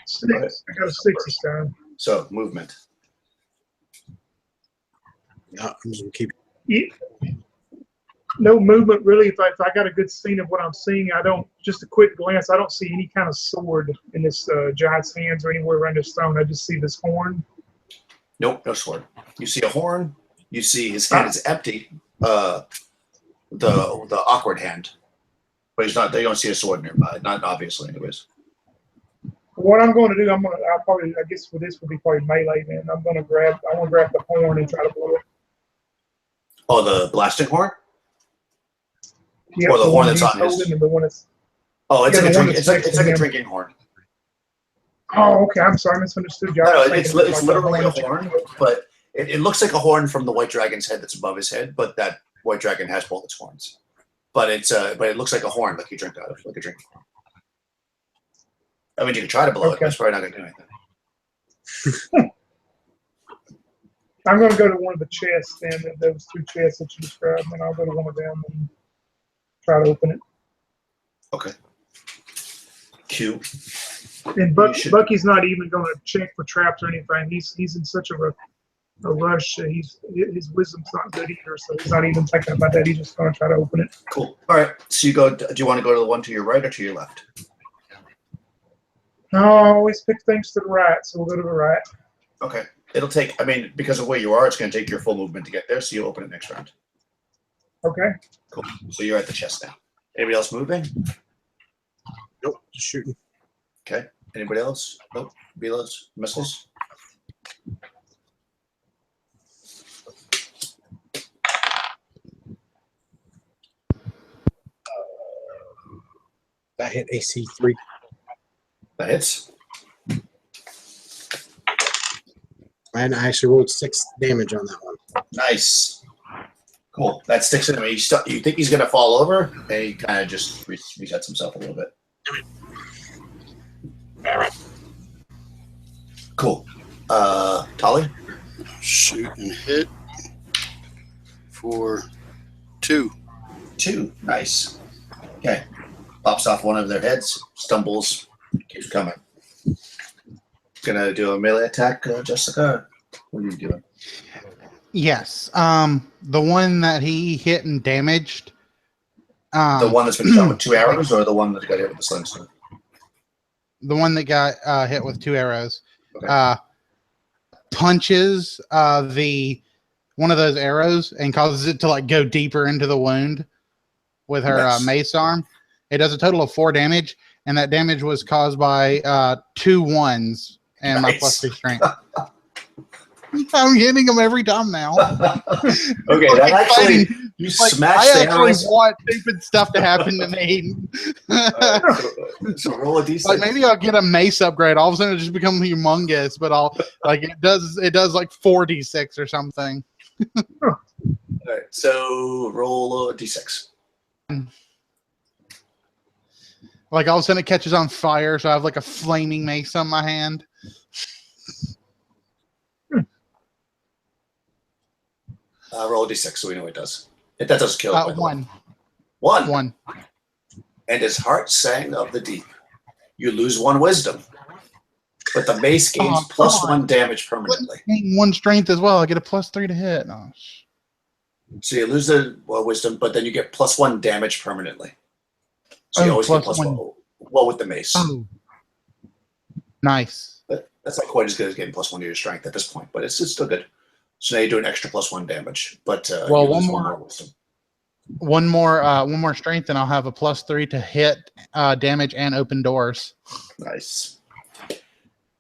6. I got a 6 this time. So movement. No, I'm just gonna keep. No movement really. If I got a good scene of what I'm seeing, I don't. Just a quick glance. I don't see any kind of sword in this giant's hands or anywhere around his stone. I just see this horn. Nope, no sword. You see a horn. You see his hand is empty. The awkward hand, but he's not. They don't see a sword nearby. Not obviously, anyways. What I'm going to do, I guess for this would be probably melee. Then I want to grab the horn and try to blow it. Oh, the blasting horn. Yeah, or the horn that's on his. And the one that's. Oh, it's Yeah, like a the one drink. It's that's like a next to drinking horn. Oh, okay. I'm sorry, I misunderstood you. No, it's literally a horn, but it looks like a horn from the white dragon's head that's above his head. But that white dragon has both its horns. But it looks like a horn, like you drink out of, like a drinking horn. I mean, you can try to blow it, but it's probably not going to do anything. I'm going to go to one of the chests, then those 2 chests that you described, and I'll go to one of them and try to open it. Okay. Q. And Bucky's not even going to check for traps or anything. He's in such a rush. His wisdom's not good either, so he's not even thinking about that. He's just going to try to open it. Cool. All right. So you go. Do you want to go to the one to your right or to your left? No, I always pick things to the right, so we'll go to the right. Okay. It'll take. I mean, because of where you are, it's going to take your full movement to get there. So you open it next round. Okay. Cool. So you're at the chest now. Anybody else moving? Nope, just shooting. Okay. Anybody else? Nope. Velos, missiles. That hit AC 3. That hits. And I actually rolled 6 damage on that one. Nice. Cool. That sticks in him. You think he's going to fall over, and he kind of just resets himself a little bit. Cool. Tali? Shoot and hit for 2. 2. Nice. Okay. Pops off one of their heads, stumbles, keeps coming. Gonna do a melee attack, Jessica? What are you doing? Yes. The one that he hit and damaged. The one that's been shot with 2 arrows, or the one that got hit with the slingshot? The one that got hit with 2 arrows. Okay. Punches one of those arrows and causes it to go deeper into the wound with her Nice. mace arm. It does a total of 4 damage, and that damage was caused by 2 1s and my Nice. +2 strength. I'm hitting them every time now. Okay, that actually you Like, smashed I the actually arrows. want stupid stuff to happen to me. So roll a d6. Like maybe I'll get a mace upgrade. All of a sudden, it just becomes humongous. But I'll like it does like 4d6 or something. All right, so roll a d6. Like all of a sudden, it catches on fire, so I have like a flaming mace on my hand. Roll a d6 so we know what it does. If that doesn't kill it. by the way. One. One. And his heart sang of the deep. You lose 1 wisdom. But the mace gains +1 damage permanently. Gain 1 strength as well. I get a +3 to hit. Oh, So you lose the wisdom, but then you get +1 damage permanently. So you always get +1. Well, with the mace. Oh. Nice. But that's not quite as good as getting +1 to your strength at this point, but it's still good. So now you do an extra +1 damage. But well, you lose one more wisdom. One more strength, and I'll have a +3 to hit, damage, and open doors. Nice.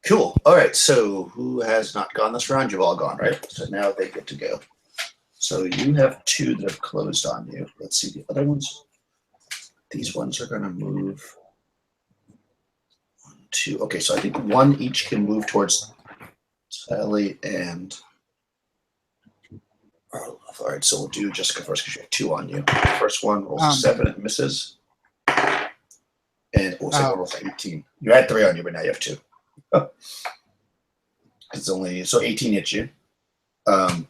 Cool. All right. So who has not gone this round? You've all gone, right? So now they get to go. So you have 2 that have closed on you. Let's see the other ones. These ones are going to move. 1, 2. Okay. So I think 1 each can move towards Sally and. All right. So we'll do Jessica first because you have 2 on you. First one rolls a 7 and misses. And second rolls 18. You had 3 on you, but now you have 2. It's only so 18 hits you. Hold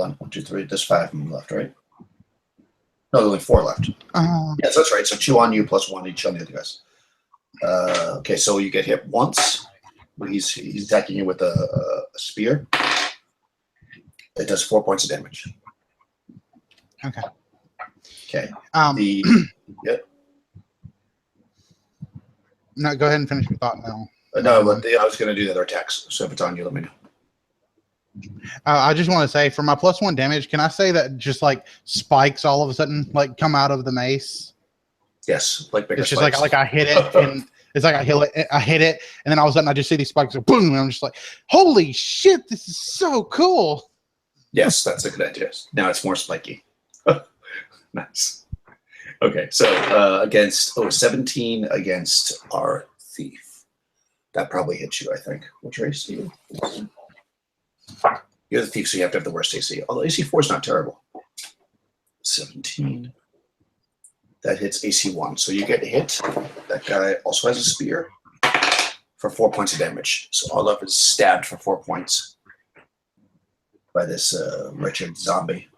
on, 1, 2, 3. There's 5 of them left, right? No, there's only 4 left. Yes, that's right. So 2 on you plus 1 each on the other guys. Okay, so you get hit once. He's attacking you with a spear. It does 4 points of damage. Okay. Okay. Yep. No, go ahead and finish your thought now. No, but I was going to do the other attacks. So if it's on you, let me know. I just want to say, for my +1 damage, can I say that just like spikes all of a sudden like come out of the mace? Yes, like bigger It's just spikes. like I hit it, and it's like I hit it, and then all of a sudden I just see these spikes go boom, and I'm just like, holy shit, this is so cool. Yes, that's a good idea. Now it's more spiky. Nice. Okay, so against 17 against our thief. That probably hits you, I think. Which race do you? You're the thief, so you have to have the worst AC. Although AC 4 is not terrible. 17. That hits AC 1. So you get hit. That guy also has a spear for 4 points of damage. So Olaf is stabbed for 4 points by this wretched zombie.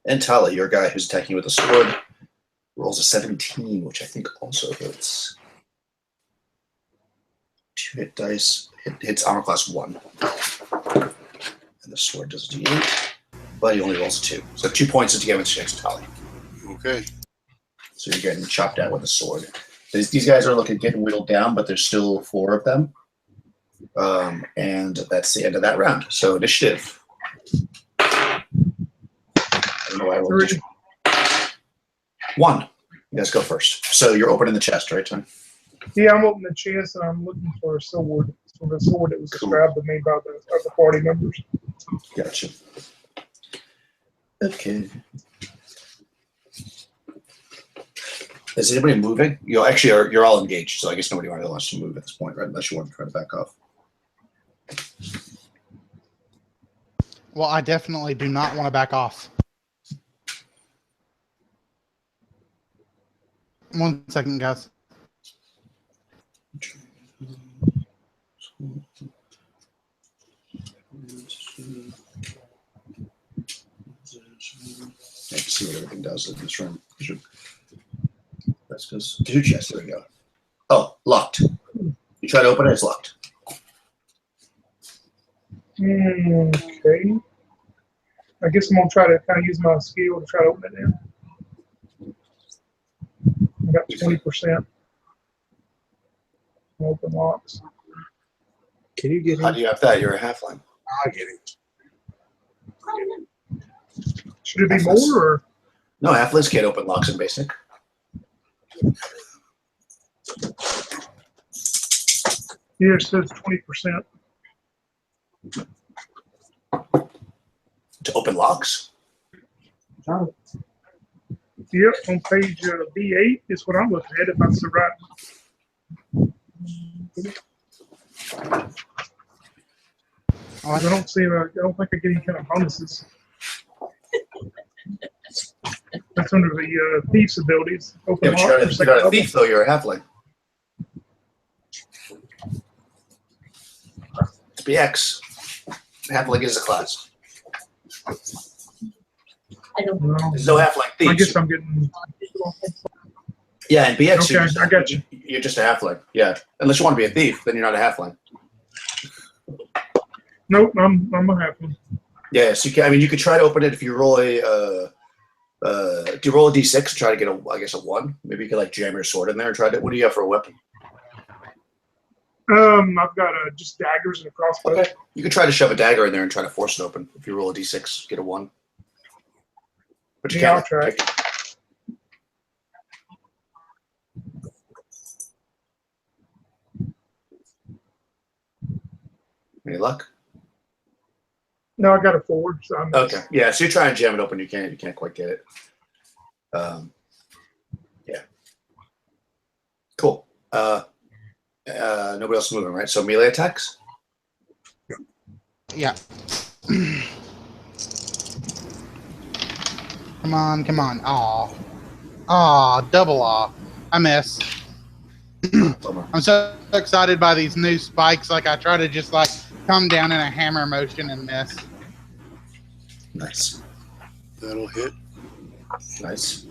And Tala, your guy who's attacking you with a sword, rolls a 17, which I think also hits. 2 hit dice. It hits armor class 1. And the sword does a d8, but he only rolls a 2. So 2 points of damage against Tali. Okay. So you're getting chopped out with a sword. These guys are getting whittled down, but there's still 4 of them. And that's the end of that round. So initiative. I don't know why I rolled 1. You guys go first. So you're opening the chest, right, Tony? Yeah, I'm opening the chest and I'm looking for a sword. So the sword that was described to me by the other party members. Gotcha. Okay. Is anybody moving? You're all engaged, so I guess nobody really wants to move at this point, right? Unless you want to try to back off. Well, I definitely do not want to back off. 1 second, guys. I can see what everything does in this room. That's because your chest. There we go. Oh, locked. You try to open it, it's locked. Okay. I guess I'm gonna try to kind of use my skill to try to open it now. I got 20%. Open locks. Can you get How him? do you have that? You're a halfling. I get him. Should it be more or? No, halflings can't open locks in basic. Yeah, it says 20%. To open locks? Yep, on page B8 is what I'm looking at, if that's the right. I don't see. I don't think I get any kind of bonuses. That's under the thieves abilities. Open Yeah, but lock you're for not, second you're not a level. thief, though. You're a halfling. It's BX. Halfling is a class. I don't No, There's no halfling thieves. I guess I'm getting. Yeah, in BX, Okay, I got you. You're just a halfling. Yeah, unless you want to be a thief, then you're not a halfling. Nope, I'm a halfling. Yeah, so you can, I mean, you could try to open it if you roll a. Do you roll a d6 and try to get I guess a 1? Maybe you could like jam your sword in there and try to. What do you have for a weapon? I've got just daggers and a crossbow. Okay, you could try to shove a dagger in there and try to force it open. If you roll a d6, get a 1. But you Yeah, can't. I'll try. Any luck? No, I got a 4. So I'm Okay, yeah. So you're trying to jam it open, you can't quite get it. Yeah. Cool. Nobody else moving, right? So melee attacks. Yeah. Come on, come on. Aw, double aw. I miss. Bummer. I'm so excited by these new spikes. Like I try to just like come down in a hammer motion and miss. Nice, That'll hit nice.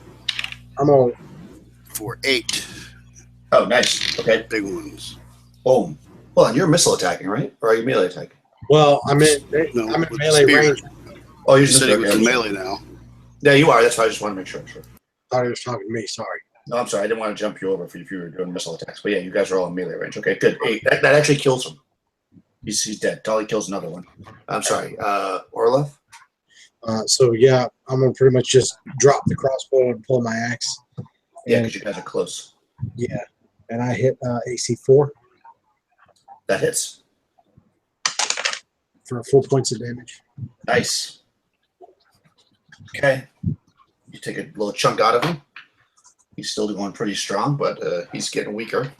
I'm on. for 8 Oh, nice. Okay. big ones. Boom. Hold on, you're missile attacking, right? Or are you melee attacking? Well, I'm in No, with the melee spear. range. Oh, you're You just said he was in okay. melee now. Yeah, you are. That's why I just want to make sure. Sure. Thought he was talking to me. Sorry. No, I'm sorry. I didn't want to jump you over if you were doing missile attacks. But yeah, you guys are all in melee range. Okay, good. 8. That actually kills him. He's dead. Dolly kills another one. I'm sorry. Orlov? So yeah, I'm gonna pretty much just drop the crossbow and pull my axe. Yeah, And, because you guys are close. yeah, and I hit AC 4 That hits. for 4 points of damage. Nice. Okay. You take a little chunk out of him. He's still going pretty strong, but he's getting weaker.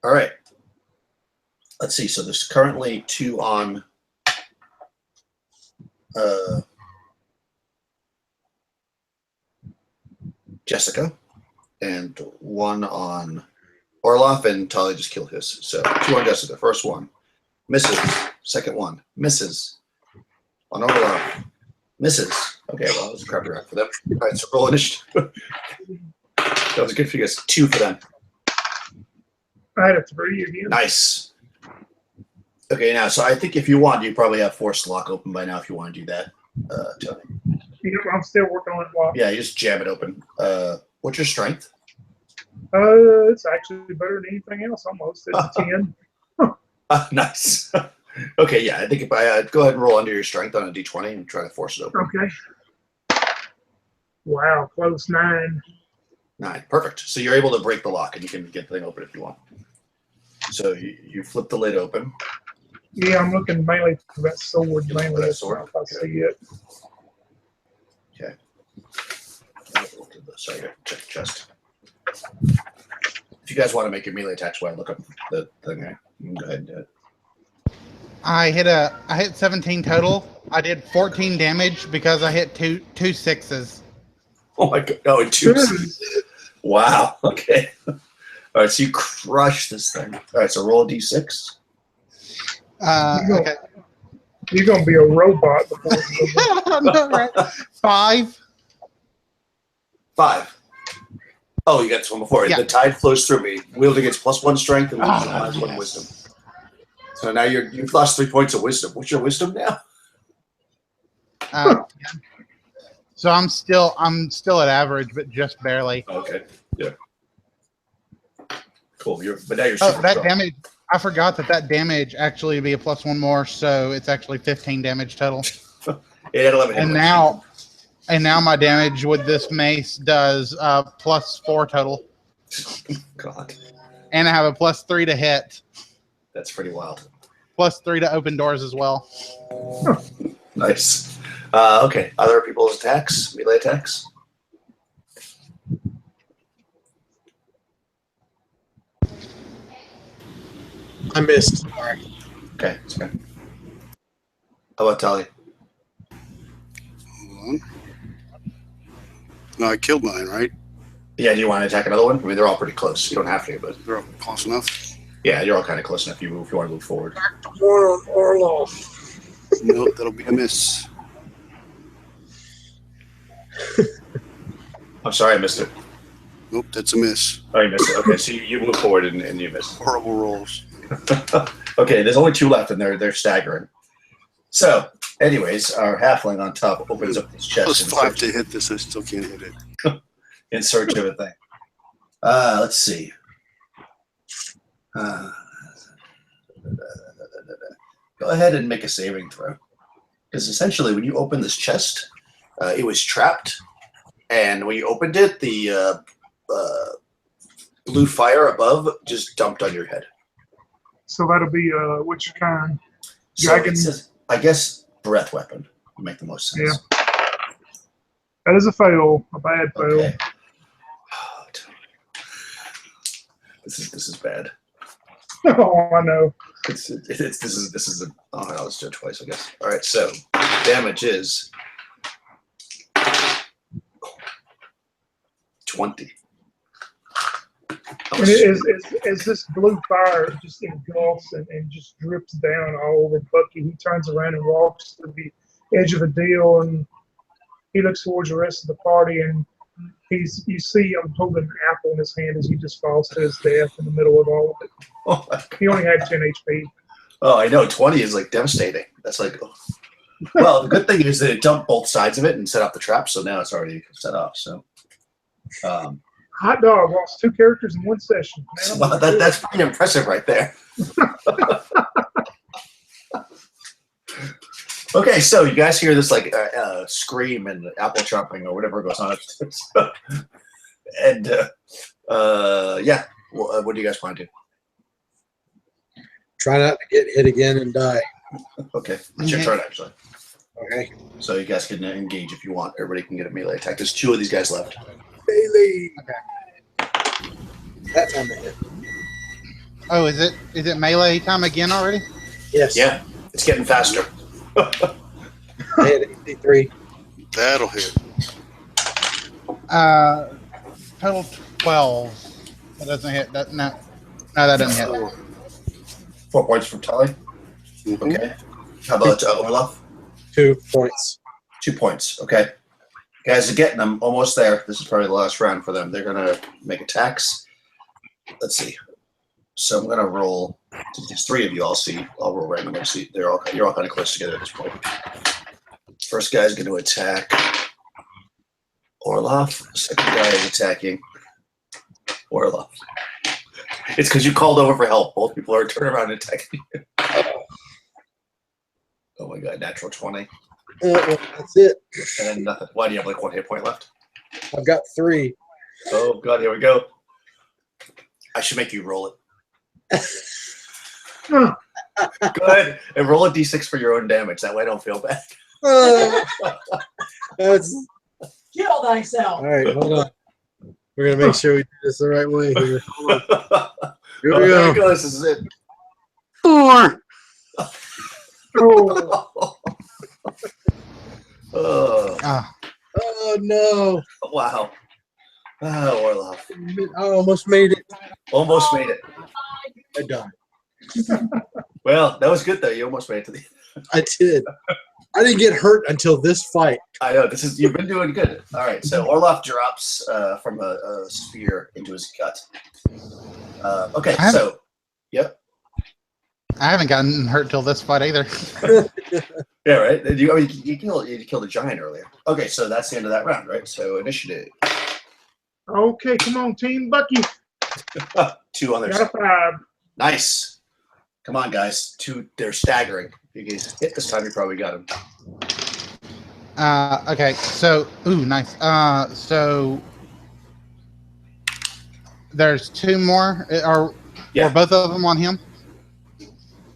All right. Let's see. So there's currently 2 on Jessica and 1 on Orloff, and Tali just killed his. So 2 on Jessica. First one misses. Second one misses. On Orloff misses. Okay, well, that was a crappy round for them. All right, so roll initiative. That was good for you guys. 2 for them. I had a 3 again. Nice. Okay, now, so I think if you want, you probably have forced lock open by now if you want to do that, Tony. I'm still working on it. While Yeah, you just jam it open. What's your strength? it's actually better than anything else. Almost it's 10. Nice. Okay, yeah, I think if I go ahead and roll under your strength on a d20 and try to force it open. Okay. Wow, close 9. 9. Perfect. So you're able to break the lock and you can get the thing open if you want. So you flip the lid open. Yeah, I'm looking mainly for that sword. You're looking Mainly, for that that's sword? if I see it. Okay. Sorry, check the chest. If you guys want to make your melee attacks while I look up the thing there, you can go ahead and do it. I hit 17 total. I did 14 damage because I hit two 6s. Oh my god! Oh, and 2. Wow. Okay. All right. So you crush this thing. All right. So roll a d6. Okay. You're gonna be a robot before you go. No, right. 5. 5. Oh, you got this one before. Yeah. The tide flows through me. Wielding its +1 strength and +1 yes. wisdom. So now you've lost 3 points of wisdom. What's your wisdom now? So I'm still at average, but just barely. Okay. Yeah. Cool. But now you're Oh, super that strong. damage! I forgot that damage actually would be a +1 more, so it's actually 15 damage total. It had 11 hit And points. now my damage with this mace does +4 total, God, and I have a +3 to hit, that's pretty wild. +3 to open doors as well. Nice. Okay. Other people's attacks, melee attacks. I missed. Sorry. Okay. That's okay. How about Tali? Hold on. No, I killed mine, right? Yeah. Do you want to attack another one? I mean, they're all pretty close. You don't have to, but They're all close enough. yeah, you're all kind of close enough. If you want to move forward. One on Orloff. No, that'll be a miss. I'm sorry, I missed it. Nope, that's a miss. Oh, you missed it. Okay, so you move forward and you missed. Horrible rolls. Okay, there's only 2 left, and they're staggering. So, anyways, our halfling on top opens up his chest +5 to hit this. I still can't hit it. in search of a thing. Let's see. Go ahead and make a saving throw. Because essentially, when you open this chest, it was trapped, and when you opened it, the blue fire above just dumped on your head. So that'll be which kind? So Dragon. it says, I guess, breath weapon would make the most sense. That is a fail, a bad fail. Okay. This is bad. Oh, I know. This is a, oh no, let's do it twice, I guess. All right, so damage is 20. And as this blue fire just engulfs and just drips down all over Bucky, he turns around and walks to the edge of the deal, and he looks towards the rest of the party, and you see him holding an apple in his hand as he just falls to his death in the middle of all of it. Oh, my He only had 10 HP. Oh, I know. 20 is like devastating. That's like, oh. Well, the good thing is that it dumped both sides of it and set up the trap, so now it's already set off. So, Hot dog lost 2 characters in 1 session. Man, well, that's pretty impressive right there. Okay, so you guys hear this like scream and apple chopping or whatever goes on upstairs. And yeah, well, what do you guys want to do? Try not to get hit again and die. Okay, it's your turn actually. Okay. So you guys can engage if you want. Everybody can get a melee attack. There's 2 of these guys left. Bailey. That time to hit. Oh, is it melee time again already? Yes. Yeah, it's getting faster. I hit 83. That'll hit. Total 12. That doesn't hit. No, that doesn't hit. 4 points from Tully. Okay. How about Olaf? 2 points. 2 points. Okay. Guys are getting them almost there. This is probably the last round for them. They're gonna make attacks. Let's see. So I'm gonna roll. There's 3 of you. I'll roll randomly. See, you're all kind of close together at this point. First guy's going to attack Orloff. Second guy is attacking Orloff. It's because you called over for help. Both people are turning around and attacking you. Oh my god, natural 20. Well, that's it. And then nothing. Why do you have like 1 hit point left? I've got 3. Oh god, here we go. I should make you roll it. Go ahead and roll a d6 for your own damage. That way I don't feel bad. That's Kill thyself. all right. Hold on. We're gonna make sure we do this the right way here. Here we There go. we go. This is it. 4. Oh, Oh, Oh no! wow. Oh, Orloff. I almost made it. Almost made it. I died. Well, that was good though. You almost made it to the. I did. I didn't get hurt until this fight. I know you've been doing good. All right, so Orloff drops from a spear into his gut. Okay, so yep. I haven't gotten hurt till this fight either. Yeah, right. You killed a giant earlier. Okay, so that's the end of that round, right? So initiative. okay. Come on, Team Bucky. 2 on their Got a side. 5. Nice. Come on, guys. 2. They're staggering. You guys hit this time. You probably got him. Okay, so nice. So there's 2 more. Are Yeah. both of them on him?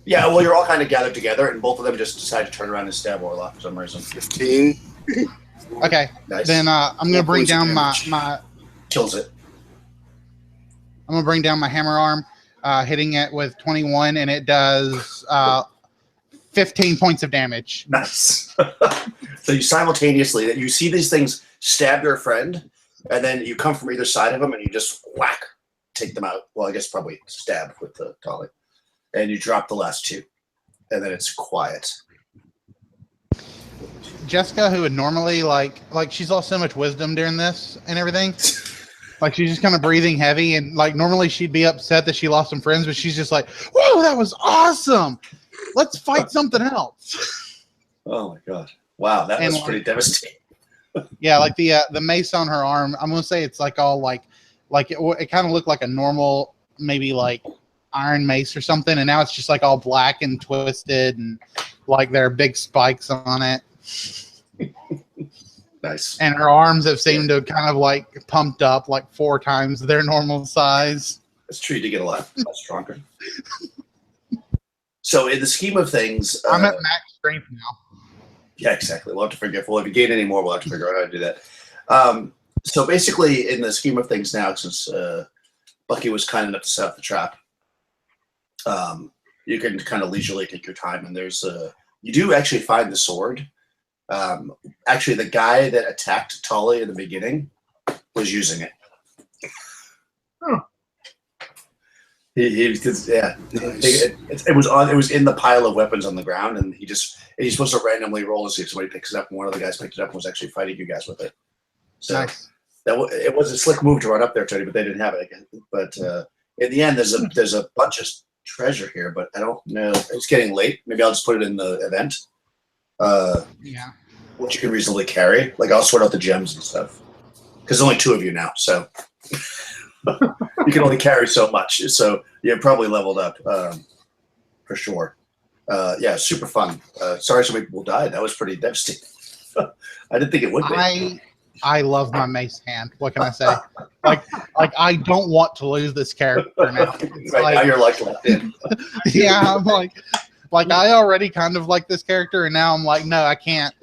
Yeah, well, you're all kind of gathered together, and both of them just decide to turn around and stab Warlock for some reason. 15. Okay. Nice. Then I'm gonna bring points of down damage. my Kills it. I'm gonna bring down my hammer arm, hitting it with 21, and it does 15 points of damage. Nice. So you simultaneously that you see these things stab your friend, and then you come from either side of them, and you just whack, take them out. Well, I guess probably stab with the dolly, and you drop the last two, and then it's quiet. Jessica, who would normally like she's lost so much wisdom during this and everything. Like she's just kind of breathing heavy, and like normally she'd be upset that she lost some friends, but she's just like, "Whoa, that was awesome! Let's fight something else." Oh my god! Wow, that was And, pretty devastating. Yeah, like the mace on her arm. I'm gonna say it's like all like it kind of looked like a normal maybe like iron mace or something, and now it's just like all black and twisted, and like there are big spikes on it. Nice. And her arms have seemed to kind of like pumped up like 4 times their normal size. It's true to get a lot stronger. So in the scheme of things, I'm at max strength now. yeah, exactly. We'll have to figure. Well, if you gain any more, we'll have to figure out how to do that. So basically, in the scheme of things now, since Bucky was kind enough to set up the trap, you can kind of leisurely take your time. And there's you do actually find the sword. Actually, the guy that attacked Tully in the beginning was using it. Oh. He yeah. Nice. It was in the pile of weapons on the ground, and he's supposed to randomly roll to see if somebody picks it up. And one of the guys picked it up and was actually fighting you guys with it. So Nice. it was a slick move to run up there, Tony, but they didn't have it again. But in the end, there's a bunch of treasure here, but I don't know. It's getting late. Maybe I'll just put it in the event. Yeah. What you can reasonably carry. Like I'll sort out the gems and stuff. Because there's only 2 of you now, so you can only carry so much. So you're probably leveled up for sure. Yeah, super fun. Sorry so many people died. That was pretty devastating. I didn't think it would be. I love my mace hand. What can I say? like I don't want to lose this character now. It's Right now you're like locked in. yeah, I'm like I already kind of like this character, and now I'm like, no, I can't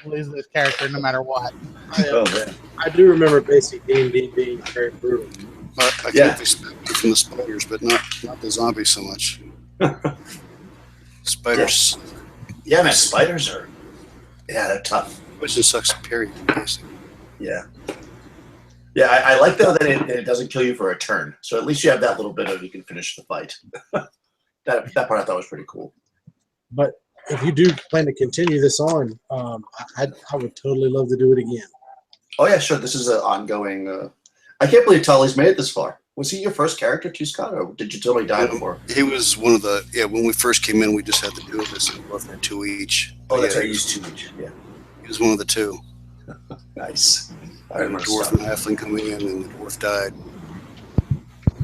lose this character no matter what. Oh man. I do remember basic D&D being very brutal. I think Yeah. they expect it from the spiders, but not the zombies so much. Spiders. Yeah, man, spiders are they're tough. Poison sucks, period, basically. Yeah. Yeah, I like though that it doesn't kill you for a turn. So at least you have that little bit of you can finish the fight. that part I thought was pretty cool. But if you do plan to continue this on, I would totally love to do it again. Oh yeah, sure. This is an ongoing. I can't believe Tully's made it this far. Was he your first character too, Scott, or did you totally die before? He was one of the when we first came in, we just had the 2 of us, and we both had 2 each. Oh, that's Yeah, right. You used 2 each. Yeah. He was one of the 2. Nice. I The remember dwarf stuff. and halfling coming in, and the dwarf died.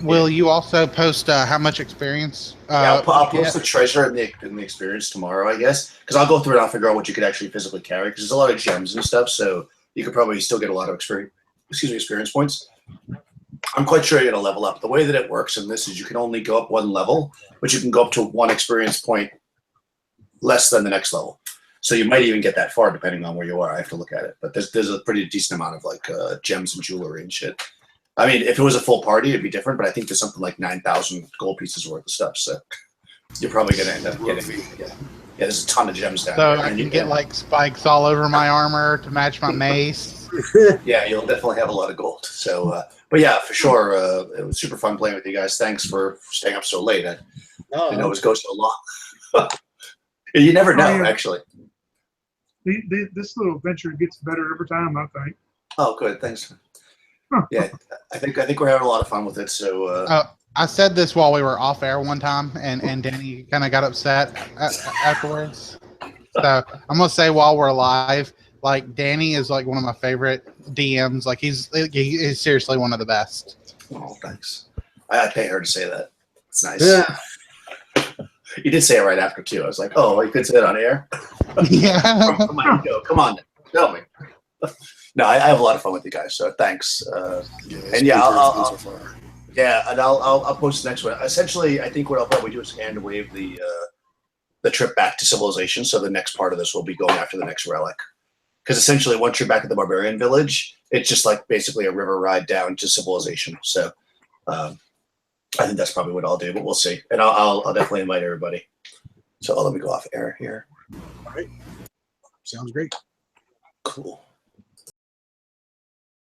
Will you also post how much experience? Yeah, I'll you post get? the treasure and the experience tomorrow, I guess, because I'll go through it and I'll figure out what you could actually physically carry, because there's a lot of gems and stuff, so you could probably still get a lot of experience points. I'm quite sure you're going to level up. The way that it works in this is you can only go up 1 level, but you can go up to 1 experience point less than the next level. So you might even get that far depending on where you are. I have to look at it, but there's a pretty decent amount of like gems and jewelry and shit. I mean, if it was a full party, it'd be different, but I think there's something like 9,000 gold pieces worth of stuff. So you're probably going to end up getting, yeah, there's a ton of gems down So there. I can get like spikes all over my armor to match my mace. Yeah, you'll definitely have a lot of gold. So, but yeah, for sure, it was super fun playing with you guys. Thanks for staying up so late. I didn't know it was going so long. You never know, Oh, yeah. actually. This little adventure gets better every time, I think. Oh, good. Thanks. Huh. Yeah, I think we're having a lot of fun with it. So, I said this while we were off air one time, and Danny kind of got upset afterwards. So I'm gonna say while we're live, like Danny is like one of my favorite DMs. Like he's seriously one of the best. oh, thanks. I pay her to say that. It's nice. Yeah. You did say it right after too. I was like, oh, you could say it on air. Yeah. Come on, go. Come on, tell me. No, I have a lot of fun with you guys. So thanks. It's And been yeah, very I'll- fun so far. Yeah, and I'll post the next one. Essentially, I think what I'll probably do is hand wave the trip back to civilization. So the next part of this will be going after the next relic. Because essentially, once you're back at the barbarian village, it's just like basically a river ride down to civilization. So I think that's probably what I'll do, but we'll see. And I'll definitely invite everybody. So let me go off air here. All right. Sounds great. Cool.